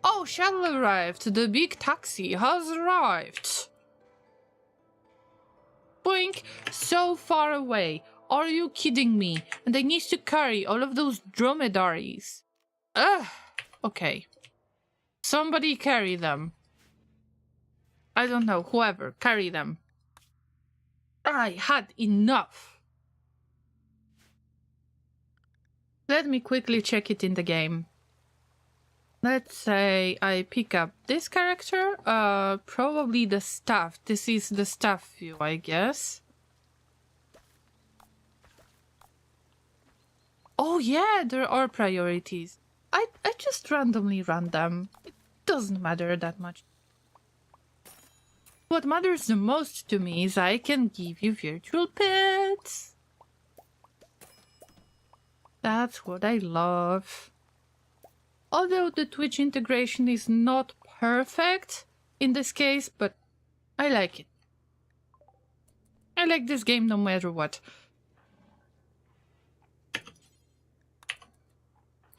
Oh, shuttle arrived. The big taxi has arrived. Boink! So far away. Are you kidding me? And I need to carry all of those dromedaries. Ugh! Okay. Somebody carry them. I don't know, whoever, carry them. I had enough. Let me quickly check it in the game. Let's say I pick up this character, probably the staff. This is the staff view, I guess. Oh yeah, there are priorities. I just randomly run them. It doesn't matter that much. What matters the most to me is I can give you virtual pets. That's what I love. Although the Twitch integration is not perfect in this case, but I like it. I like this game no matter what.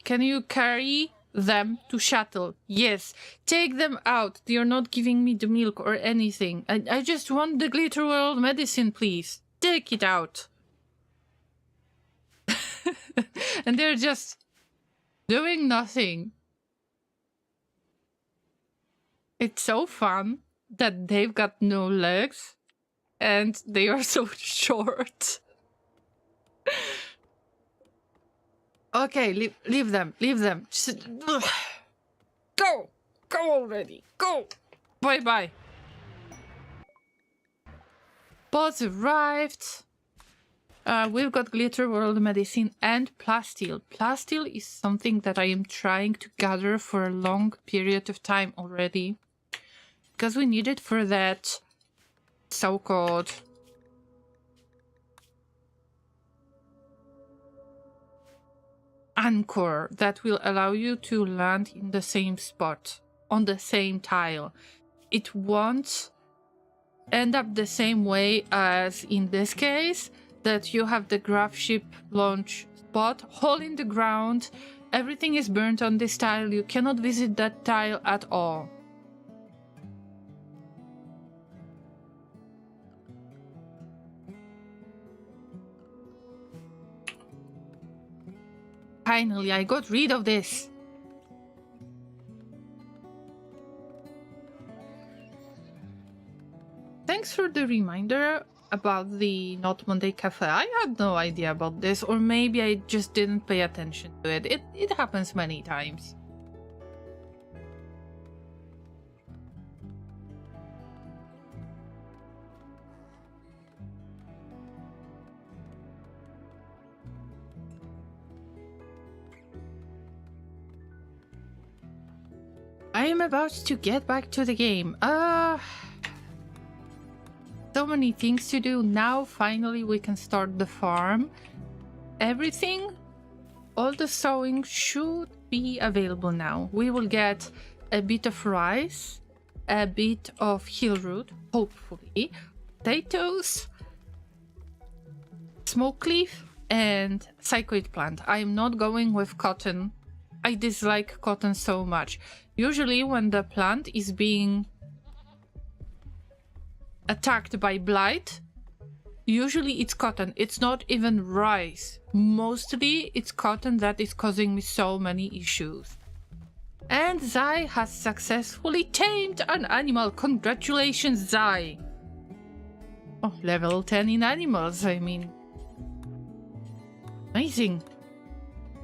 Can you carry them to shuttle? Yes. Take them out. They are not giving me the milk or anything. I just want the Glitter World medicine, please. Take it out. And they're just doing nothing. It's so fun that they've got no legs and they are so short. Okay, leave them. Just, go already, go. Bye. Bots arrived. We've got Glitter World Medicine and Plasteel. Plasteel is something that I am trying to gather for a long period of time already. Because we need it for that so-called anchor that will allow you to land in the same spot, on the same tile. It won't end up the same way as in this case, that you have the Gravship launch spot, hole in the ground, everything is burnt on this tile, you cannot visit that tile at all. Finally, I got rid of this. Thanks for the reminder about the Not Monday Cafe. I had no idea about this, or maybe I just didn't pay attention to it. It happens many times. I am about to get back to the game. So many things to do. Now finally we can start the farm. Everything, all the sowing should be available now. We will get a bit of rice, a bit of hill root, hopefully. potatoes, smoke leaf, and cycoid plant. I am not going with cotton. I dislike cotton so much. Usually when the plant is being attacked by blight, usually it's cotton. It's not even rice. Mostly it's cotton that is causing me so many issues. And Zai has successfully tamed an animal. Congratulations, Zai. Oh, level 10 in animals, I mean. Amazing.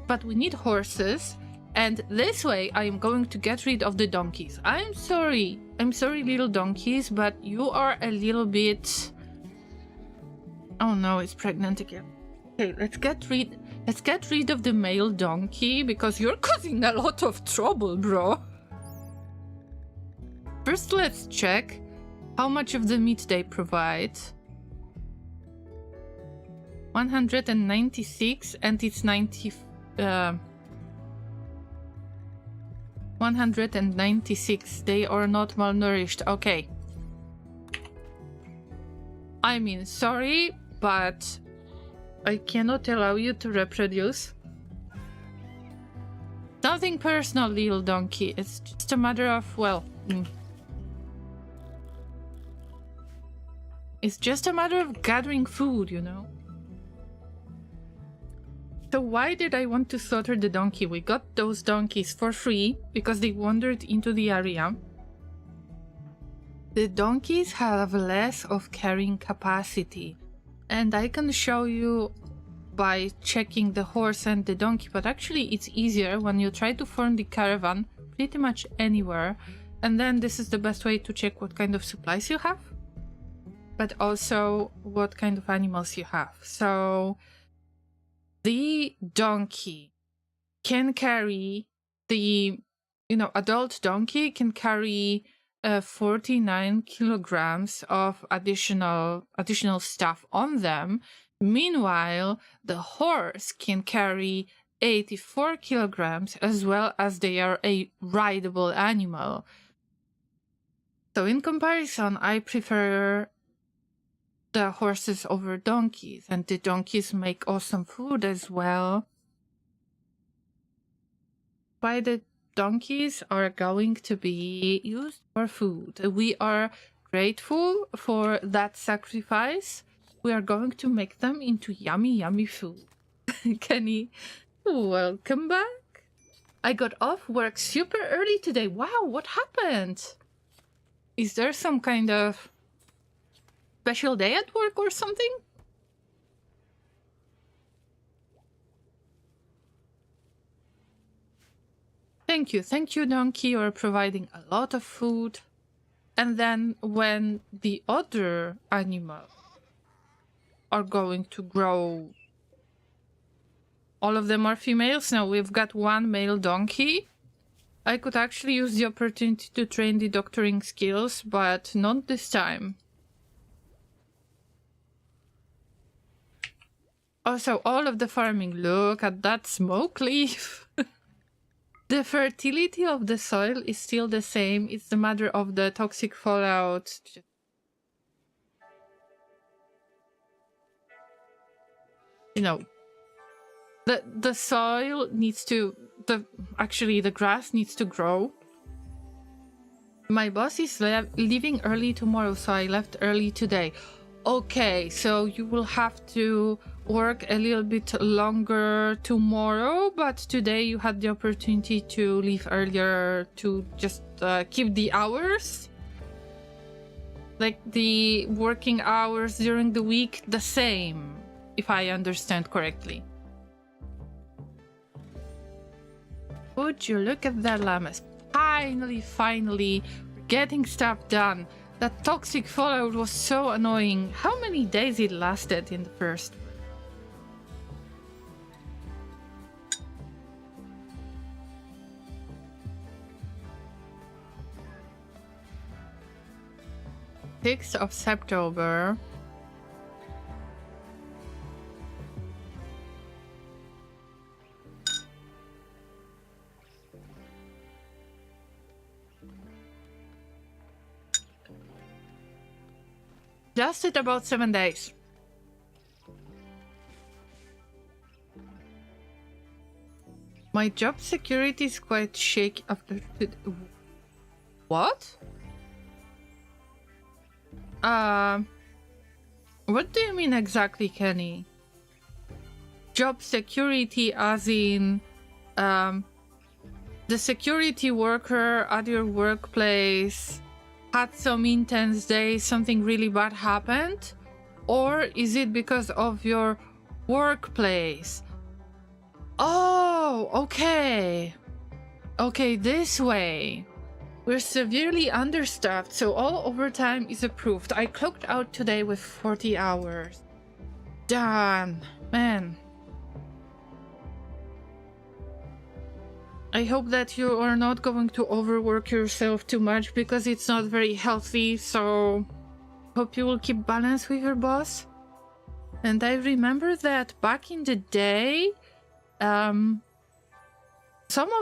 But we need horses. And this way I am going to get rid of the donkeys. I'm sorry, little donkeys, but you are a little bit... Oh no, it's pregnant again. Okay, let's get rid of the male donkey, because you're causing a lot of trouble, bro. First, let's check how much of the meat they provide. 196, and it's 196. They are not malnourished. Okay. I mean, sorry, but I cannot allow you to reproduce. Nothing personal, little donkey. It's just a matter of, well... It's just a matter of gathering food, you know? So why did I want to slaughter the donkey? We got those donkeys for free because they wandered into the area. The donkeys have less of carrying capacity, and I can show you by checking the horse and the donkey, but actually it's easier when you try to form the caravan pretty much anywhere, and then this is the best way to check what kind of supplies you have, but also what kind of animals you have. So the donkey can carry, the adult donkey can carry 49 kilograms of additional stuff on them. Meanwhile, the horse can carry 84 kilograms, as well as they are a rideable animal. So in comparison, I prefer the horses over donkeys, and the donkeys make awesome food as well. Why the donkeys are going to be used for food. We are grateful for that sacrifice. We are going to make them into yummy, yummy food. Kenny, welcome back. I got off work super early today. Wow, what happened? Is there some kind of special day at work or something? Thank you, donkey. You're providing a lot of food. And then when the other animals are going to grow, all of them are females. Now we've got one male donkey. I could actually use the opportunity to train the doctoring skills, but not this time. Also, all of the farming, look at that smoke leaf. The fertility of the soil is still the same. It's the matter of the toxic fallout. The soil needs to... Actually, the grass needs to grow. My boss is leaving early tomorrow, so I left early today. Okay, so you will have to work a little bit longer tomorrow, but today you had the opportunity to leave earlier to just keep the hours, like the working hours during the week, the same, if I understand correctly. Would you look at that, llamas? Finally, we're getting stuff done. That toxic fallout was so annoying. How many days it lasted in the first? Sixth of September. Lasted about 7 days. My job security is quite shaky after... What? What do you mean exactly, Kenny? Job security as in... the security worker at your workplace had some intense day, something really bad happened? Or is it because of your workplace? Oh, okay. Okay, this way. We're severely understaffed, so all overtime is approved. I clocked out today with 40 hours. Damn, man. I hope that you are not going to overwork yourself too much because it's not very healthy, so hope you will keep balance with your boss. And I remember that back in the day, some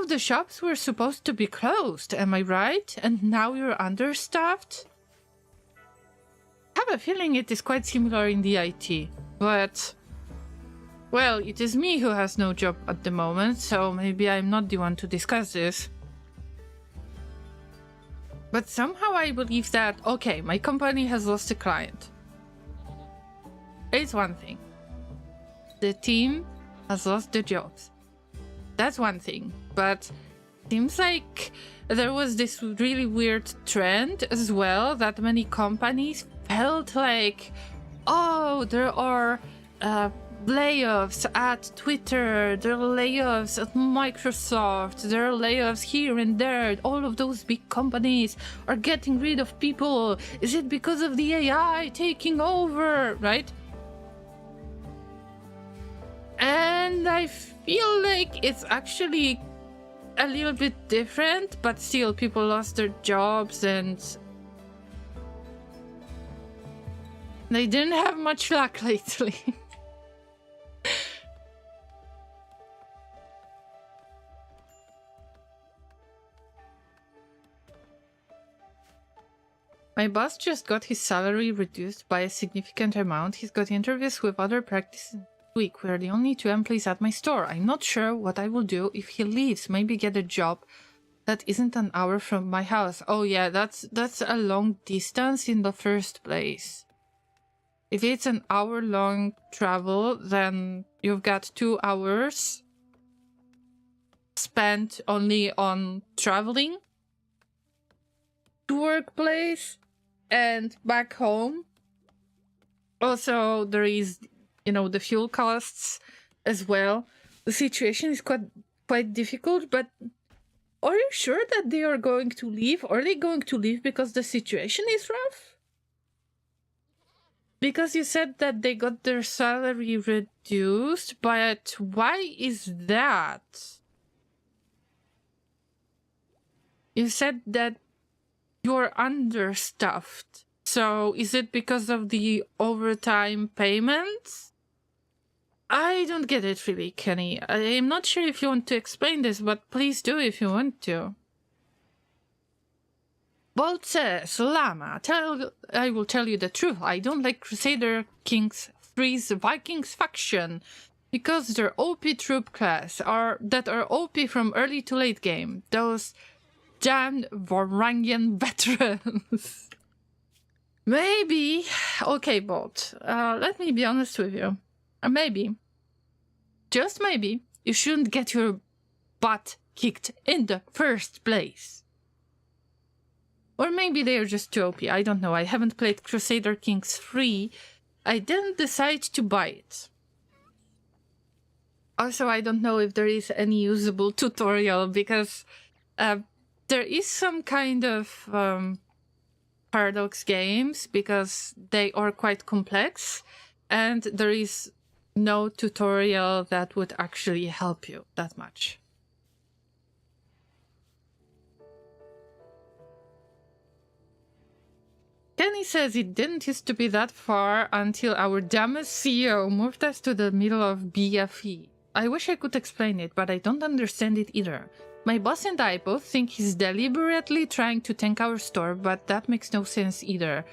of the shops were supposed to be closed, am I right? And now you're understaffed? I have a feeling it is quite similar in the IT, but... Well, it is me who has no job at the moment, so maybe I'm not the one to discuss this. But somehow I believe that, okay, my company has lost a client. It's one thing. The team has lost the jobs. That's one thing, but seems like there was this really weird trend as well that many companies felt like, oh, there are layoffs at Twitter, there are layoffs at Microsoft, there are layoffs here and there. All of those big companies are getting rid of people. Is it because of the AI taking over, right? And I feel like it's actually a little bit different, but still people lost their jobs and they didn't have much luck lately. My boss just got his salary reduced by a significant amount. He's got interviews with other practices this week. We're the only 2 employees at my store. I'm not sure what I will do if he leaves. Maybe get a job that isn't an hour from my house. Oh yeah, that's a long distance in the first place. If it's an hour-long travel, then you've got 2 hours spent only on traveling to workplace and back home. Also, there is, the fuel costs as well. The situation is quite difficult, but are you sure that they are going to leave? Are they going to leave because the situation is rough? Because you said that they got their salary reduced, but why is that? You said that you're understaffed. So is it because of the overtime payments? I don't get it really, Kenny. I'm not sure if you want to explain this, but please do if you want to. Bolt says, Llama, I will tell you the truth. I don't like Crusader Kings 3's Vikings faction because they're OP troop class that are OP from early to late game. Those damned Varangian veterans. Maybe. Okay, Bolt. Let me be honest with you. Maybe. Just maybe. You shouldn't get your butt kicked in the first place. Or maybe they are just too OP. I don't know. I haven't played Crusader Kings 3. I didn't decide to buy it. Also, I don't know if there is any usable tutorial because there is some kind of paradox games because they are quite complex and there is no tutorial that would actually help you that much. Kenny says it didn't used to be that far until our dumbest CEO moved us to the middle of BFE. I wish I could explain it, but I don't understand it either. My boss and I both think he's deliberately trying to tank our store, but that makes no sense either.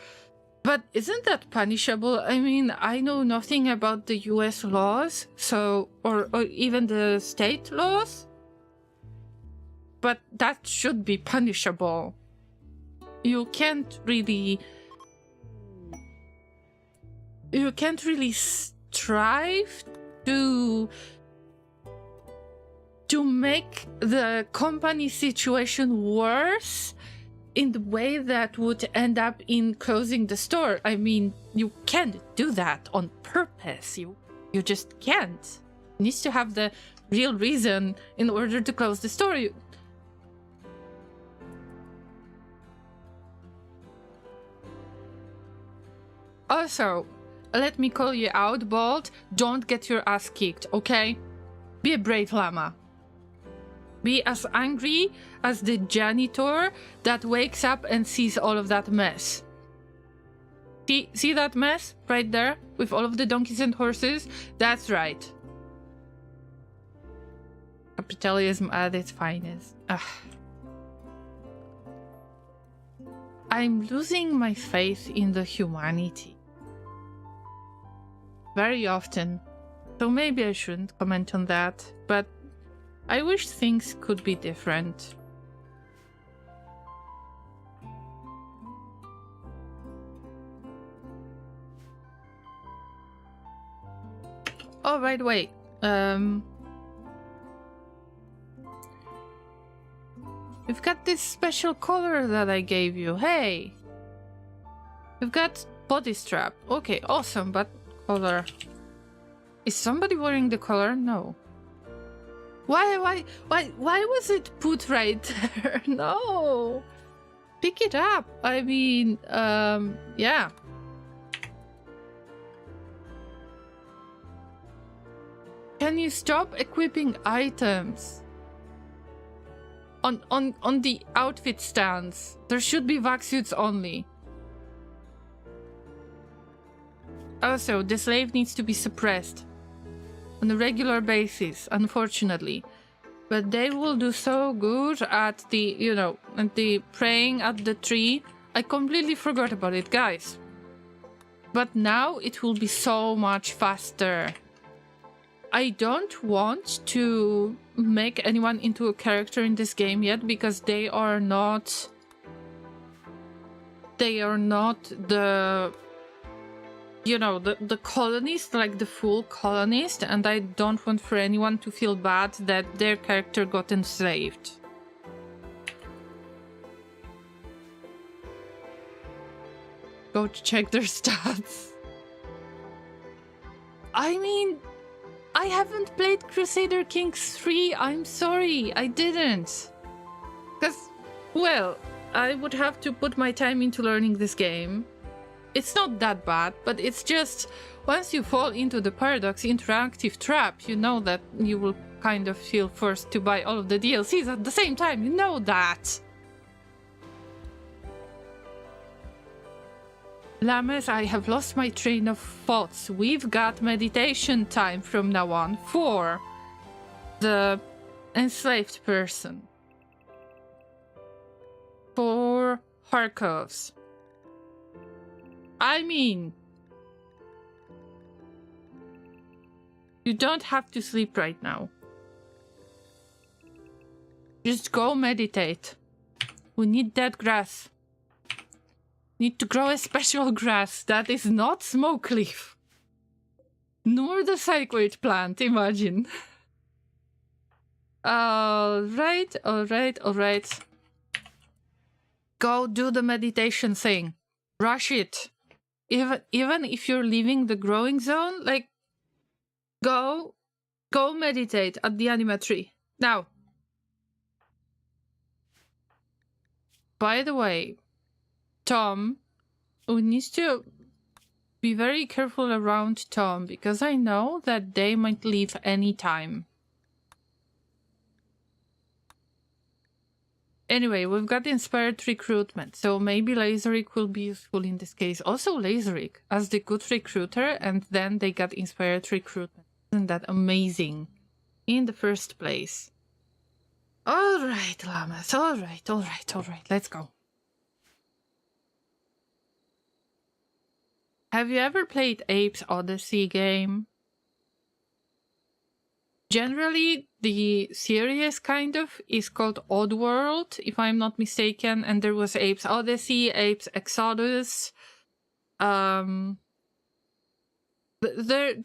But isn't that punishable? I mean, I know nothing about the US laws, so, or even the state laws, but that should be punishable. You can't really strive to make the company situation worse in the way that would end up in closing the store. I mean, you can't do that on purpose. You just can't. It needs to have the real reason in order to close the store. Also, let me call you out, Bolt. Don't get your ass kicked, okay? Be a brave llama. Be as angry as the janitor that wakes up and sees all of that mess. See that mess right there with all of the donkeys and horses? That's right. Capitalism at its finest. Ugh. I'm losing my faith in the humanity. Very often. So maybe I shouldn't comment on that, but I wish things could be different. Oh, by the way, we've got this special color that I gave you. Hey! We've got body strap. Okay, awesome, but color. Is somebody wearing the collar? No. Why was it put right there? No. Pick it up. I mean, yeah. Can you stop equipping items on the outfit stands? There should be vac suits only. Also, the slave needs to be suppressed on a regular basis, unfortunately. But they will do so good at the, you know, at the praying at the tree. I completely forgot about it, guys. But now it will be so much faster. I don't want to make anyone into a character in this game yet because they are not the, you know, the colonist, like the full colonist, and I don't want for anyone to feel bad that their character got enslaved. Go to check their stats. I mean, I haven't played Crusader Kings 3, I'm sorry, I didn't. Because, well, I would have to put my time into learning this game. It's not that bad, but it's just, once you fall into the Paradox interactive trap, you know that you will kind of feel forced to buy all of the DLCs at the same time, you know that. Llamas, I have lost my train of thoughts. We've got meditation time from now on for the enslaved person. For Harkovs. I mean, you don't have to sleep right now. Just go meditate. We need that grass. Need to grow a special grass that is not smoke leaf. Nor the cycloid plant, imagine. Alright. Go do the meditation thing. Rush it. Even if you're leaving the growing zone, like, go meditate at the anima tree. Now. By the way, Tom, we need to be very careful around Tom, because I know that they might leave any time. Anyway, we've got inspired recruitment, so maybe Laserik will be useful in this case. Also Laserik as the good recruiter, and then they got inspired recruitment. Isn't that amazing? In the first place. Alright, Llamas, alright, let's go. Have you ever played Abe's Odyssey game? Generally, the series kind of is called Oddworld, if I'm not mistaken, and there was Abe's Odyssey, Abe's Exodus. There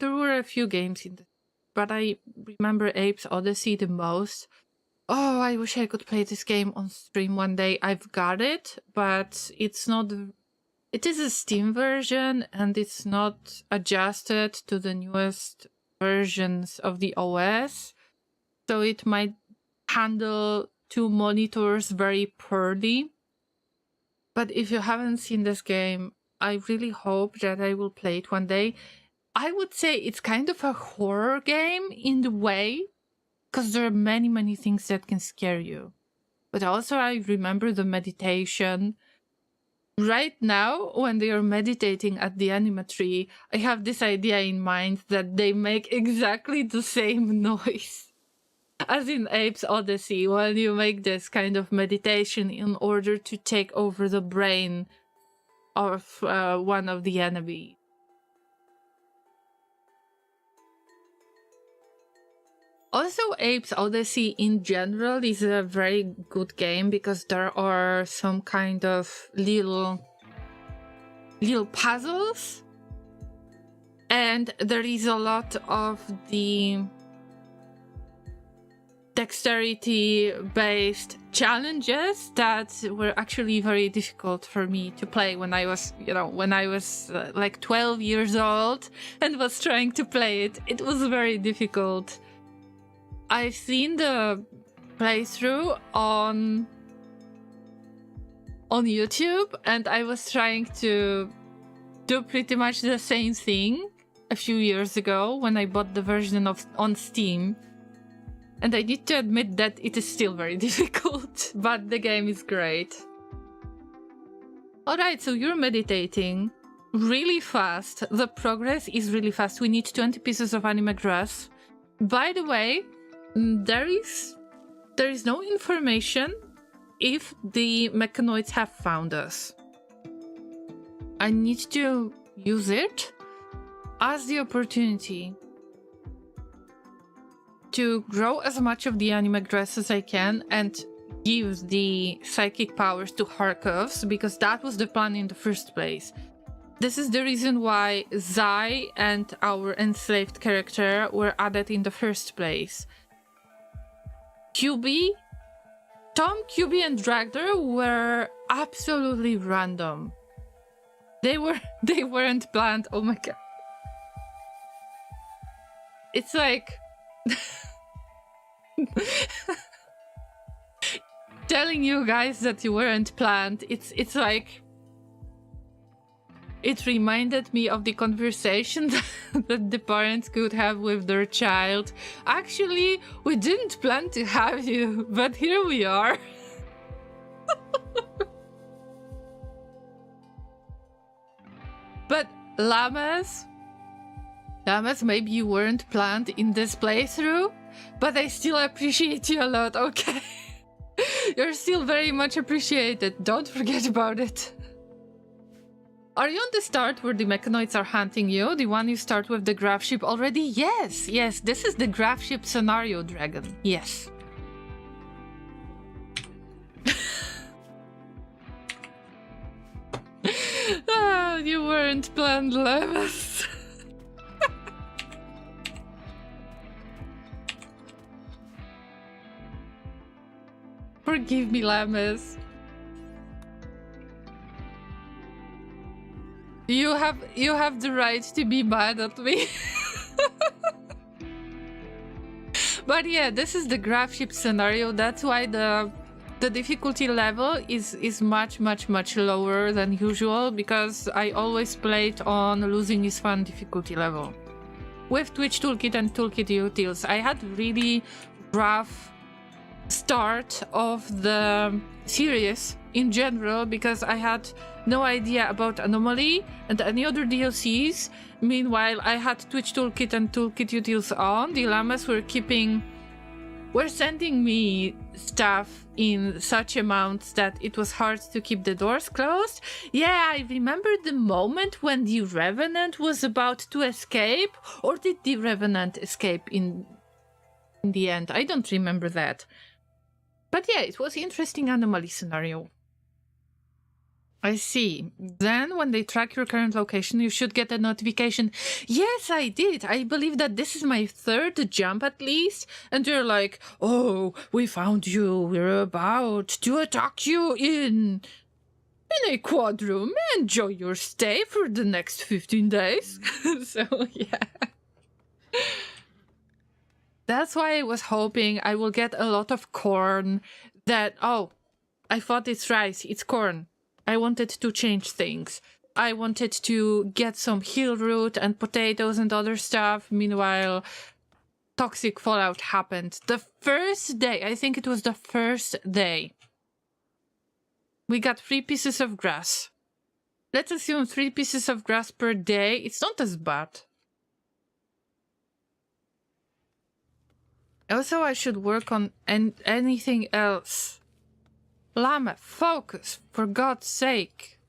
were a few games in this, but I remember Abe's Odyssey the most. Oh, I wish I could play this game on stream one day. I've got it, but it's not... It is a Steam version, and it's not adjusted to the newest versions of the OS. So it might handle 2 monitors very poorly. But if you haven't seen this game, I really hope that I will play it one day. I would say it's kind of a horror game in the way, because there are many, many things that can scare you. But also I remember the meditation. Right now, when they are meditating at the anima tree, I have this idea in mind that they make exactly the same noise as in Abe's Odyssey, when you make this kind of meditation in order to take over the brain of one of the enemy. Also, Abe's Odyssey in general is a very good game because there are some kind of little puzzles, and there is a lot of the dexterity-based challenges that were actually very difficult for me to play when I was, like 12 years old and was trying to play it. It was very difficult. I've seen the playthrough on YouTube, and I was trying to do pretty much the same thing a few years ago when I bought the version on Steam. And I need to admit that it is still very difficult, but the game is great. Alright, so you're meditating really fast. The progress is really fast. We need 20 pieces of anime grass. By the way, there is no information if the mechanoids have found us. I need to use it as the opportunity to grow as much of the anime grass as I can and give the psychic powers to Harkovs, because that was the plan in the first place. This is the reason why Zai and our enslaved character were added in the first place. Tom, QB, and Dragder were absolutely random. They weren't planned. Oh my god. It's like telling you guys that you weren't planned. It's like it reminded me of the conversation that the parents could have with their child. Actually, we didn't plan to have you, but here we are. But llamas, maybe you weren't planned in this playthrough, but I still appreciate you a lot, okay? You're still very much appreciated. Don't forget about it. Are you on the start where the mechanoids are hunting you? The one you start with the Gravship already? Yes, this is the Gravship scenario dragon. Yes. Oh, you weren't planned, llamas. Forgive me, llamas. You have the right to be mad at me. But yeah, this is the Gravship scenario. That's why the difficulty level is much lower than usual, because I always played on Losing is Fun difficulty level. With Twitch Toolkit and Toolkit Utils, I had really rough start of the series in general, because I had no idea about Anomaly and any other DLCs. Meanwhile, I had Twitch Toolkit and Toolkit Utils on. The llamas were keeping were sending me stuff in such amounts that it was hard to keep the doors closed. Yeah, I remember the moment when the Revenant was about to escape. Or did the Revenant escape in the end? I don't remember that. But yeah, it was an interesting anomaly scenario. I see. Then, when they track your current location, you should get a notification. Yes, I did. I believe that this is my third jump at least. And they're like, oh, we found you. We're about to attack you in a quadroom. Enjoy your stay for the next 15 days. So, yeah. That's why I was hoping I will get a lot of corn that, oh, I thought it's rice. It's corn. I wanted to change things. I wanted to get some hill root and potatoes and other stuff. Meanwhile, toxic fallout happened. The first day, I think it was the first day, we got 3 pieces of grass. Let's assume 3 pieces of grass per day. It's not as bad. Also, I should work on anything else. Llama, focus, for God's sake.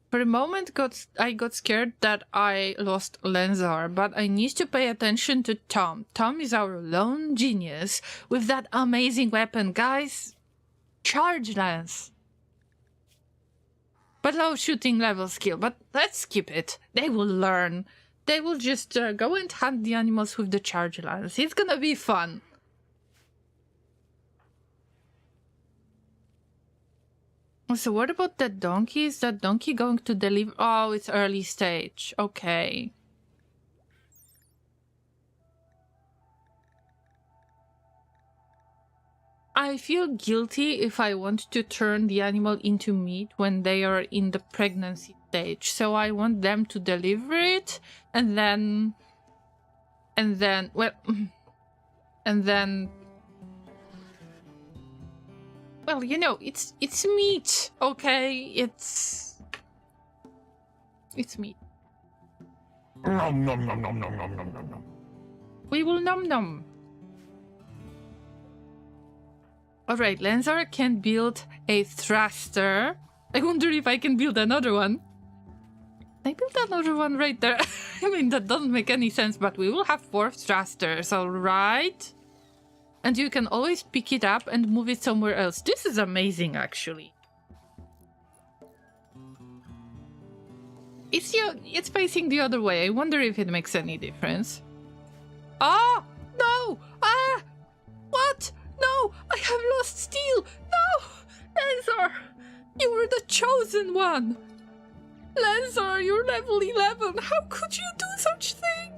For a moment, I got scared that I lost Lenzar, but I need to pay attention to Tom. Tom is our lone genius with that amazing weapon. Guys, charge lance. But low shooting level skill, but let's skip it. They will learn. They will just go and hunt the animals with the charge lance. It's gonna be fun. So what about that donkey? Is that donkey going to deliver? Oh, it's early stage. Okay. I feel guilty if I want to turn the animal into meat when they are in the pregnancy stage. So I want them to deliver it and then, well, you know, it's meat, okay? It's meat. Nom nom nom nom nom nom nom nom nom. We will nom nom. Alright, Lenzar can build a thruster. I wonder if I can build another one. I built another one right there. I mean, that doesn't make any sense, but we will have 4 thrusters, alright? And you can always pick it up and move it somewhere else. This is amazing, actually. It's facing the other way. I wonder if it makes any difference. Ah! No! Ah! What? No! I have lost steel! No! Lenzar! You were the chosen one! Lenzar, you're level 11! How could you do such thing?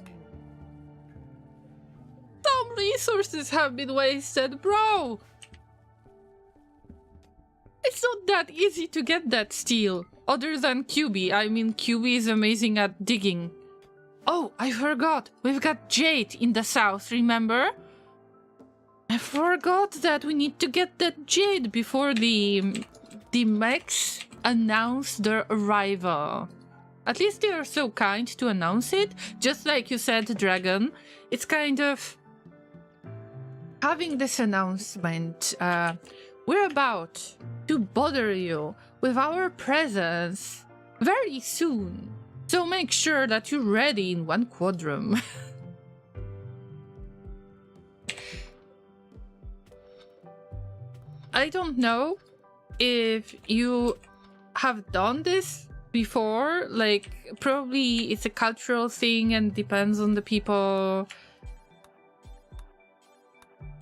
Some resources have been wasted, bro! It's not that easy to get that steel. Other than QB. I mean, QB is amazing at digging. Oh, I forgot. We've got Jade in the south, remember? I forgot that we need to get that Jade before the mechs announce their arrival. At least they are so kind to announce it. Just like you said, Dragon. It's kind of having this announcement. We're about to bother you with our presence very soon. So make sure that you're ready in 1 quadrum. I don't know if you have done this before. Like, probably it's a cultural thing and depends on the people.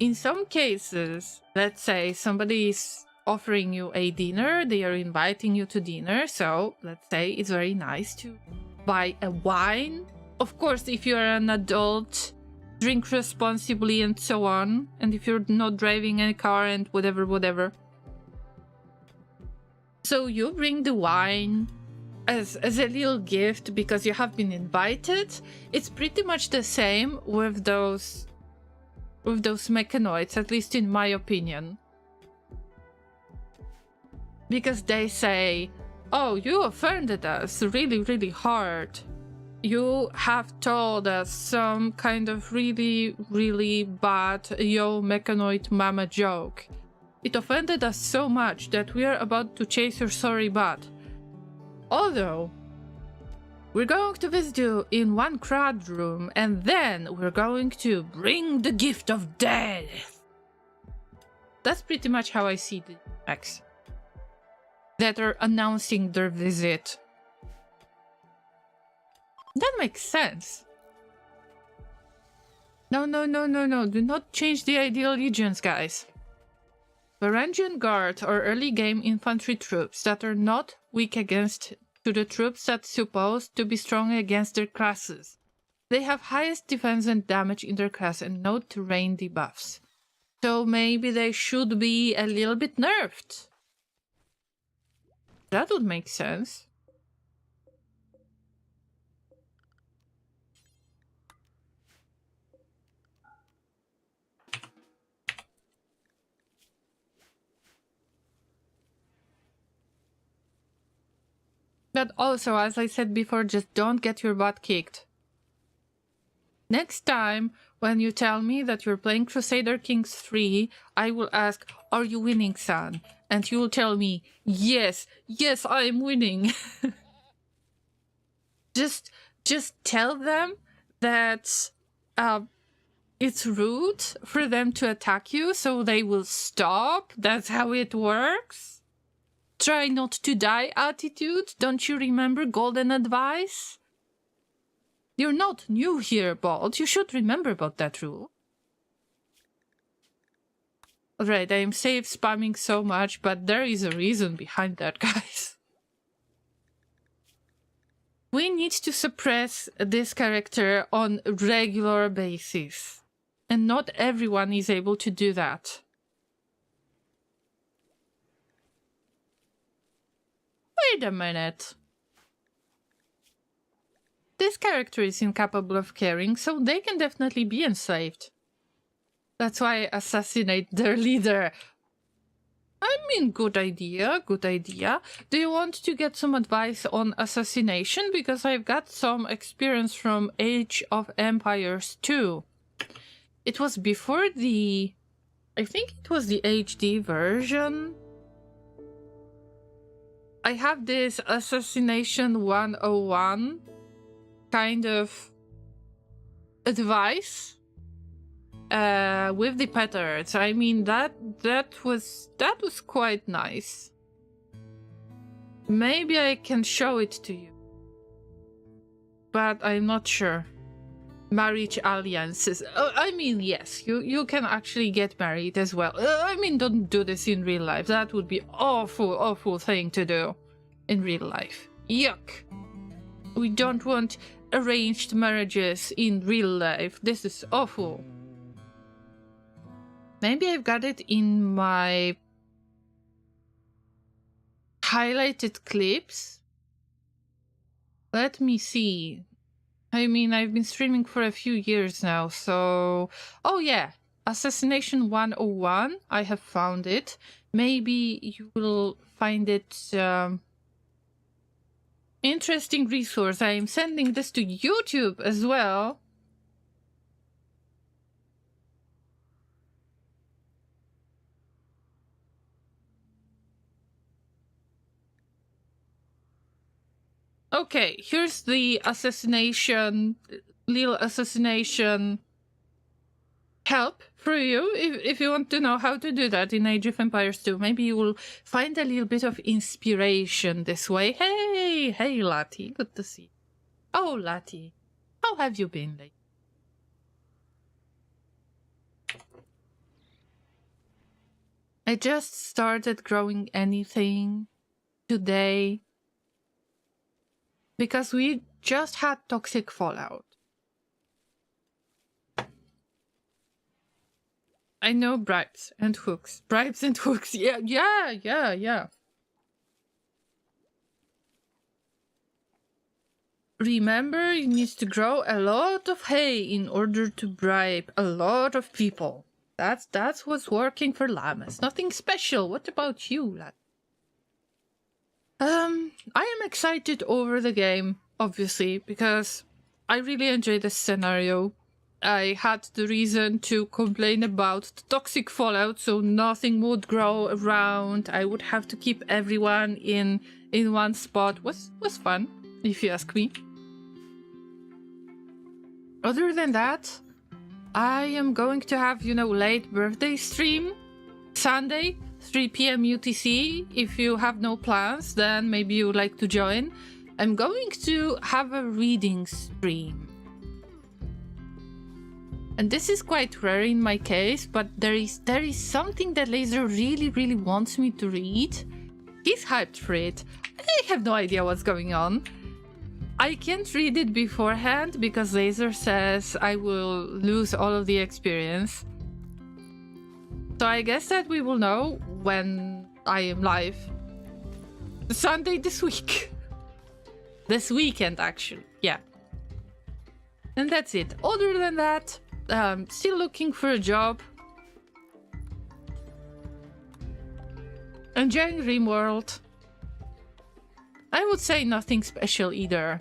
In some cases, let's say somebody is offering you a dinner, they are inviting you to dinner, so let's say it's very nice to buy a wine. Of course, if you're an adult, drink responsibly and so on, and if you're not driving any car and whatever. So you bring the wine as a little gift because you have been invited. It's pretty much the same with those mechanoids, at least in my opinion. because they say, oh, you offended us really, really hard. You have told us some kind of really, really bad yo mechanoid mama joke. It offended us so much that we are about to chase your sorry butt. Although, we're going to visit you in one crowd room and then we're going to bring the gift of death. That's pretty much how I see the X that are announcing their visit. That makes sense. No. Do not change the ideal legions, guys. Varangian Guard are early game infantry troops that are not weak against to the troops that's supposed to be strong against their classes. They have highest defense and damage in their class and no terrain debuffs. So maybe they should be a little bit nerfed. That would make sense. But also, as I said before, just don't get your butt kicked. Next time, when you tell me that you're playing Crusader Kings 3, I will ask, are you winning, son? And you'll tell me, yes, I am winning. Just tell them that it's rude for them to attack you, so they will stop. That's how it works. Try not to die attitude. Don't you remember golden advice? You're not new here, Bald. You should remember about that rule. Alright, I am safe spamming so much, but there is a reason behind that, guys. We need to suppress this character on a regular basis. And not everyone is able to do that. Wait a minute. This character is incapable of caring, so they can definitely be enslaved. That's why I assassinate their leader. I mean, good idea, good idea. Do you want to get some advice on assassination? Because I've got some experience from Age of Empires 2. It was before the... I think it was the HD version. I have this Assassination 101 kind of advice with the patterns. I mean, that was quite nice. Maybe I can show it to you, but I'm not sure. Marriage alliances. I mean, yes, you can actually get married as well. I mean, don't do this in real life. That would be awful thing to do in real life. Yuck. We don't want arranged marriages in real life. This is awful. Maybe I've got it in my highlighted clips. Let me see. I mean, I've been streaming for a few years now, so... Oh yeah, Assassination 101, I have found it. Maybe you will find it interesting resource. I am sending this to YouTube as well. Okay, here's the little assassination help for you if you want to know how to do that in Age of Empires 2. Maybe you will find a little bit of inspiration this way. Hey, Lati, good to see you. Oh, Lati, how have you been lately? I just started growing anything today. Because we just had toxic fallout. I know bribes and hooks. Bribes and hooks. Yeah. Remember, you need to grow a lot of hay in order to bribe a lot of people. That's what's working for llamas. Nothing special. What about you, lad? I am excited over the game, obviously, because I really enjoy this scenario. I had the reason to complain about the toxic fallout, so nothing would grow around. I would have to keep everyone in one spot. Was fun, if you ask me. Other than that, I am going to have, late birthday stream Sunday, 3 p.m. UTC. If you have no plans, then maybe you would like to join. I'm going to have a reading stream. And this is quite rare in my case, but there is something that Laser really, really wants me to read. He's hyped for it. I have no idea what's going on. I can't read it beforehand because Laser says I will lose all of the experience. So I guess that we will know when I am live. Sunday this week. This weekend, actually. Yeah. And that's it. Other than that, still looking for a job. Enjoying Rimworld. I would say nothing special either.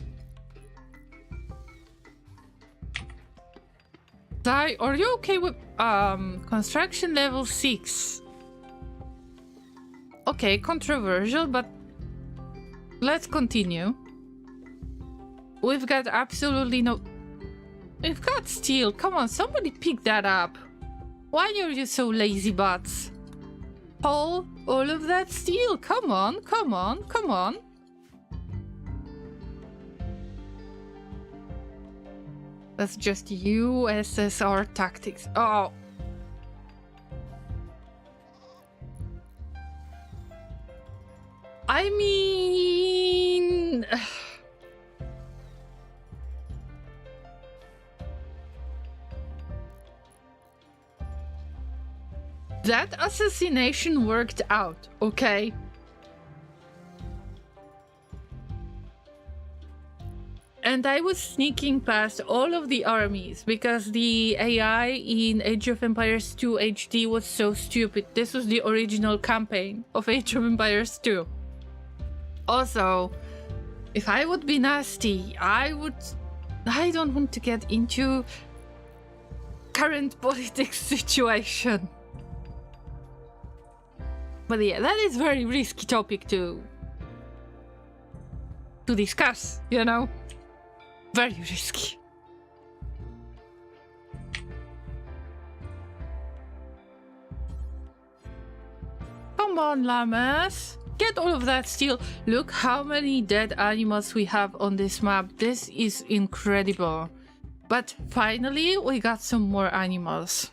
Zai, are you okay with construction level 6? Okay, controversial, but let's continue. We've got absolutely no... We've got steel. Come on, somebody pick that up. Why are you so lazy butts? All of that steel. Come on, come on, come on. That's just USSR tactics. Oh. I mean... That assassination worked out, okay? And I was sneaking past all of the armies because the AI in Age of Empires 2 HD was so stupid. This was the original campaign of Age of Empires 2. Also, if I would be nasty, I don't want to get into current politics situation. But yeah, that is very risky topic to discuss, you know? Very risky. Come on, llamas. Get all of that steel. Look how many dead animals we have on this map. This is incredible. But finally, we got some more animals.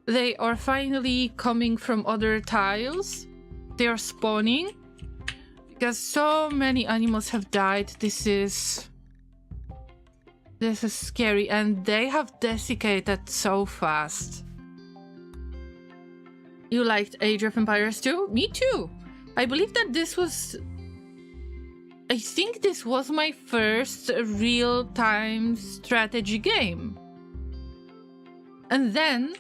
They are finally coming from other tiles. They are spawning. Because so many animals have died. This is scary. And they have desiccated so fast. You liked Age of Empires 2? Me too. I believe that this was... I think this was my first real-time strategy game. And then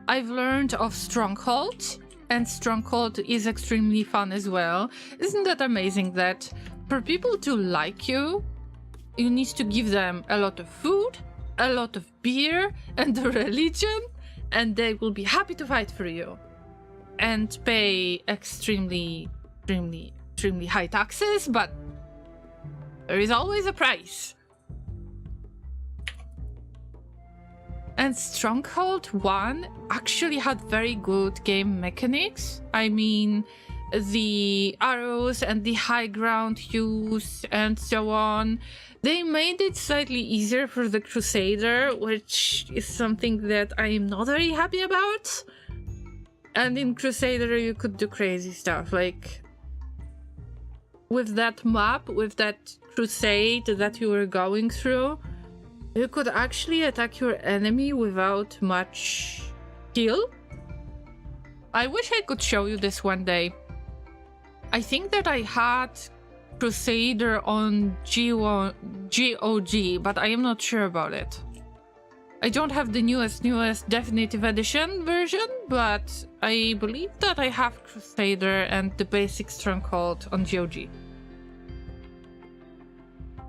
I've learned of Stronghold, and Stronghold is extremely fun as well. Isn't that amazing that for people to like you, you need to give them a lot of food, a lot of beer, and a religion, and they will be happy to fight for you. And pay extremely high taxes, but there is always a price. And Stronghold 1 actually had very good game mechanics. I mean, the arrows and the high ground use and so on. They made it slightly easier for the Crusader, which is something that I am not very happy about. And in Crusader you could do crazy stuff, like with that map, with that crusade that you were going through, you could actually attack your enemy without much skill. I wish I could show you this one day. I think that I had Crusader on GOG, but I am not sure about it. I don't have the newest definitive edition version, but I believe that I have Crusader and the basic Stronghold on GOG.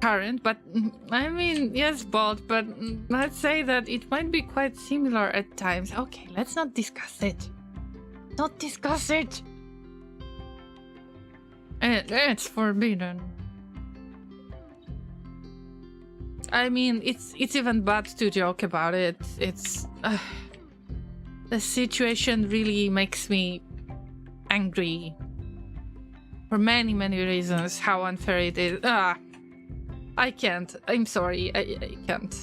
Current, but I mean, yes, bold, but let's say that it might be quite similar at times. Okay, let's not discuss it. Not discuss it! It's forbidden. I mean, it's even bad to joke about it. It's... the situation really makes me angry. For many, many reasons, how unfair it is. I can't. I'm sorry. I can't.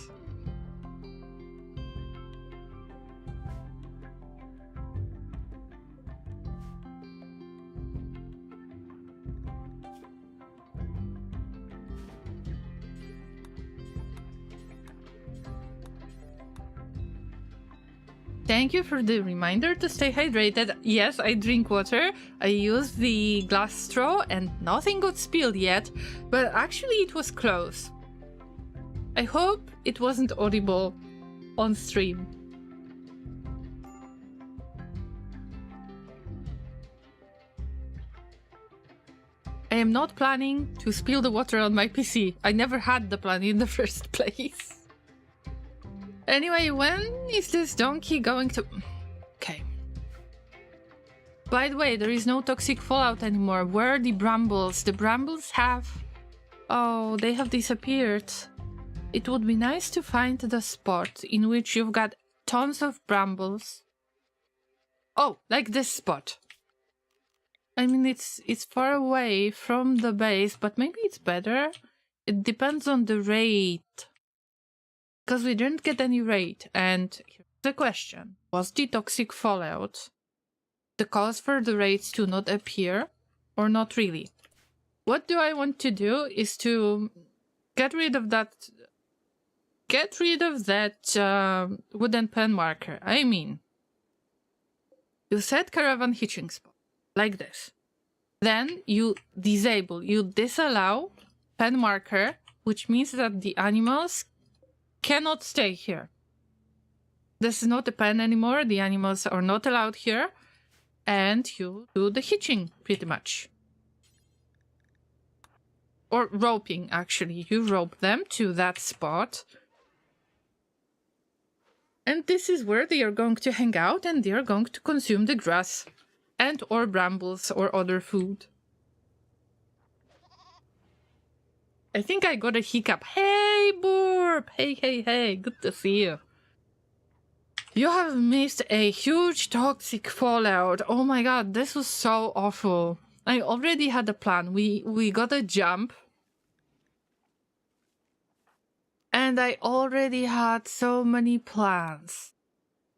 Thank you for the reminder to stay hydrated. Yes, I drink water. I used the glass straw and nothing got spilled yet, but actually it was close. I hope it wasn't audible on stream. I am not planning to spill the water on my PC. I never had the plan in the first place. Anyway, when is this donkey going to... Okay. By the way, there is no toxic fallout anymore. Where are the brambles? The brambles have... Oh, they have disappeared. It would be nice to find the spot in which you've got tons of brambles. Oh, like this spot. I mean, it's far away from the base, but maybe it's better. It depends on the rate. Because we didn't get any raid, and here's the question. Was the toxic fallout the cause for the raids to not appear, or not really? What do I want to do is to get rid of that wooden pen marker. I mean, you set caravan hitching spot, like this. Then you disallow pen marker, which means that the animals cannot stay here. This is not a pen anymore. The animals are not allowed here. And you do the hitching, pretty much. Or roping, actually. You rope them to that spot. And this is where they are going to hang out and they are going to consume the grass. And or brambles or other food. I think I got a hiccup. Hey, Burp! Hey, good to see you. You have missed a huge toxic fallout. Oh my god, this was so awful. I already had a plan. We got a jump. And I already had so many plans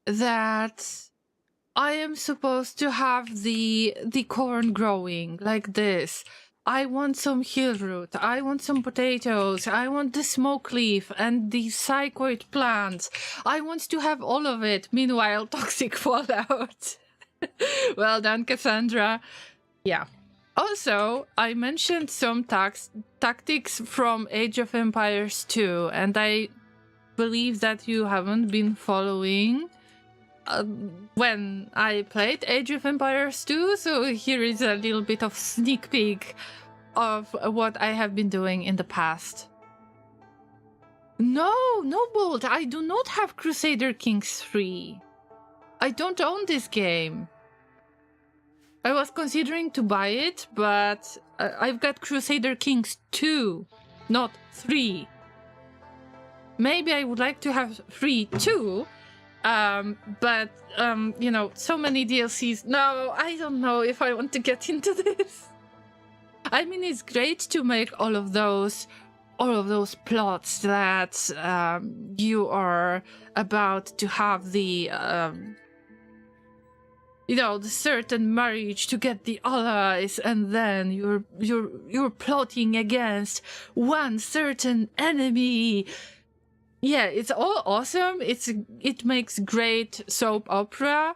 that I am supposed to have the corn growing like this. I want some hill root, I want some potatoes, I want the smoke leaf and the psychoid plants. I want to have all of it. Meanwhile, toxic fallout. Well done, Cassandra. Yeah. Also, I mentioned some tactics from Age of Empires 2, and I believe that you haven't been following when I played Age of Empires 2, so here is a little bit of sneak peek of what I have been doing in the past. No, Bolt, I do not have Crusader Kings 3. I don't own this game. I was considering to buy it, but I've got Crusader Kings 2, not 3. Maybe I would like to have 3 too, but you know, so many DLCs. No, I don't know if I want to get into this. I mean, it's great to make all of those plots that you are about to have the you know, the certain marriage to get the allies, and then you're plotting against one certain enemy. Yeah, it's all awesome. It makes great soap opera.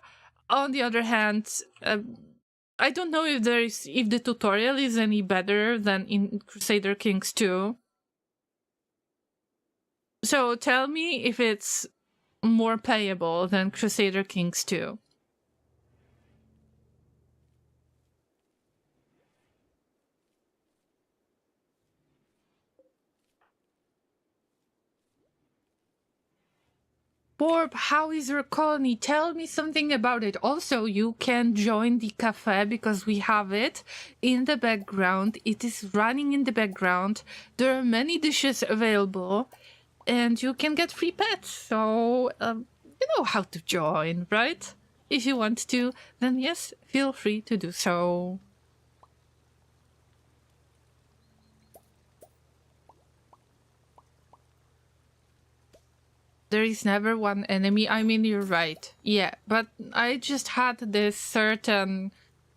On the other hand, I don't know if the tutorial is any better than in Crusader Kings 2. So tell me if it's more playable than Crusader Kings 2. Borb, how is your colony? Tell me something about it. Also, you can join the cafe because we have it in the background. It is running in the background. There are many dishes available and you can get free pets. So, you know how to join, right? If you want to, then yes, feel free to do so. There is never one enemy. I mean, you're right. Yeah, but I just had this certain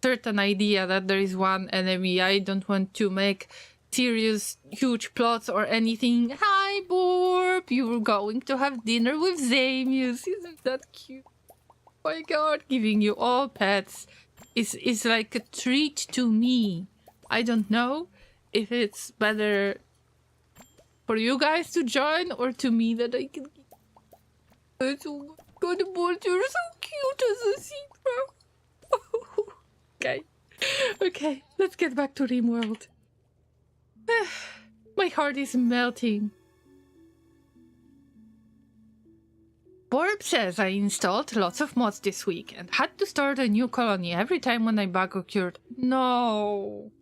idea that there is one enemy. I don't want to make serious, huge plots or anything. Hi, Borb! You're going to have dinner with Zamius. Isn't that cute? Oh my god, giving you all pets is like a treat to me. I don't know if it's better for you guys to join or to me that I can... Oh god, Borb, you're so cute as a zebra. Okay. Okay, let's get back to Rimworld. My heart is melting. Borb says I installed lots of mods this week and had to start a new colony every time when a bug occurred. No.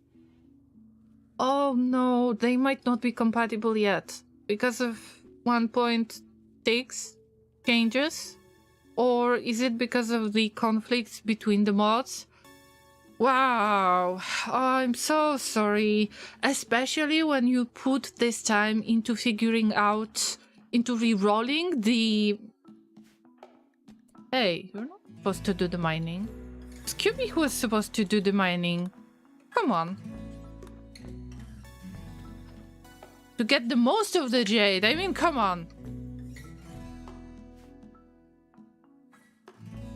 Oh no, they might not be compatible yet because of 1.6 changes? Or is it because of the conflicts between the mods? Wow, oh, I'm so sorry. Especially when you put this time into figuring out, into re-rolling the... Hey, you're not supposed to do the mining. Excuse me, who was supposed to do the mining? Come on. To get the most of the jade, I mean, come on.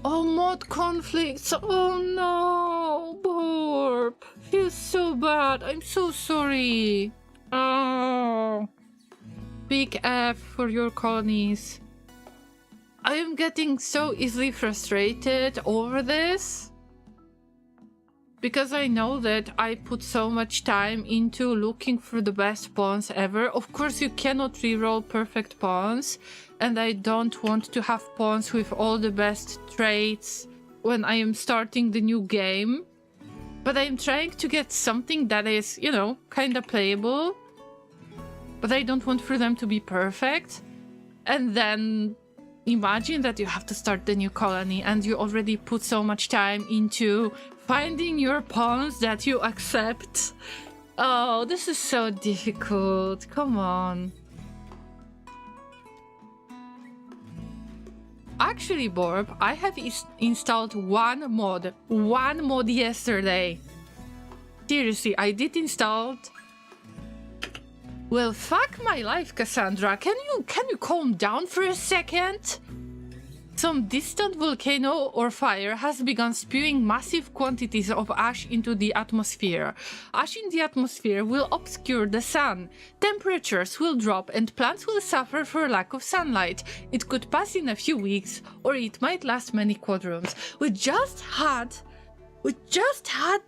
Oh, mod conflicts. Oh no, Borb. Feels so bad. I'm so sorry. Oh. Big F for your colonies. I am getting so easily frustrated over this. Because I know that I put so much time into looking for the best pawns ever. Of course, you cannot reroll perfect pawns. And I don't want to have pawns with all the best traits when I am starting the new game. But I am trying to get something that is, you know, kind of playable. But I don't want for them to be perfect. And then imagine that you have to start the new colony and you already put so much time into finding your pawns that you accept. Oh, this is so difficult. Come on. Actually, Borb, I have installed one mod yesterday. Seriously, I did install. Well, fuck my life, Cassandra. Can you calm down for a second? Some distant volcano or fire has begun spewing massive quantities of ash into the atmosphere. Ash in the atmosphere will obscure the sun. Temperatures will drop and plants will suffer for lack of sunlight. It could pass in a few weeks, or it might last many quadrums. We just had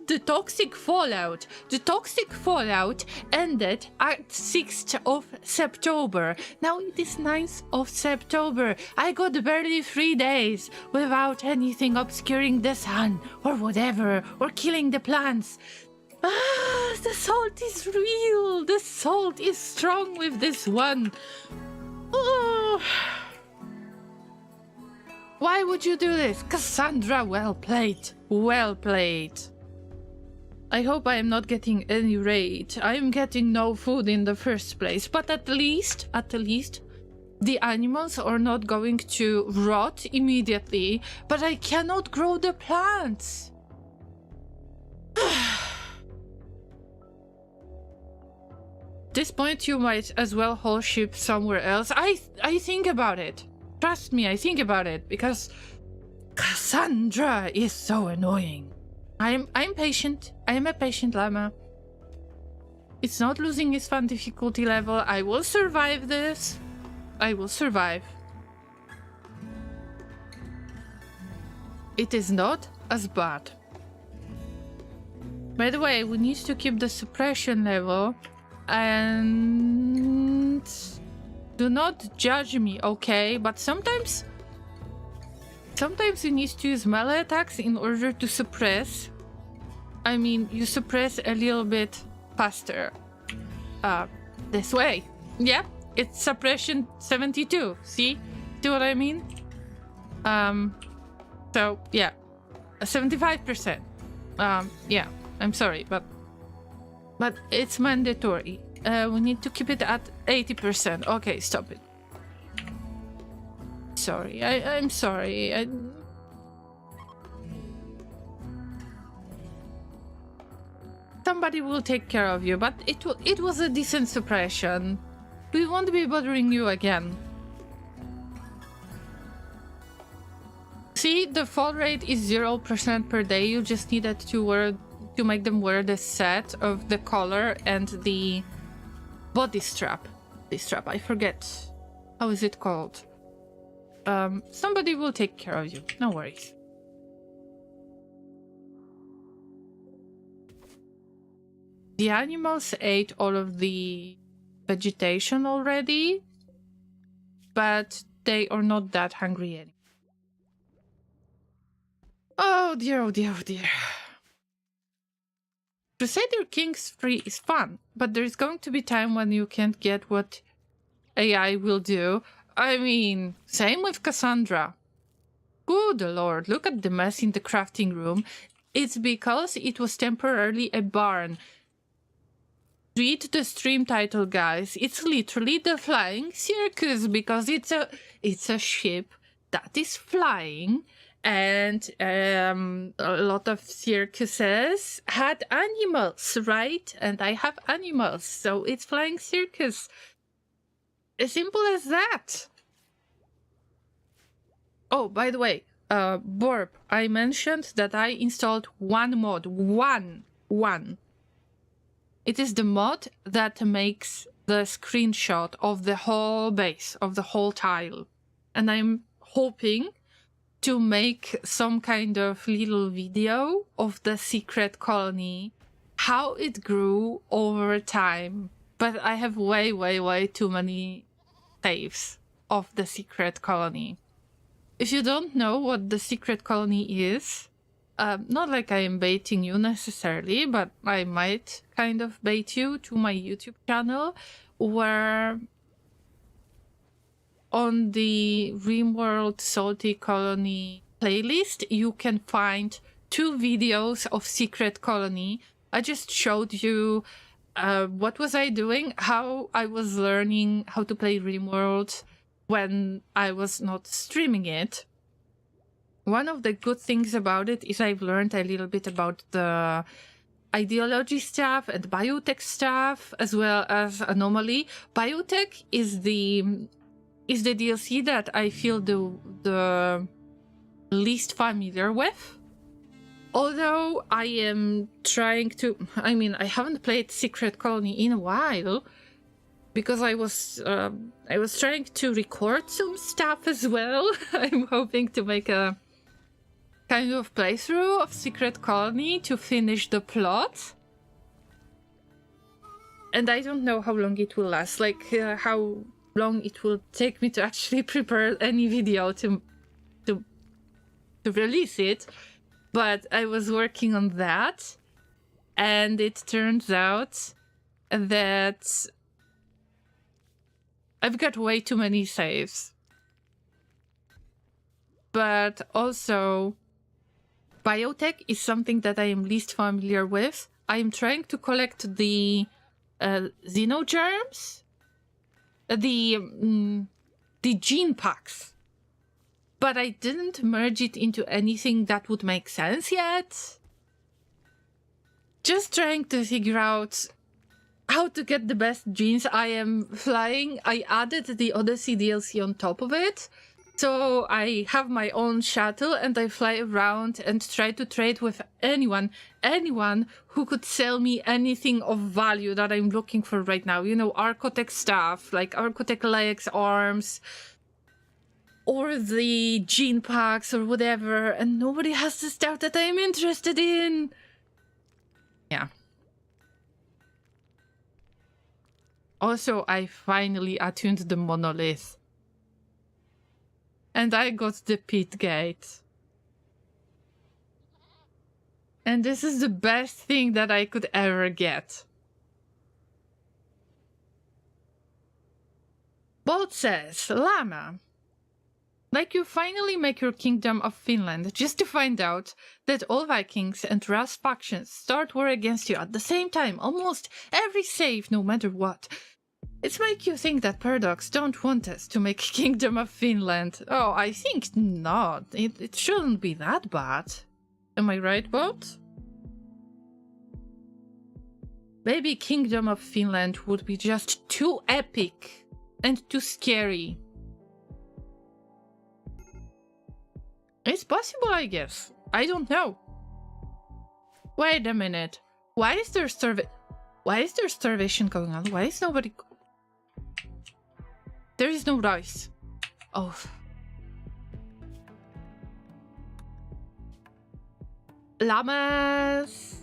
the toxic fallout. The toxic fallout ended at 6th of September. Now it is 9th of September. I got barely 3 days without anything obscuring the sun or whatever, or killing the plants. Ah, the salt is real. The salt is strong with this one. Oh. Why would you do this? Cassandra, well played. Well played. I hope I am not getting any raid. I am getting no food in the first place. But at least, the animals are not going to rot immediately. But I cannot grow the plants. At this point, you might as well haul ship somewhere else. I think about it. Trust me, I think about it, because Cassandra is so annoying. I'm patient. I am a patient llama. It's not losing its fun difficulty level. I will survive this. I will survive. it is not as bad. By the way, we need to keep the suppression level, and do not judge me, okay? But sometimes you need to use melee attacks in order to suppress. I mean, you suppress a little bit faster. This way. Yeah, it's suppression 72. See what I mean? So yeah, 75%. Yeah, I'm sorry, but it's mandatory. We need to keep it at 80%. Okay, stop it. Sorry, I'm sorry. Somebody will take care of you, but it was a decent suppression. We won't be bothering you again. See, the fall rate is 0% per day. You just needed to make them wear the set of the collar and the body strap. The strap, I forget. How is it called? Somebody will take care of you. No worries. The animals ate all of the vegetation already, but they are not that hungry anymore. Oh dear, oh dear, oh dear. Crusader Kings 3 is fun, but there's going to be time when you can't get what AI will do. I mean, same with Cassandra. Good lord, look at the mess in the crafting room. It's because it was temporarily a barn. Read the stream title, guys. It's literally the flying circus because it's a ship that is flying, and a lot of circuses had animals, right? And I have animals, so it's flying circus. As simple as that. Oh, by the way, Borb, I mentioned that I installed one mod. One. It is the mod that makes the screenshot of the whole base, of the whole tile. And I'm hoping to make some kind of little video of the secret colony, how it grew over time. But I have way too many saves of the secret colony. If you don't know what the secret colony is, not like I am baiting you necessarily, but I might kind of bait you to my YouTube channel, where on the Rimworld Salty Colony playlist, you can find 2 videos of Secret Colony. I just showed you what was I doing, how I was learning how to play Rimworld when I was not streaming it. One of the good things about it is I've learned a little bit about the ideology stuff and biotech stuff, as well as anomaly. Biotech is the DLC that I feel the least familiar with. Although I am trying to, I mean, I haven't played Secret Colony in a while because I was trying to record some stuff as well. I'm hoping to make a kind of playthrough of Secret Colony to finish the plot. And I don't know how long it will last, like how long it will take me to actually prepare any video to release it. But I was working on that, and it turns out that I've got way too many saves. But also, biotech is something that I am least familiar with. I am trying to collect the xenogerms, the gene packs. But I didn't merge it into anything that would make sense yet. Just trying to figure out how to get the best genes. I am flying. I added the Odyssey DLC on top of it. So I have my own shuttle and I fly around and try to trade with anyone who could sell me anything of value that I'm looking for right now. You know, Archotech stuff, like Archotech legs, arms, or the gene packs or whatever, and nobody has the stuff that I'm interested in. Yeah. Also, I finally attuned the monolith. And I got the pit gate. And this is the best thing that I could ever get. Bolt says, Llama, like you finally make your kingdom of Finland just to find out that all Vikings and Rus factions start war against you at the same time, almost every save, no matter what. It's make you think that Paradox don't want us to make Kingdom of Finland. Oh, I think not. It shouldn't be that bad. Am I right, Bolt? Maybe Kingdom of Finland would be just too epic and too scary. It's possible, I guess. I don't know. Wait a minute. Why is there starvation going on? Why is nobody... There is no rice. Oh. Llamas.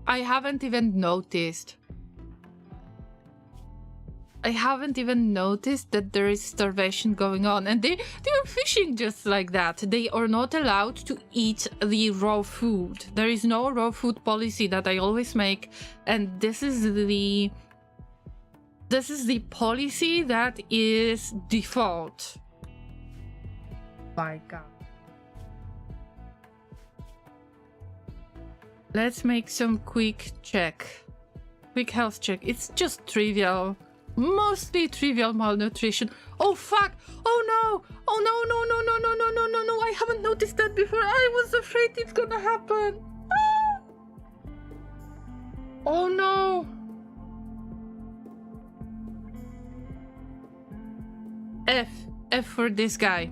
I haven't even noticed. That there is starvation going on, and they are fishing just like that. They are not allowed to eat the raw food. There is no raw food policy that I always make, and this is the policy that is default. My God. Let's make some quick health check. It's just trivial. Mostly trivial malnutrition. Oh fuck! Oh no! Oh no! No! I haven't noticed that before. I was afraid it's gonna happen. Ah! Oh no! F for this guy.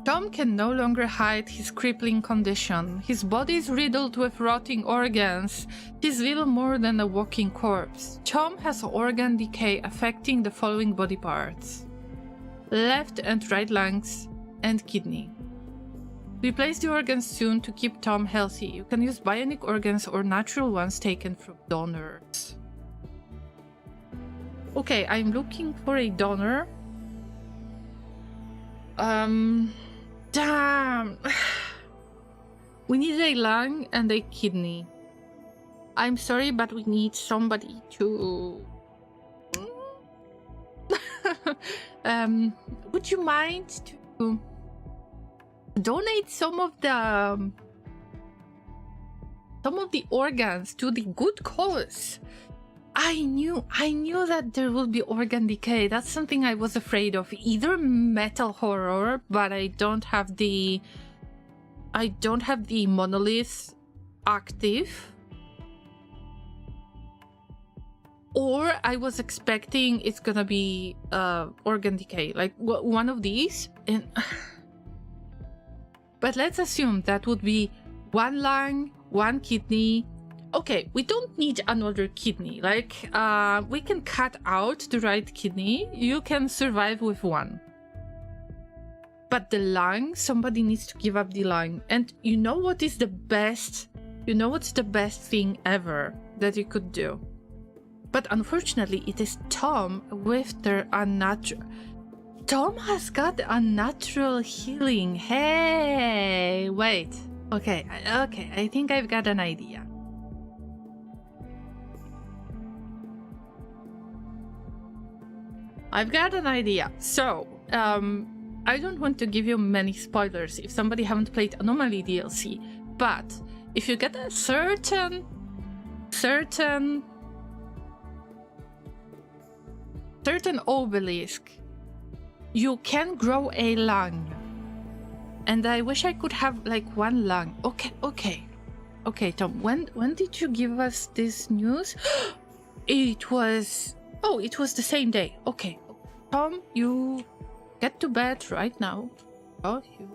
Tom can no longer hide his crippling condition. His body is riddled with rotting organs. He's little more than a walking corpse. Tom has organ decay affecting the following body parts: left and right lungs and kidney. Replace the organs soon to keep Tom healthy. You can use bionic organs or natural ones taken from donors. Okay, I'm looking for a donor. Damn. We need a lung and a kidney. I'm sorry, but we need somebody to... would you mind to donate some of the organs to the good cause? I knew that there will be organ decay. That's something I was afraid of. Either metal horror, but I don't have the monolith active. Or I was expecting it's gonna be organ decay, like one of these. But let's assume that would be one lung, one kidney. Okay, we don't need another kidney. Like, we can cut out the right kidney. You can survive with one. But the lung, somebody needs to give up the lung. And you know what is the best? You know what's the best thing ever that you could do? But unfortunately, it is Tom with their unnatural... Tom has got unnatural healing. Hey, wait. Okay, I think I've got an idea. So, I don't want to give you many spoilers if somebody haven't played Anomaly DLC, but if you get a certain obelisk, you can grow a lung. And I wish I could have like one lung. Okay, Tom, when did you give us this news? It was the same day. Okay. Tom, you get to bed right now. Oh, you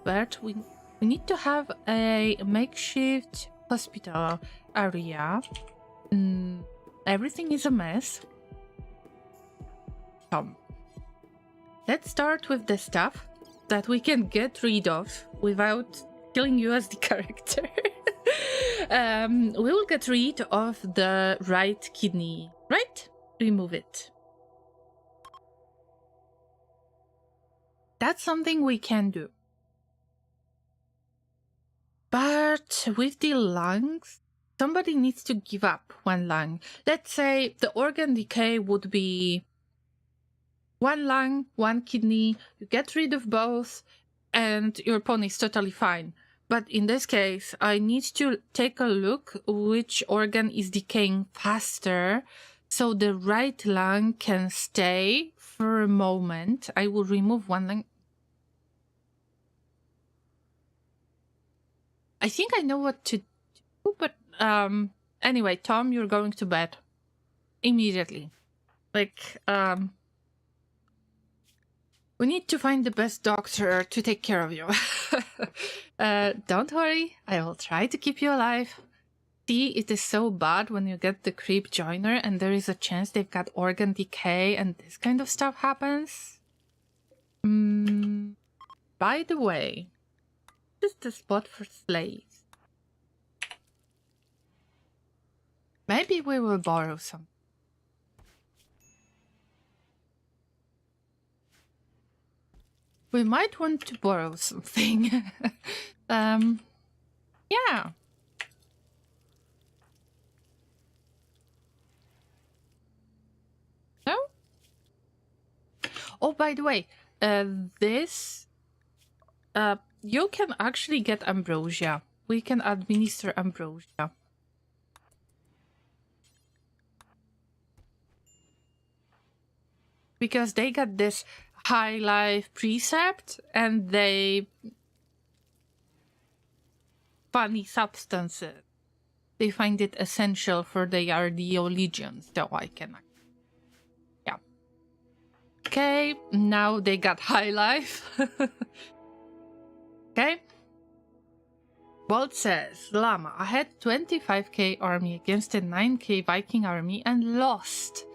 bed. We need to have a makeshift hospital area. everything is a mess. Let's start with the stuff that we can get rid of without killing you as the character. We will get rid of the right kidney, right? Remove it. That's something we can do. But with the lungs, somebody needs to give up one lung. Let's say the organ decay would be one lung, one kidney, you get rid of both, and your pony is totally fine. But in this case, I need to take a look which organ is decaying faster, so the right lung can stay for a moment. I will remove one lung. I think I know what to do, but anyway, Tom, you're going to bed. Immediately. Like, we need to find the best doctor to take care of you. Don't worry, I will try to keep you alive. See, it is so bad when you get the creep joiner and there is a chance they've got organ decay and this kind of stuff happens. By the way, this is the spot for slaves. Maybe we will borrow some. We might want to borrow something. Yeah. No? Oh, by the way, this... you can actually get ambrosia. We can administer ambrosia. Because they got this high life precept and they funny substances. They find it essential for their RDO legion, so I can. Yeah. Okay, now they got high life. Okay. Bolt says, Llama, I had 25k army against a 9k Viking army and lost.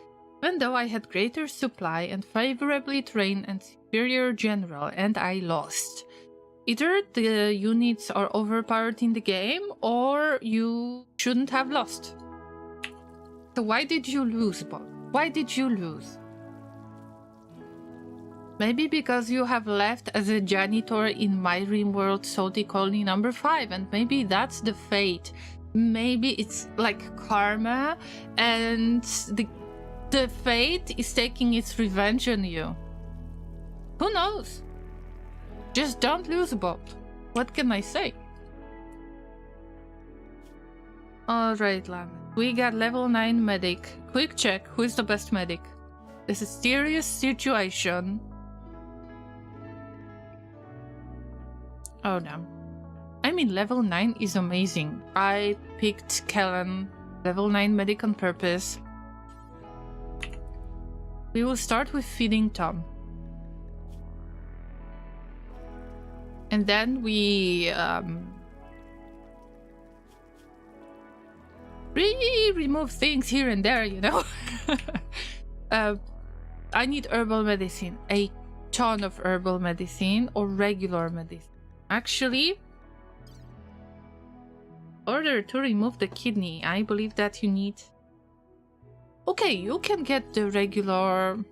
Even though I had greater supply and favorably trained and superior general, and I lost. Either the units are overpowered in the game, or you shouldn't have lost. So why did you lose, Bob? Why did you lose? Maybe because you have left as a janitor in my Rimworld Salty Colony number 5, and maybe that's the fate. Maybe it's like karma, and the fate is taking its revenge on you. Who knows? Just don't lose, Bob. What can I say? Alright, Llama. We got level 9 medic. Quick check, who is the best medic? This is a serious situation. Oh no. I mean, level 9 is amazing. I picked Kellen, level 9 medic on purpose. We will start with feeding Tom. And then we really remove things here and there, you know. I need herbal medicine. A ton of herbal medicine or regular medicine. Actually, in order to remove the kidney, I believe that you need... Okay, you can get the regular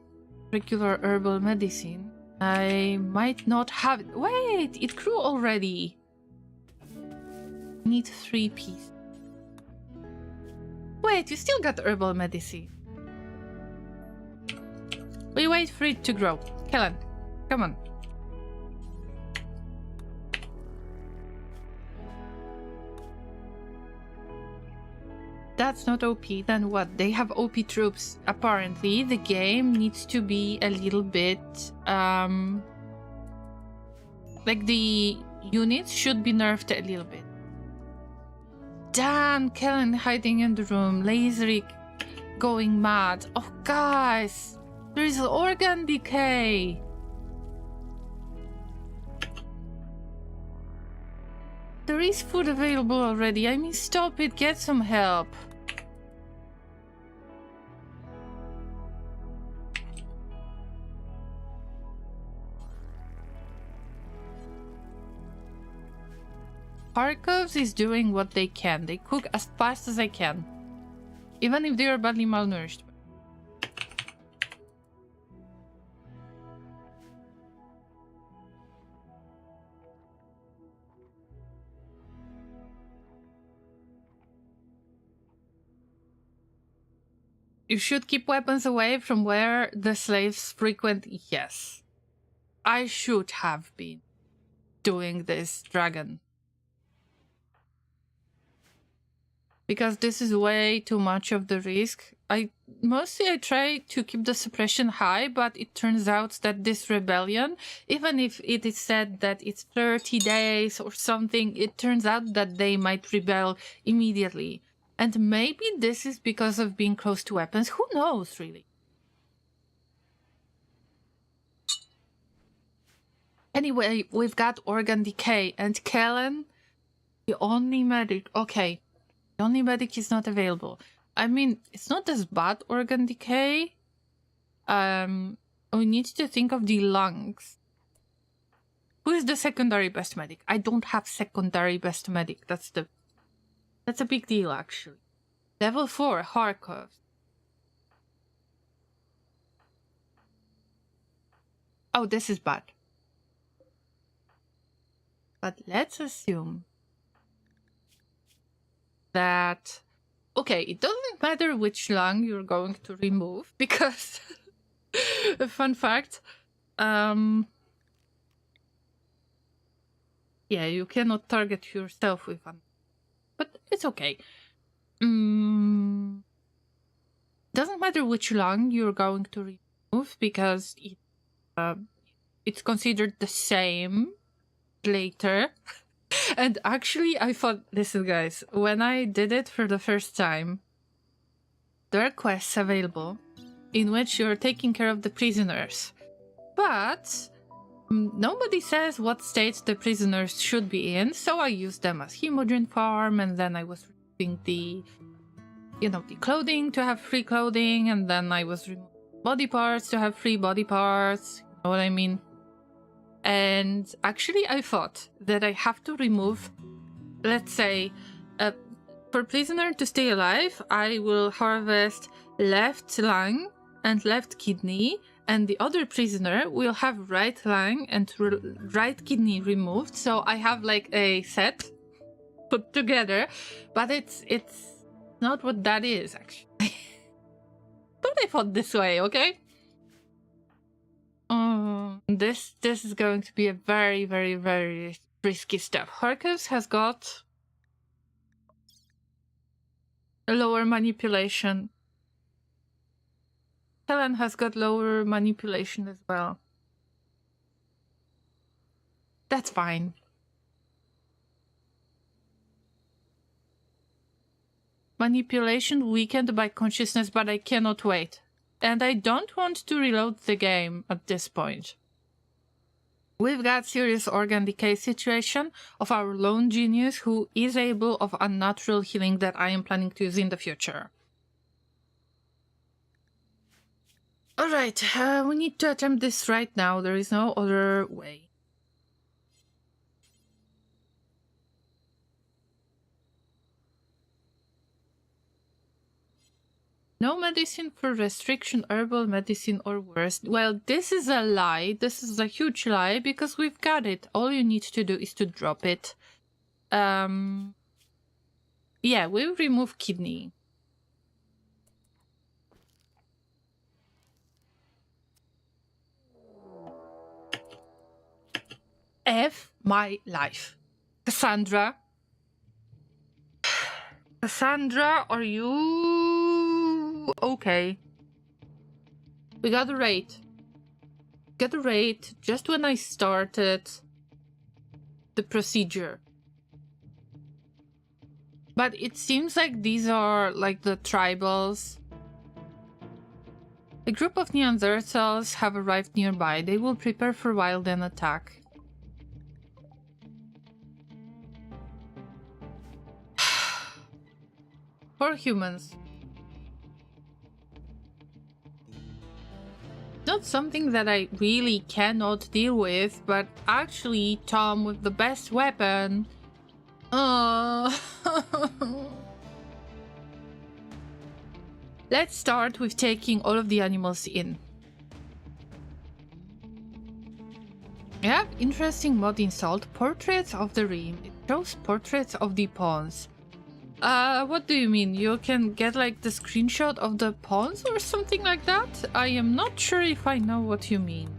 herbal medicine. I might not have it. Wait, it grew already. Need 3 pieces. Wait, you still got herbal medicine. We wait for it to grow. Kellen, come on. That's not OP, then what? They have OP troops. Apparently, the game needs to be a little bit, like the units should be nerfed a little bit. Damn, Kellen hiding in the room, Lasery going mad. Oh, guys, there is organ decay. There is food available already. I mean, stop it, get some help. Kharkovs is doing what they can. They cook as fast as they can. Even if they are badly malnourished. You should keep weapons away from where the slaves frequent. Yes. I should have been doing this, dragon. Because this is way too much of the risk. I try to keep the suppression high, but it turns out that this rebellion, even if it is said that it's 30 days or something, it turns out that they might rebel immediately. And maybe this is because of being close to weapons. Who knows, really? Anyway, we've got organ decay, and Kellen, the only medic. Okay, the only medic is not available. I mean, it's not as bad, organ decay. We need to think of the lungs. Who is the secondary best medic? I don't have secondary best medic. That's a big deal, actually. Level 4, Kharkov. Oh, this is bad. But let's assume that... Okay, it doesn't matter which lung you're going to remove, because... a fun fact. Yeah, you cannot target yourself with one. But it's okay. Doesn't matter which lung you're going to remove, because it's considered the same later. And actually, I thought, listen guys, when I did it for the first time, there are quests available in which you're taking care of the prisoners. But nobody says what state the prisoners should be in, so I used them as Hemogen farm, and then I was removing the clothing to have free clothing, and then I was removing body parts to have free body parts, you know what I mean? And actually I thought that I have to remove, let's say, for prisoner to stay alive, I will harvest left lung and left kidney, and the other prisoner will have right lung and right kidney removed. So I have like a set put together, but it's not what that is, actually. But I thought this way, okay? This is going to be a very, very, very risky step. Kharkov has got a lower manipulation. Helen has got lower manipulation as well. That's fine. Manipulation weakened by consciousness, but I cannot wait. And I don't want to reload the game at this point. We've got serious organ decay situation of our lone genius who is able of unnatural healing that I am planning to use in the future. Alright, we need to attempt this right now. There is no other way. No medicine for restriction, herbal medicine or worse. Well, this is a lie. This is a huge lie because we've got it. All you need to do is to drop it. Yeah, we'll remove kidney. F my life. Cassandra. Cassandra, are you okay? We got a raid. Got a raid just when I started the procedure. But it seems like these are like the tribals. A group of Neanderthals have arrived nearby. They will prepare for a while, then attack. For humans. Not something that I really cannot deal with, but actually Tom with the best weapon Let's start with taking all of the animals in. I have interesting mod installed. Portraits of the Rim. It shows portraits of the pawns. What do you mean? You can get like the screenshot of the pawns or something like that? I am not sure if I know what you mean.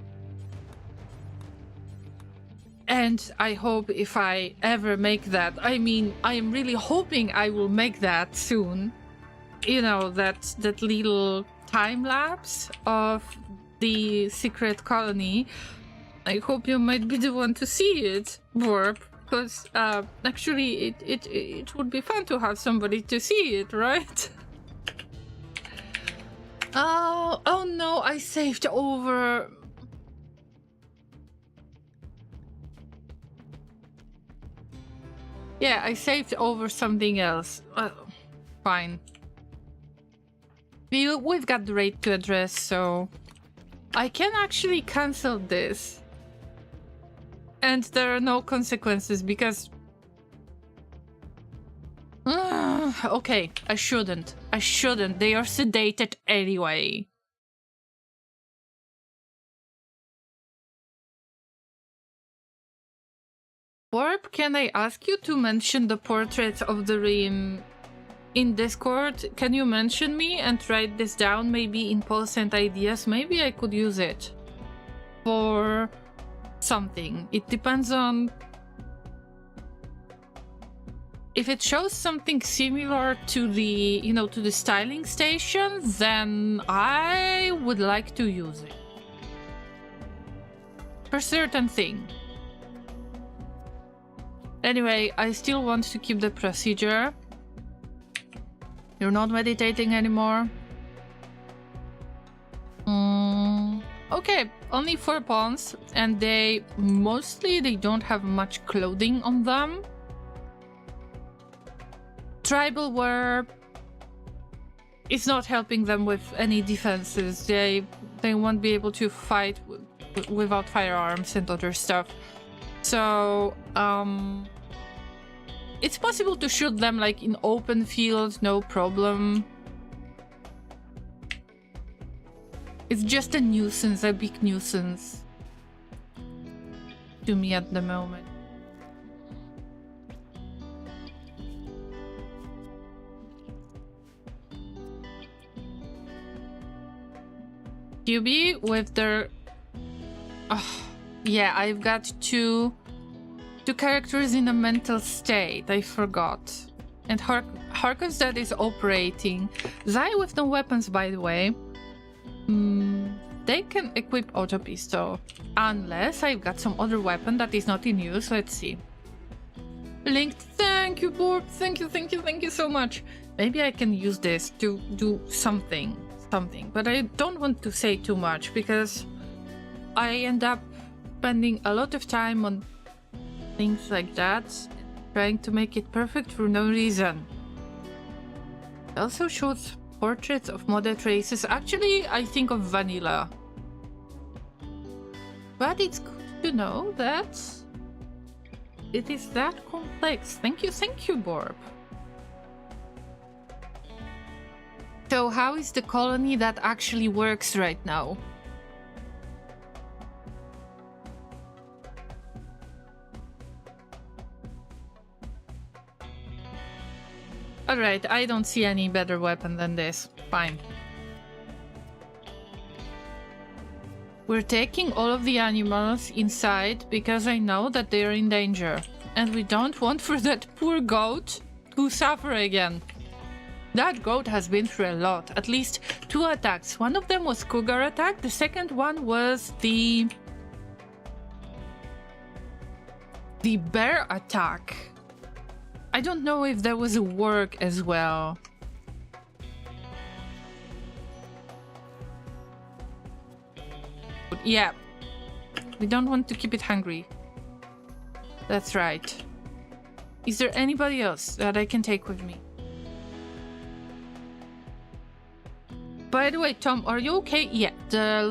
And I hope if I ever make that, I mean, I am really hoping I will make that soon. You know, that little time lapse of the secret colony. I hope you might be the one to see it, Warp. Because actually it would be fun to have somebody to see it, right? Oh no, I saved over. Yeah, I saved over something else. Fine. We've got the raid to address, so I can actually cancel this. And there are no consequences because... okay, I shouldn't. They are sedated anyway. Warp, can I ask you to mention the portraits of the Rim in Discord? Can you mention me and write this down maybe in polls and ideas? Maybe I could use it for something. It depends on if it shows something similar to the, you know, to the styling station, then I would like to use it for certain thing. Anyway, I still want to keep the procedure. You're not meditating anymore. Okay, only 4 pawns, and they don't have much clothing on them. Tribal wear is not helping them with any defenses. They won't be able to fight without firearms and other stuff. So, it's possible to shoot them like in open field, no problem. It's just a nuisance, a big nuisance to me at the moment. QB with their... yeah, I've got two characters in a mental state. I forgot. And Harkos that is operating. Zai with no weapons, by the way. They can equip auto pistol. Unless I've got some other weapon that is not in use. Let's see. Linked. Thank you, Borb. Thank you so much. Maybe I can use this to do something. But I don't want to say too much because I end up spending a lot of time on things like that, trying to make it perfect for no reason. It also shows portraits of modded races. Actually, I think of vanilla. But it's good to know that it is that complex. Thank you, Borb. So how is the colony that actually works right now? Alright, I don't see any better weapon than this. Fine. We're taking all of the animals inside because I know that they are in danger. And we don't want for that poor goat to suffer again. That goat has been through a lot. At least 2 attacks. One of them was cougar attack. The second one was the bear attack. I don't know if there was a work as well. Yeah. We don't want to keep it hungry. That's right. Is there anybody else that I can take with me? By the way, Tom, are you okay? Yeah, the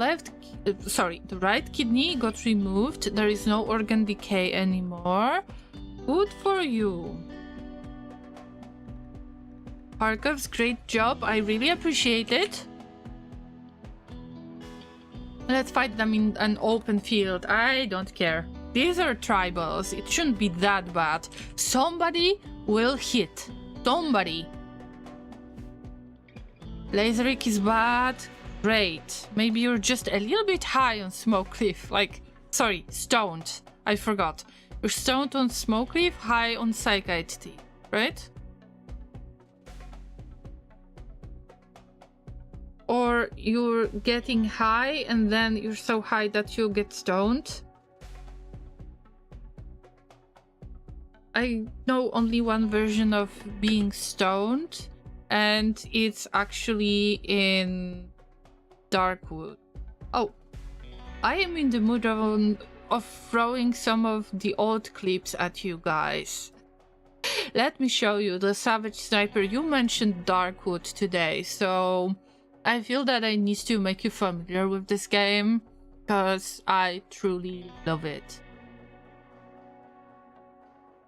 right kidney got removed. There is no organ decay anymore. Good for you. Harkov's great job. I really appreciate it. Let's fight them in an open field. I don't care. These are tribals. It shouldn't be that bad. Somebody will hit. Somebody. Laserik is bad. Great. Maybe you're just a little bit high on Smoke Cliff. Like, sorry, stoned. I forgot. You're stoned on Smoke Cliff, high on Psychite, right? Or you're getting high and then you're so high that you get stoned. I know only one version of being stoned, and it's actually in Darkwood. Oh, I am in the mood of throwing some of the old clips at you guys. Let me show you the Savage Sniper. You mentioned Darkwood today, so I feel that I need to make you familiar with this game, because I truly love it.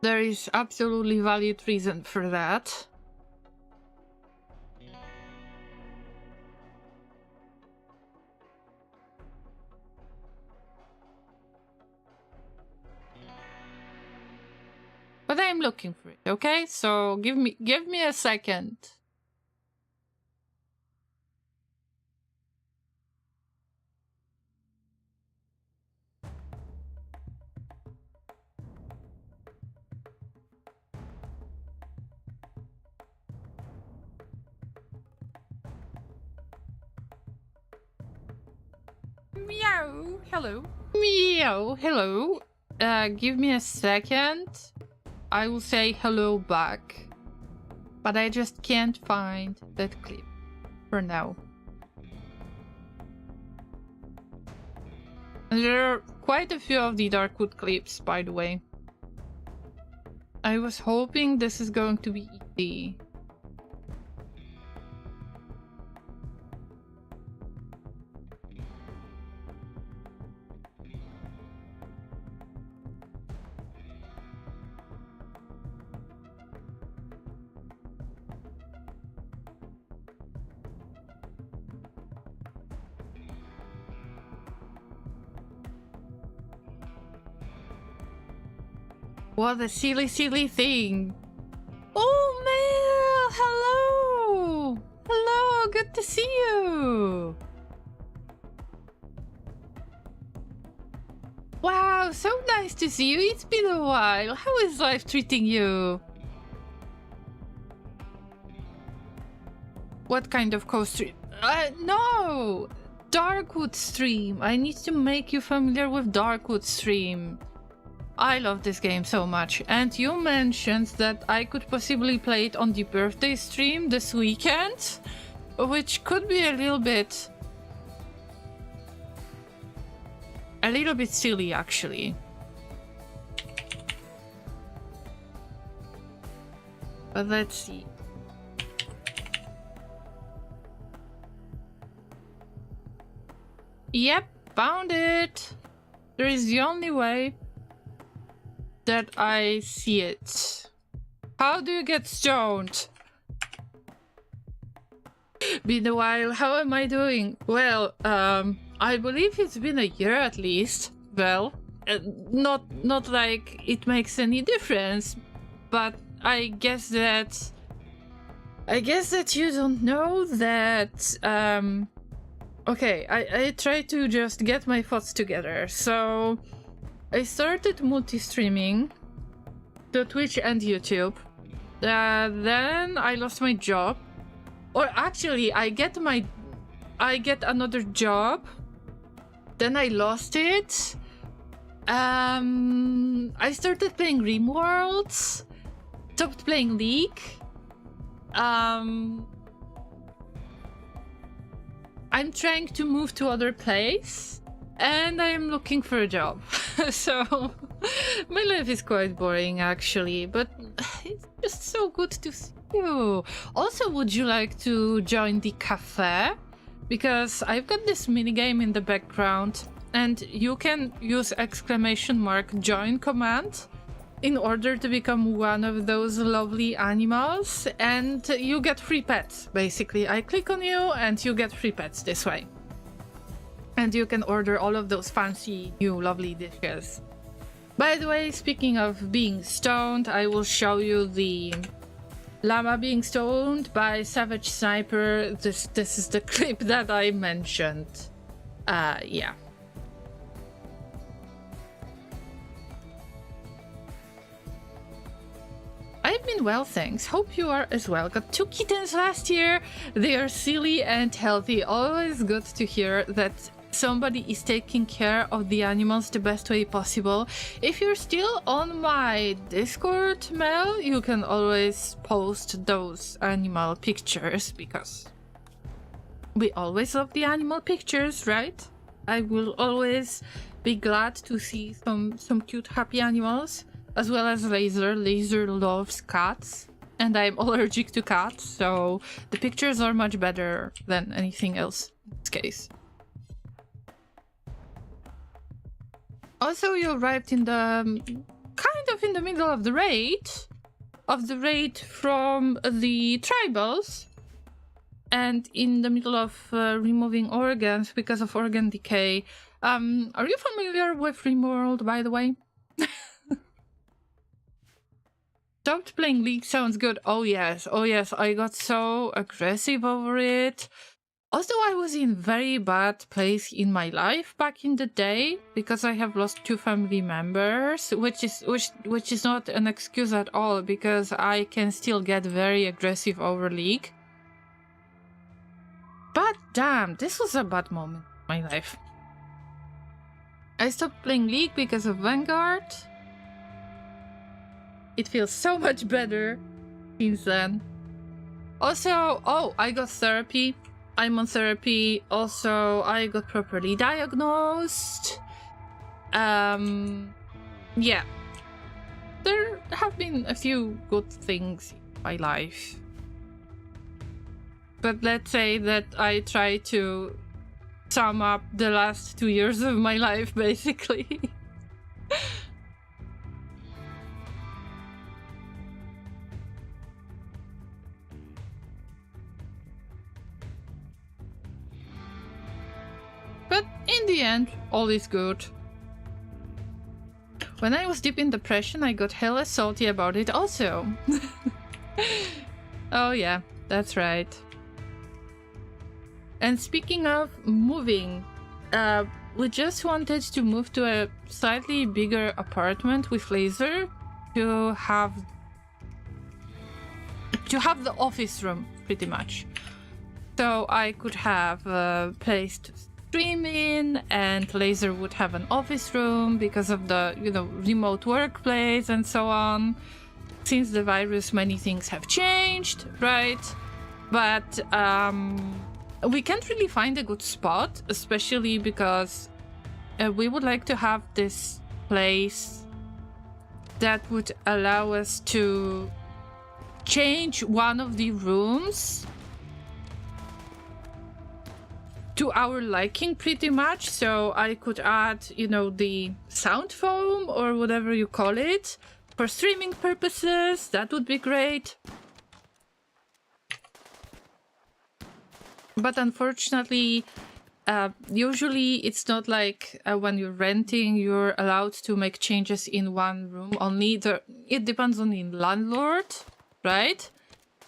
There is absolutely valid reason for that. But I'm looking for it, okay? So give me a second. Meow, hello. Meow, hello. Give me a second. I will say hello back. But I just can't find that clip for now. There are quite a few of the Darkwood clips, by the way. I was hoping this is going to be easy. What a silly, silly thing. Oh, Mel! Hello! Hello, good to see you! Wow, so nice to see you. It's been a while. How is life treating you? What kind of co-stream? No! Darkwood stream. I need to make you familiar with Darkwood stream. I love this game so much, and you mentioned that I could possibly play it on the birthday stream this weekend, which could be a little bit silly, actually. But let's see. Yep, found it. There is the only way that I see it. How do you get stoned? Been a while. How am I doing? Well, I believe it's been a year at least. Well, not like it makes any difference, but I guess that you don't know that. Okay, I try to just get my thoughts together. So I started multi-streaming to Twitch and YouTube. Then I lost my job. Or actually, I get another job. Then I lost it. I started playing Rimworld. Stopped playing League. I'm trying to move to other place. And I'm looking for a job. So my life is quite boring, actually, but it's just so good to see you. Also, would you like to join the cafe? Because I've got this minigame in the background, and you can use !join command in order to become one of those lovely animals, and you get free pets, basically. I click on you and you get free pets this way. And you can order all of those fancy new lovely dishes. By the way, speaking of being stoned, I will show you the llama being stoned by Savage Sniper. This is the clip that I mentioned. Yeah. I've been well, thanks. Hope you are as well. Got 2 kittens last year. They are silly and healthy. Always good to hear that somebody is taking care of the animals the best way possible. If you're still on my Discord, Mel, you can always post those animal pictures, because we always love the animal pictures, right? I will always be glad to see some cute, happy animals, as well as Laser. Laser loves cats, and I'm allergic to cats, so the pictures are much better than anything else in this case. Also, you arrived in the kind of in the middle of the raid from the tribals, and in the middle of removing organs because of organ decay. Are you familiar with Rimworld, by the way? Stopped playing League sounds good. Oh yes, I got so aggressive over it. Also, I was in very bad place in my life back in the day because I have lost 2 family members, which is not an excuse at all, because I can still get very aggressive over League. But damn, this was a bad moment in my life. I stopped playing League because of Vanguard. It feels so much better since then. Also, oh, I got therapy. I'm on therapy. Also, I got properly diagnosed. Yeah. There have been a few good things in my life. But let's say that I try to sum up the last 2 years of my life, basically. But in the end, all is good. When I was deep in depression, I got hella salty about it also. Oh yeah, that's right. And speaking of moving, we just wanted to move to a slightly bigger apartment with Laser to have the office room, pretty much. So I could have a place to stream in, and Laser would have an office room because of the, remote workplace and so on. Since the virus, many things have changed, right? But we can't really find a good spot, especially because we would like to have this place that would allow us to change one of the rooms to our liking, pretty much. So I could add, the sound foam or whatever you call it for streaming purposes. That would be great. But unfortunately, usually it's not like when you're renting, you're allowed to make changes in one room only. It depends on the landlord, right?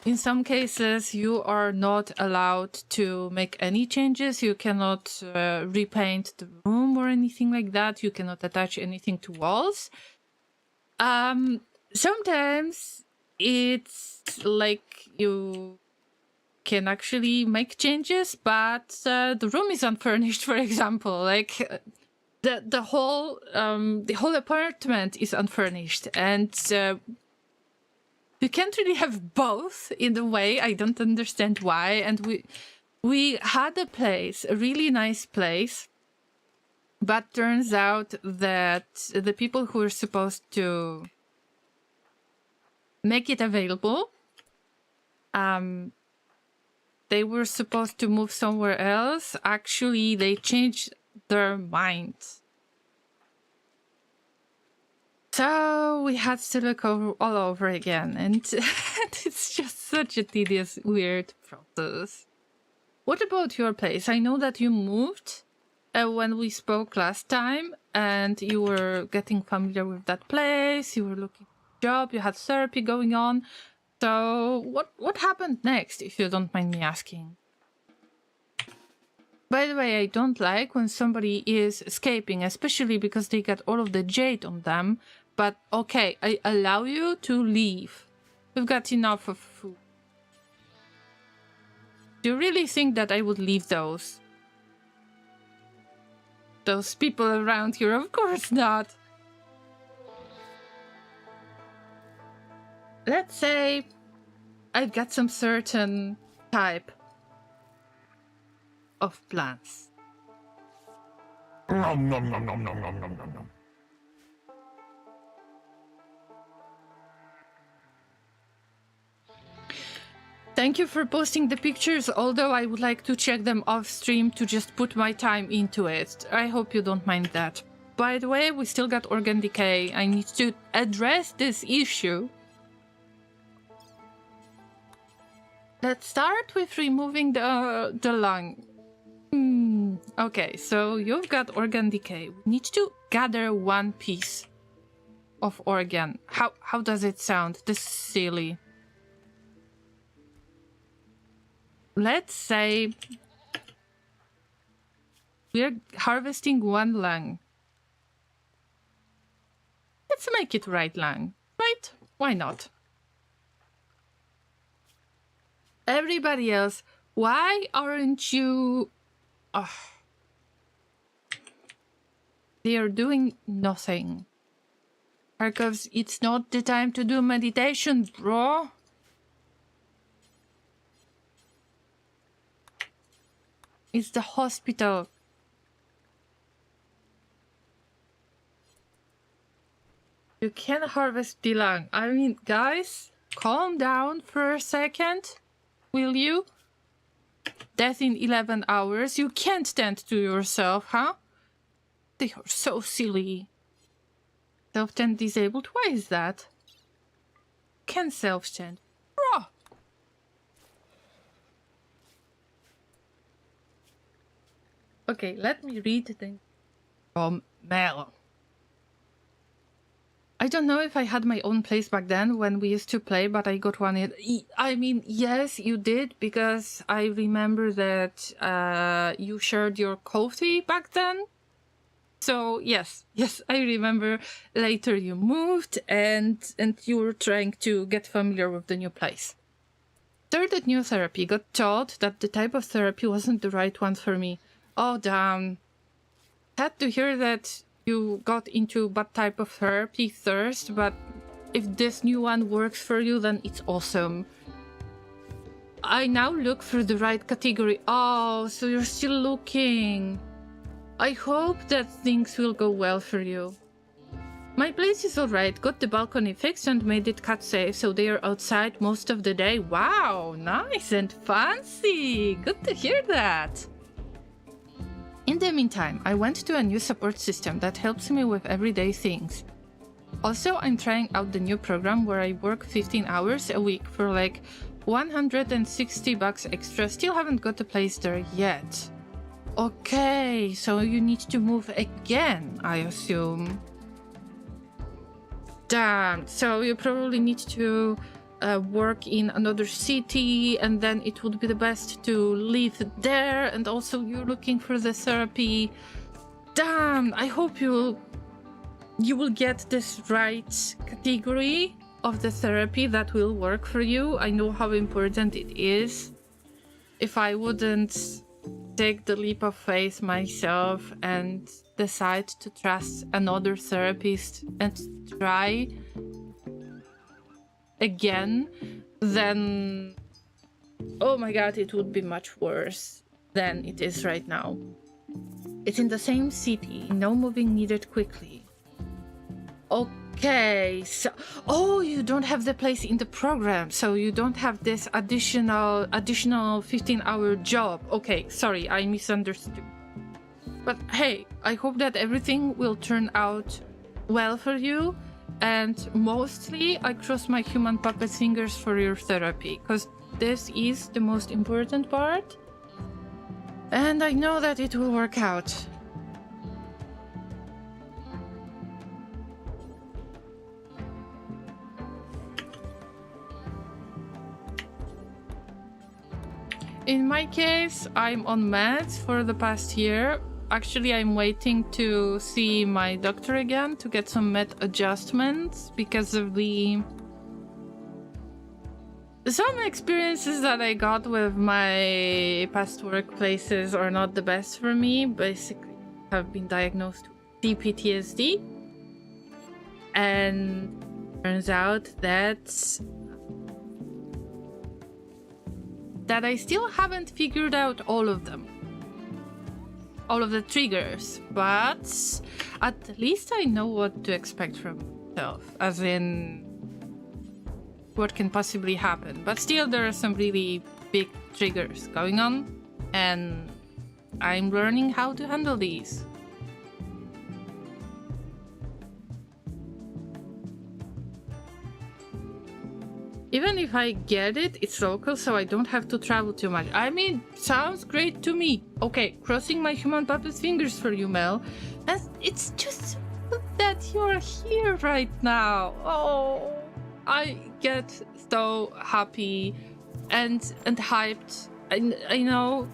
In some cases, you are not allowed to make any changes. You cannot repaint the room or anything like that. You cannot attach anything to walls. Sometimes it's like you can actually make changes, but the room is unfurnished, for example. Like the whole apartment is unfurnished, and you can't really have both in a way. I don't understand why. And we had a place, a really nice place, but turns out that the people who are supposed to make it available, they were supposed to move somewhere else. Actually, they changed their mind. So we had to look over all over again, and it's just such a tedious, weird process. What about your place? I know that you moved when we spoke last time, and you were getting familiar with that place, you were looking for a job, you had therapy going on. So what happened next, if you don't mind me asking? By the way, I don't like when somebody is escaping, especially because they get all of the jade on them. But okay, I allow you to leave. We've got enough of food. Do you really think that I would leave those people around here? Of course not. Let's say I've got some certain type of plants. Nom nom nom nom nom nom nom nom nom. Thank you for posting the pictures, although I would like to check them off stream to just put my time into it. I hope you don't mind that. By the way, we still got organ decay. I need to address this issue. Let's start with removing the lung. Okay, so you've got organ decay. We need to gather one piece of organ. How does it sound? This is silly. Let's say we're harvesting one lung. Let's make it right lung, right? Why not? Everybody else, why aren't you... They are doing nothing. Because it's not the time to do meditation, bro. It's the hospital. You can harvest the lung. I mean, guys, calm down for a second, will you? Death in 11 hours. You can't tend to yourself, huh? They are so silly. Self-tend disabled? Why is that? Can self-tend. Bro! Okay, let me read the thing from Mel. I don't know if I had my own place back then when we used to play, but I got one. I mean, yes, you did, because I remember that you shared your coffee back then. So yes, I remember later you moved and you were trying to get familiar with the new place. Started new therapy, got told that the type of therapy wasn't the right one for me. Oh, damn. Sad to hear that you got into bad type of therapy first, but if this new one works for you, then it's awesome. I now look for the right category. Oh, so you're still looking. I hope that things will go well for you. My place is alright. Got the balcony fixed and made it cat safe, so they are outside most of the day. Wow, nice and fancy. Good to hear that. In the meantime, I went to a new support system that helps me with everyday things. Also, I'm trying out the new program where I work 15 hours a week for like $160 extra. Still haven't got a place there yet. Okay, so you need to move again, I assume. Damn, so you probably need to work in another city, and then it would be the best to live there, and also you're looking for the therapy. Damn, I hope you will get this right category of the therapy that will work for you. I know how important it is. If I wouldn't take the leap of faith myself and decide to trust another therapist and try again, then oh my god, it would be much worse than it is right now. It's in the same city, no moving needed quickly. Okay, so oh, you don't have the place in the program, so you don't have this additional 15-hour job. Okay, sorry, I misunderstood. But hey, I hope that everything will turn out well for you. And mostly I cross my human puppet fingers for your therapy, because this is the most important part. And I know that it will work out. In my case, I'm on meds for the past year. Actually, I'm waiting to see my doctor again to get some med adjustments because of some experiences that I got with my past workplaces are not the best for me. Basically, I've been diagnosed with CPTSD, and turns out that I still haven't figured out all of them. All of the triggers, but at least I know what to expect from myself, as in what can possibly happen. But still, there are some really big triggers going on, and I'm learning how to handle these. Even if I get it, it's local, so I don't have to travel too much. I mean, sounds great to me. Okay, crossing my human puppet's fingers for you, Mel. And it's just that you're here right now. Oh, I get so happy and hyped. I know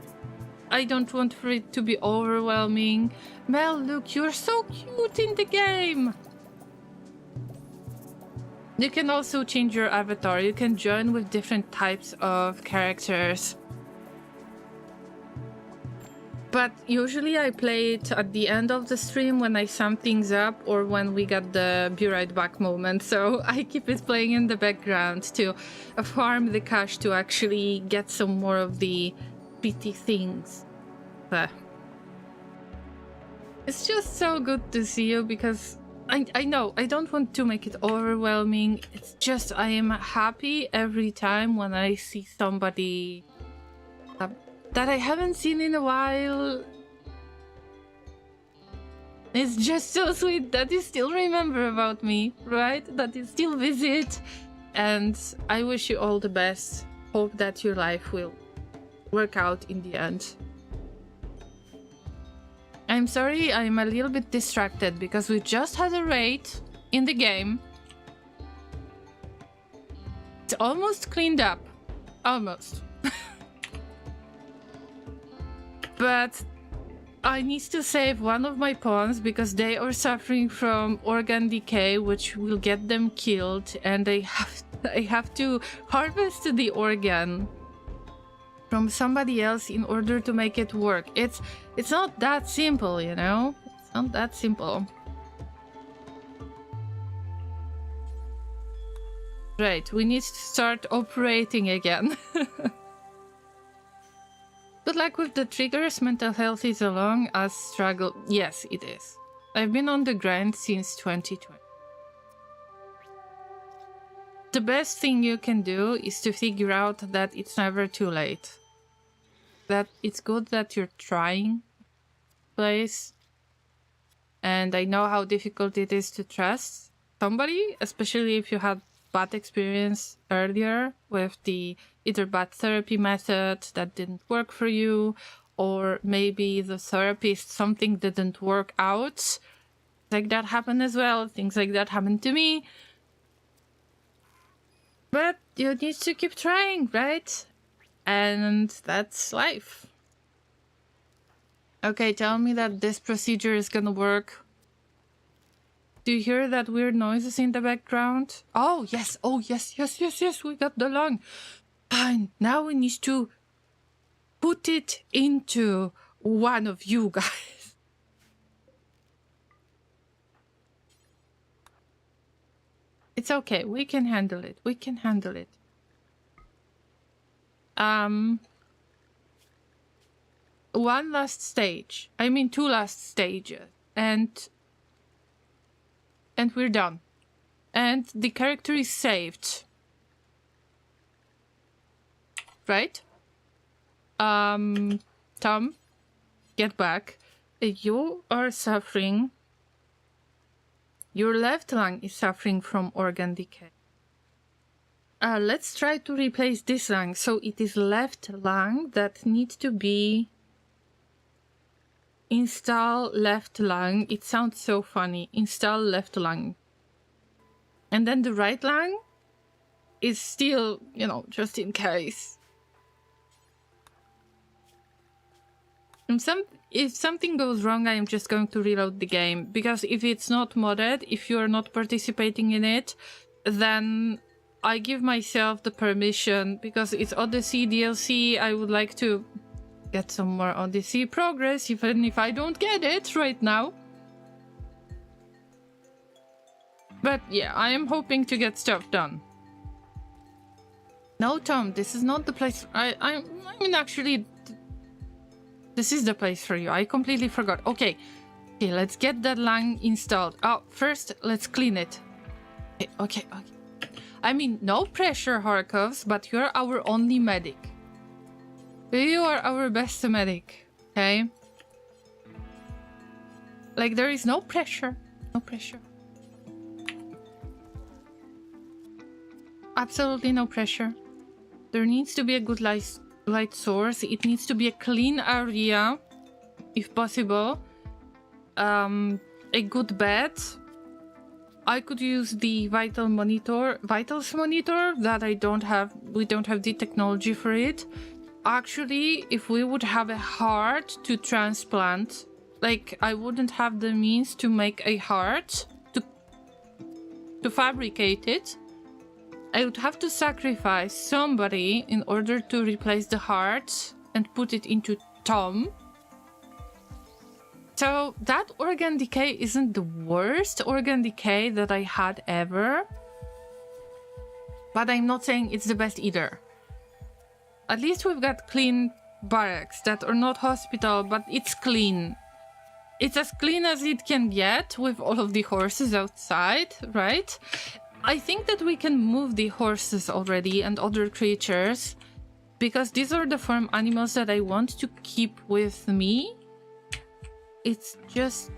I don't want for it to be overwhelming. Mel, look, you're so cute in the game. You can also change your avatar. You can join with different types of characters. But usually I play it at the end of the stream when I sum things up or when we get the be right back moment. So I keep it playing in the background to farm the cash to actually get some more of the PT things. It's just so good to see you because I know, I don't want to make it overwhelming. It's just I am happy every time when I see somebody that I haven't seen in a while. It's just so sweet that you still remember about me, right? That you still visit. And I wish you all the best. Hope that your life will work out in the end. I'm sorry, I'm a little bit distracted because we just had a raid in the game. It's almost cleaned up. Almost. But I need to save one of my pawns because they are suffering from organ decay, which will get them killed, and I have to harvest the organ from somebody else in order to make it work. It's not that simple, you know? It's not that simple. Right, we need to start operating again. But like with the triggers, mental health is a long as struggle. Yes, it is. I've been on the grind since 2020. The best thing you can do is to figure out that it's never too late. That it's good that you're trying, place. And I know how difficult it is to trust somebody, especially if you had bad experience earlier with the either bad therapy method that didn't work for you, or maybe the therapist, something didn't work out. Like that happened as well. Things like that happened to me. But you need to keep trying, right? And that's life. Okay, tell me that this procedure is gonna work. Do you hear that weird noises in the background? Oh, yes. Oh, yes, yes, yes, yes. We got the lung. Fine. Now we need to put it into one of you guys. It's okay. We can handle it. We can handle it. One last stage. I mean, two last stages. And we're done. And the character is saved. Right? Tom, get back. You are suffering Your left lung is suffering from organ decay. Let's try to replace this lung. So it is left lung that needs to be install left lung. It sounds so funny. Install left lung. And then the right lung is still, you know, just in case. And if something goes wrong, I am just going to reload the game. Because if it's not modded, if you are not participating in it, then I give myself the permission, because it's Odyssey DLC, I would like to get some more Odyssey progress, even if I don't get it right now. But yeah, I am hoping to get stuff done. No, Tom, this is not the place. I mean, actually, this is the place for you. I completely forgot. Okay, let's get that lung installed. Oh, first, let's clean it. Okay. I mean, no pressure, Harkovs, but you're our only medic. You are our best medic, okay? Like, there is no pressure. No pressure. Absolutely no pressure. There needs to be a good light source. It needs to be a clean area, if possible. A good bed. I could use the vitals monitor that I don't have. We don't have the technology for it. Actually, if we would have a heart to transplant, like, I wouldn't have the means to make a heart to fabricate it. I would have to sacrifice somebody in order to replace the heart and put it into Tom. So that organ decay isn't the worst organ decay that I had ever. But I'm not saying it's the best either. At least we've got clean barracks that are not hospital, but it's clean. It's as clean as it can get with all of the horses outside, right? I think that we can move the horses already and other creatures, because these are the farm animals that I want to keep with me. It's just,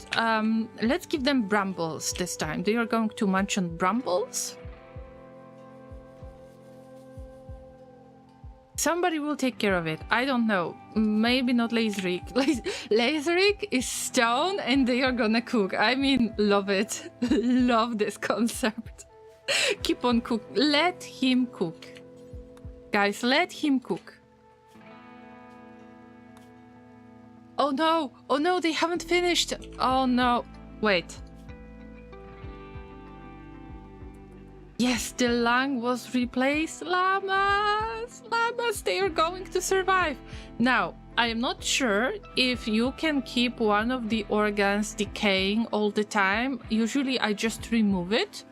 let's give them brambles this time. They are going to munch on brambles. Somebody will take care of it. I don't know. Maybe not Lazerik. Lazerik is stone and they are gonna cook. I mean, love it. Love this concept. Keep on cook. Let him cook. Guys, let him cook. Oh no, they haven't finished. Oh no. Wait. Yes, the lung was replaced. Llamas, they are going to survive. Now, I am not sure if you can keep one of the organs decaying all the time. Usually I just remove it.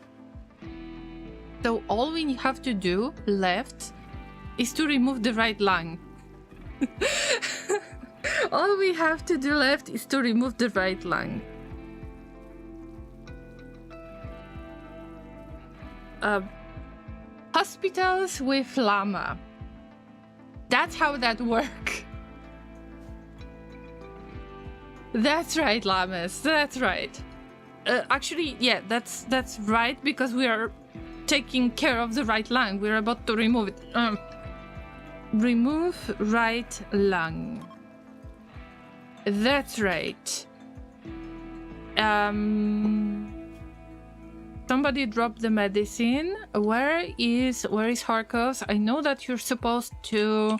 So all we have to do left is to remove the right lung. All we have to do left is to remove the right lung. Hospitals with Llama. That's how that works. That's right, Llamas. That's right. Actually, yeah, that's right, because we are taking care of the right lung. We're about to remove it. Remove right lung. That's right. Somebody dropped the medicine. Where is Harkos? I know that you're supposed to...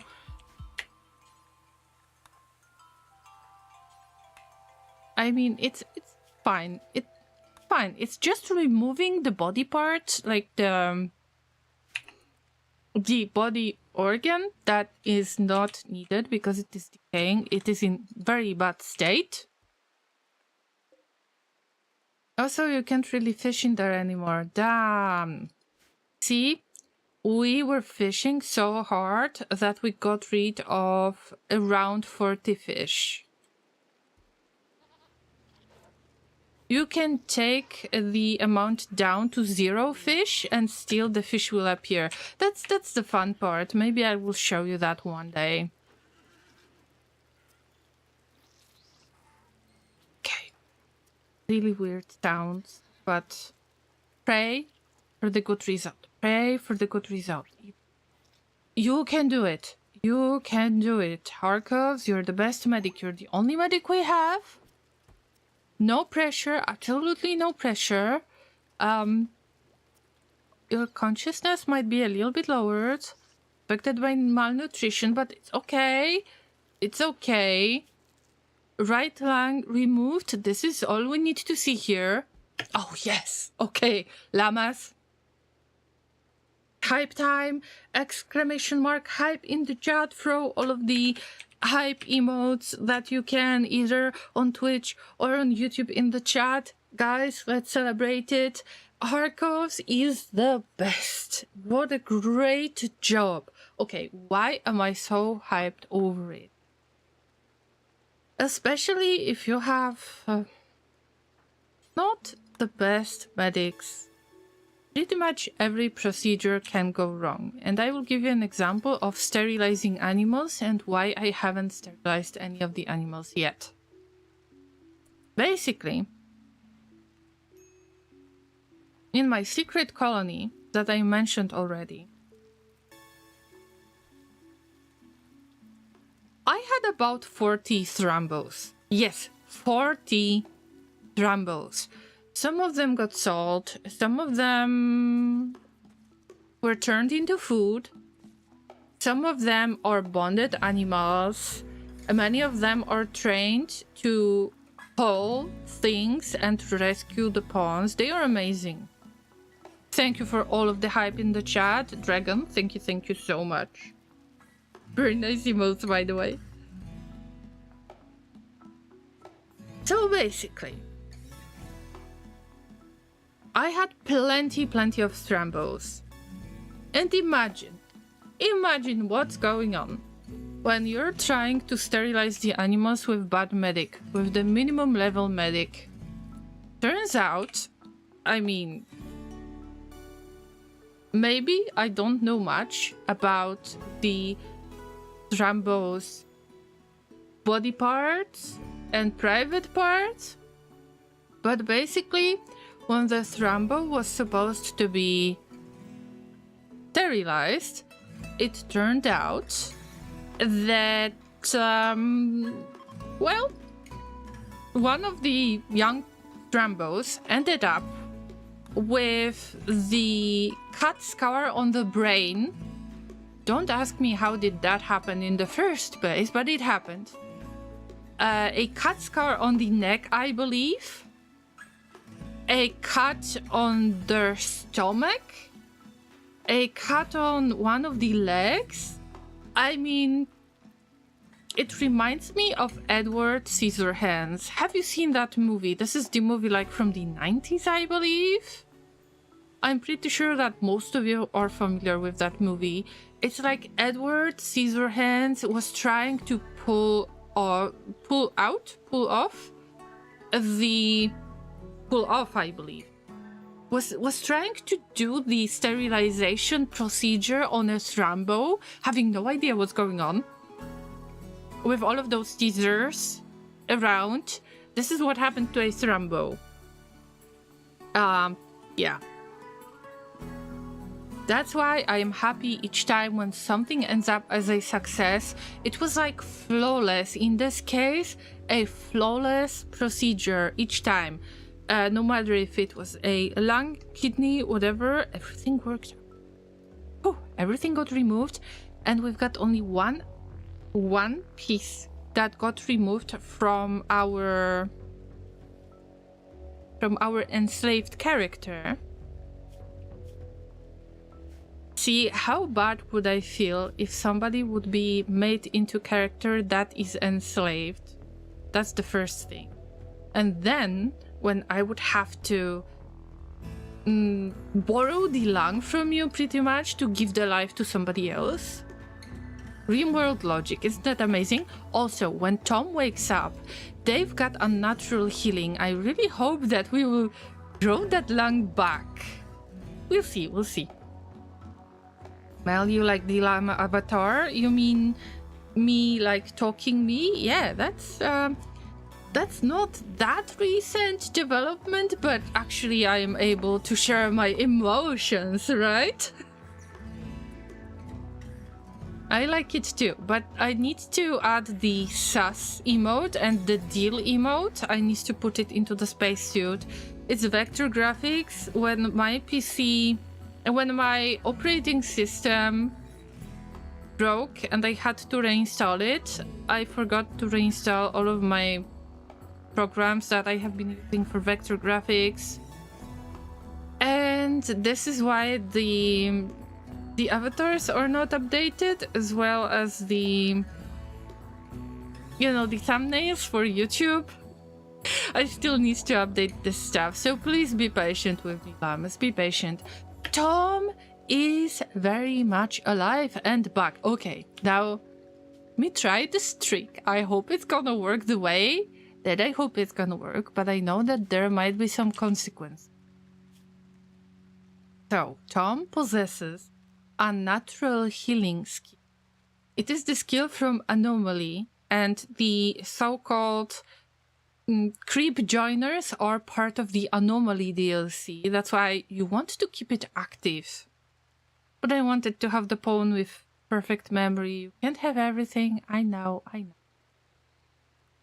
I mean, it's fine. It's fine. It's just removing the body part, like the body organ that is not needed because it is decaying. It is in very bad state. Also, you can't really fish in there anymore. Damn. See, we were fishing so hard that we got rid of around 40 fish. You can take the amount down to 0 fish and still the fish will appear. That's the fun part. Maybe I will show you that one day. Okay. Really weird sounds. but pray for the good result. Pray for the good result. You can do it. You can do it. Harkos, you're the best medic. You're the only medic we have. No pressure. Absolutely no pressure. Your consciousness might be a little bit lowered, affected by malnutrition, but it's okay. It's okay. Right lung removed. This is all we need to see here. Oh, yes. Okay. Llamas. Hype time! Exclamation mark hype in the chat. Throw all of the hype emotes that you can, either on Twitch or on YouTube, in the chat. Guys, let's celebrate it. Harkos is the best. What a great job. Okay, why am I so hyped over it? Especially if you have not the best medics. Pretty much every procedure can go wrong, and I will give you an example of sterilizing animals and why I haven't sterilized any of the animals yet. Basically, in my secret colony that I mentioned already, I had about 40 thrombos. Yes, 40 thrombos. Some of them got sold, some of them were turned into food, some of them are bonded animals, many of them are trained to haul things and rescue the pawns. They are amazing. Thank you for all of the hype in the chat. Dragon, thank you so much. Very nice emotes, by the way. So basically, I had plenty of thrombos. And imagine what's going on when you're trying to sterilize the animals with bad medic, with the minimum level medic. Turns out, I mean, maybe I don't know much about the thrombos body parts and private parts, but basically, when the thrombo was supposed to be sterilized, it turned out that, well, one of the young thrombos ended up with the cut scar on the brain. Don't ask me how did that happen in the first place, but it happened. A cut scar on the neck, I believe. A cut on their stomach, a cut on one of the legs. I mean, it reminds me of Edward Scissorhands. Have you seen that movie? This is the movie like from the 90s, I believe. I'm pretty sure that most of you are familiar with that movie. It's like Edward Scissorhands was trying to pull off, I believe, was trying to do the sterilization procedure on a thrombo, having no idea what's going on. With all of those teasers around, this is what happened to a thrombo. Yeah. That's why I am happy each time when something ends up as a success. It was like flawless. In this case, a flawless procedure each time. No matter if it was a lung, kidney, whatever, everything worked. Oh, everything got removed, and we've got only one piece that got removed from our enslaved character. See, how bad would I feel if somebody would be made into character that is enslaved? That's the first thing. And then, when I would have to borrow the lung from you, pretty much, to give the life to somebody else. Rimworld logic, isn't that amazing? Also, when Tom wakes up, they've got unnatural healing. I really hope that we will grow that lung back. We'll see. Mel, you like the Llama avatar? You mean me like talking me? Yeah, that's That's not that recent development, but actually I am able to share my emotions, right? I like it too, but I need to add the sus emote and the deal emote. I need to put it into the spacesuit. It's vector graphics. When my operating system broke and I had to reinstall it, I forgot to reinstall all of my programs that I have been using for vector graphics. And this is why the avatars are not updated, as well as the thumbnails for YouTube. I still need to update this stuff, so please be patient with me, Llamas. Be patient. Tom is very much alive and back. Okay, now me try this trick. I hope it's gonna work the way that I hope it's gonna work, but I know that there might be some consequence. So, Tom possesses a natural healing skill. It is the skill from Anomaly, and the so-called creep joiners are part of the Anomaly DLC. That's why you want to keep it active. But I wanted to have the pawn with perfect memory. You can't have everything. I know.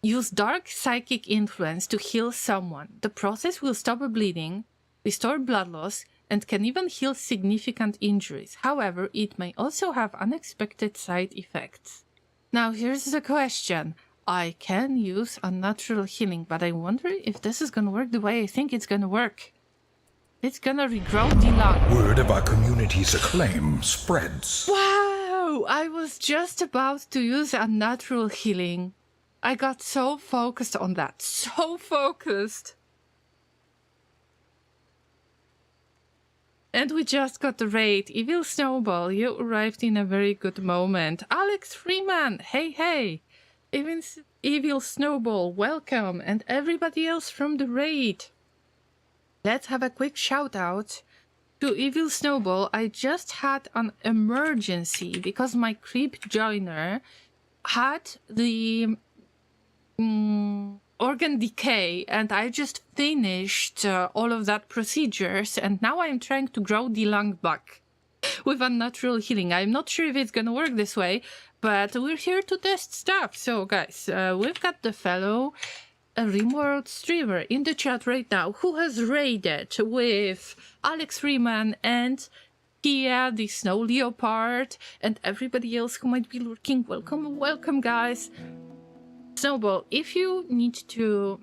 Use Dark Psychic Influence to heal someone. The process will stop bleeding, restore blood loss, and can even heal significant injuries. However, it may also have unexpected side effects. Now, here's the question. I can use unnatural healing, but I wonder if this is gonna work the way I think it's gonna work. It's gonna regrow the lung. Word of our community's acclaim spreads. Wow! I was just about to use unnatural healing. I got so focused on that. So focused. And we just got the raid. Evil Snowball, you arrived in a very good moment. Alex Freeman, hey. Even Evil Snowball, welcome. And everybody else from the raid. Let's have a quick shout out to Evil Snowball. I just had an emergency because my creep joiner had the organ decay, and I just finished all of that procedures, and now I'm trying to grow the lung back with unnatural healing. I'm not sure if it's gonna work this way, but we're here to test stuff. So guys, we've got the fellow Rimworld streamer in the chat right now who has raided with Alex Freeman and Kia, the snow leopard, and everybody else who might be lurking. Welcome guys. Snowball, if you need to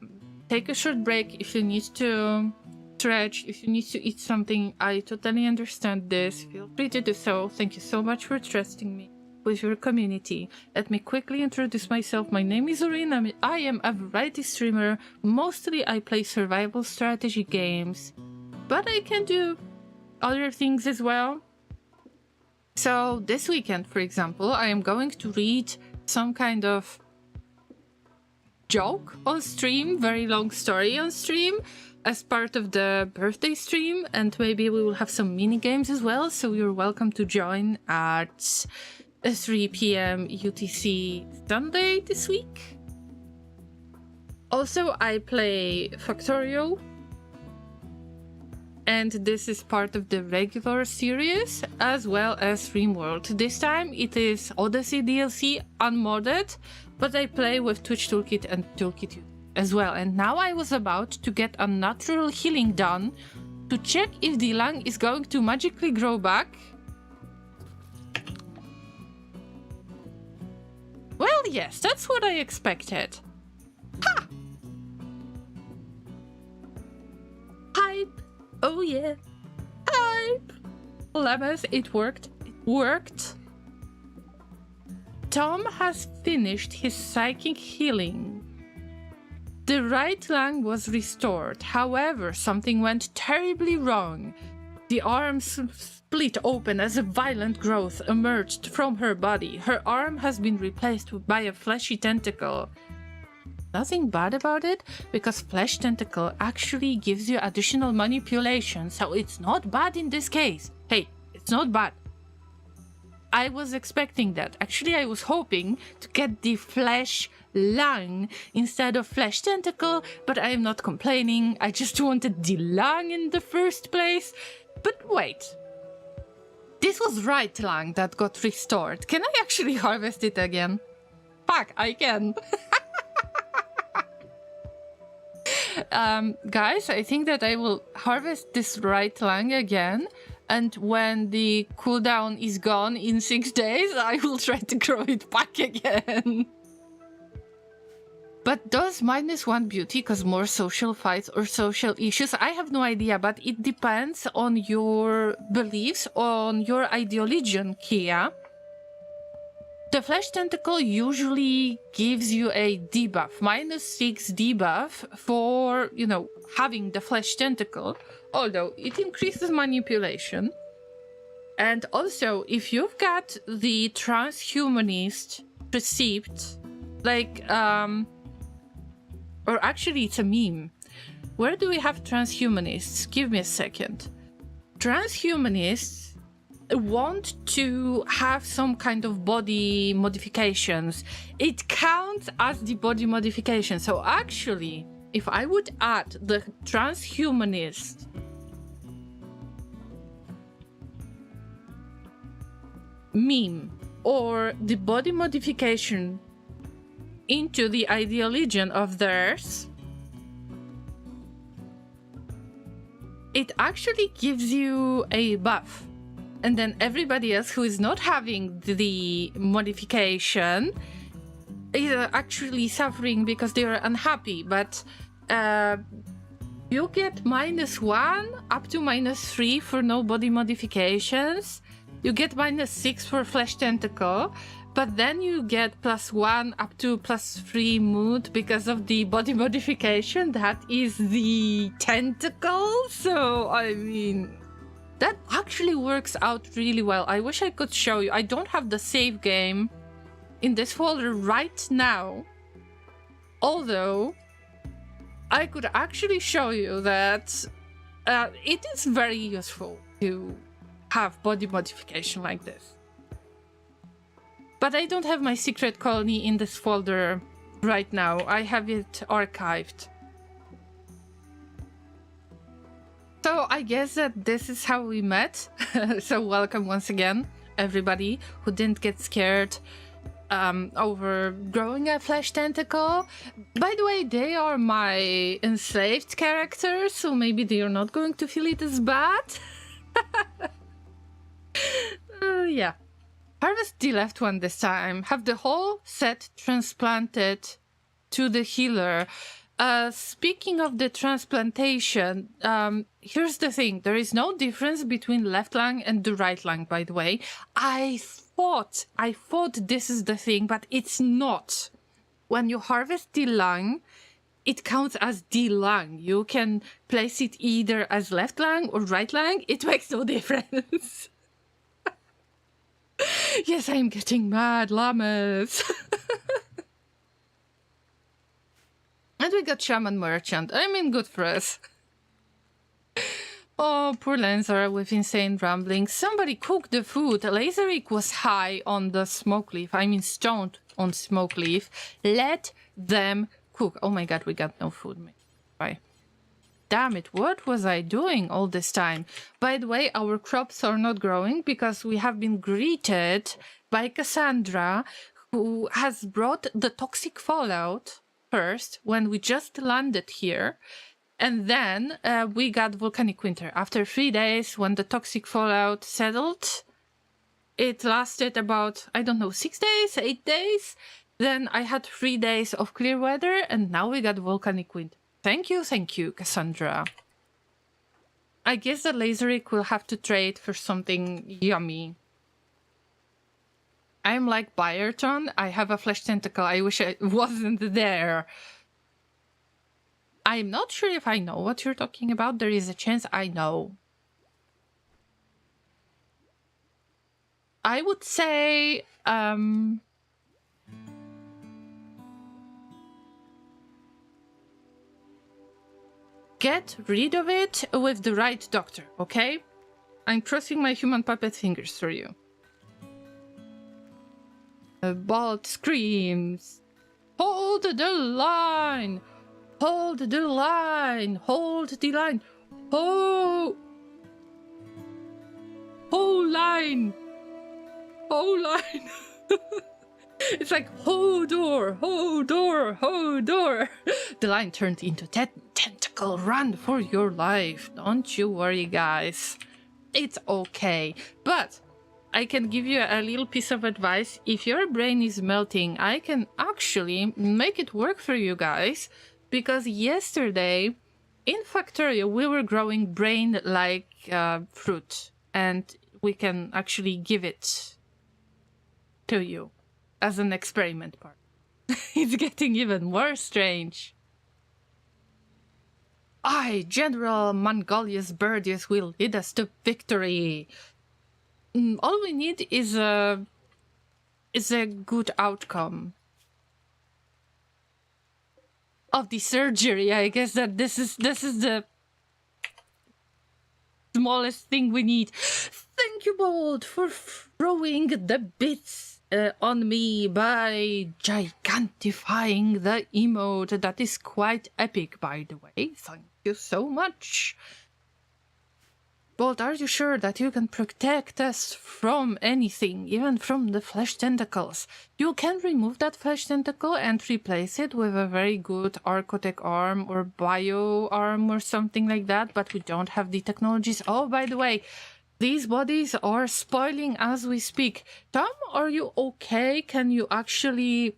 take a short break, if you need to stretch, if you need to eat something, I totally understand this. Feel free to do so. Thank you so much for trusting me with your community. Let me quickly introduce myself. My name is Orin. I am a variety streamer. Mostly I play survival strategy games, but I can do other things as well. So this weekend, for example, I am going to read some kind of joke on stream, very long story on stream as part of the birthday stream, and maybe we will have some mini games as well, so you're welcome to join at 3 p.m. UTC Sunday this week. Also, I play Factorio, and this is part of the regular series as well as Rimworld. This time it is Odyssey DLC unmodded, but I play with Twitch Toolkit and Toolkit as well. And now I was about to get a natural healing done to check if the lung is going to magically grow back. Well, yes, that's what I expected. Ha! Hype! Oh yeah! Hype! Llamas, it worked. It worked. Tom has finished his psychic healing. The right lung was restored. However, something went terribly wrong. The arm split open as a violent growth emerged from her body. Her arm has been replaced by a fleshy tentacle. Nothing bad about it, because flesh tentacle actually gives you additional manipulation, so it's not bad in this case. Hey, it's not bad. I was expecting that. Actually, I was hoping to get the flesh lung instead of flesh tentacle, but I am not complaining. I just wanted the lung in the first place. But wait. This was right lung that got restored. Can I actually harvest it again? Fuck, I can. Guys, I think that I will harvest this right lung again. And when the cooldown is gone in 6 days, I will try to grow it back again. But does -1 beauty cause more social fights or social issues? I have no idea, but it depends on your beliefs, on your ideology, Kia. The flesh tentacle usually gives you a debuff, -6 debuff for, you know, having the flesh tentacle, although it increases manipulation. And also, if you've got the transhumanist receipt, like, or actually it's a meme. Where do we have transhumanists? Give me a second. Transhumanists want to have some kind of body modifications. It counts as the body modification. So actually, if I would add the transhumanist meme or the body modification into the ideology of theirs, it actually gives you a buff. And then everybody else who is not having the modification is actually suffering because they are unhappy. But you get -1 up to -3 for no body modifications. You get -6 for flesh tentacle. But then you get +1 up to +3 mood because of the body modification. That is the tentacle. So, I mean, that actually works out really well. I wish I could show you. I don't have the save game in this folder right now. Although, I could actually show you that it is very useful to have body modification like this. But I don't have my secret colony in this folder right now. I have it archived. So I guess that this is how we met. So welcome once again, everybody who didn't get scared over growing a flesh tentacle. By the way, they are my enslaved characters, so maybe they are not going to feel it as bad. Yeah. Harvest the left one this time. Have the whole set transplanted to the healer. Speaking of the transplantation, here's the thing. There is no difference between left lung and the right lung, by the way. I thought this is the thing, but it's not. When you harvest the lung, it counts as the lung. You can place it either as left lung or right lung. It makes no difference. Yes, I am getting mad, llamas. And we got Shaman Merchant. I mean, good for us. Oh, poor Lanzara with insane ramblings. Somebody cooked the food. Laserik was high on the smoke leaf. I mean, stoned on smoke leaf. Let them cook. Oh my god, we got no food. Bye. Damn it, what was I doing all this time? By the way, our crops are not growing because we have been greeted by Cassandra, who has brought the toxic fallout first when we just landed here. And then we got volcanic winter. After 3 days, when the toxic fallout settled, it lasted about, I don't know, 6 days, 8 days. Then I had 3 days of clear weather, and now we got volcanic winter. Thank you, Cassandra. I guess that Laserik will have to trade for something yummy. I'm like Byerton. I have a flesh tentacle. I wish I wasn't there. I'm not sure if I know what you're talking about. There is a chance I know. I would say... get rid of it with the right doctor, okay? I'm crossing my human puppet fingers for you. Bolt screams, "Hold the line! Hold the line! Hold the line! Oh! Whole line! Whole line!" It's like, "Hold door! Hold door! Hold door!" The line turned into tentacle. Run for your life. Don't you worry, guys. It's okay. But I can give you a little piece of advice. If your brain is melting, I can actually make it work for you guys. Because yesterday, in Factorio, we were growing brain-like fruit. And we can actually give it to you as an experiment part. It's getting even more strange. General Mongolius Birdius, will lead us to victory. All we need is a good outcome of the surgery. I guess that this is the smallest thing we need. Thank you, Bold, for throwing the bits on me by gigantifying the emote. That is quite epic, by the way. Thank you so much. Bolt, are you sure that you can protect us from anything, even from the flesh tentacles? You can remove that flesh tentacle and replace it with a very good Archotech arm or bio arm or something like that, but we don't have the technologies. Oh, by the way, these bodies are spoiling as we speak. Tom, are you okay? Can you actually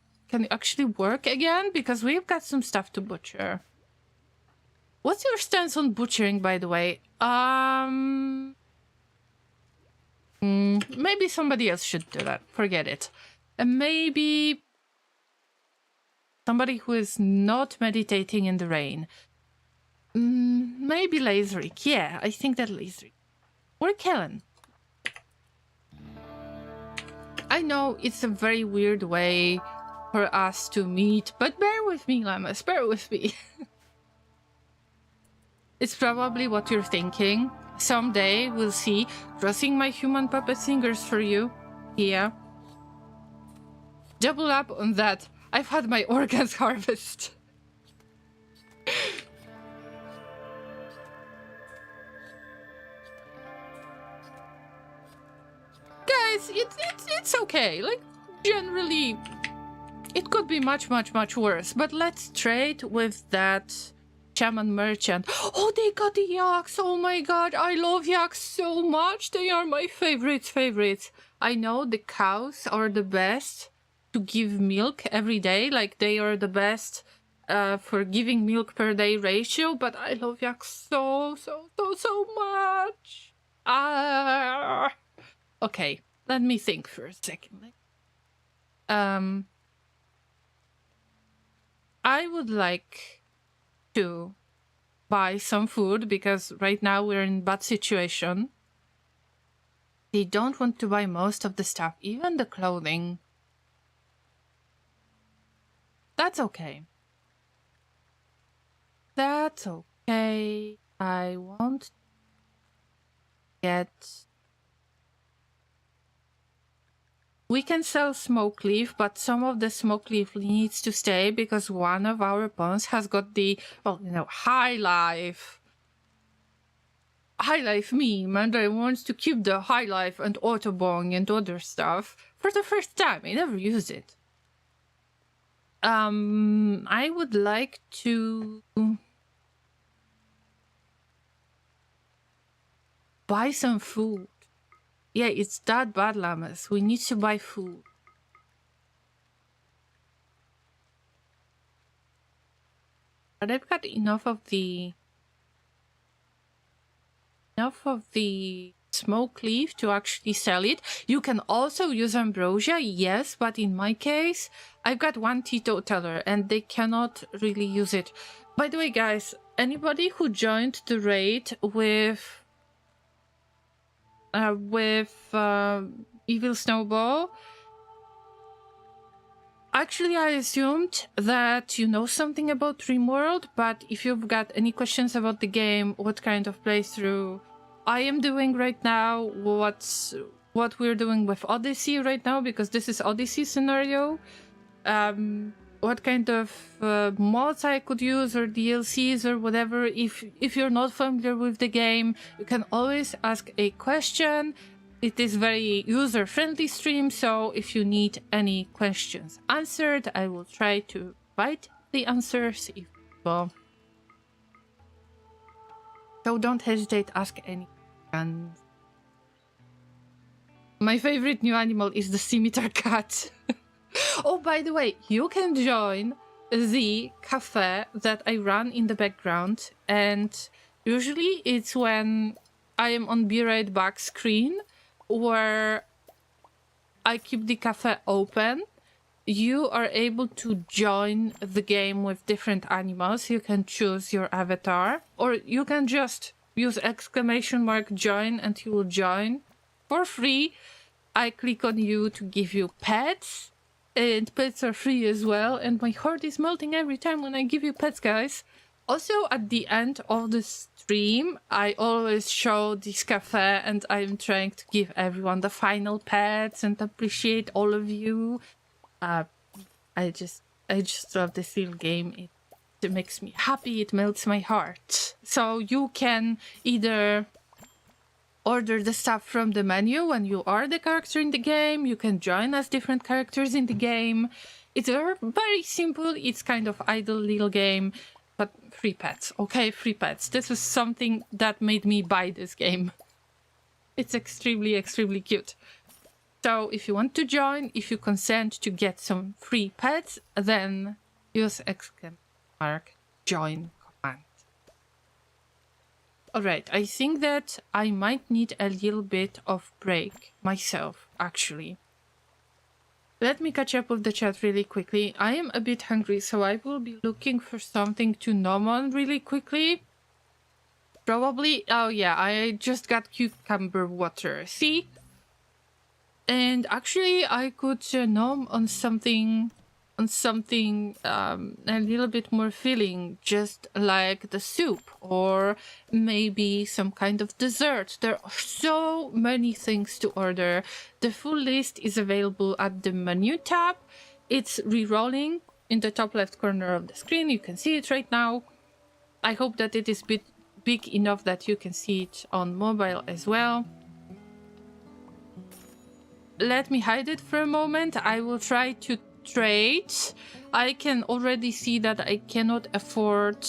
work again? Because we've got some stuff to butcher. What's your stance on butchering, by the way? Maybe somebody else should do that. Forget it. Maybe somebody who is not meditating in the rain. Maybe Lazerik. Yeah, I think that Lazerik. Or Kellen. I know it's a very weird way for us to meet, but bear with me, Llama. Bear with me. It's probably what you're thinking. Someday we'll see. Crossing my human puppet fingers for you. Yeah. Double up on that. I've had my organs harvested. Guys, it's okay. Like, generally, it could be much worse. But let's trade with that shaman merchant. Oh, they got the yaks. Oh my god, I love yaks so much. They are my favorites. I know the cows are the best to give milk every day. Like, they are the best for giving milk per day ratio, but I love yaks so much. Okay, let me think for a second. I would like to buy some food because right now we're in a bad situation. They don't want to buy most of the stuff, even the clothing. That's okay. That's okay. I won't get... We can sell smoke leaf, but some of the smoke leaf needs to stay because one of our pawns has got the, well, you know, high life meme, and I want to keep the high life and autobong and other stuff for the first time. I never used it. I would like to buy some food. Yeah, it's that bad, Llamas. We need to buy food. But I've got enough of the smoke leaf to actually sell it. You can also use ambrosia, yes, but in my case, I've got one teetotaler and they cannot really use it. By the way, guys, anybody who joined the raid with Evil Snowball, actually I assumed that you know something about Rimworld, but if you've got any questions about the game, what kind of playthrough I am doing right now, what we're doing with Odyssey right now, because this is Odyssey scenario. What kind of mods I could use or DLCs or whatever. If you're not familiar with the game, you can always ask a question. It is very user-friendly stream, so if you need any questions answered, I will try to provide the answers if possible. So don't hesitate to ask any questions. My favorite new animal is the scimitar cat. Oh, by the way, you can join the cafe that I run in the background, and usually it's when I am on Be Right Back screen where I keep the cafe open. You are able to join the game with different animals. You can choose your avatar, or you can just use !join and you will join for free. I click on you to give you pets, and pets are free as well, and my heart is melting every time when I give you pets, guys. Also, at the end of the stream, I always show this cafe, and I'm trying to give everyone the final pets and appreciate all of you. I just love this little game. It makes me happy, it melts my heart. So you can either order the stuff from the menu when you are the character in the game. You can join as different characters in the game. It's very simple. It's kind of idle little game, but free pets. Okay, free pets. This was something that made me buy this game. It's extremely, extremely cute. So if you want to join, if you consent to get some free pets, then use !join command. Alright, I think that I might need a little bit of break myself, actually. Let me catch up with the chat really quickly. I am a bit hungry, so I will be looking for something to nom on really quickly. Probably, oh yeah, I just got cucumber water. See? And actually, I could nom on something a little bit more filling, just like the soup, or maybe some kind of dessert. There are so many things to order. The full list is available at the menu tab. It's re-rolling in the top left corner of the screen. You can see it right now. I hope that it is big enough that you can see it on mobile as well. Let me hide it for a moment. I will try to trade. I can already see that I cannot afford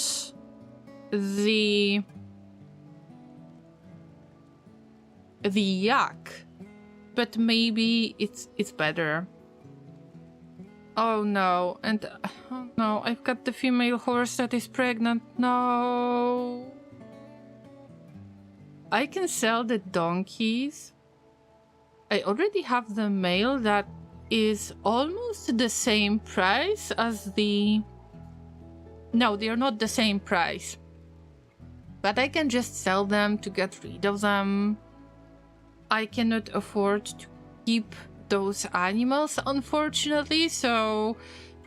the yak, but maybe it's better. Oh no, and oh no, I've got the female horse that is pregnant. No, I can sell the donkeys. I already have the male that is almost the same price as the... No, they are not the same price. But I can just sell them to get rid of them. I cannot afford to keep those animals, unfortunately, so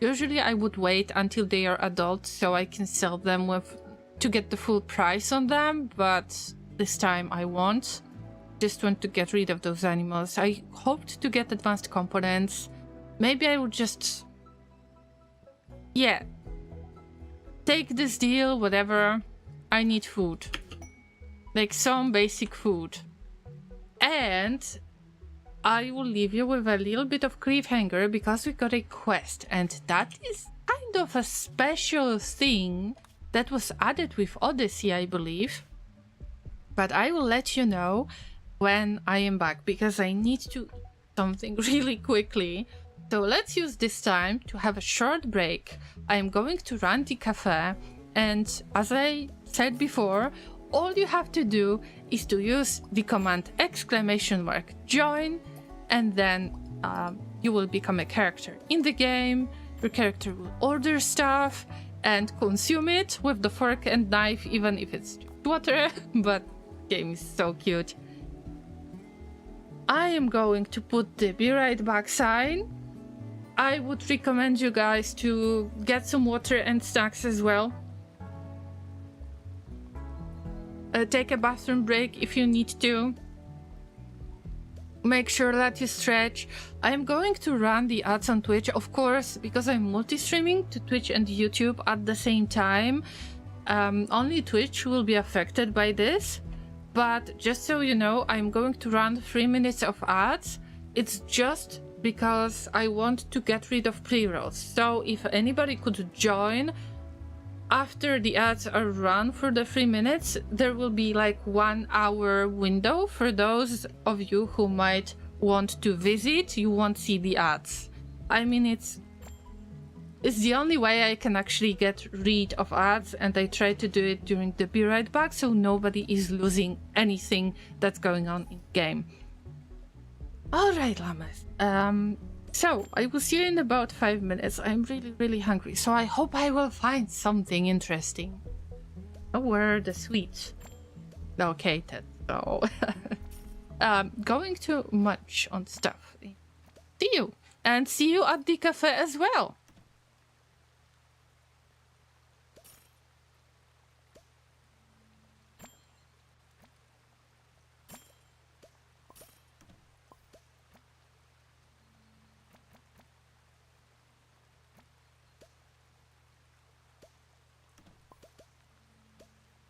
usually I would wait until they are adults so I can sell them to get the full price on them, but this time I won't. Just want to get rid of those animals. I hoped to get advanced components. Maybe I would just... Yeah. Take this deal, whatever. I need food. Like some basic food. And I will leave you with a little bit of cliffhanger because we got a quest. And that is kind of a special thing that was added with Odyssey, I believe. But I will let you know when I am back, because I need to eat something really quickly. So let's use this time to have a short break. I am going to run the cafe, and as I said before, all you have to do is to use the command !join, and then you will become a character in the game. Your character will order stuff and consume it with the fork and knife, even if it's water. But the game is so cute. I am going to put the Be Right Back sign. I would recommend you guys to get some water and snacks as well. Take a bathroom break if you need to. make sure that you stretch. I'm going to run the ads on Twitch, of course, because I'm multi-streaming to Twitch and YouTube at the same time. Only Twitch will be affected by this, but just so you know, I'm going to run 3 minutes of ads. It's just because I want to get rid of pre-rolls. So if anybody could join after the ads are run for the 3 minutes, there will be like 1 hour window for those of you who might want to visit. You won't see the ads. I mean, it's the only way I can actually get rid of ads, and I try to do it during the Be Right Back so nobody is losing anything that's going on in game. Alright, llamas. So I will see you in about 5 minutes. I'm really hungry, so I hope I will find something interesting. Oh, where are the sweets? Located, so going to munch on stuff. See you, and see you at the cafe as well.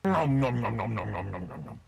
Nom nom nom nom nom nom nom nom nom.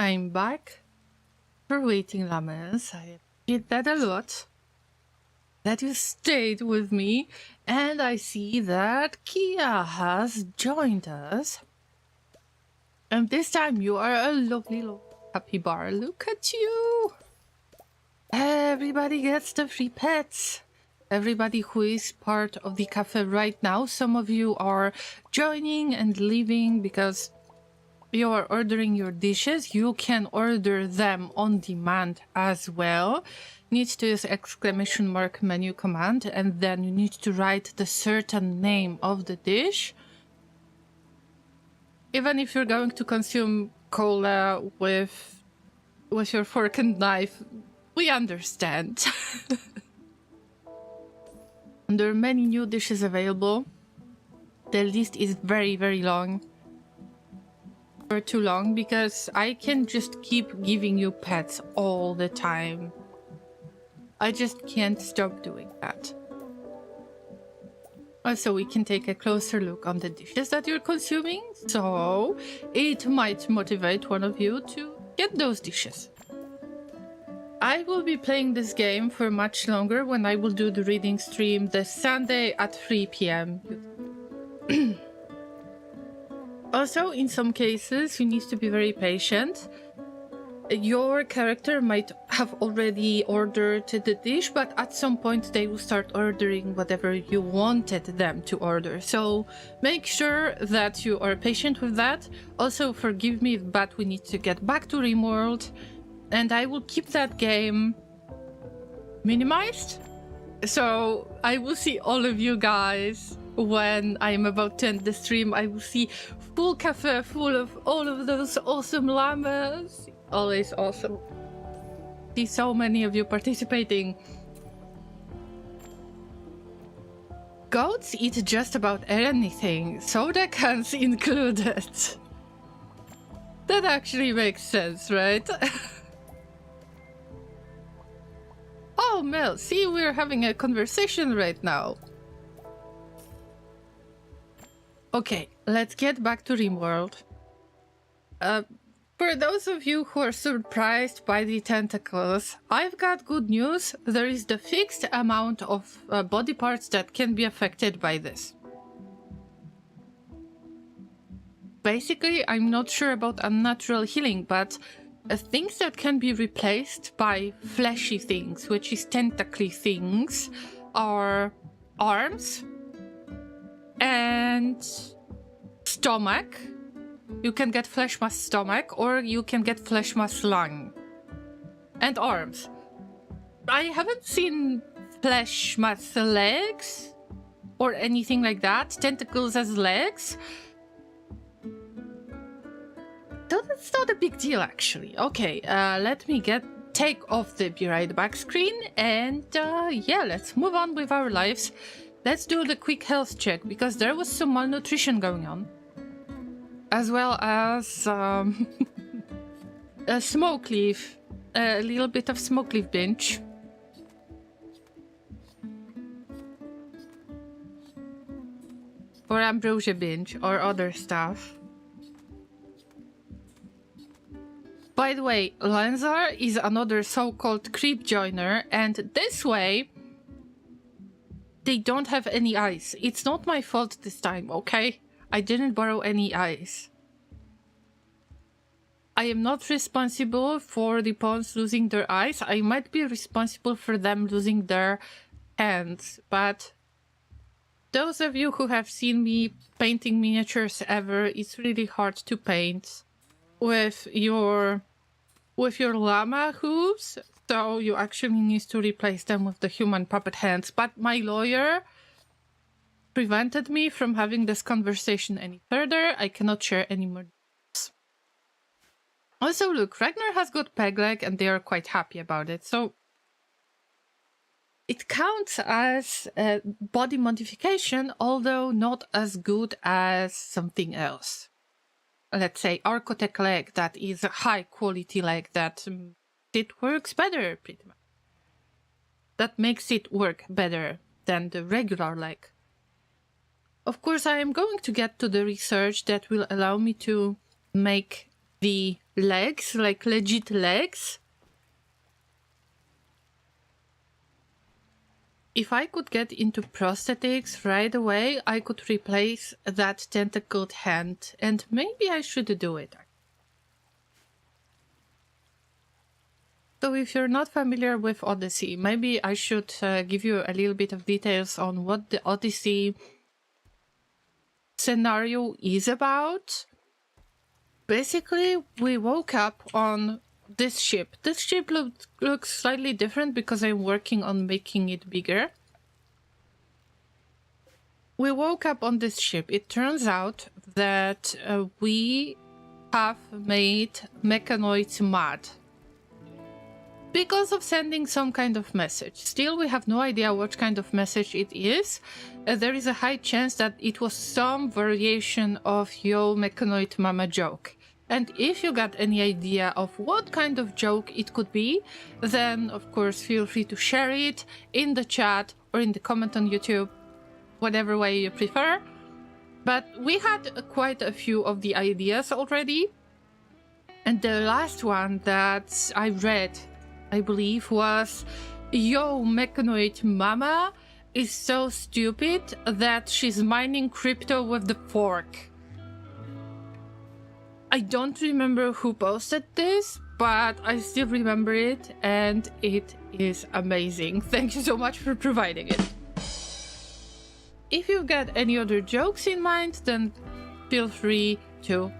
I'm back for waiting, Llamas. I did that a lot. That you stayed with me, and I see that Kia has joined us. And this time you are a lovely little capybara. Look at you! Everybody gets the free pets. Everybody who is part of the cafe right now. Some of you are joining and leaving because you are ordering your dishes. You can order them on demand as well. Need to use ! menu command, and then you need to write the certain name of the dish. Even if you're going to consume cola with your fork and knife, we understand. And there are many new dishes available. The list is very, very long. Or too long, because I can just keep giving you pets all the time. I just can't stop doing that. Also, we can take a closer look on the dishes that you're consuming, so it might motivate one of you to get those dishes. I will be playing this game for much longer when I will do the reading stream this Sunday at 3 p.m. Also, in some cases, you need to be very patient. Your character might have already ordered the dish, but at some point they will start ordering whatever you wanted them to order. So make sure that you are patient with that. Also, forgive me, but we need to get back to Rimworld, and I will keep that game minimized. So I will see all of you guys when I am about to end the stream. I will see full cafe full of all of those awesome llamas. Always awesome. See so many of you participating. Goats eat just about anything, soda cans included. That actually makes sense, right? Oh, Mel, see, we're having a conversation right now. Okay, let's get back to Rimworld. For those of you who are surprised by the tentacles, I've got good news. There is the fixed amount of body parts that can be affected by this. Basically, I'm not sure about unnatural healing, but things that can be replaced by fleshy things, which is tentacly things, are arms and stomach. You can get flesh mass stomach, or you can get flesh mass lung. And arms. I haven't seen flesh mass legs or anything like that. Tentacles as legs. So that's not a big deal, actually. Okay, let me take off the be right back screen, and yeah, let's move on with our lives. Let's do the quick health check, because there was some malnutrition going on. As well as a smoke leaf, a little bit of smoke leaf binge. Or ambrosia binge, or other stuff. By the way, Lanzar is another so-called creep joiner, and this way they don't have any eyes. It's not my fault this time, okay? I didn't borrow any eyes. I am not responsible for the pawns losing their eyes. I might be responsible for them losing their hands, but those of you who have seen me painting miniatures ever, it's really hard to paint with your llama hooves, so you actually need to replace them with the human puppet hands. But my lawyer prevented me from having this conversation any further. I cannot share any more details. Also, look, Ragnar has got peg leg, and they are quite happy about it, so it counts as a body modification, although not as good as something else. Let's say Archotech leg, that is a high quality leg that it works better, pretty much. That makes it work better than the regular leg. Of course, I am going to get to the research that will allow me to make the legs, like legit legs. If I could get into prosthetics right away, I could replace that tentacled hand, and maybe I should do it. So if you're not familiar with Odyssey, maybe I should give you a little bit of details on what the Odyssey scenario is about. Basically, we woke up on this ship. This ship looks slightly different because I'm working on making it bigger. We woke up on this ship. It turns out that we have made mechanoids mad because of sending some kind of message. Still, we have no idea what kind of message it is. There is a high chance that it was some variation of Yo Mechanoid Mama joke. And if you got any idea of what kind of joke it could be, then of course feel free to share it in the chat or in the comment on YouTube, whatever way you prefer. But we had quite a few of the ideas already. And the last one that I read, I believe, was Yo Mechanoid Mama is so stupid that she's mining crypto with the fork. I don't remember who posted this, but I still remember it, and it is amazing. Thank you so much for providing it. If you've got any other jokes in mind, then feel free to.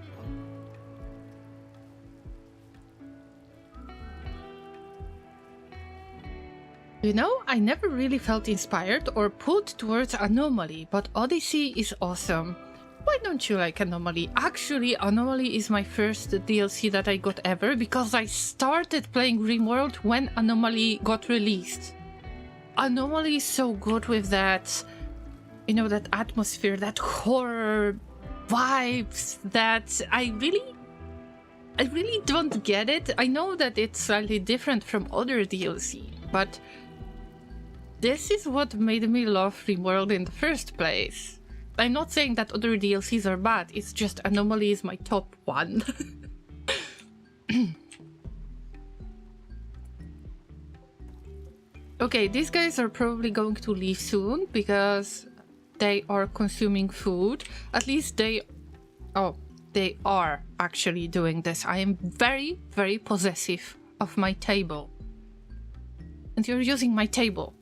You know, I never really felt inspired or pulled towards Anomaly, but Odyssey is awesome. Why don't you like Anomaly? Actually, Anomaly is my first DLC that I got ever because I started playing Rimworld when Anomaly got released. Anomaly is so good with that, you know, that atmosphere, that horror vibes that I really don't get it. I know that it's slightly different from other DLC, but this is what made me love Rimworld in the first place. I'm not saying that other DLCs are bad, it's just Anomaly is my top one. Okay, these guys are probably going to leave soon because they are consuming food. At least they are actually doing this. I am very, very possessive of my table. And you're using my table.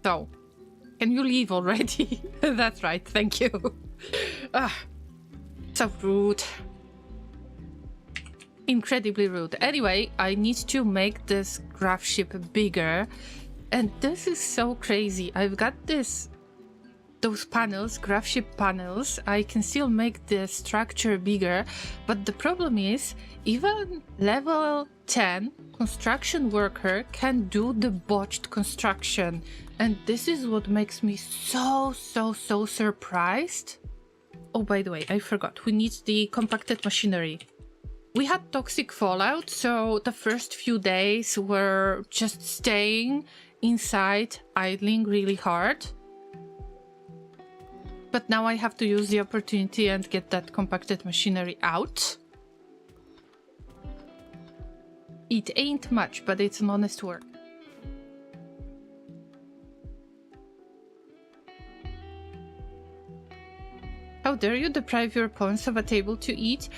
So, can you leave already? That's right, thank you. So rude. Incredibly rude. Anyway, I need to make this Gravship bigger. And this is so crazy. I've got those panels, Gravship panels. I can still make the structure bigger. But the problem is, even level 10 construction worker can do the botched construction. And this is what makes me so surprised. Oh, by the way, I forgot. We need the compacted machinery. We had toxic fallout, so the first few days were just staying inside, idling really hard. But now I have to use the opportunity and get that compacted machinery out. It ain't much, but it's an honest work. How dare you deprive your pawns of a table to eat?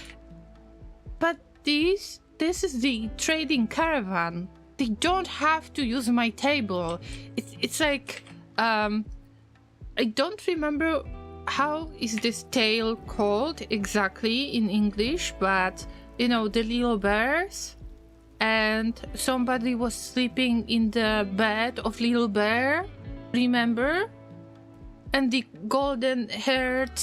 But this is the trading caravan. They don't have to use my table. It's like, I don't remember how is this tale called exactly in English, but you know, the little bears, and somebody was sleeping in the bed of little bear, remember? And the golden-haired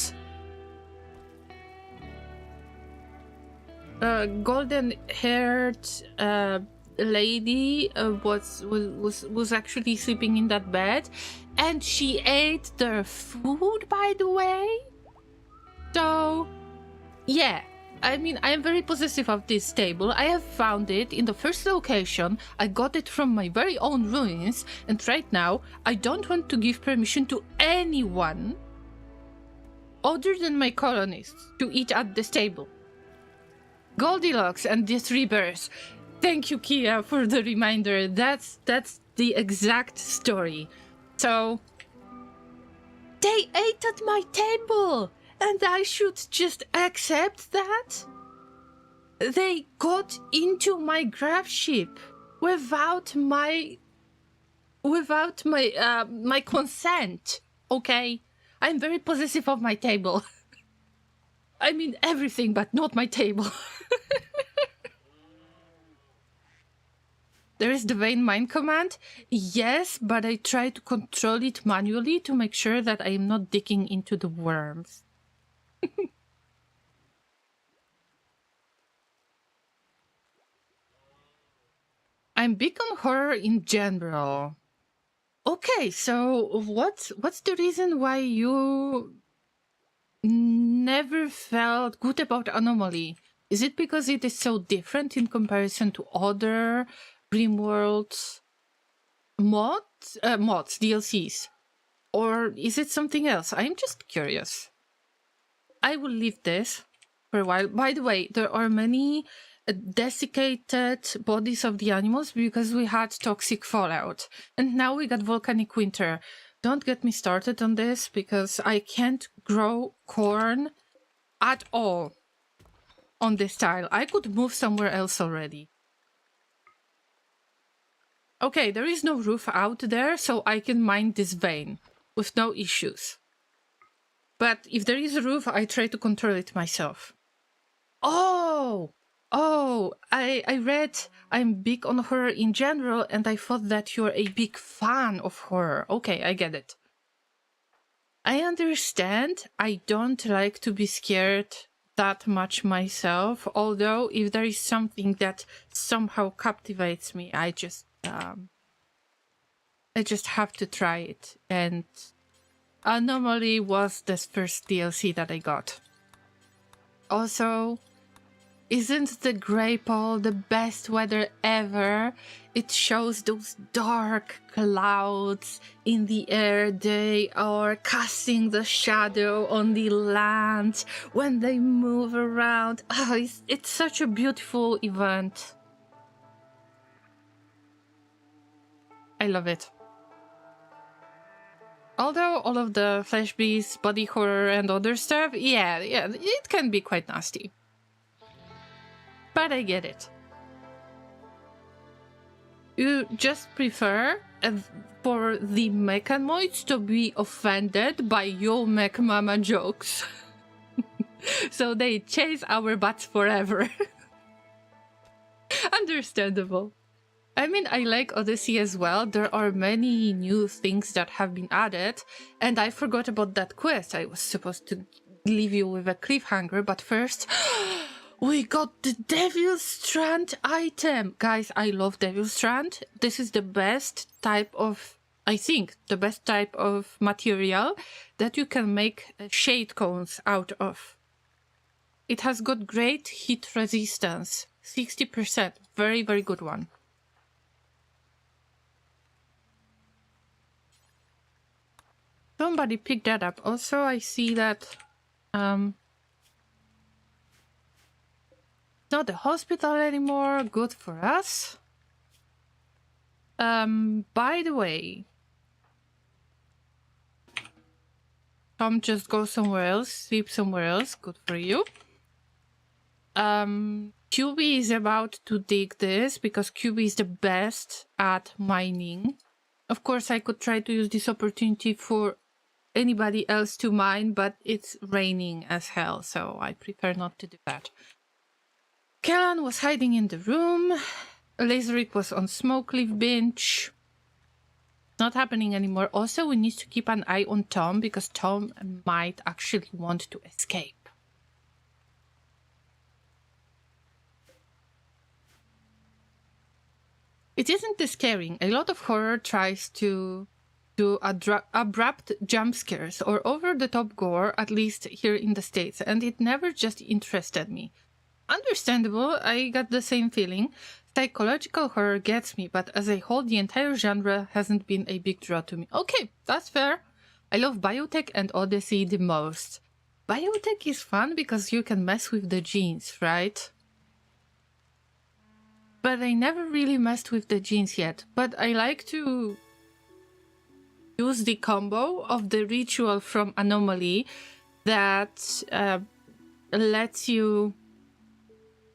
lady was actually sleeping in that bed, and she ate their food, by the way. So yeah, I mean, I am very possessive of this table. I have found it in the first location. I got it from my very own ruins, and right now I don't want to give permission to anyone other than my colonists to eat at this table. Goldilocks and the Three Bears. Thank you, Kia, for the reminder. That's the exact story. So, they ate at my table, and I should just accept that? They got into my Gravship without my my consent. Okay, I'm very possessive of my table. I mean everything, but not my table. There is the Vein Mind command. Yes, but I try to control it manually to make sure that I am not digging into the worms. I'm big on horror in general. Okay, so what's the reason why you never felt good about Anomaly? Is it because it is so different in comparison to other Rimworld mods, DLCs? Or is it something else? I'm just curious. I will leave this for a while. By the way, there are many desiccated bodies of the animals because we had toxic fallout. And now we got volcanic winter. Don't get me started on this because I can't grow corn at all on this tile. I could move somewhere else already. Okay, there is no roof out there, so I can mine this vein with no issues. But if there is a roof, I try to control it myself. Oh, I read I'm big on horror in general, and I thought that you're a big fan of horror. Okay, I get it. I understand. I don't like to be scared that much myself, although if there is something that somehow captivates me, I just have to try it. And Anomaly was the first DLC that I got. Also, isn't the Grey Pole the best weather ever? It shows those dark clouds in the air. They are casting the shadow on the land when they move around. Oh, it's such a beautiful event. I love it. Although all of the flesh beasts, body horror, and other stuff, yeah, it can be quite nasty. But I get it. You just prefer for the mechanoids to be offended by your mech mama jokes. So they chase our butts forever. Understandable. I mean, I like Odyssey as well. There are many new things that have been added, and I forgot about that quest. I was supposed to leave you with a cliffhanger, but first, we got the Devil Strand item. Guys, I love Devil Strand. This is the best type of, I think, the best type of material that you can make shade cones out of. It has got great heat resistance, 60%. Very, very good one. Somebody picked that up. Also, I see that not the hospital anymore. Good for us. By the way, Tom, just go somewhere else, sleep somewhere else. Good for you. QB is about to dig this because QB is the best at mining. Of course, I could try to use this opportunity for anybody else to mine, but it's raining as hell, so I prefer not to do that. Kellan was hiding in the room. Laserik was on smoke leaf bench. Not happening anymore. Also, we need to keep an eye on Tom because Tom might actually want to escape. It isn't this scaring. A lot of horror tries to do abrupt jump scares or over-the-top gore, at least here in the States, and it never just interested me. Understandable, I got the same feeling. Psychological horror gets me, but as a whole, the entire genre hasn't been a big draw to me. Okay, that's fair. I love Biotech and Odyssey the most. Biotech is fun because you can mess with the genes, right? but I never really messed with the genes yet. But I like to use the combo of the ritual from Anomaly that lets you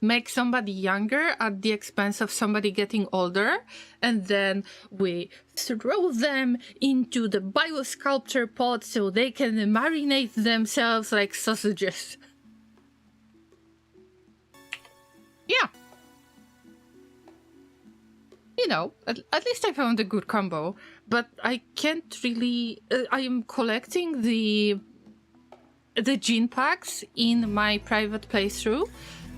make somebody younger at the expense of somebody getting older, and then we throw them into the biosculpture pot so they can marinate themselves like sausages. Yeah. You know, at least I found a good combo, but I can't really... I am collecting the gene packs in my private playthrough,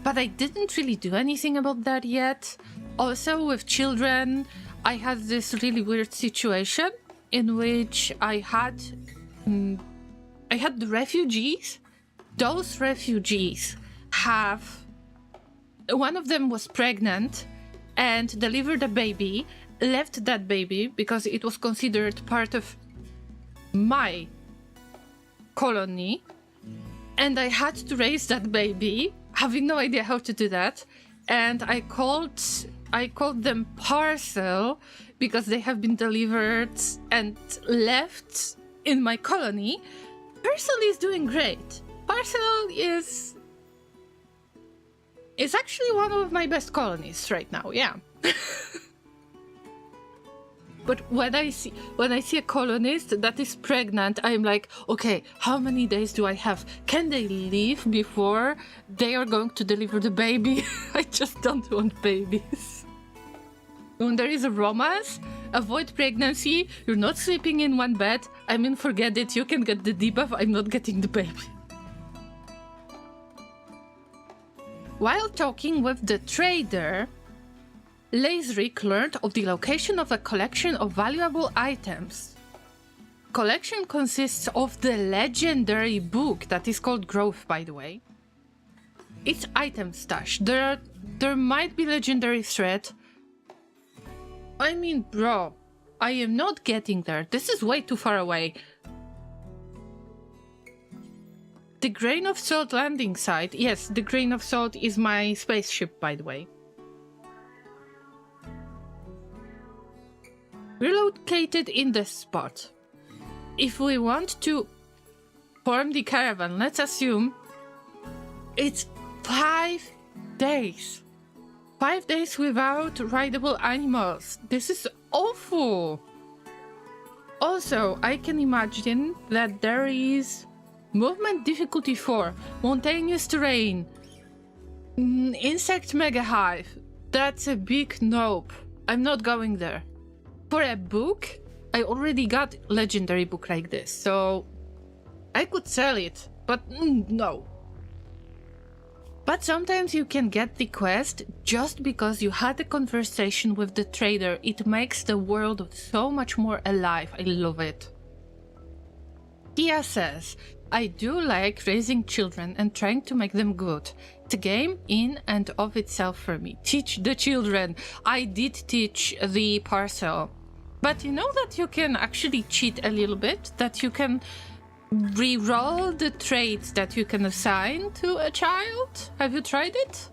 but I didn't really do anything about that yet. Also, with children, I had this really weird situation in which I had the refugees. Those refugees have... One of them was pregnant and delivered a baby, left that baby because it was considered part of my colony, and I had to raise that baby, having no idea how to do that, and I called them Parcel because they have been delivered and left in my colony. Parcel is doing great. Parcel is actually one of my best colonies right now, yeah. But when I see a colonist that is pregnant, I'm like, okay, how many days do I have? Can they leave before they are going to deliver the baby? I just don't want babies. When there is a romance, avoid pregnancy, you're not sleeping in one bed, I mean, forget it, you can get the debuff, I'm not getting the baby. While talking with the trader, Lazerick learned of the location of a collection of valuable items. Collection consists of the legendary book that is called Growth, by the way. It's item stash. There might be legendary thread. I mean, bro, I am not getting there. This is way too far away. The Grain of Salt landing site. Yes, the Grain of Salt is my spaceship, by the way. We're located in this spot. If we want to form the caravan, let's assume it's 5 days. 5 days without rideable animals. This is awful. Also, I can imagine that there is movement difficulty 4, mountainous terrain, insect mega hive. That's a big nope. I'm not going there. For a book, I already got legendary book like this, so I could sell it, but no. But sometimes you can get the quest just because you had a conversation with the trader. It makes the world so much more alive. I love it. Tia says, I do like raising children and trying to make them good. It's a game in and of itself for me. Teach the children. I did teach the Parcel. But you know that you can actually cheat a little bit? That you can re-roll the traits that you can assign to a child? Have you tried it?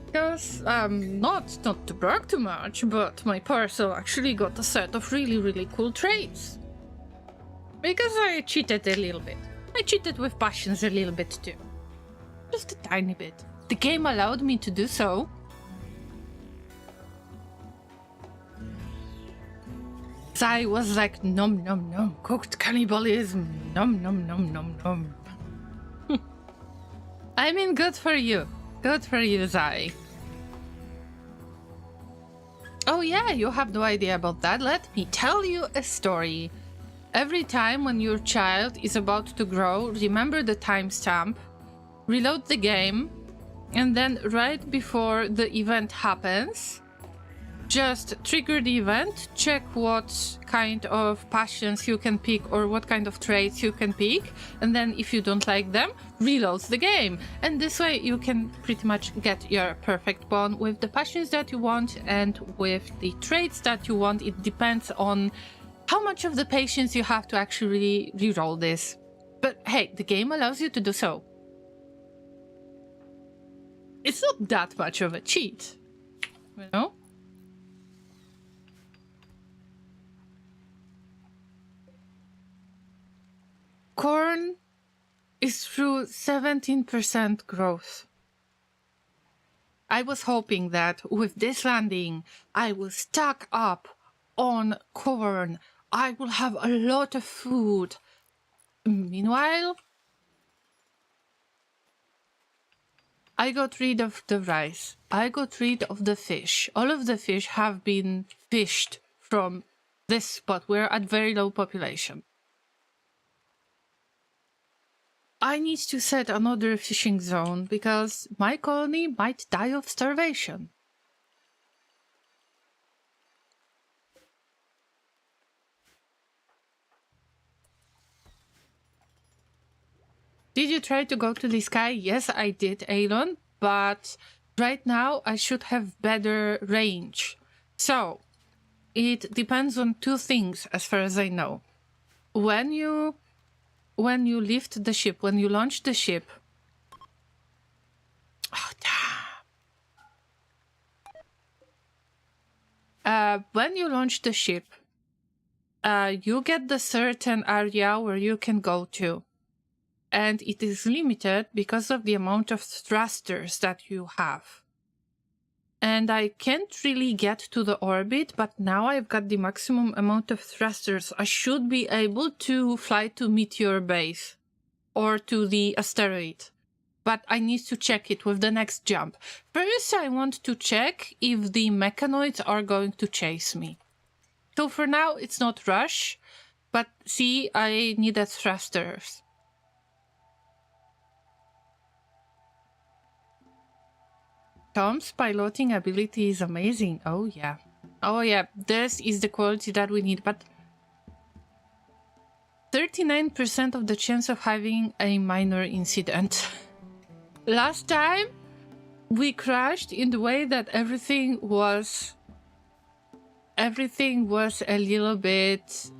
Because, not to brag too much, but my Parcel actually got a set of really, really cool traits. Because I cheated a little bit. I cheated with passions a little bit too. Just a tiny bit. The game allowed me to do so. I was like, nom nom nom, cooked cannibalism, nom nom nom nom nom. I mean, good for you. Good for you, Zai. Oh yeah, you have no idea about that. Let me tell you a story. Every time when your child is about to grow, remember the timestamp, reload the game, and then right before the event happens, just trigger the event, check what kind of passions you can pick or what kind of traits you can pick, and then if you don't like them, reload the game. And this way you can pretty much get your perfect bond with the passions that you want and with the traits that you want. It depends on how much of the patience you have to actually reroll this. But hey, the game allows you to do so. It's not that much of a cheat. you know? Corn is through 17% growth. I was hoping that with this landing, I will stock up on corn. I will have a lot of food. Meanwhile, I got rid of the rice. I got rid of the fish. All of the fish have been fished from this spot. We're at very low population. I need to set another fishing zone because my colony might die of starvation. Did you try to go to the sky? Yes, I did, Elon, but right now I should have better range. So, it depends on two things as far as I know. When you lift the ship, when you launch the ship... Oh, damn. When you launch the ship, you get the certain area where you can go to. And it is limited because of the amount of thrusters that you have. And I can't really get to the orbit, but now I've got the maximum amount of thrusters. I should be able to fly to Meteor Base or to the asteroid. But I need to check it with the next jump. First, I want to check if the mechanoids are going to chase me. So for now, it's not rush, but see, I needed thrusters. Tom's piloting ability is amazing. Oh yeah. Oh yeah, this is the quality that we need, but 39% of the chance of having a minor incident. Last time we crashed in the way that everything was a little bit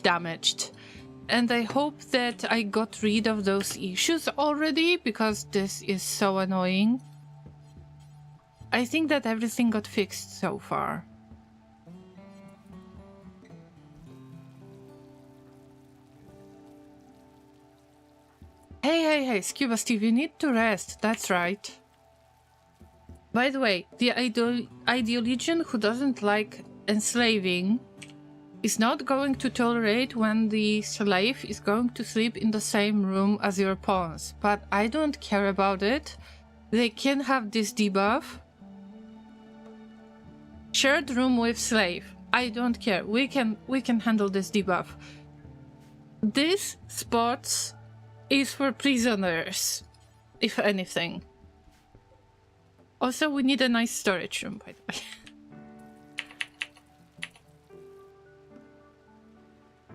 damaged. And I hope that I got rid of those issues already, because this is so annoying. I think that everything got fixed so far. Hey, Scuba Steve, you need to rest. That's right. By the way, the Ideologian who doesn't like enslaving is not going to tolerate when the slave is going to sleep in the same room as your pawns. But I don't care about it. They can have this debuff. Shared room with slave. I don't care. We can handle this debuff. This spot is for prisoners, if anything. Also, we need a nice storage room, by the way.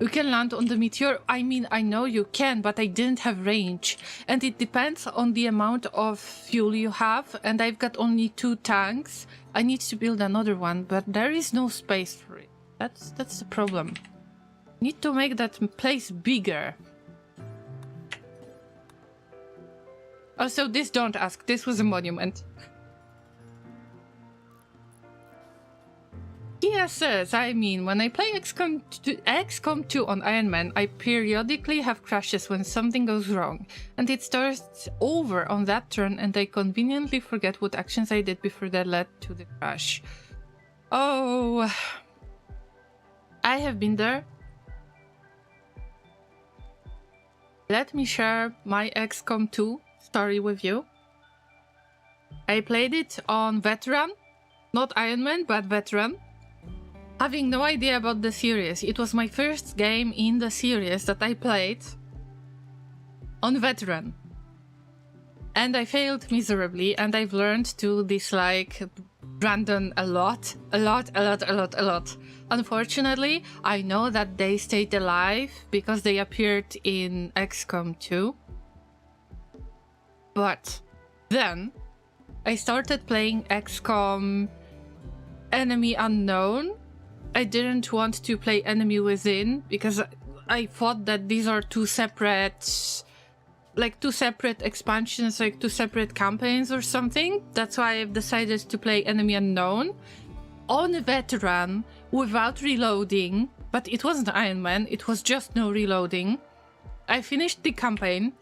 You can land on the meteor. I mean, I know you can, but I didn't have range. And it depends on the amount of fuel you have. And I've got only 2 tanks. I need to build another one, but there is no space for it. That's the problem. Need to make that place bigger. Also, this don't ask. This was a monument. Yes, I mean, when I play XCOM 2 on Iron Man, I periodically have crashes when something goes wrong, and it starts over on that turn, and I conveniently forget what actions I did before that led to the crash. Oh, I have been there. Let me share my XCOM 2 story with you. I played it on Veteran, not Iron Man, but Veteran. Having no idea about the series. It was my first game in the series that I played on Veteran. And I failed miserably, and I've learned to dislike Brandon a lot. Unfortunately, I know that they stayed alive because they appeared in XCOM 2. But then I started playing XCOM Enemy Unknown. I didn't want to play Enemy Within because I thought that these are 2 separate like 2 separate expansions, like 2 separate campaigns or something. That's why I've decided to play Enemy Unknown on a veteran without reloading, but it wasn't Iron Man, it was just no reloading. I finished the campaign,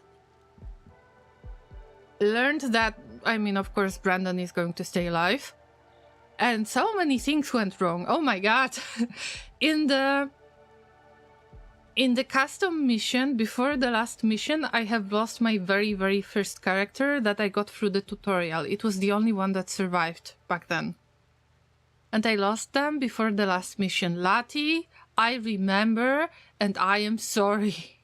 learned that, I mean, of course, Brandon is going to stay alive, and so many things went wrong. Oh my god. In the custom mission, before the last mission, I have lost my very first character that I got through the tutorial. It was the only one that survived back then. And I lost them before the last mission. Lati, I remember, and I am sorry.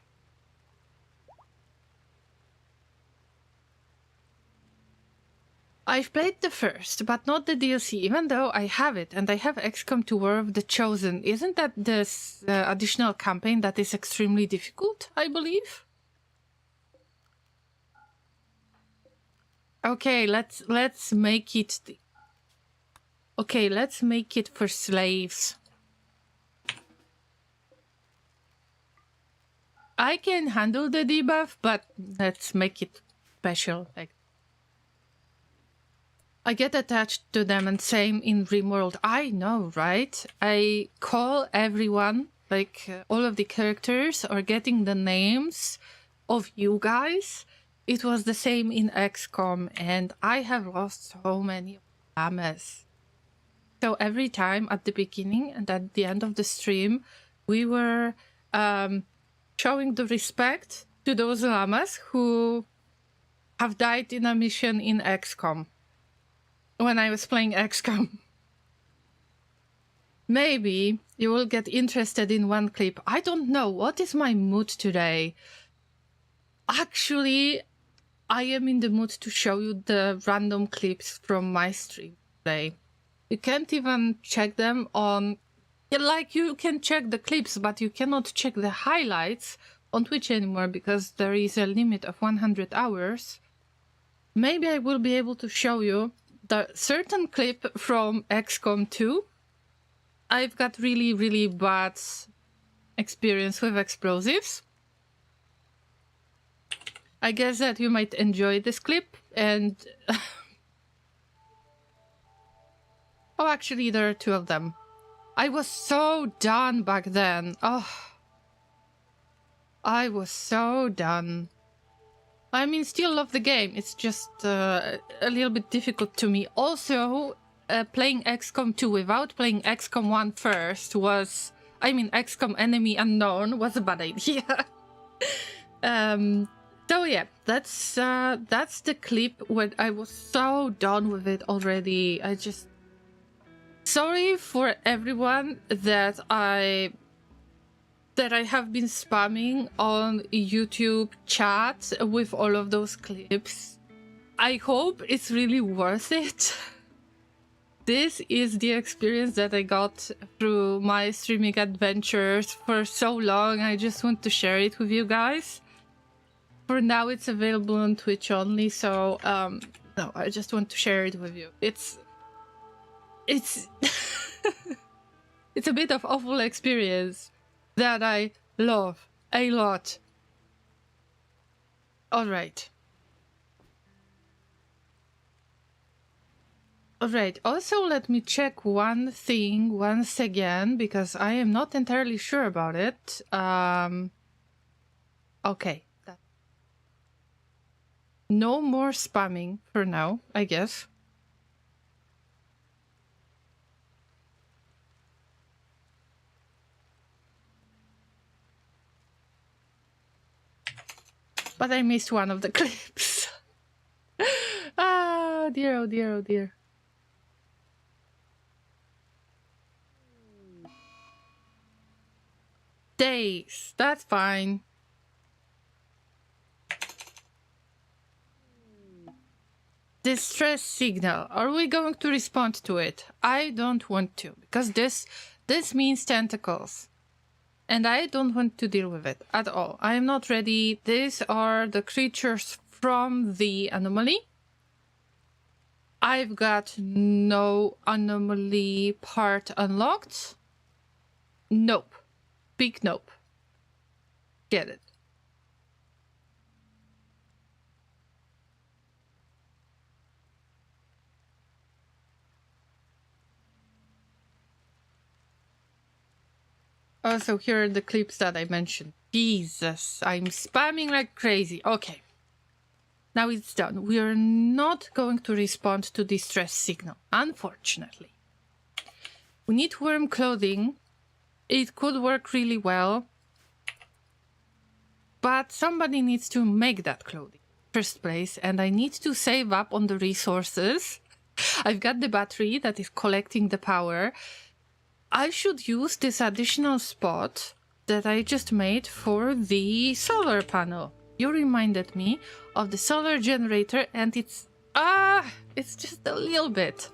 I've played the first, but not the DLC, even though I have it, and I have XCOM 2 War of the Chosen. Isn't that this additional campaign that is extremely difficult, I believe? Okay, let's make it... Okay, let's make it for slaves. I can handle the debuff, but let's make it special, like... I get attached to them, and same in Rimworld. I know, right? I call everyone, like all of the characters, or getting the names of you guys. It was the same in XCOM, and I have lost so many llamas. So every time at the beginning and at the end of the stream, we were showing the respect to those llamas who have died in a mission in XCOM. When I was playing XCOM. Maybe you will get interested in one clip. I don't know. What is my mood today? Actually, I am in the mood to show you the random clips from my stream today. You can't even check them on... Like, you can check the clips, but you cannot check the highlights on Twitch anymore because there is a limit of 100 hours. Maybe I will be able to show you the certain clip from XCOM 2. I've got really bad experience with explosives. I guess that you might enjoy this clip, and... oh, actually, there are 2 of them. I was so done back then. Oh, I was so done. I mean, still love the game. It's just a little bit difficult to me. Also, playing XCOM 2 without playing XCOM 1 first was... I mean, XCOM Enemy Unknown was a bad idea. So yeah, that's the clip where I was so done with it already. I just... Sorry for everyone that I have been spamming on YouTube chat with all of those clips. I hope it's really worth it. This is the experience that I got through my streaming adventures for so long. I just want to share it with you guys. For now, it's available on Twitch only, so no, I just want to share it with you. It's it's a bit of awful experience that I love a lot. Alright. Alright, also let me check one thing once again, because I am not entirely sure about it. Okay. No more spamming for now, I guess. But I missed one of the clips. Ah, dear, oh dear, oh dear. Days, that's fine. Distress signal. Are we going to respond to it? I don't want to, because this means tentacles. And I don't want to deal with it at all. I am not ready. These are the creatures from the anomaly. I've got no anomaly part unlocked. Nope. Big nope. Get it. Also, here are the clips that I mentioned. Jesus, I'm spamming like crazy. Okay. Now it's done. We are not going to respond to distress signal, unfortunately. We need worm clothing. It could work really well. But somebody needs to make that clothing in the first place, and I need to save up on the resources. I've got the battery that is collecting the power. I should use this additional spot that I just made for the solar panel. You reminded me of the solar generator, and it's just a little bit.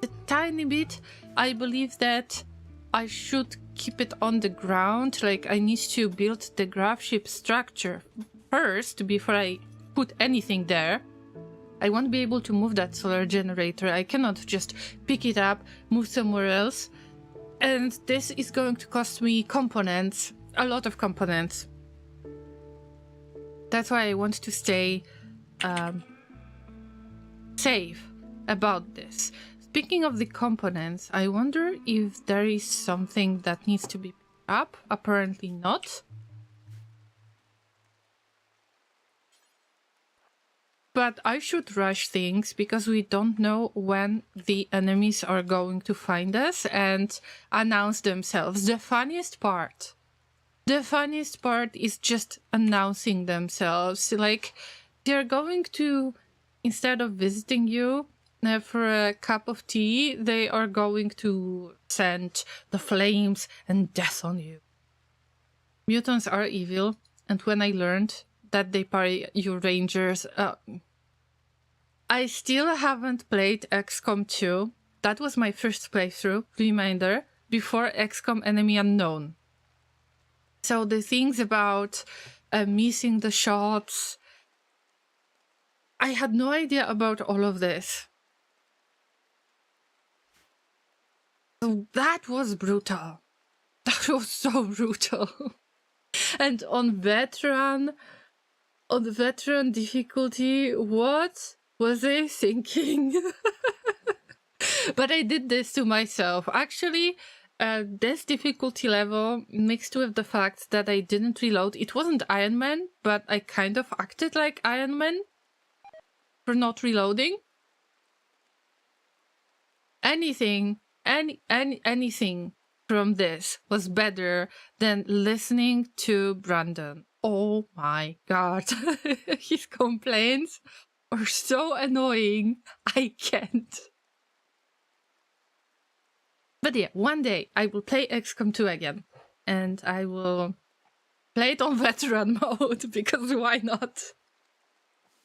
A tiny bit. I believe that I should keep it on the ground. Like, I need to build the Gravship structure first before I put anything there. I won't be able to move that solar generator. I cannot just pick it up, move somewhere else. And this is going to cost me components, a lot of components. That's why I want to stay safe about this. Speaking of the components, I wonder if there is something that needs to be picked up. Apparently not. But I should rush things because we don't know when the enemies are going to find us and announce themselves. The funniest part is just announcing themselves. Like, they're going to, instead of visiting you for a cup of tea, they are going to send the flames and death on you. Mutants are evil, and when I learned that they parry your rangers, I still haven't played XCOM 2. That was my first playthrough, reminder, before XCOM Enemy Unknown. So the things about missing the shots, I had no idea about all of this. So that was brutal. That was so brutal. And on the veteran difficulty, what was I thinking? But I did this to myself. Actually, this difficulty level, mixed with the fact that I didn't reload, it wasn't Iron Man, but I kind of acted like Iron Man for not reloading. Anything from this was better than listening to Brandon. Oh my god. His complaints are so annoying. I can't. But yeah, one day I will play XCOM 2 again. And I will play it on veteran mode, because why not?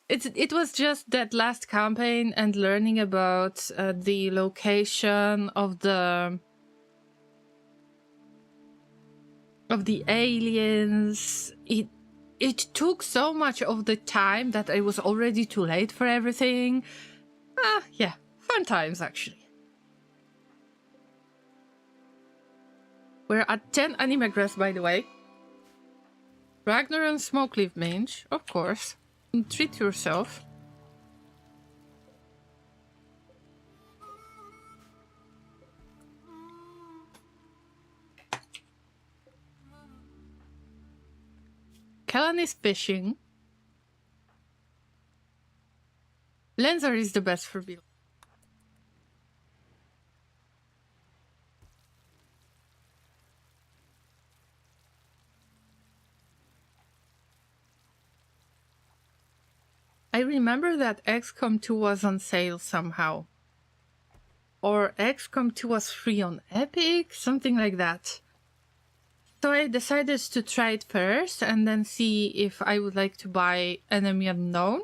It was just that last campaign and learning about the location of the aliens. It took so much of the time that I was already too late for everything. Yeah, fun times actually. We're at 10 animagrass, by the way. Ragnar and Smokeleaf Mange, of course. Treat yourself. Kellan is fishing. Lenzar is the best for build. I remember that XCOM 2 was on sale somehow. Or XCOM 2 was free on Epic, something like that. So I decided to try it first and then see if I would like to buy Enemy Unknown.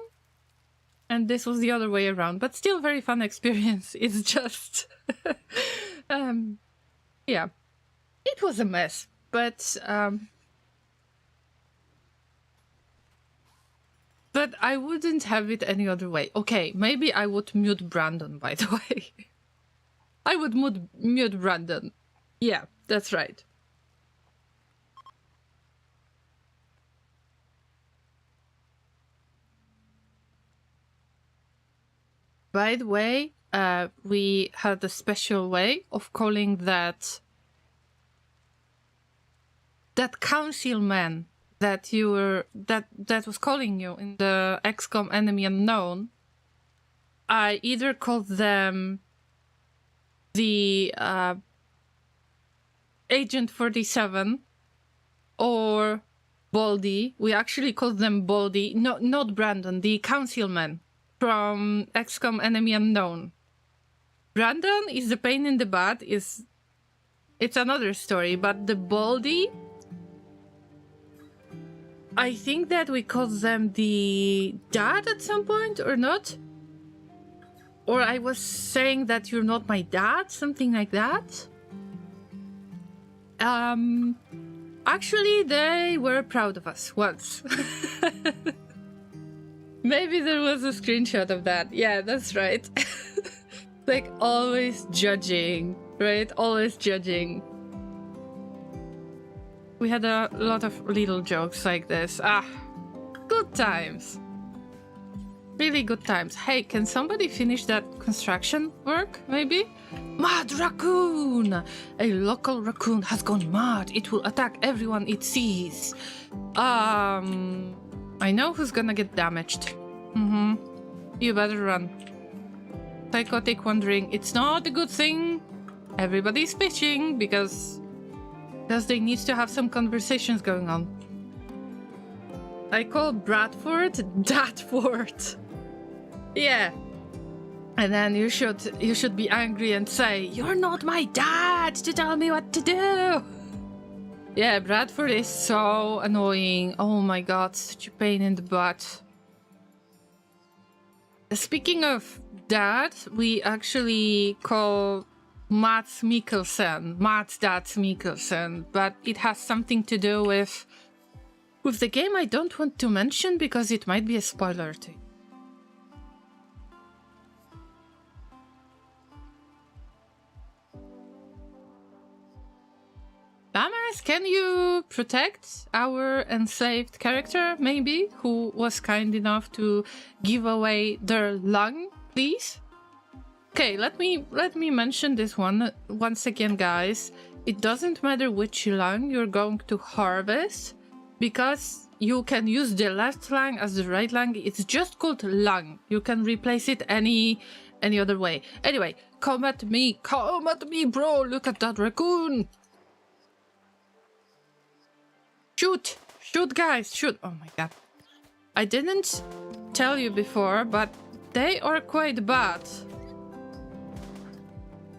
And this was the other way around, but still very fun experience. It's just... yeah. It was a mess, but... But I wouldn't have it any other way. Okay, maybe I would mute Brandon, by the way. I would mute Brandon. Yeah, that's right. By the way, we had a special way of calling that that councilman that you were that was calling you in the XCOM Enemy Unknown, I either called them the Agent 47 or Baldy. We actually called them Baldy. No, not Brandon, the councilman from XCOM Enemy Unknown. Brandon is the pain in the butt. It's another story, but the Baldy, I think that we called them the dad at some point, or not? Or I was saying that you're not my dad, something like that. Actually, they were proud of us once. Maybe there was a screenshot of that. Yeah, that's right. Like, always judging, right? Always judging. We had a lot of little jokes like this. Good times. Really good times. Hey, can somebody finish that construction work, maybe? Mad raccoon! A local raccoon has gone mad. It will attack everyone it sees. I know who's gonna get damaged. You better run. Psychotic wondering, it's not a good thing. Everybody's bitching because they need to have some conversations going on. I call Bradford Datford. Yeah. And then you should be angry and say, "You're not my dad to tell me what to do." Yeah, Bradford is so annoying. Oh my god, such a pain in the butt. Speaking of dad, we actually call Mads Mikkelsen, but it has something to do with the game I don't want to mention because it might be a spoiler to you. Llamas, can you protect our enslaved character, maybe, who was kind enough to give away their lung, please? Okay, let me mention this one once again, guys. It doesn't matter which lung you're going to harvest, because you can use the left lung as the right lung. It's just called lung. You can replace it any other way. Anyway, come at me, bro. Look at that raccoon. Shoot, guys, shoot. Oh my god. I didn't tell you before, but they are quite bad.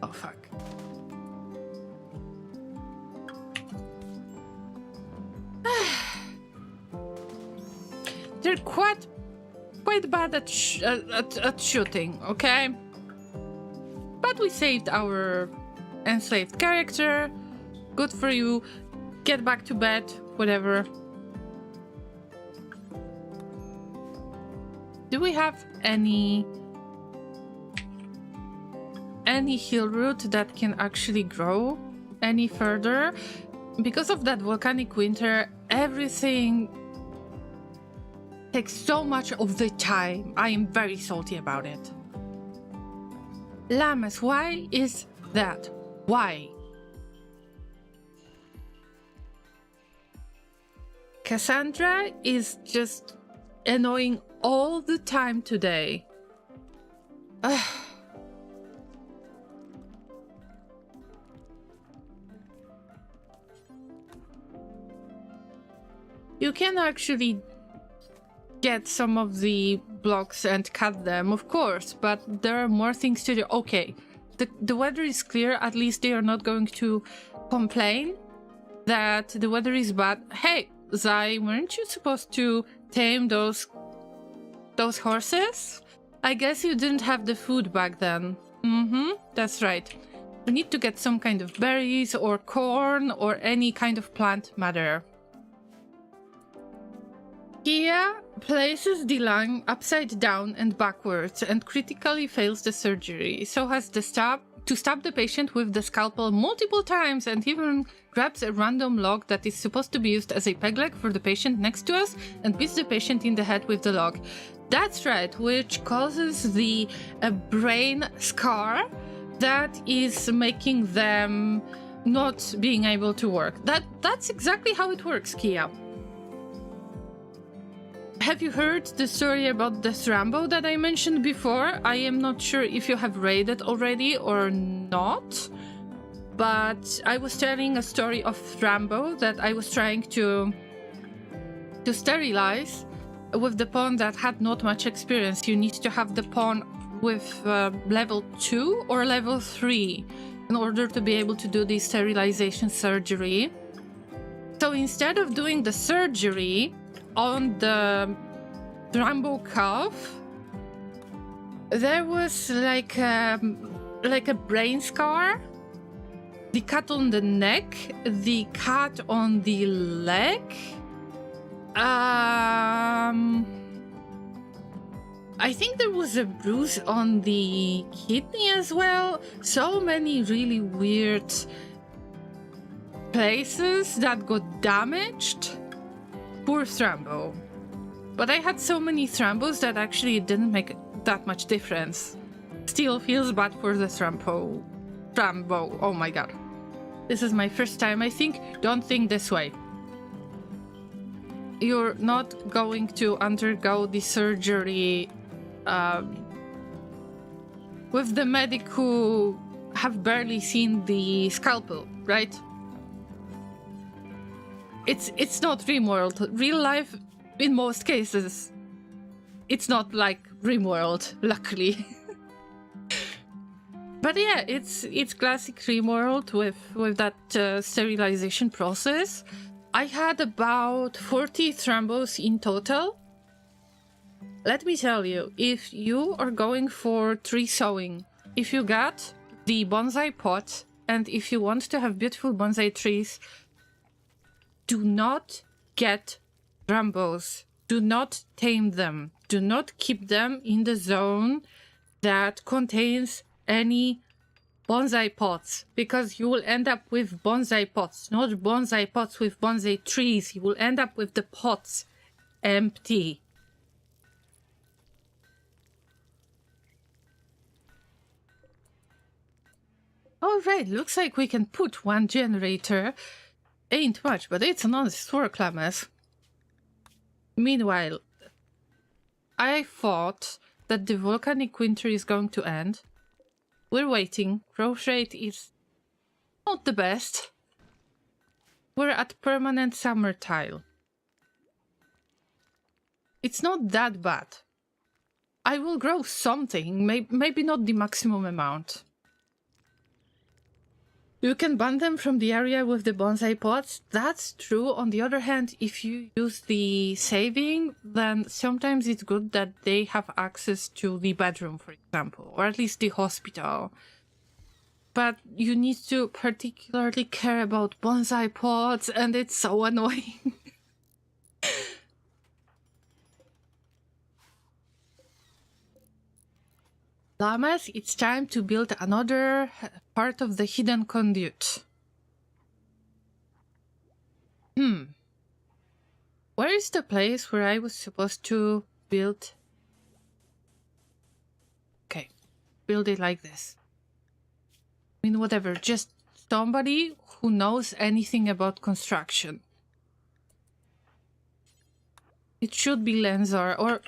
Oh fuck. They're quite bad at shooting, okay? But we saved our enslaved character. Good for you. Get back to bed, whatever. Do we have any heal root that can actually grow any further? Because of that volcanic winter, everything takes so much of the time. I am very salty about it. Llamas, why is that? Why? Cassandra is just annoying all the time today. You can actually get some of the blocks and cut them, of course, but there are more things to do. Okay, the weather is clear. At least they are not going to complain that the weather is bad. Hey, Zai, weren't you supposed to tame those horses? I guess you didn't have the food back then. That's right. We need to get some kind of berries or corn or any kind of plant matter. Kia places the lung upside down and backwards and critically fails the surgery, so has to stab the patient with the scalpel multiple times, and even grabs a random log that is supposed to be used as a peg leg for the patient next to us and beats the patient in the head with the log. That's right, which causes the brain scar that is making them not being able to work. That's exactly how it works, Kia. Have you heard the story about the Thrambo that I mentioned before? I am not sure if you have read it already or not, but I was telling a story of Thrambo that I was trying to sterilize with the pawn that had not much experience. You need to have the pawn with level 2 or level 3 in order to be able to do the sterilization surgery. So instead of doing the surgery on the Thrambo calf, there was like a brain scar, the cut on the neck, the cut on the leg. I think there was a bruise on the kidney as well. So many really weird places that got damaged. Poor Thrambo. But I had so many Thrambos that actually it didn't make that much difference. Still feels bad for the Thrambo. Oh my god. This is my first time, I think. Don't think this way. You're not going to undergo the surgery with the medic who have barely seen the scalpel, right? It's not Rimworld. Real life, in most cases, it's not like Rimworld, luckily. But yeah, it's classic Rimworld with that sterilization process. I had about 40 Thrambos in total. Let me tell you, if you are going for tree sowing, if you got the bonsai pot, and if you want to have beautiful bonsai trees, do not get Thrambos. Do not tame them. Do not keep them in the zone that contains any bonsai pots, because you will end up with bonsai pots, not bonsai pots with bonsai trees. You will end up with the pots empty. Alright, looks like we can put one generator. Ain't much, but it's an honest work, Llamas. Meanwhile, I thought that the volcanic winter is going to end. We're waiting. Growth rate is not the best. We're at permanent summer tile. It's not that bad. I will grow something, maybe not the maximum amount. You can ban them from the area with the bonsai pots. That's true. On the other hand, if you use the saving, then sometimes it's good that they have access to the bedroom, for example, or at least the hospital. But you need to particularly care about bonsai pots, and it's so annoying. Llamas, it's time to build another part of the hidden conduit. Where is the place where I was supposed to build? Okay, build it like this. I mean, whatever, just somebody who knows anything about construction. It should be Lenzar, or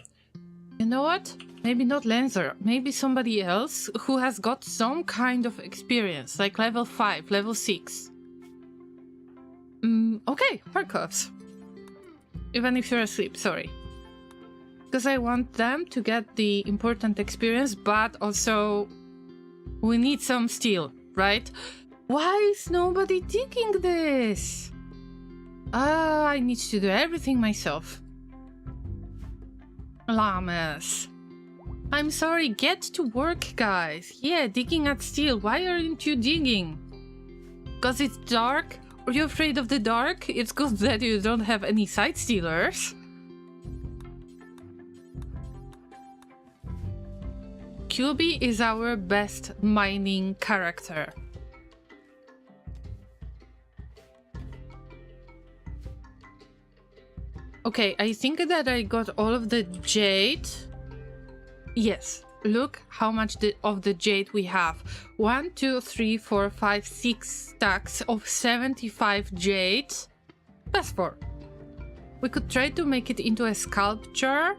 you know what? Maybe not Lenzar, maybe somebody else who has got some kind of experience, like level 5, level 6. Okay, Harkovs. Even if you're asleep, sorry. Because I want them to get the important experience, but also we need some steel, right? Why is nobody digging this? I need to do everything myself. Llamas. I'm sorry, get to work, guys. Yeah, digging at steel. Why aren't you digging? Because it's dark? Are you afraid of the dark? It's good that you don't have any side stealers. QB is our best mining character. Okay, I think that I got all of the jade. Yes, look how much of the jade we have. 1, 2, 3, 4, 5, 6 stacks of 75 jade. That's 4. We could try to make it into a sculpture,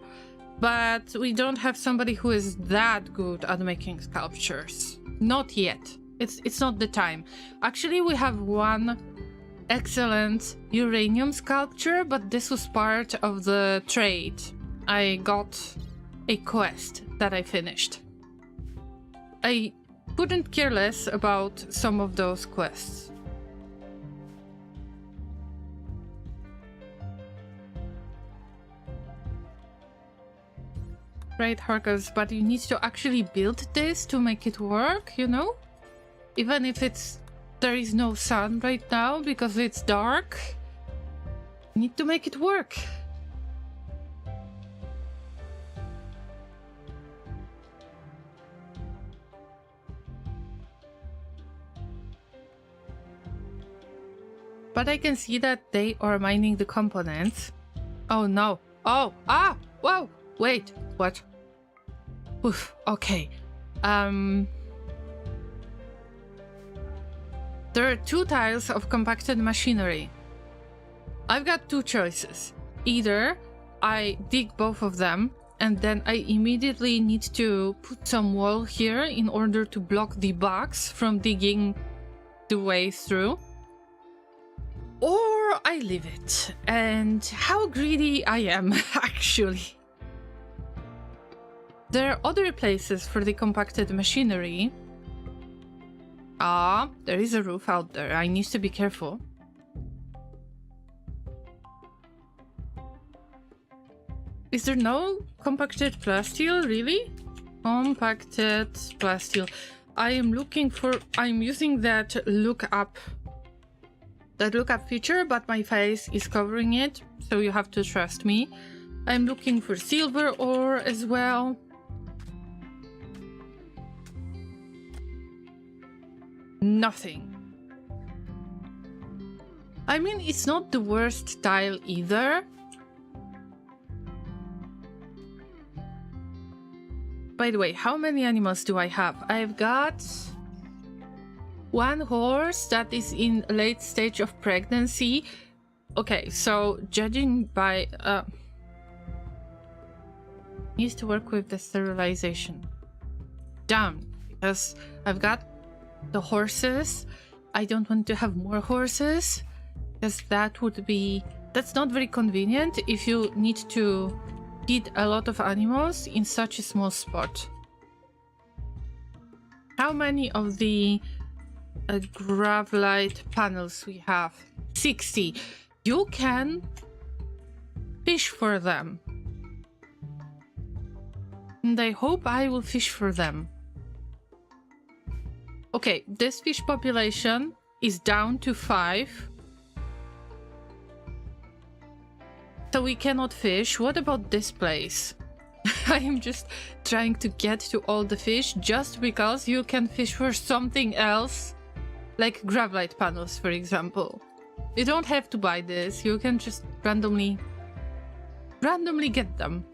but we don't have somebody who is that good at making sculptures. Not yet. It's not the time. Actually, we have one excellent uranium sculpture, but this was part of the trade. I got a quest that I finished. I couldn't care less about some of those quests. Right, Harkers, but you need to actually build this to make it work, you know? Even if there is no sun right now because it's dark, you need to make it work. But I can see that they are mining the components. Oh no. Oh, whoa, wait, what? Oof, okay. There are 2 tiles of compacted machinery. I've got 2 choices. Either I dig both of them and then I immediately need to put some wall here in order to block the bugs from digging the way through. Or I leave it. And how greedy I am, actually. There are other places for the compacted machinery. There is a roof out there. I need to be careful. Is there no compacted plasteel, really? Compacted plasteel. I'm using that lookup feature, but my face is covering it, so you have to trust me. I'm looking for silver ore as well. Nothing. I mean, it's not the worst tile either. By the way, how many animals do I have? I've got 1 horse that is in late stage of pregnancy. Okay, so judging by needs to work with the sterilization. Damn, because I've got the horses. I don't want to have more horses because that's not very convenient if you need to feed a lot of animals in such a small spot. How many of the Gravlight panels we have? 60. You can fish for them. And I hope I will fish for them. Okay, this fish population is down to 5. So we cannot fish. What about this place? I am just trying to get to all the fish just because you can fish for something else. Like Gravlight panels, for example. You don't have to buy this. You can just randomly get them.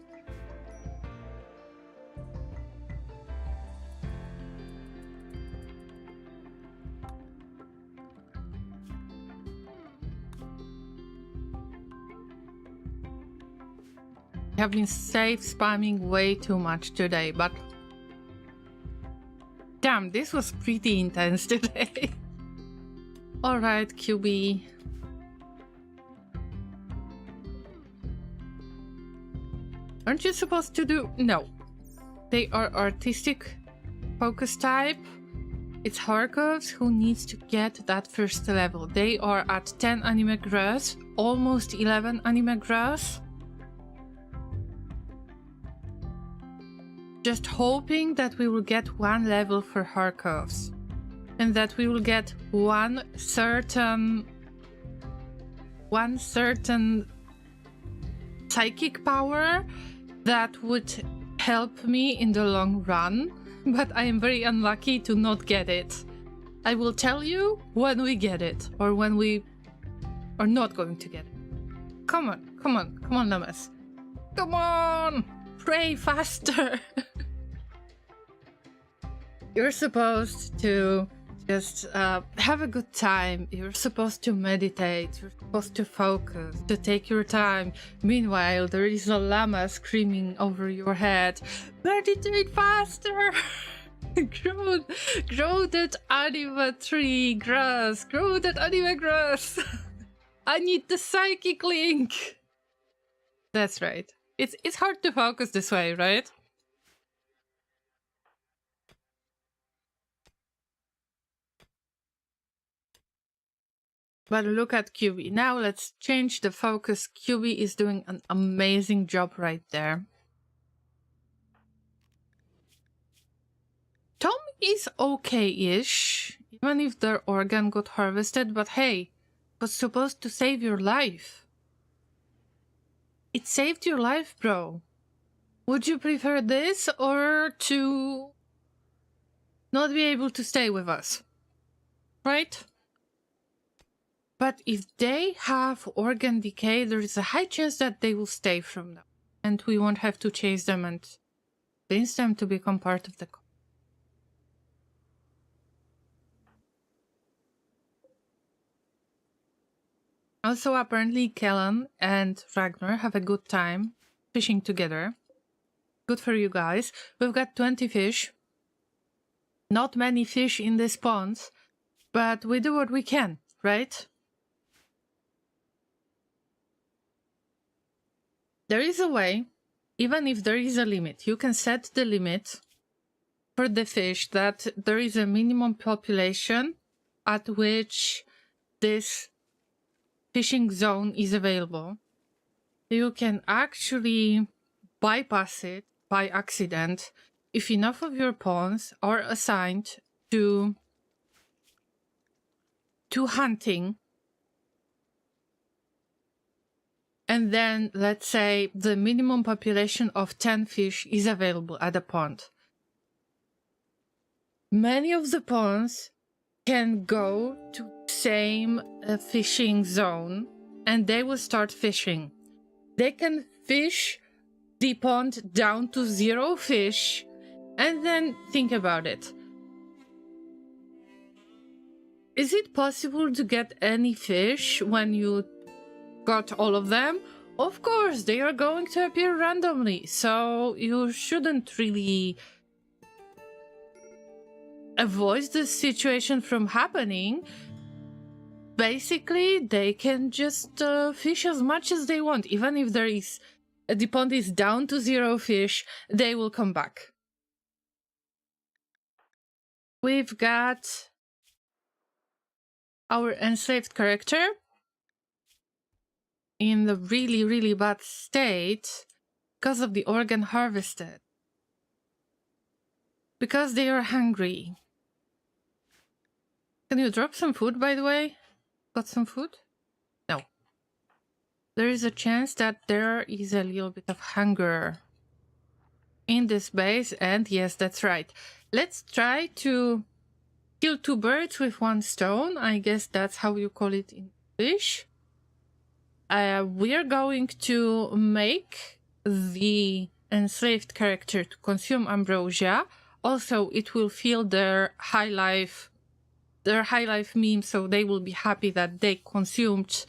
I have been safe spamming way too much today, but damn, this was pretty intense today. Alright, QB. Aren't you supposed to do... No. They are artistic focus type. It's Harkovs who needs to get that first level. They are at 10 anime grass, almost 11 anime grass. Just hoping that we will get 1 level for Harkovs. And that we will get one certain psychic power that would help me in the long run, but I am very unlucky to not get it. I will tell you when we get it, or when we are not going to get it. Come on, Llamas. Come on! Pray faster! You're supposed to just have a good time. You're supposed to meditate. You're supposed to focus, to take your time. Meanwhile, there is a llama screaming over your head. Meditate faster! grow that anima tree grass. Grow that anima grass. I need the psychic link. That's right. It's hard to focus this way, right? But look at QB. Now let's change the focus. QB is doing an amazing job right there. Tom is okay-ish, even if their organ got harvested, but hey, it was supposed to save your life. It saved your life, bro. Would you prefer this or to not be able to stay with us? Right? But if they have organ decay, there is a high chance that they will stay from now. And we won't have to chase them and convince them to become part of the... Also, apparently, Kellen and Ragnar have a good time fishing together. Good for you guys. We've got 20 fish. Not many fish in this pond, but we do what we can, right? There is a way, even if there is a limit, you can set the limit for the fish that there is a minimum population at which this fishing zone is available. You can actually bypass it by accident if enough of your pawns are assigned to hunting. And then, let's say, the minimum population of 10 fish is available at a pond. Many of the ponds can go to the same fishing zone, and they will start fishing. They can fish the pond down to 0 fish, and then think about it. Is it possible to get any fish when you got all of them? Of course, they are going to appear randomly, so you shouldn't really avoid this situation from happening. Basically, they can just fish as much as they want. Even if there is the pond is down to 0 fish, they will come back. We've got our enslaved character in the really, really bad state because of the organ harvested. Because they are hungry. Can you drop some food, by the way? Got some food? No. There is a chance that there is a little bit of hunger in this base, and yes, that's right. Let's try to kill 2 birds with 1 stone. I guess that's how you call it in English. We're going to make the enslaved character to consume ambrosia. Also, it will feel their high life meme, so they will be happy that they consumed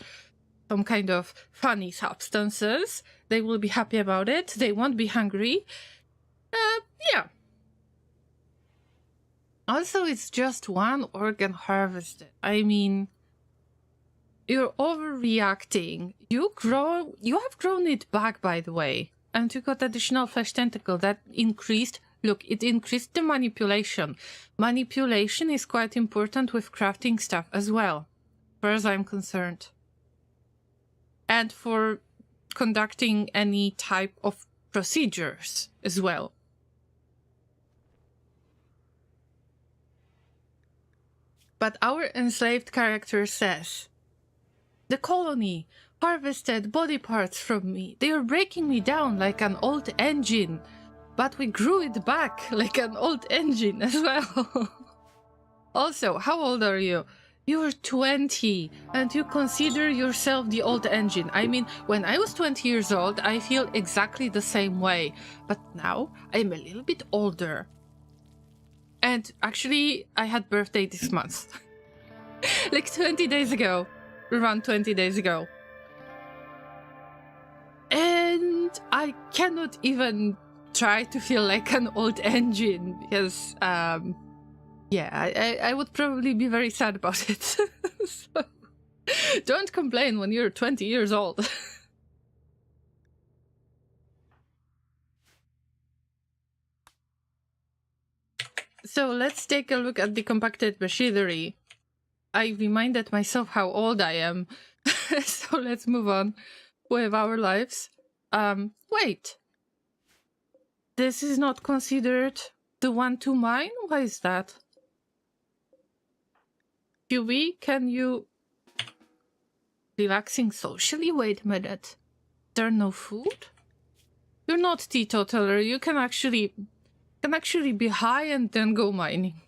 some kind of funny substances. They will be happy about it. They won't be hungry. Yeah. Also, it's just 1 organ harvested. I mean, you're overreacting. You have grown it back, by the way. And you got additional flesh tentacle that increased. Look, it increased the manipulation. Manipulation is quite important with crafting stuff as well, as far as I'm concerned. And for conducting any type of procedures as well. But our enslaved character says, "The colony harvested body parts from me. They are breaking me down like an old engine. But we grew it back like an old engine as well." Also, how old are you? You're 20 and you consider yourself the old engine. I mean, when I was 20 years old, I feel exactly the same way. But now I'm a little bit older. And actually, I had birthday this month. Like 20 days ago. Around 20 days ago. And I cannot even try to feel like an old engine because, yeah, I would probably be very sad about it. So, don't complain when you're 20 years old. So let's take a look at the compacted machinery. I reminded myself how old I am. So let's move on with our lives. Wait. This is not considered the one to mine? Why is that? QB, can you... Relaxing socially? Wait a minute. There no food? You're not teetotaler. You can actually be high and then go mining.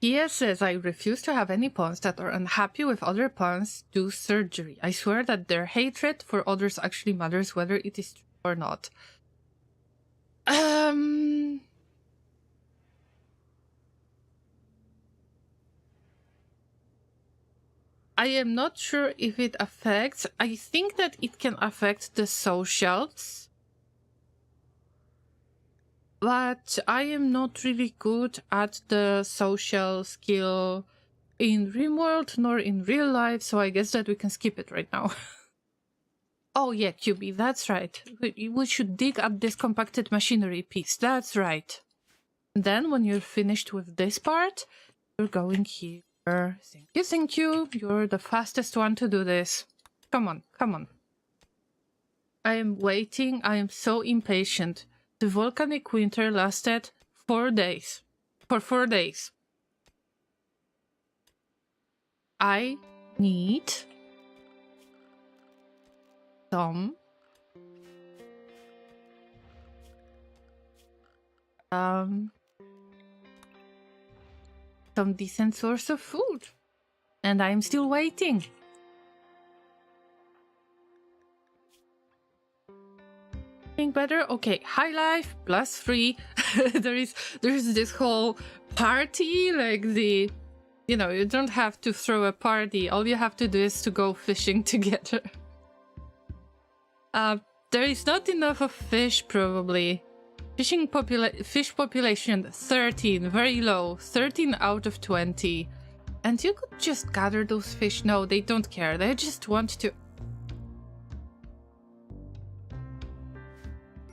He says, I refuse to have any pawns that are unhappy with other pawns do surgery. I swear that their hatred for others actually matters whether it is true or not. I am not sure if it affects... I think that it can affect the socials. But I am not really good at the social skill in Rimworld nor in real life, so I guess that we can skip it right now. Oh yeah, QB, that's right. We should dig up this compacted machinery piece, that's right. And then when you're finished with this part, you're going here. Thank you. You're the fastest one to do this. Come on, come on. I am waiting. I am so impatient. The volcanic winter lasted 4 days. For 4 days. I need some decent source of food. And I'm still waiting. Better? Okay, high life +3. There's this whole party, like the... You know, you don't have to throw a party. All you have to do is to go fishing together. There is not enough of fish, probably. Fish population 13, very low. 13 out of 20. And you could just gather those fish. No, they don't care. They just want to...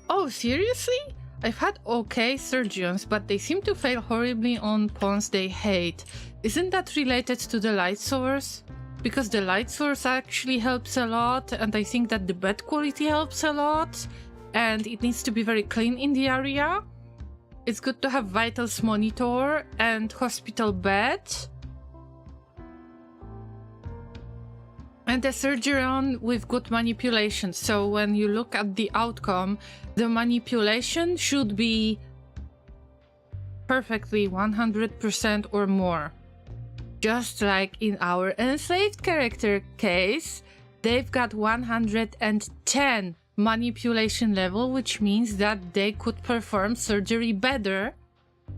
Oh, seriously? I've had okay surgeons, but they seem to fail horribly on pawns they hate. Isn't that related to the light source? Because the light source actually helps a lot, and I think that the bed quality helps a lot, and it needs to be very clean in the area. It's good to have vitals monitor and hospital bed. And a surgeon with good manipulation. So when you look at the outcome, the manipulation should be perfectly 100% or more. Just like in our enslaved character case, they've got 110 manipulation level, which means that they could perform surgery better,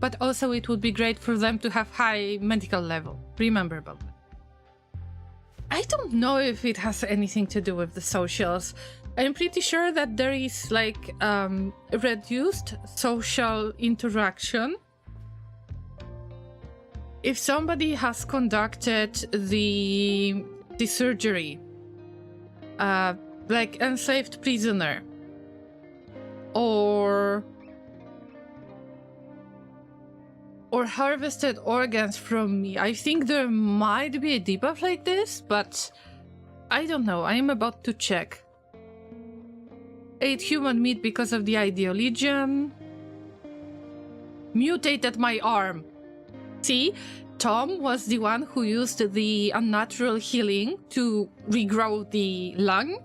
but also it would be great for them to have high medical level. Remember about that. I don't know if it has anything to do with the socials. I'm pretty sure that there is like reduced social interaction. If somebody has conducted the surgery, like enslaved prisoner, or harvested organs from me, I think there might be a debuff like this, but I don't know. I am about to check. Ate human meat because of the Ideal Legion. Mutated my arm. See, Tom was the one who used the unnatural healing to regrow the lung,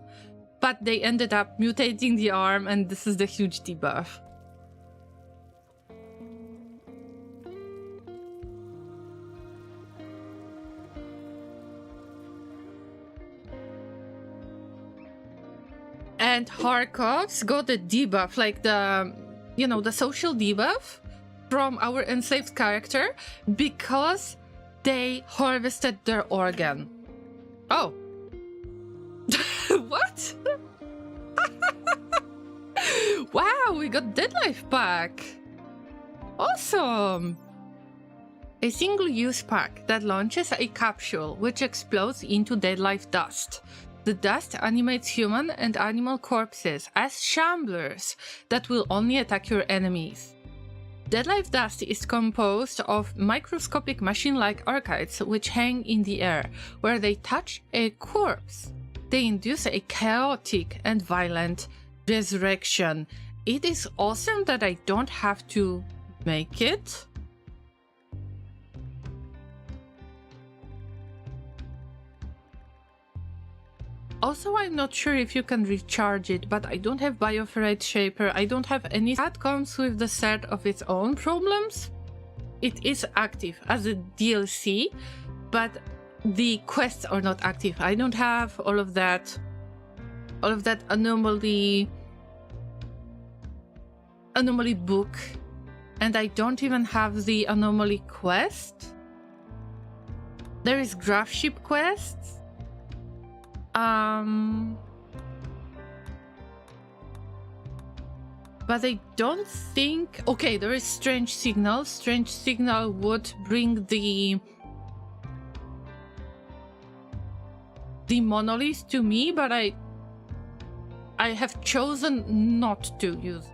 but they ended up mutating the arm, and this is the huge debuff. And Harkov's got a debuff, like the you know, the social debuff from our enslaved character because they harvested their organ. Oh. What? Wow, we got dead life back. Awesome. A single-use pack that launches a capsule which explodes into dead life dust. The dust animates human and animal corpses as shamblers that will only attack your enemies. Dead life dust is composed of microscopic machine-like archives which hang in the air. Where they touch a corpse, they induce a chaotic and violent resurrection. It is awesome that I don't have to make it. Also, I'm not sure if you can recharge it, but I don't have Bioferrite Shaper. I don't have any. That comes with the set of its own problems. It is active as a DLC, but the quests are not active. I don't have all of that anomaly book, and I don't even have the anomaly quest. There is Gravship quests. But I don't think... Okay, there is Strange Signal. Strange Signal would bring the monolith to me, but I have chosen not to use it.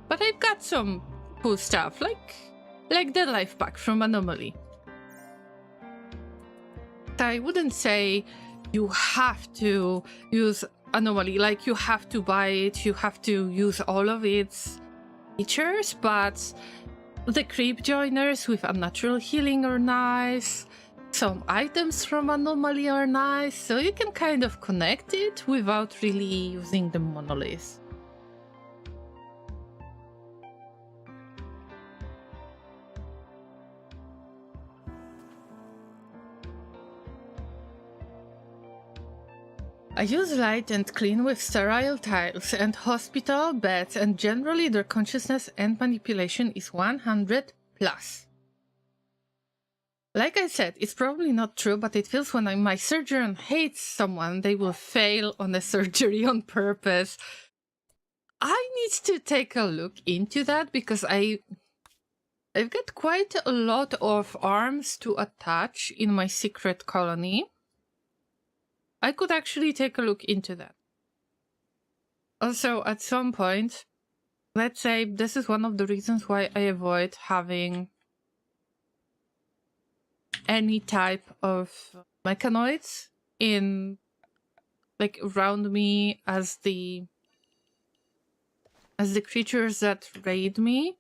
But I've got some cool stuff, like the life pack from Anomaly. I wouldn't say you have to use Anomaly, like you have to buy it, you have to use all of its features, but the creep joiners with unnatural healing are nice, some items from Anomaly are nice, so you can kind of connect it without really using the monolith. I use light and clean with sterile tiles and hospital beds, and generally their consciousness and manipulation is 100 plus. Like I said, it's probably not true, but it feels when my surgeon hates someone, they will fail on the surgery on purpose. I need to take a look into that because I've got quite a lot of arms to attach in my secret colony. I could actually take a look into that. Also, at some point, let's say this is one of the reasons why I avoid having any type of mechanoids in, like, around me as the creatures that raid me.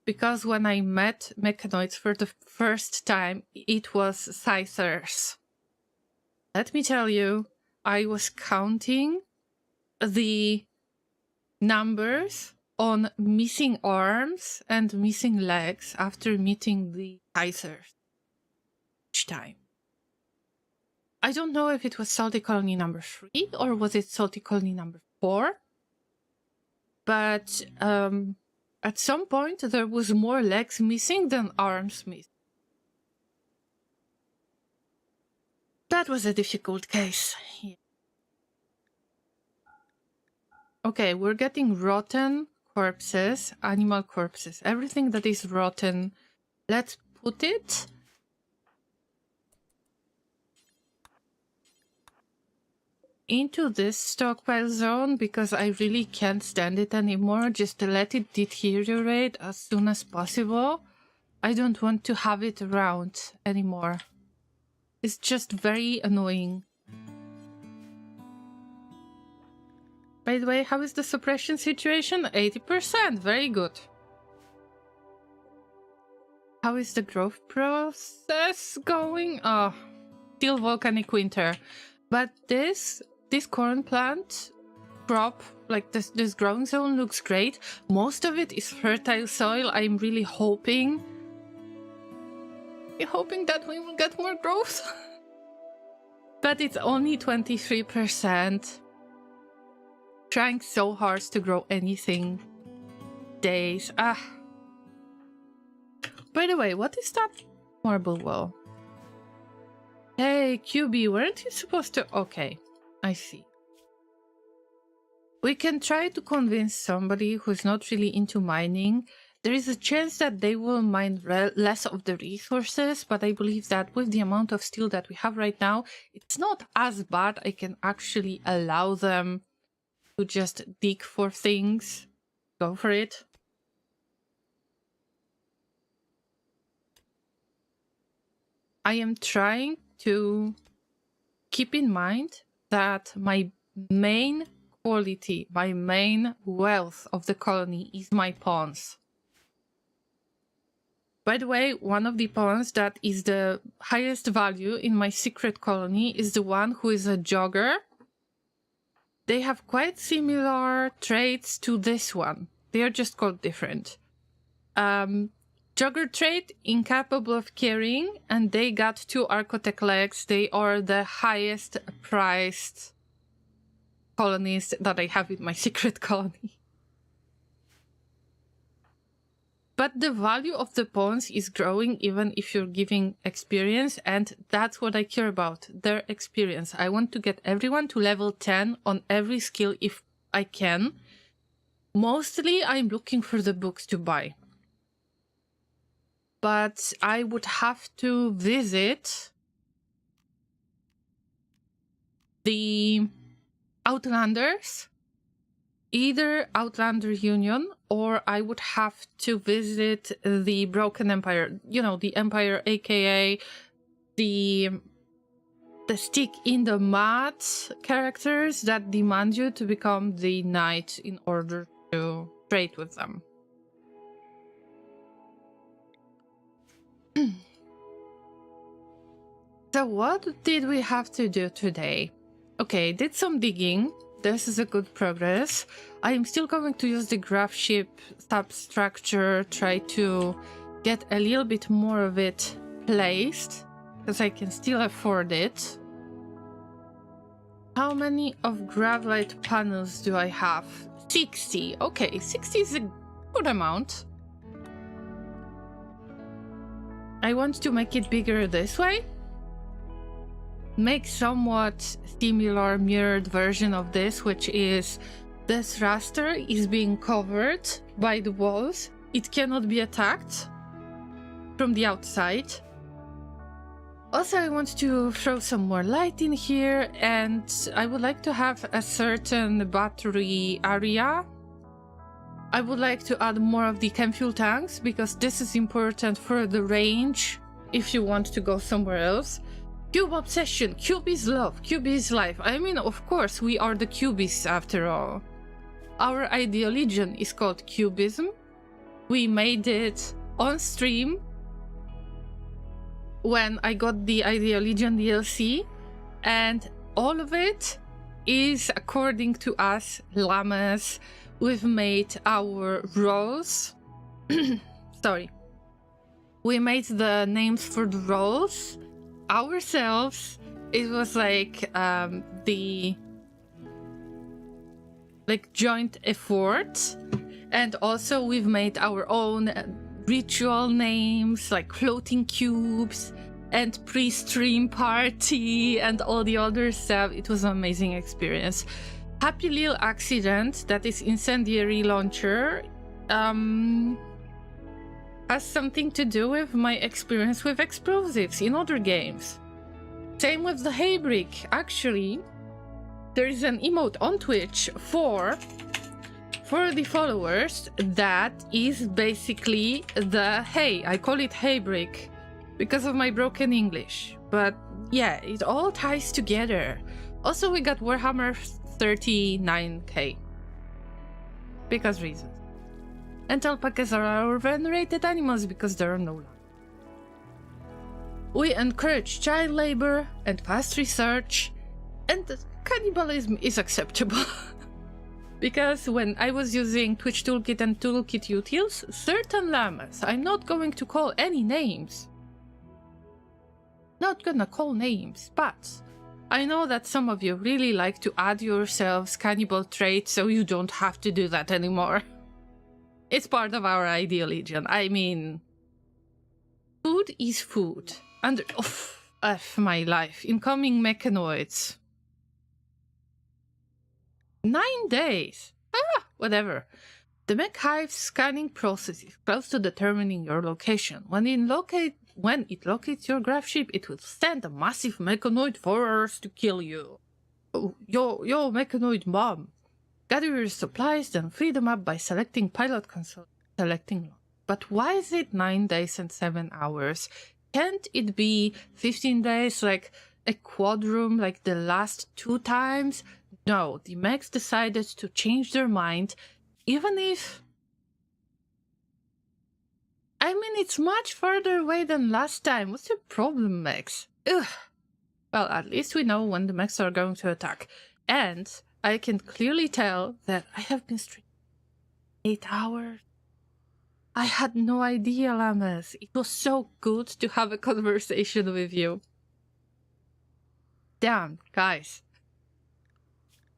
Because when I met mechanoids for the first time, it was scythers. Let me tell you, I was counting the numbers on missing arms and missing legs after meeting the scythers each time. I don't know if it was Salty Colony number 3 or was it Salty Colony number 4, but at some point there was more legs missing than arms missing. That was a difficult case. Yeah. Okay, we're getting rotten corpses, animal corpses, everything that is rotten. Let's put it into this stockpile zone because I really can't stand it anymore. Just let it deteriorate as soon as possible. I don't want to have it around anymore. It's just very annoying. By the way, how is the suppression situation? 80%, very good. How is the growth process going? Oh, still volcanic winter. But this corn plant crop, like this growing zone looks great. Most of it is fertile soil. I'm really hoping that we will get more growth. But it's only 23%. Trying so hard to grow anything. days. Ah. By the way, what is that marble wall? Hey, QB, weren't you supposed to... Okay, I see. We can try to convince somebody who's not really into mining. There is a chance that they will mine less of the resources, but I believe that with the amount of steel that we have right now, it's not as bad. I can actually allow them to just dig for things. Go for it. I am trying to keep in mind that my main quality, my main wealth of the colony is my pawns. By the way, one of the pawns that is the highest value in my secret colony is the one who is a jogger. They have quite similar traits to this one. They are just called different. Jogger trait, incapable of carrying, and they got 2 Archotech legs. They are the highest priced colonists that I have in my secret colony. But the value of the pawns is growing even if you're giving experience, and that's what I care about, their experience. I want to get everyone to level 10 on every skill if I can. Mostly I'm looking for the books to buy. But I would have to visit the Outlanders, either Outlander Union, or I would have to visit the Broken Empire. You know, the Empire, aka the stick in the mud characters that demand you to become the knight in order to trade with them. So what did we have to do today? Okay, did some digging. This is a good progress. I am still going to use the Gravship substructure, try to get a little bit more of it placed, because I can still afford it. How many of Gravlight panels do I have? 60. Okay, 60 is a good amount. I want to make it bigger this way. Make somewhat similar mirrored version of this, which is this raster is being covered by the walls. It cannot be attacked from the outside. Also, I want to throw some more light in here, and I would like to have a certain battery area. I would like to add more of the chem fuel tanks, because this is important for the range if you want to go somewhere else. Cube obsession, cube is love, cube is life. I mean, of course, we are the cubists after all. Our ideologion is called cubism. We made it on stream when I got the Ideologion DLC, and all of it is according to us llamas. We've made our roles. Sorry. We made the names for the roles ourselves. It was like the joint effort, and also we've made our own ritual names like floating cubes and pre-stream party and all the other stuff. It was an amazing experience. Happy Little Accident, that is incendiary launcher, has something to do with my experience with explosives in other games. Same with the hay brick. Actually, there is an emote on Twitch for the followers that is basically the hay. I call it hay brick because of my broken English. But yeah, it all ties together. Also, we got Warhammer 39k. Because reasons. And alpacas are our venerated animals because there are no lions. We encourage child labor and fast research, and cannibalism is acceptable. Because when I was using Twitch Toolkit and Toolkit utils, certain llamas, I'm not going to call any names. Not gonna call names, but I know that some of you really like to add yourselves cannibal traits, so you don't have to do that anymore. It's part of our ideology. I mean, food is food. And F my life. Incoming mechanoids. 9 days. Whatever. The mech hive scanning process is close to determining your location. When it locates your Gravship, it will send a massive mechanoid force to kill you. Oh, yo, mechanoid mom. Gather your supplies, then free them up by selecting pilot console. Selecting. But why is it 9 days and 7 hours? Can't it be 15 days, like a quadrum, like the last 2 times? No, the mechs decided to change their mind, even if... I mean, it's much further away than last time. What's your problem, mechs? Ugh. Well, at least we know when the mechs are going to attack. And I can clearly tell that I have been streaming 8 hours. I had no idea, Llamas. It was so good to have a conversation with you. Damn, guys.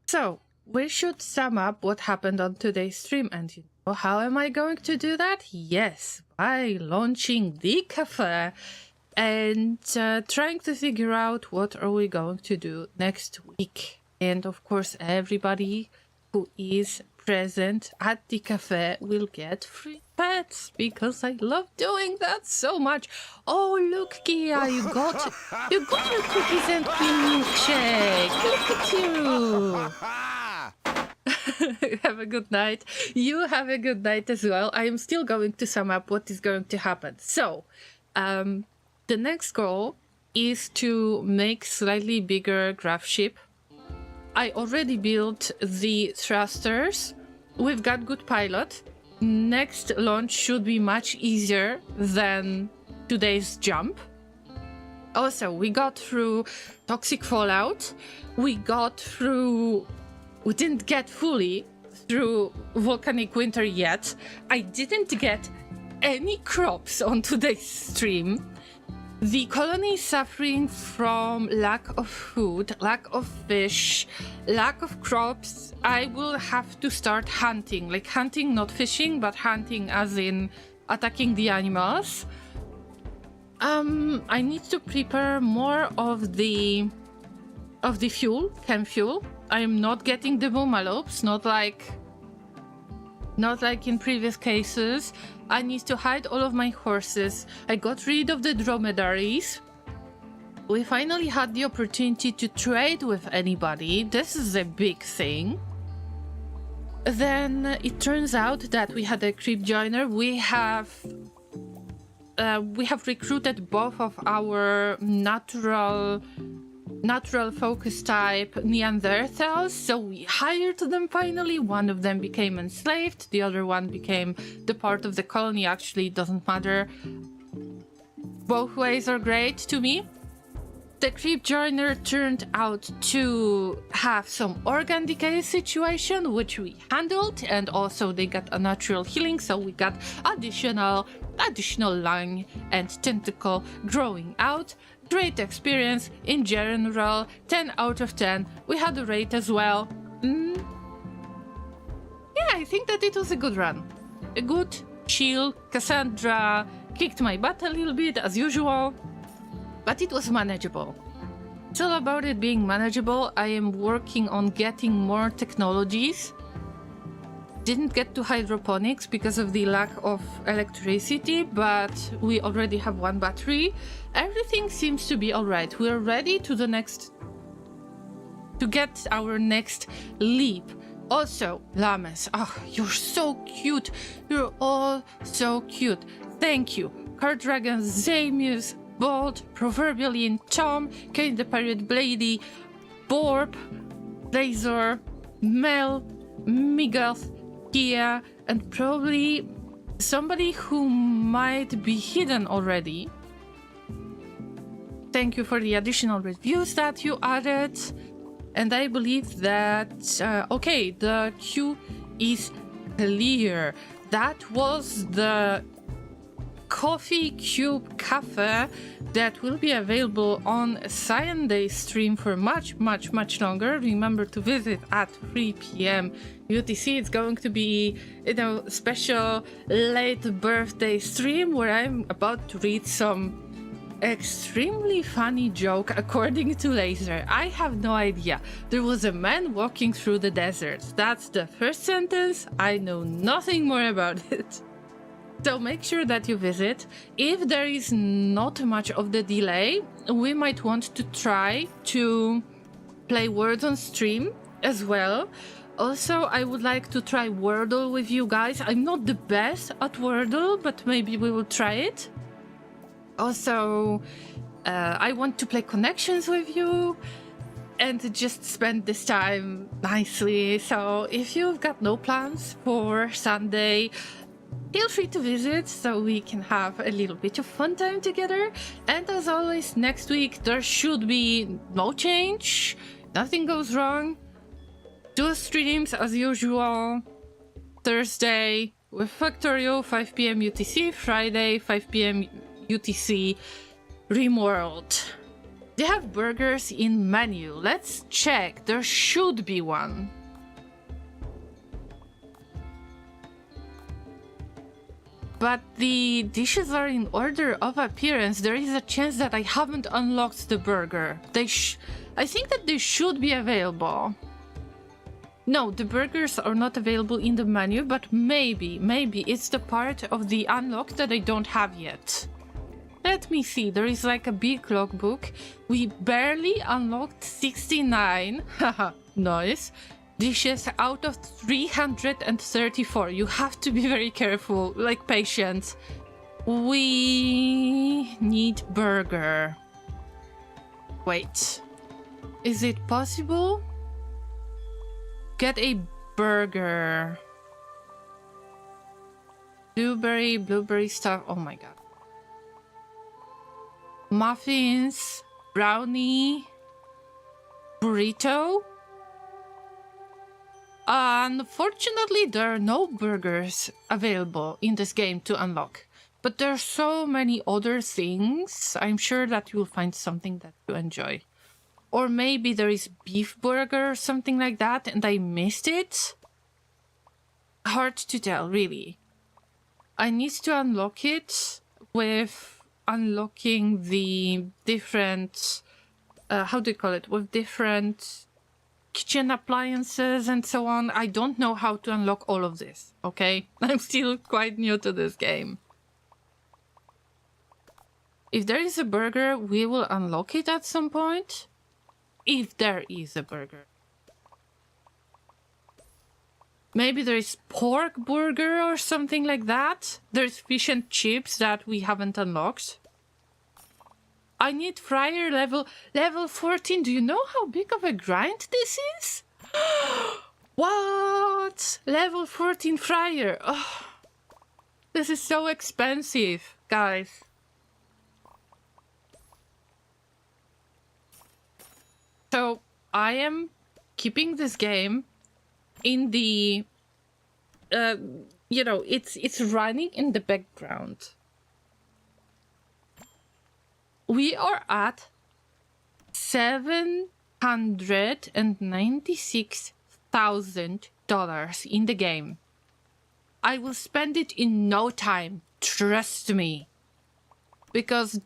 So, we should sum up what happened on today's stream, and you know how am I going to do that? Yes, by launching the cafe and trying to figure out what are we going to do next week. And of course, everybody who is present at the cafe will get free pets, because I love doing that so much. Oh, look, Kia, you got your cookies and cream milkshake. Look at you. Have a good night. You have a good night as well. I am still going to sum up what is going to happen. So, the next goal is to make slightly bigger Gravship. I already built the thrusters. We've got good pilot. Next launch should be much easier than today's jump. Also, we got through toxic fallout. We didn't get fully through volcanic winter yet. I didn't get any crops on today's stream. The colony is suffering from lack of food, lack of fish, lack of crops. I will have to start hunting. Like hunting, not fishing, but hunting as in attacking the animals. I need to prepare more of the fuel, chem fuel. I am not getting the boomalopes, not like in previous cases. I need to hide all of my horses. I got rid of the dromedaries. We finally had the opportunity to trade with anybody. This is a big thing. Then it turns out that we had a creep joiner. We have recruited both of our natural focus type Neanderthals, so we hired them finally. One of them became enslaved, the other one became the part of the colony. Actually, it doesn't matter. Both ways are great to me. The creep joiner turned out to have some organ decay situation, which we handled, and also they got a natural healing, so we got additional lung and tentacle growing out. Great experience in general, 10 out of 10. We had a rate as well. Yeah, I think that it was a good run. A good, chill. Cassandra kicked my butt a little bit, as usual, but it was manageable. It's all about it being manageable. I am working on getting more technologies. Didn't get to hydroponics because of the lack of electricity, but we already have 1 battery. Everything seems to be alright. We're ready to get our next leap. Also, Llamas, you're so cute. You're all so cute. Thank you. Card Dragon, Zamius, Bolt, Proverbially Tom, Kane the Pirate Blady, Borb, Laser, Mel, Miguel, Kia, and probably somebody who might be hidden already. Thank you for the additional reviews that you added. And I believe that, okay, the queue is clear. That was the Coffee Cube Cafe that will be available on Sunday stream for much longer. Remember to visit at 3 p.m. UTC. It's going to be, special late birthday stream where I'm about to read some extremely funny joke according to Laser. I have no idea. There was a man walking through the desert. That's the first sentence. I know nothing more about it. So make sure that you visit. If there is not much of the delay, we might want to try to play Words on stream as well. Also, I would like to try Wordle with you guys. I'm not the best at Wordle, but maybe we will try it. Also, I want to play Connections with you and just spend this time nicely. So if you've got no plans for Sunday, feel free to visit so we can have a little bit of fun time together. And as always, next week there should be no change. Nothing goes wrong. 2 streams as usual. Thursday with Factorio, 5 p.m. UTC. Friday, 5 p.m. UTC Rimworld. They have burgers in menu. Let's check. There should be one. But the dishes are in order of appearance. There is a chance that I haven't unlocked the burger. I think that they should be available. No, the burgers are not available in the menu, but maybe it's the part of the unlock that I don't have yet. Let me see, there is like a big logbook. We barely unlocked 69, haha, nice, dishes out of 334. You have to be very careful, like patient. We need burger. Wait, is it possible? Get a burger. Blueberry stuff, oh my god. Muffins, brownie, burrito. Unfortunately, there are no burgers available in this game to unlock. But there are so many other things. I'm sure that you'll find something that you enjoy. Or maybe there is beef burger or something like that and I missed it. Hard to tell, really. I need to unlock it with unlocking the different, how do you call it, with different kitchen appliances and so on. I don't know how to unlock all of this, okay? I'm still quite new to this game. If there is a burger, we will unlock it at some point. If there is a burger. Maybe there is pork burger or something like that. There's fish and chips that we haven't unlocked. I need fryer level 14. Do you know how big of a grind this is? What? Level 14 fryer. Oh, this is so expensive, guys. So I am keeping this game in the, it's running in the background. We are at $796,000 in the game. I will spend it in no time, trust me. Because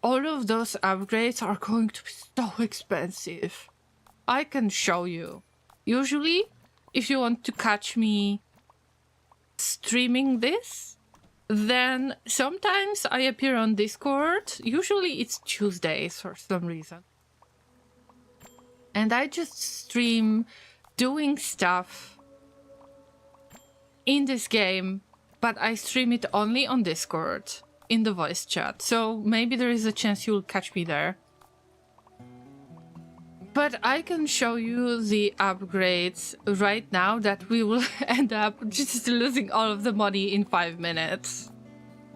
all of those upgrades are going to be so expensive. I can show you. Usually, if you want to catch me streaming this, then sometimes I appear on Discord. Usually it's Tuesdays for some reason. And I just stream doing stuff in this game, but I stream it only on Discord in the voice chat. So maybe there is a chance you'll catch me there. But I can show you the upgrades right now that we will end up just losing all of the money in 5 minutes.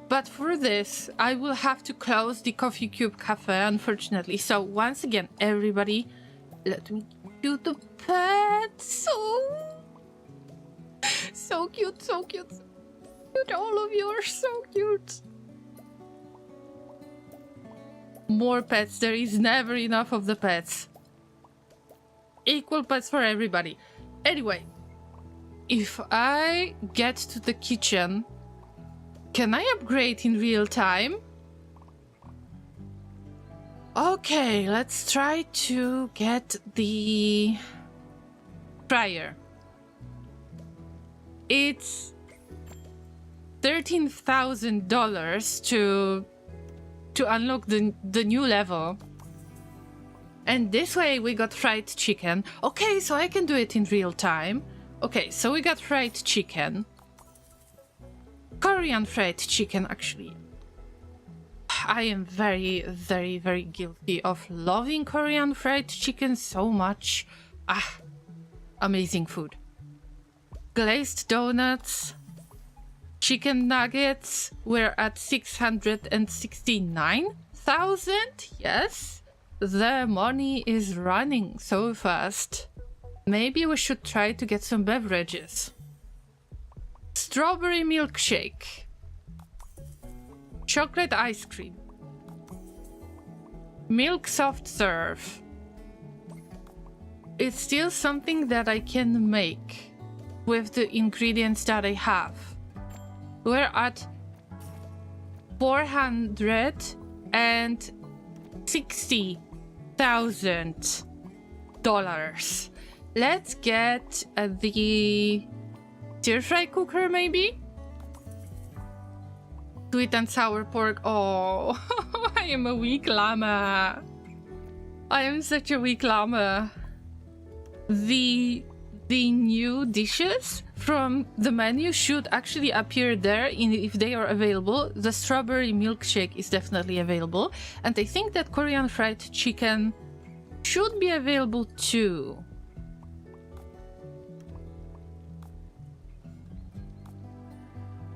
But for this, I will have to close the Coffee Cube Cafe, unfortunately. So once again, everybody, let me do the pet. So cute, so cute, so cute. All of you are so cute. more pets. There is never enough of the pets. Equal pets for everybody. Anyway, if I get to the kitchen, can I upgrade in real time? Okay, let's try to get the fryer. It's $13,000 to unlock the new level. And this way we got fried chicken. Okay, so I can do it in real time. Okay, so we got fried chicken. Korean fried chicken, actually. I am very, very, very guilty of loving Korean fried chicken so much. Ah, amazing food. Glazed donuts, chicken nuggets. We're at 669,000. Yes, the money is running so fast. Maybe we should try to get some beverages. Strawberry milkshake. Chocolate ice cream. Milk soft serve. It's still something that I can make with the ingredients that I have. We're at $460,000. Let's get the stir-fry cooker, maybe? Sweet and sour pork. Oh, I am a weak llama. I am such a weak llama. The new dishes from the menu should actually appear there if they are available. The strawberry milkshake is definitely available. And I think that Korean fried chicken should be available too.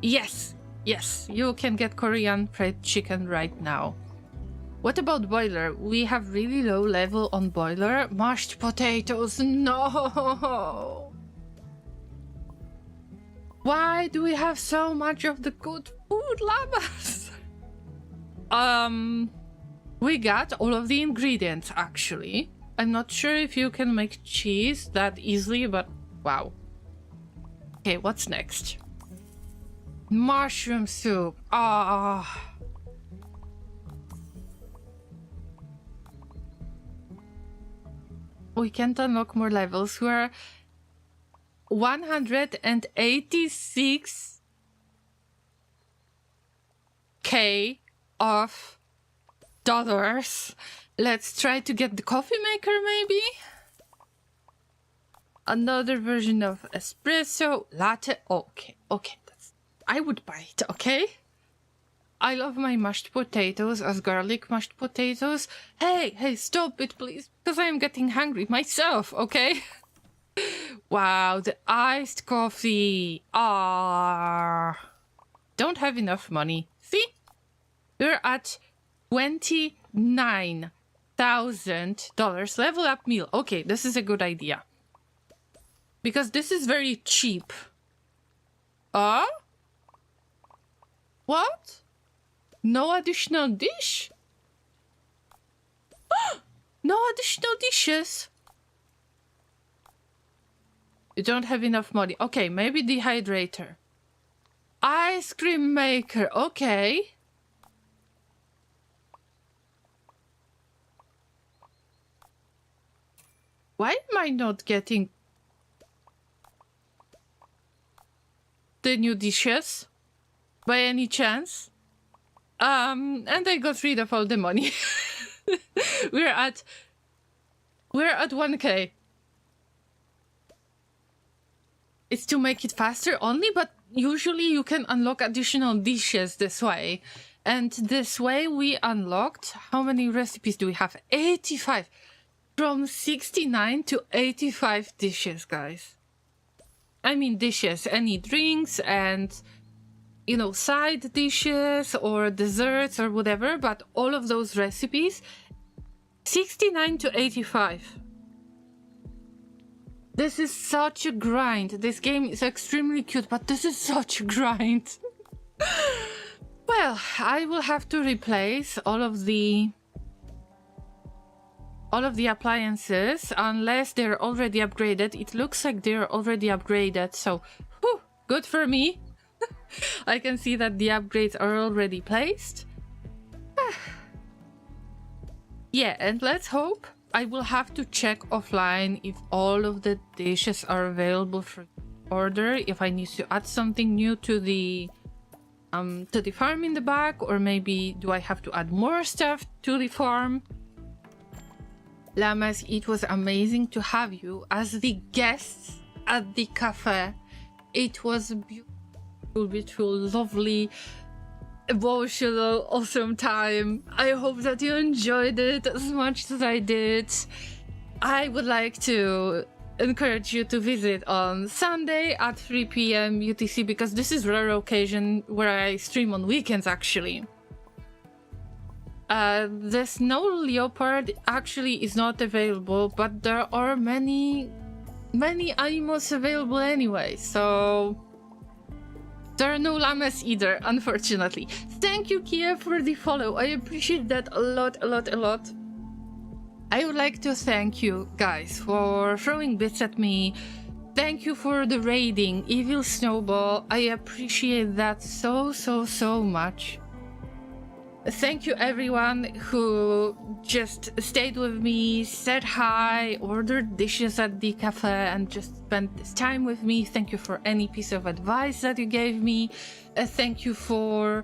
Yes. Yes, you can get Korean fried chicken right now. What about boiler? We have really low level on boiler. Mashed potatoes, no! Why do we have so much of the good food, llamas? We got all of the ingredients, actually. I'm not sure if you can make cheese that easily, but wow. Okay, what's next? Mushroom soup. Ah. We can't unlock more levels. We're 186k of dollars. Let's try to get the coffee maker, maybe? Another version of espresso, latte. Okay. I would buy it, okay? I love my mashed potatoes as garlic mashed potatoes. Hey, stop it, please, because I am getting hungry myself, okay? Wow, the iced coffee. Don't have enough money. See? We're at $29,000. Level up meal. Okay, this is a good idea. Because this is very cheap. What? No additional dish? No additional dishes? You don't have enough money. Okay, maybe dehydrator. Ice cream maker. Okay. Why am I not getting the new dishes? By any chance? And I got rid of all the money. We're at 1k. It's to make it faster only, but usually you can unlock additional dishes this way. And this way we unlocked, how many recipes do we have? 85. From 69 to 85 dishes, guys. I mean dishes, any drinks and, you know, side dishes or desserts or whatever, but all of those recipes, 69 to 85. This is such a grind. This game is extremely cute, but this is such a grind. Well, I will have to replace all of the all of the appliances, unless they're already upgraded. It looks like they're already upgraded, so whew, good for me. I can see that the upgrades are already placed. Yeah, and let's hope. I will have to check offline if all of the dishes are available for order, if I need to add something new to the farm in the back, or maybe do I have to add more stuff to the farm. Llamas, it was amazing to have you as the guests at the cafe. It was beautiful, lovely, emotional, awesome time. I hope that you enjoyed it as much as I did. I would like to encourage you to visit on Sunday at 3 p.m. UTC, because this is a rare occasion where I stream on weekends actually. The snow leopard actually is not available, but there are many animals available anyway, so there are no llamas either, unfortunately. Thank you, Kia, for the follow. I appreciate that a lot. I would like to thank you guys for throwing bits at me. Thank you for the raiding, Evil Snowball. I appreciate that so much. Thank you everyone who just stayed with me, said hi, ordered dishes at the cafe, and just spent this time with me. Thank you for any piece of advice that you gave me. Thank you for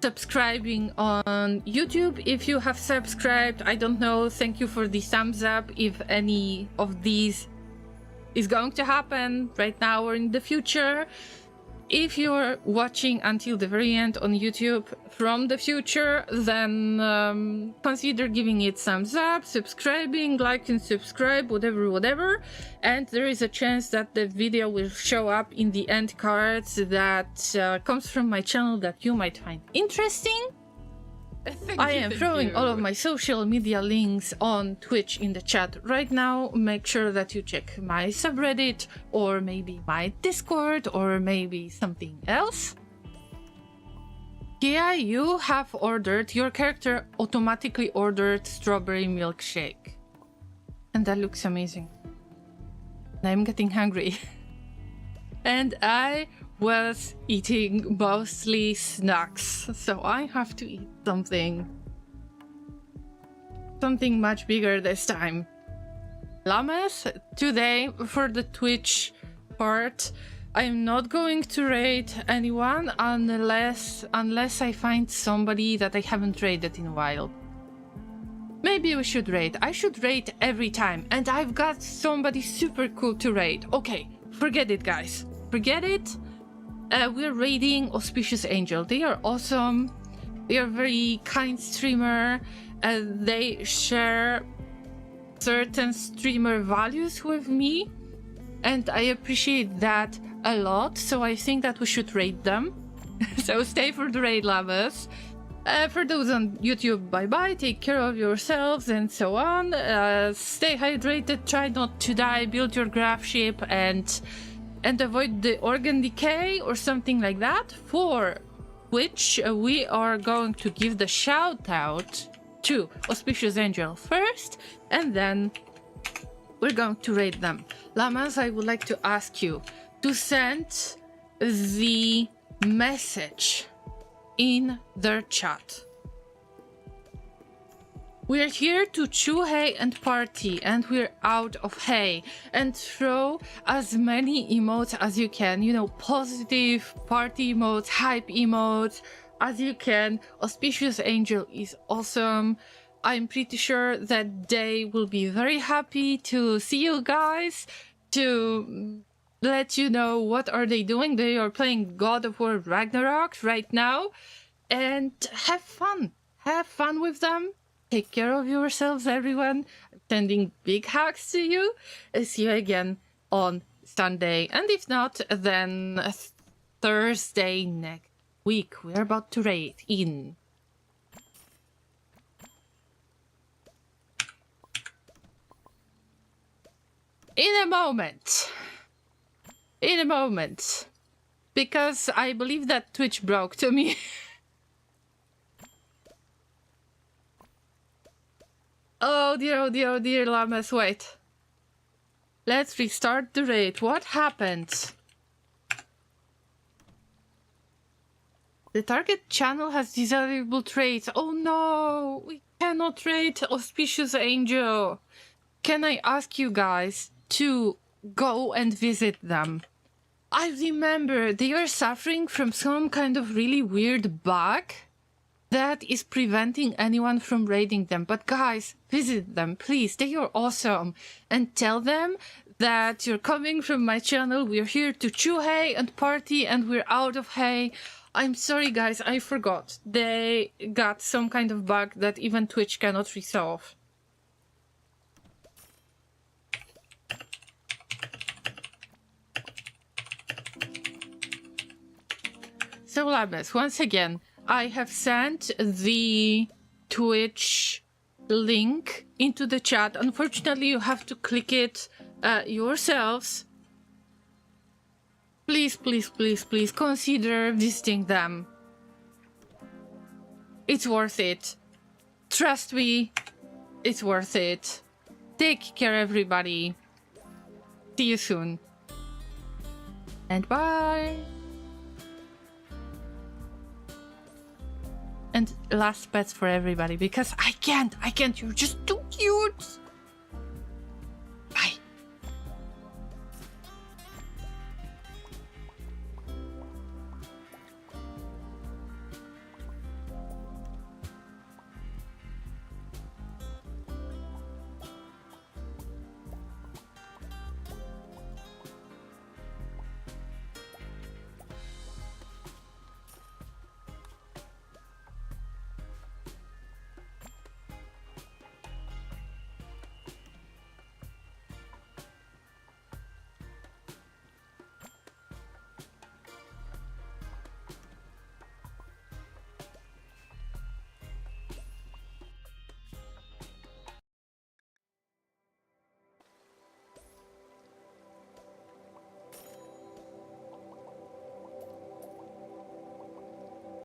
subscribing on YouTube. If you have subscribed, I don't know, thank you for the thumbs up if any of these is going to happen right now or in the future. If you're watching until the very end on YouTube from the future, then consider giving it thumbs up, subscribing, like and subscribe, whatever. And there is a chance that the video will show up in the end cards that comes from my channel that you might find interesting. I am throwing all of my social media links on Twitch in the chat right now. Make sure that you check my subreddit, or maybe my Discord, or maybe something else. Yeah, you have ordered, your character automatically ordered strawberry milkshake. And that looks amazing. I'm getting hungry. And I was eating mostly snacks, so I have to eat something much bigger this time. Llamas, today for the Twitch part, I'm not going to raid anyone unless I find somebody that I haven't raided in a while. Maybe we should raid. I should raid every time, and I've got somebody super cool to raid. Okay, forget it, guys. Forget it. We're raiding Auspicious Angel. They are awesome. They are very kind streamer. They share certain streamer values with me, and I appreciate that a lot. So I think that we should raid them. So stay for the raid, Llamas. For those on YouTube, bye-bye. Take care of yourselves and so on. Stay hydrated. Try not to die. Build your Gravship and avoid the organ decay or something like that, for which we are going to give the shout out to Auspicious Angel first, and then we're going to raid them. Llamas, I would like to ask you to send the message in their chat. We're here to chew hay and party, and we're out of hay. And throw as many emotes as you can, you know, positive party emotes, hype emotes as you can. Auspicious Angel is awesome. I'm pretty sure that they will be very happy to see you guys, to let you know what are they doing. They are playing God of War Ragnarok right now, and have fun. Have fun with them. Take care of yourselves, everyone. I'm sending big hugs to you. I'll see you again on Sunday. And if not, then Thursday next week. We're about to raid in a moment. In a moment. Because I believe that Twitch broke to me. Oh dear, Llamas, wait. Let's restart the raid. What happened? The target channel has desirable traits. Oh no, we cannot rate Auspicious Angel. Can I ask you guys to go and visit them? I remember they are suffering from some kind of really weird bug that is preventing anyone from raiding them. But guys, visit them, please. They are awesome. And tell them that you're coming from my channel. We're here to chew hay and party, and we're out of hay. I'm sorry, guys, I forgot. They got some kind of bug that even Twitch cannot resolve. So, Llamas, once again, I have sent the Twitch link into the chat. Unfortunately, you have to click it yourselves. Please, please, please, please consider visiting them. It's worth it. Trust me, it's worth it. Take care, everybody. See you soon. And bye. And last pets for everybody, because I can't, you're just too cute.